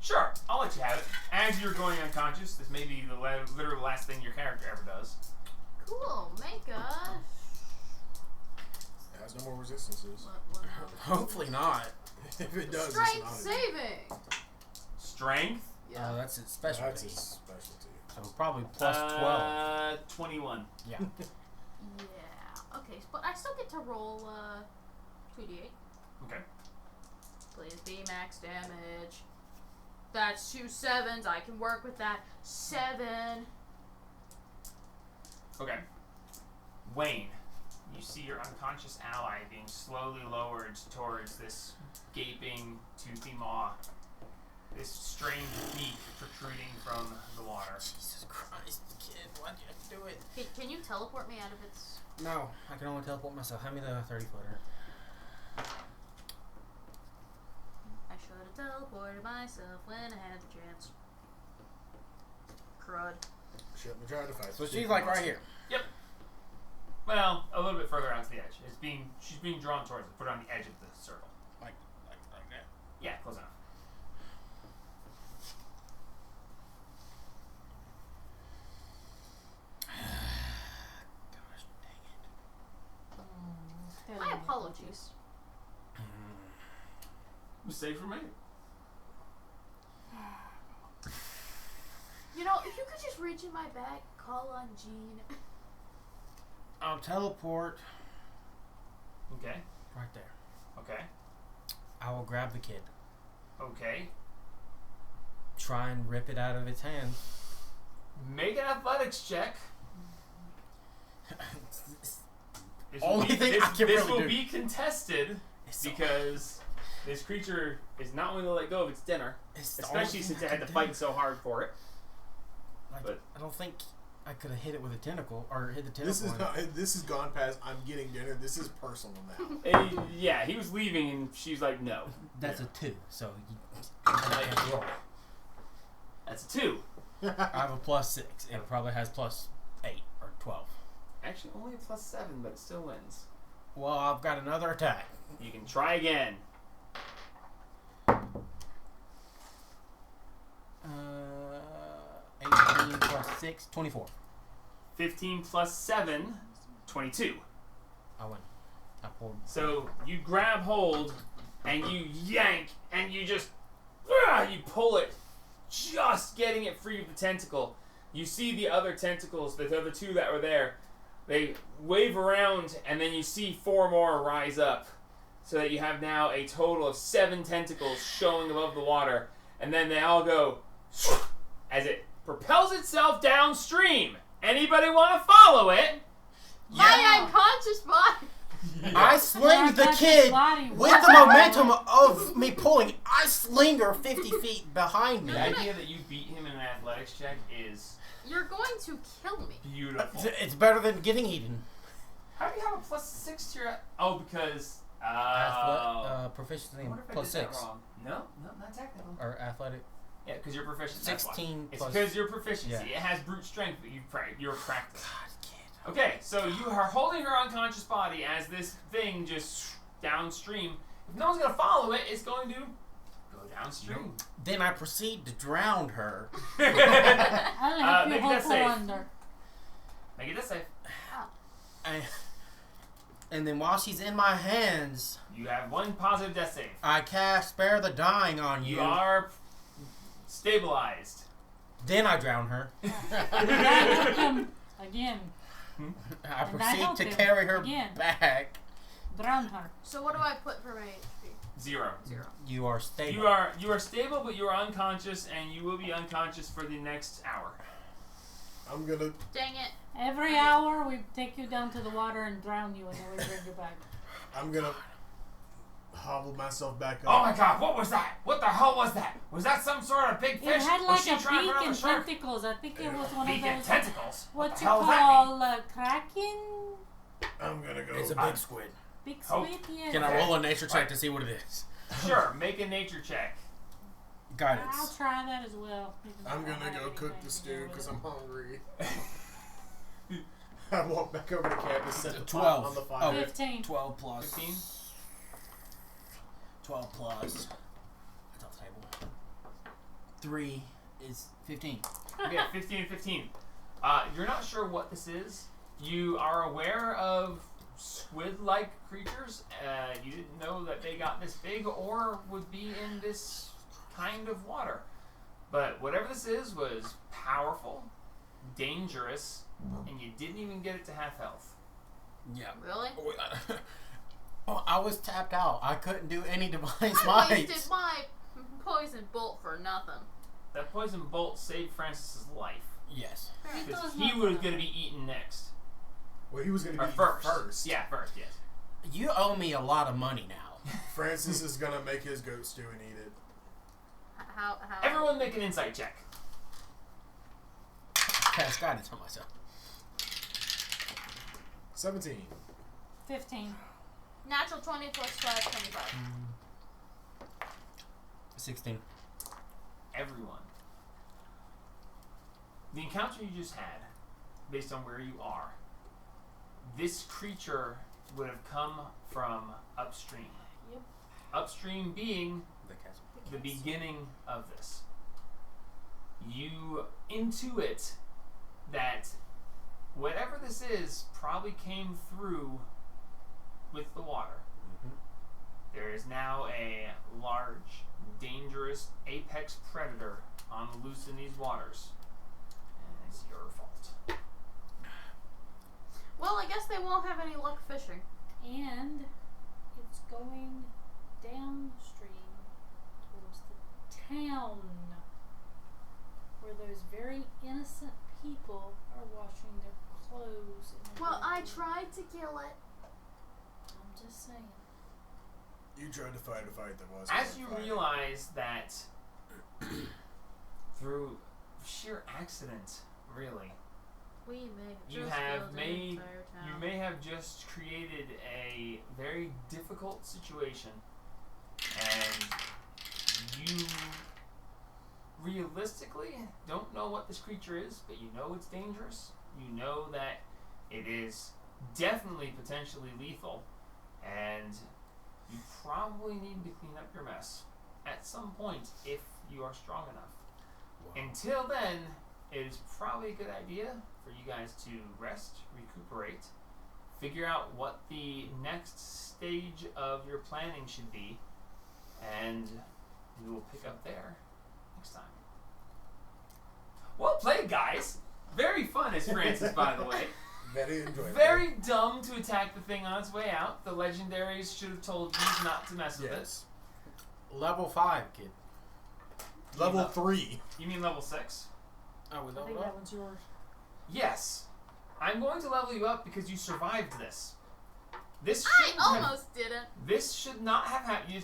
Sure, I'll let you have it. As you're going unconscious, this may be the literal last thing your character ever does. Cool. Make a. It has no more resistances. What, Hopefully not. If it does, Strength it's an oddity. saving. Strength? Yeah. That's its specialty. That's his specialty. So probably plus 12. 21. Yeah. Yeah. Okay, but I still get to roll 2d8. Okay. Please be max damage. That's 2 7s. I can work with that. 7. Okay. Wayne, you see your unconscious ally being slowly lowered towards this gaping, toothy maw. This strange beak protruding from the water. Jesus Christ, kid, why'd you have to do it? Can you teleport me out of its? No, I can only teleport myself. Hand me the 30-footer. I should have teleported myself when I had the chance. Crud. Shouldn't have tried to fight. So the she's big like monster. right here. Yep. Well, a little bit further out to the edge. She's being drawn towards it. Put her on the edge of the circle. Like that. Yeah, close enough. My apologies. Save for me. You know, if you could just reach in my bag, call on Jean. I'll teleport Okay. right there. Okay. I will grab the kid. Okay. Try and rip it out of its hand. Make an athletics check. This Only will be, thing this, I can this really will do. be contested because this creature is not willing to let go of its dinner, It's the especially only since thing it I had to can fight do. so hard for it. Like, but- I don't think I could have hit it with a tentacle or hit the tentacle. This is on not, it. this has gone past. I'm getting dinner. This is personal now. Yeah, he was leaving and she's like, no. That's a 2, so you, That's a 2. I have a +6. It probably has +8 or 12. Actually, only a +7, but it still wins. Well, I've got another attack. You can try again. 18 + 6, 24. 15 plus 7, 22. I win. I pulled. So you grab hold and you yank and you just you pull it, just getting it free of the tentacle. You see the other tentacles, the other 2 that were there, they wave around and then you see 4 more rise up, so that you have now a total of 7 tentacles showing above the water, and then they all go as it propels itself downstream. Anybody want to follow it? My unconscious body. I slinged the That's kid his body. with the momentum of me pulling. I sling her 50 feet behind me. The idea that you beat him in an athletics check is You're going to kill me. beautiful. It's better than getting eaten. How do you have a +6 to your... Oh, because... Proficiency I wonder if I plus did that 6. wrong. No, not technical. Or athletic. Yeah, because you're proficient. that's why. 16 It's plus. because your proficiency. Yeah. It has brute strength, but you're practiced. God, kid. Okay, so you are holding her unconscious body as this thing just downstream. If no one's going to follow it, it's going to go downstream. Then I proceed to drown her. I'll help you make hold that her safe. under. Make it this safe. And then while she's in my hands, You have 1 positive death save. I cast Spare the Dying on you. You are stabilized. Then I drown her. And I help him again. I And I proceed help to him carry her again. back. Drown her. So what do I put for my HP? 0. 0. You are stable. You are stable, but you are unconscious, and you will be unconscious for the next hour. I'm gonna. Dang it. Every hour we take you down to the water and drown you, and then we bring you back. I'm gonna hobble myself back up. Oh my god, what was that? What the hell was that? Was that some sort of big fish? It had Was like she a trying for beak another and shark? tentacles. I think it was one Beak of and those. tentacles? What the you hell does that mean? call kraken? I'm gonna go. It's a big squid. Big Oh. squid? Yeah. Can I roll a nature check Right. to see what it is? Sure, make a nature check. I'll Guidance. try that as well. even I'm though I gonna don't go have cook anything the to stew do with because it. I'm hungry. I walk back over to campus, set the 12. pot on the fire. 15. 12 plus. 15? 12 plus. It's off the table. 3 is 15. Okay, 15 and 15. You're not sure what this is. You are aware of squid-like creatures. You didn't know that they got this big or would be in this kind of water. But whatever this is was powerful, dangerous, and you didn't even get it to half health. Yeah. Really? Oh, I was tapped out. I couldn't do any divine I smites. wasted my poison bolt for nothing. That poison bolt saved Francis's life. Yes. Because he was going to be eaten next. Well, he was gonna Or be first. Yeah, first, yes. You owe me a lot of money now. Francis is gonna make his goat stew and eat it. How? Everyone make an insight check. Cast guidance on myself. 17. 15. Natural 20 plus 5, 25. 16. Everyone. The encounter you just had, based on where you are, this creature would have come from upstream. Yep. Upstream being The castle. the beginning of this. You intuit that whatever this is probably came through with the water. There is now a large, dangerous apex predator on the loose in these waters. And it's your fault. Well, I guess they won't have any luck fishing. And it's going downstream towards the town where those very innocent people are washing their clothes. In the Well, I river. tried to kill it. I'm just saying. You tried to fight a fight that was. As you realize that through sheer accident, really, We may have you just have killed an made, entire town. you may have just created a very difficult situation, and you realistically don't know what this creature is, but you know it's dangerous. You know that it is definitely potentially lethal, and you probably need to clean up your mess at some point if you are strong enough. Until then, it is probably a good idea for you guys to rest, recuperate, figure out what the next stage of your planning should be, and we will pick up there next time. Well played, guys! Very fun as Francis, by the way. Very enjoyable. Very dumb to attack the thing on its way out. The legendaries should have told you not to mess with Yes. Level 5, kid. Level 3. it. You mean level 6? Oh, we I leveled think that up? one's yours. Yes. I'm going to level you up because you survived this. This I shouldn't have, almost didn't. this should not have happened.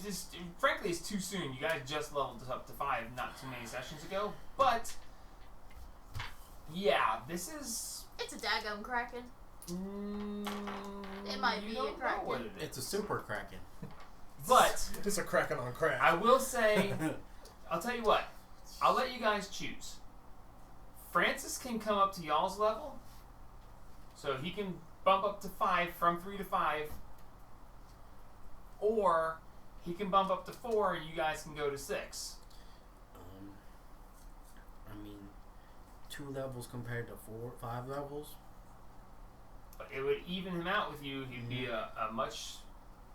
Frankly, it's too soon. You guys just leveled up to 5 not too many sessions ago. But, yeah, this is... It's a daggum kraken. It might you be don't a know kraken. what it is. It's a super kraken. But... It's a cracking on crack. I will say, I'll tell you what. I'll let you guys choose. Francis can come up to y'all's level, so he can bump up to 5 from 3 to 5, or he can bump up to 4 and you guys can go to 6. I mean, 2 levels compared to 5 levels. But it would even him out with you. He'd be a much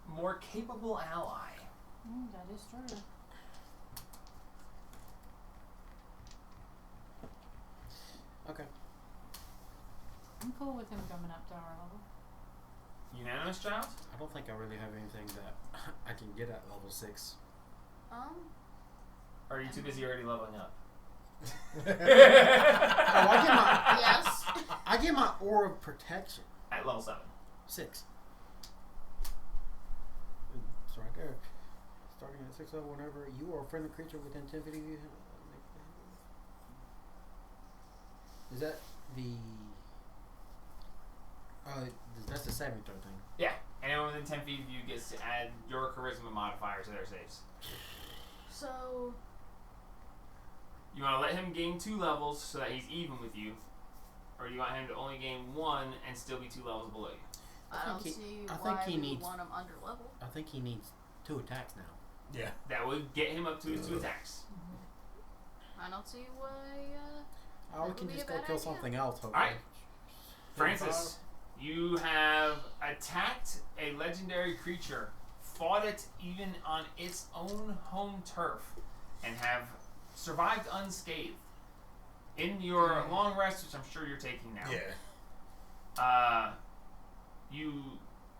more capable ally. That is true. Okay. I'm cool with him coming up to our level. Unanimous, child? I don't think I really have anything that I can get at level 6. Or are you too busy already leveling up? Oh, I get my Yes. I get my aura of protection. At level 7. 6. It's right there. Starting at 6 level, whenever you or a friendly creature within 10 feet of you. Is that the? That's the saving throw thing. Yeah. Anyone within 10 feet of you gets to add your charisma modifier to their saves. So, You want to let him gain 2 levels so that he's even with you, or you want him to only gain 1 and still be 2 levels below you? I don't think see I think why he we needs- would want him under level. I think he needs 2 attacks now. Yeah. That would get him up to his 2 attacks. I don't see why. Oh, That we can would be just a go bad kill idea. something else. Hopefully. Alright. Francis, you have attacked a legendary creature, fought it even on its own home turf, and have survived unscathed. In your long rest, which I'm sure you're taking now, you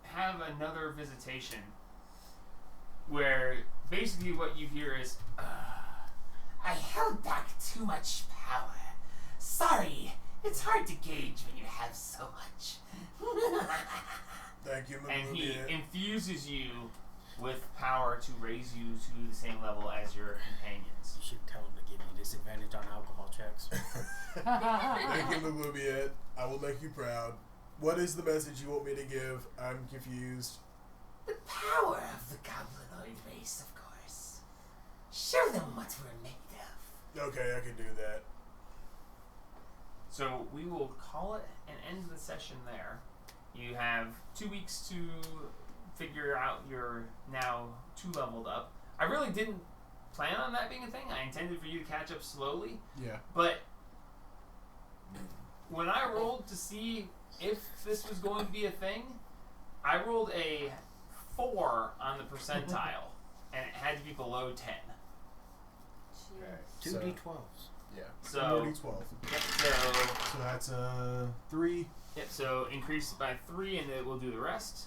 have another visitation where basically what you hear is, I held back too much power. Sorry, it's hard to gauge when you have so much. Thank you, And he Maglubian. infuses you with power to raise you to the same level as your companions. You should tell him to give you disadvantage on alcohol checks. Thank you, Maglubian. I will make you proud. What is the message you want me to give? I'm confused. The power of the goblinoid race, of course. Show them what we're made of. Okay, I can do that. So we will call it and end the session there. You have 2 weeks to figure out your now 2 leveled up. I really didn't plan on that being a thing. I intended for you to catch up slowly. Yeah. But when I rolled to see if this was going to be a thing, I rolled a 4 on the percentile, and it had to be below 10. Okay, Two so, D12s. Yeah. So- More D12. Yep, So that's 3. yep, so increase it by 3, and then we'll do the rest.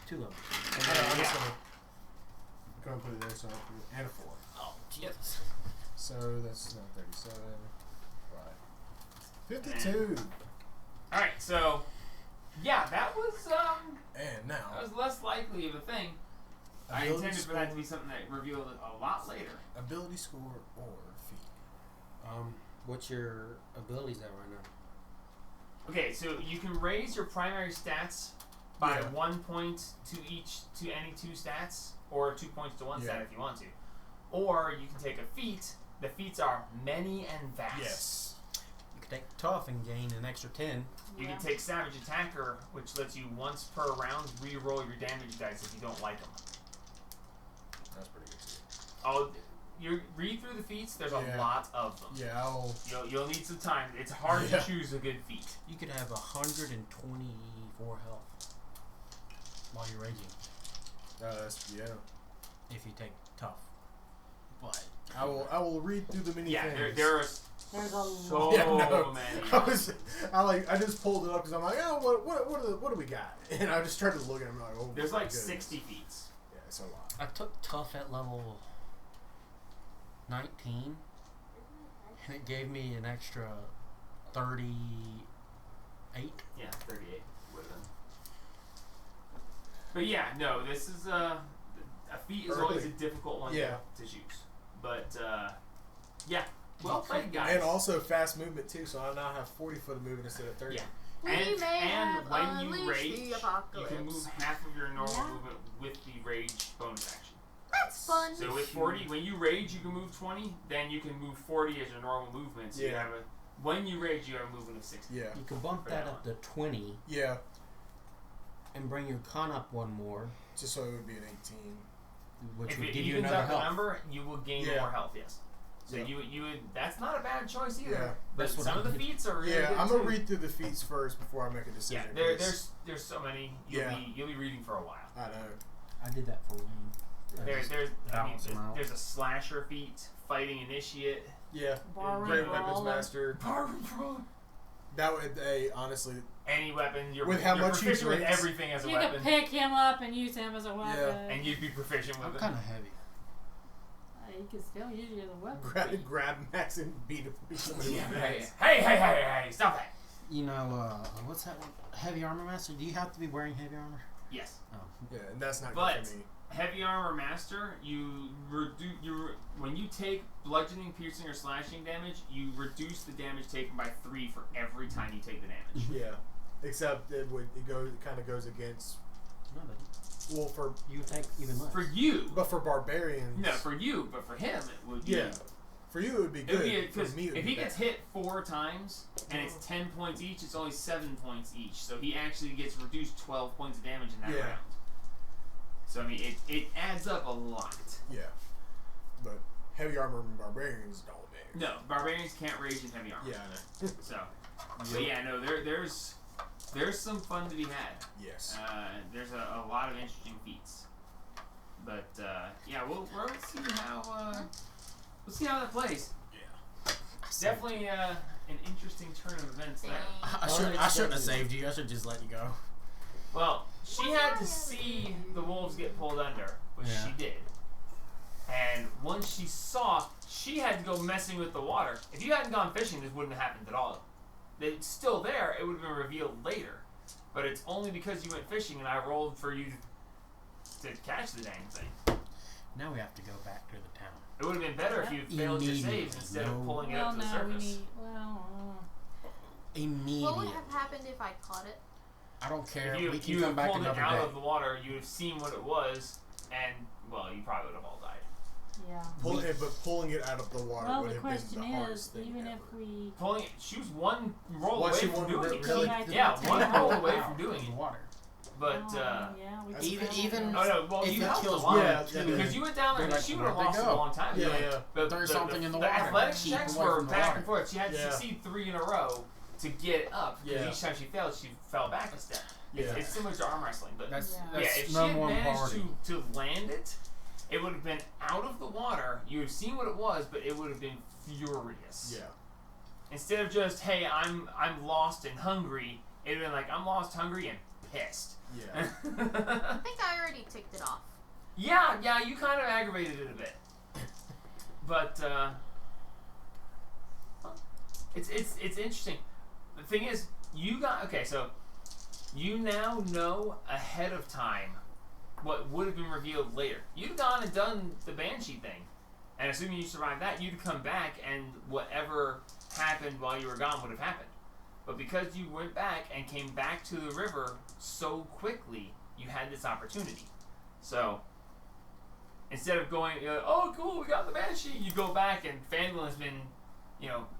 2 levels. And I'm then, just yeah. gonna go and put it there. So and a 4. Oh, Yep. So that's not 37. Right. 52. All right, so yeah, that was And now that was less likely of a thing. I ability intended for that to score- be something that revealed a lot later. ability score or feat. What's your abilities at right now? Okay, so you can raise your primary stats by Yeah. 1 point to any 2 stats, or 2 points to 1 stat Yeah. if you want to. Or you can take a feat. The feats are many and vast. Yes. You can take tough and gain an extra 10. You Yeah. can take Savage Attacker, which lets you once per round re-roll your damage dice if you don't like them. That's pretty good too. You read through the feats. There's a Yeah. lot of them. Yeah, I'll. You'll need some time. It's hard Yeah. to choose a good feat. You could have 124 health while you're raging That's if you take tough. But I will read through the many Yeah, things. there are There's a so lot. Yeah, no. many. I just pulled it up because I'm like, oh, what do we got? And I just started looking. I'm like, oh, There's my like goodness. 60 feats. Yeah, it's a lot. I took tough at level 19, and it gave me an extra 38. Yeah, 38 would have been. But yeah, no, this is a feat is always a difficult one Yeah. to choose. But yeah, well played, guys. And also fast movement too, so I now have 40 foot of movement instead of 30. Yeah. We And may have when you unleashed rage, the you apocalypse. can move half of your normal Yeah. movement with the rage bonus action. That's fun. So with 40, when you rage, you can move 20. Then you can move 40 as your normal movement. So you Yeah. have when you rage, you have a movement of 60. Yeah. You can bump For that that up to 20 Yeah. and bring your con up one more, Just so it would be an 18. which If would it give you evens another out the health. number, you will gain Yeah. more health. Yes. So Yeah. you would. That's not a bad choice either. Yeah. But That's what some I of the did. feats are really Yeah, good I'm too. gonna read through the feats first before I make a decision. Yeah, 'cause there's so many. Yeah. You'll be reading for a while. I know. I did that for Wayne. There's balance them out. there's a slasher feat, fighting initiate, Yeah. Bar Great and weapons brawler. master. barber pro. That would honestly. Any weapon. You're With how you're much he proficient with drinks. everything as a You weapon, could pick him up and use him as a weapon. and you'd be proficient with I'm it. kind of heavy. You can still use it as a weapon. Grab Max and beat somebody Yeah, with hey, Max. hey! Stop that. You know, what's that one? Heavy armor master? Do you have to be wearing heavy armor? Yes. Oh. Yeah, and that's not But- good for me. Heavy armor master, when you take bludgeoning, piercing, or slashing damage, you reduce the damage taken by 3 for every time you take the damage. Yeah. Except it kind of goes against. No, it doesn't. Well, for You take even less. For you, but for barbarians. no, for you, but for him, it would be. Yeah. For you, it would be It good. would be for because me, it would if be he gets bad. hit 4 times and it's 10 points each, it's only 7 points each. So he actually gets reduced 12 points of damage in that Yeah. round. So I mean, it adds up a lot. Yeah. But heavy armor and barbarians don't damage. No, barbarians can't rage in heavy armor. Yeah, I know. So, but yeah, no, there's some fun to be had. Yes. There's a lot of interesting feats. But yeah, we'll see how that plays. Yeah. Definitely an interesting turn of events there. I shouldn't have saved you. I should just let you go. Well, she had to see the wolves get pulled under, which Yeah. she did. And once she saw, she had to go messing with the water. If you hadn't gone fishing, this wouldn't have happened at all. It's still there. It would have been revealed later. But it's only because you went fishing and I rolled for you to catch the dang thing. Now we have to go back to the town. It would have been better if you failed your saves instead of pulling it Well, up to the now we surface. need. Immediately. What would have happened if I caught it? I don't care. If We you can come back pulled it another out day. of the water, you would have seen what it was, and, well, you probably would have all died. Yeah. But pulling it out of the water Well, would the have been question the is, hardest thing even ever. if we Pulling it, she was one roll Was away she from one doing roll- it. really? back to Yeah, the one town. roll away Out from doing of the it. water. But, yeah, we That's could even- oh no, well, If you it helped a kills lot. one, Yeah, two, Because you went down there they're and like, she would have where'd they lost go? a long time ago. Yeah. But There's something in the the water. athletic Keep checks away were from the back water. and forth. She had to Yeah. succeed 3 in a row to get up. Because Yeah. each time she failed, she fell back a step. It's, Yeah. it's similar to arm wrestling, but That's yeah, if she number had one managed priority. to land it, it would have been out of the water. You would have seen what it was, but it would have been furious. Yeah. Instead of just, hey, I'm lost and hungry, it would have been like, I'm lost, hungry, and pissed. Yeah. I think I already ticked it off. yeah, you kind of aggravated it a bit. But it's interesting. The thing is, so you now know ahead of time what would have been revealed later. You'd gone and done the Banshee thing, and assuming you survived that, you'd come back and whatever happened while you were gone would have happened. But because you went back and came back to the river so quickly, you had this opportunity. So instead of going, oh cool, we got the Banshee, you go back and Fandolin has been,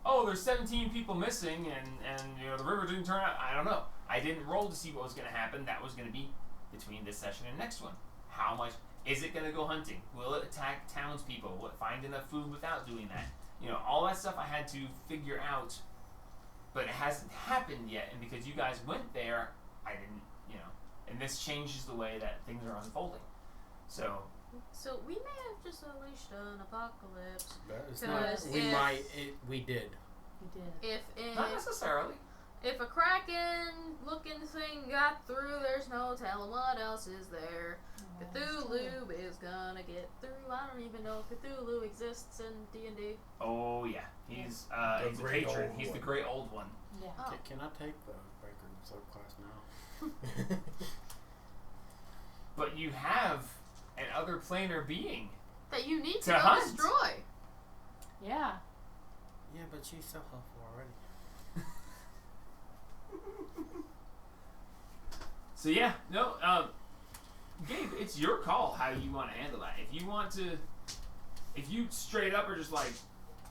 oh, there's 17 people missing and the river didn't turn out. I don't know. I didn't roll to see what was going to happen. That was going to be between this session and next one. How much is it going to go hunting? Will it attack townspeople? Will it find enough food without doing that? All that stuff I had to figure out, but it hasn't happened yet. And because you guys went there, I didn't, and this changes the way that things are unfolding. So we may have just unleashed an apocalypse. That is Because We did. You did. If not necessarily. if a Kraken-looking thing got through, there's no telling what else is there. Cthulhu is gonna get through. I don't even know if Cthulhu exists in D&D. Oh yeah, he's The a great patron. old He's the one. great old one. Yeah. Oh. Can I take the Baker subclass now? But you have an other planar being. That you need to To go hunt. destroy. Yeah. Yeah, but she's so helpful already. So yeah, no, Gabe, it's your call how you want to handle that. If you straight up are just like,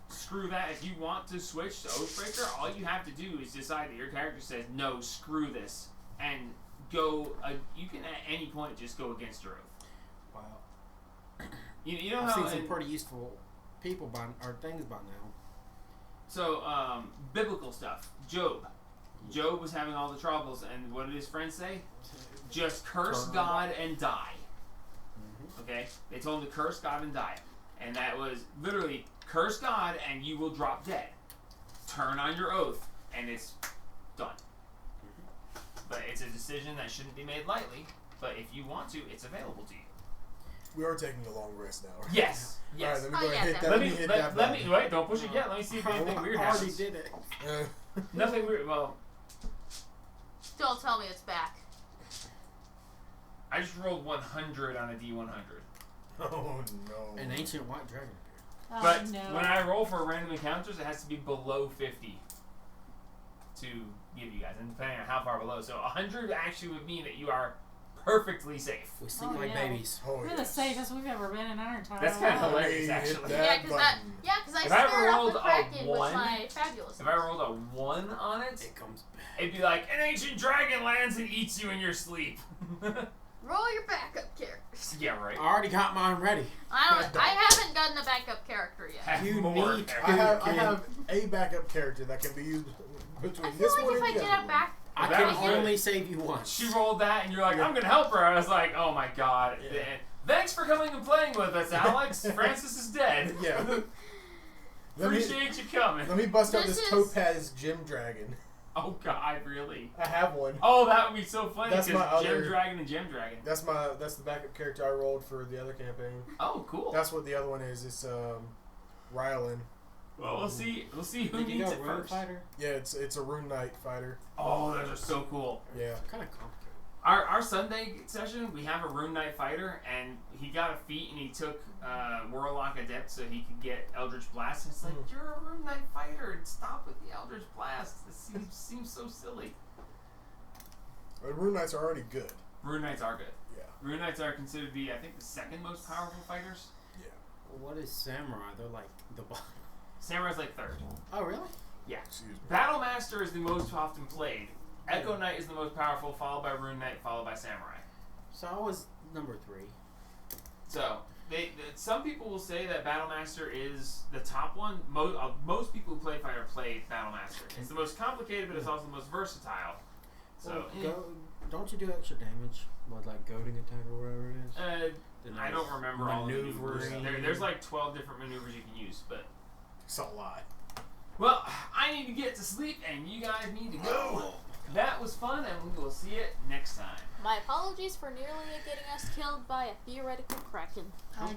screw that. If you want to switch to Oathbreaker, all you have to do is decide that your character says no, screw this, and go. You can at any point just go against your oath. Wow. You know I've how seen some pretty useful people or things by now. So biblical stuff. Job was having all the troubles, and what did his friends say? Just curse Turn God and die. Mm-hmm. Okay? They told him to curse God and die. And that was literally, curse God and you will drop dead. Turn on your oath, and it's done. But it's a decision that shouldn't be made lightly, but if you want to, it's available to you. We are taking a long rest now. Right? Yes. All Yes. right, let me Oh, go yeah, ahead and hit that. Let Let me me hit let, that let me wait. Don't push it yet. Let me see if anything I weird already happens. did it. Nothing weird. Well, Don't tell me it's back. I just rolled 100 on a D100. Oh no. An ancient white dragon. Oh, But no. when I roll for random encounters, it has to be below 50 to give you guys, and depending on how far below. So 100 actually would mean that you are perfectly safe. We sleep Oh, like yeah. babies. Oh, We're the yes. safest we've ever been in our entire That's kinda lives. hilarious, Let me actually. hit Yeah, that because button. I If I ever scared off rolled the a Kraken with 1, my fabulous. If I rolled a 1 on it, It comes back. it'd be like, an ancient dragon lands and eats you in your sleep. Roll your backup characters. Yeah, right. I already got mine ready. I haven't gotten a backup character yet. Have You more need characters. I have a backup character that can be used between I feel this like one if and I the get other a back, I That can was good. only save you once. She rolled that, and you're like, I'm gonna help her. I was like, oh my god. Yeah. Thanks for coming and playing with us, Alex. Francis is dead. Yeah. Let me, Appreciate you coming. let me bust out This this is- Topaz Gem Dragon. Oh god, really? I have one. Oh, that would be so funny That's my because Gem other- Dragon and Gem Dragon. That's the backup character I rolled for the other campaign. Oh, cool. That's what the other one is. It's Rylan. Well, we'll see who Did you needs go it Rune first. Fighter? Yeah, it's a Rune Knight fighter. Oh, those are so cool. Yeah. Kind of complicated. Our Sunday session, we have a Rune Knight fighter, and he got a feat, and he took Warlock Adept so he could get Eldritch Blast. And it's like, you're a Rune Knight fighter, and stop with the Eldritch Blast. This seems so silly. But Rune Knights are already good. Rune Knights are good. Yeah. Rune Knights are considered to be, I think, the second most powerful fighters. What is Samurai? They're like the bottom. Samurai's like third. Oh, really? Excuse me. Battle Master is the most often played. Echo Knight is the most powerful, followed by Rune Knight, followed by Samurai. So I was number 3. So, some people will say that Battle Master is the top one. Most people who play Fighter play Battle Master. It's the most complicated, but it's also the most versatile. So Don't you do extra damage with like goading attack or whatever it is? I don't remember all the maneuvers. Maneuvering. There's like 12 different maneuvers you can use, but It's a lot. well, I need to get to sleep, and you guys need to go. That was fun, and we will see it next time. My apologies for nearly getting us killed by a theoretical kraken. I did.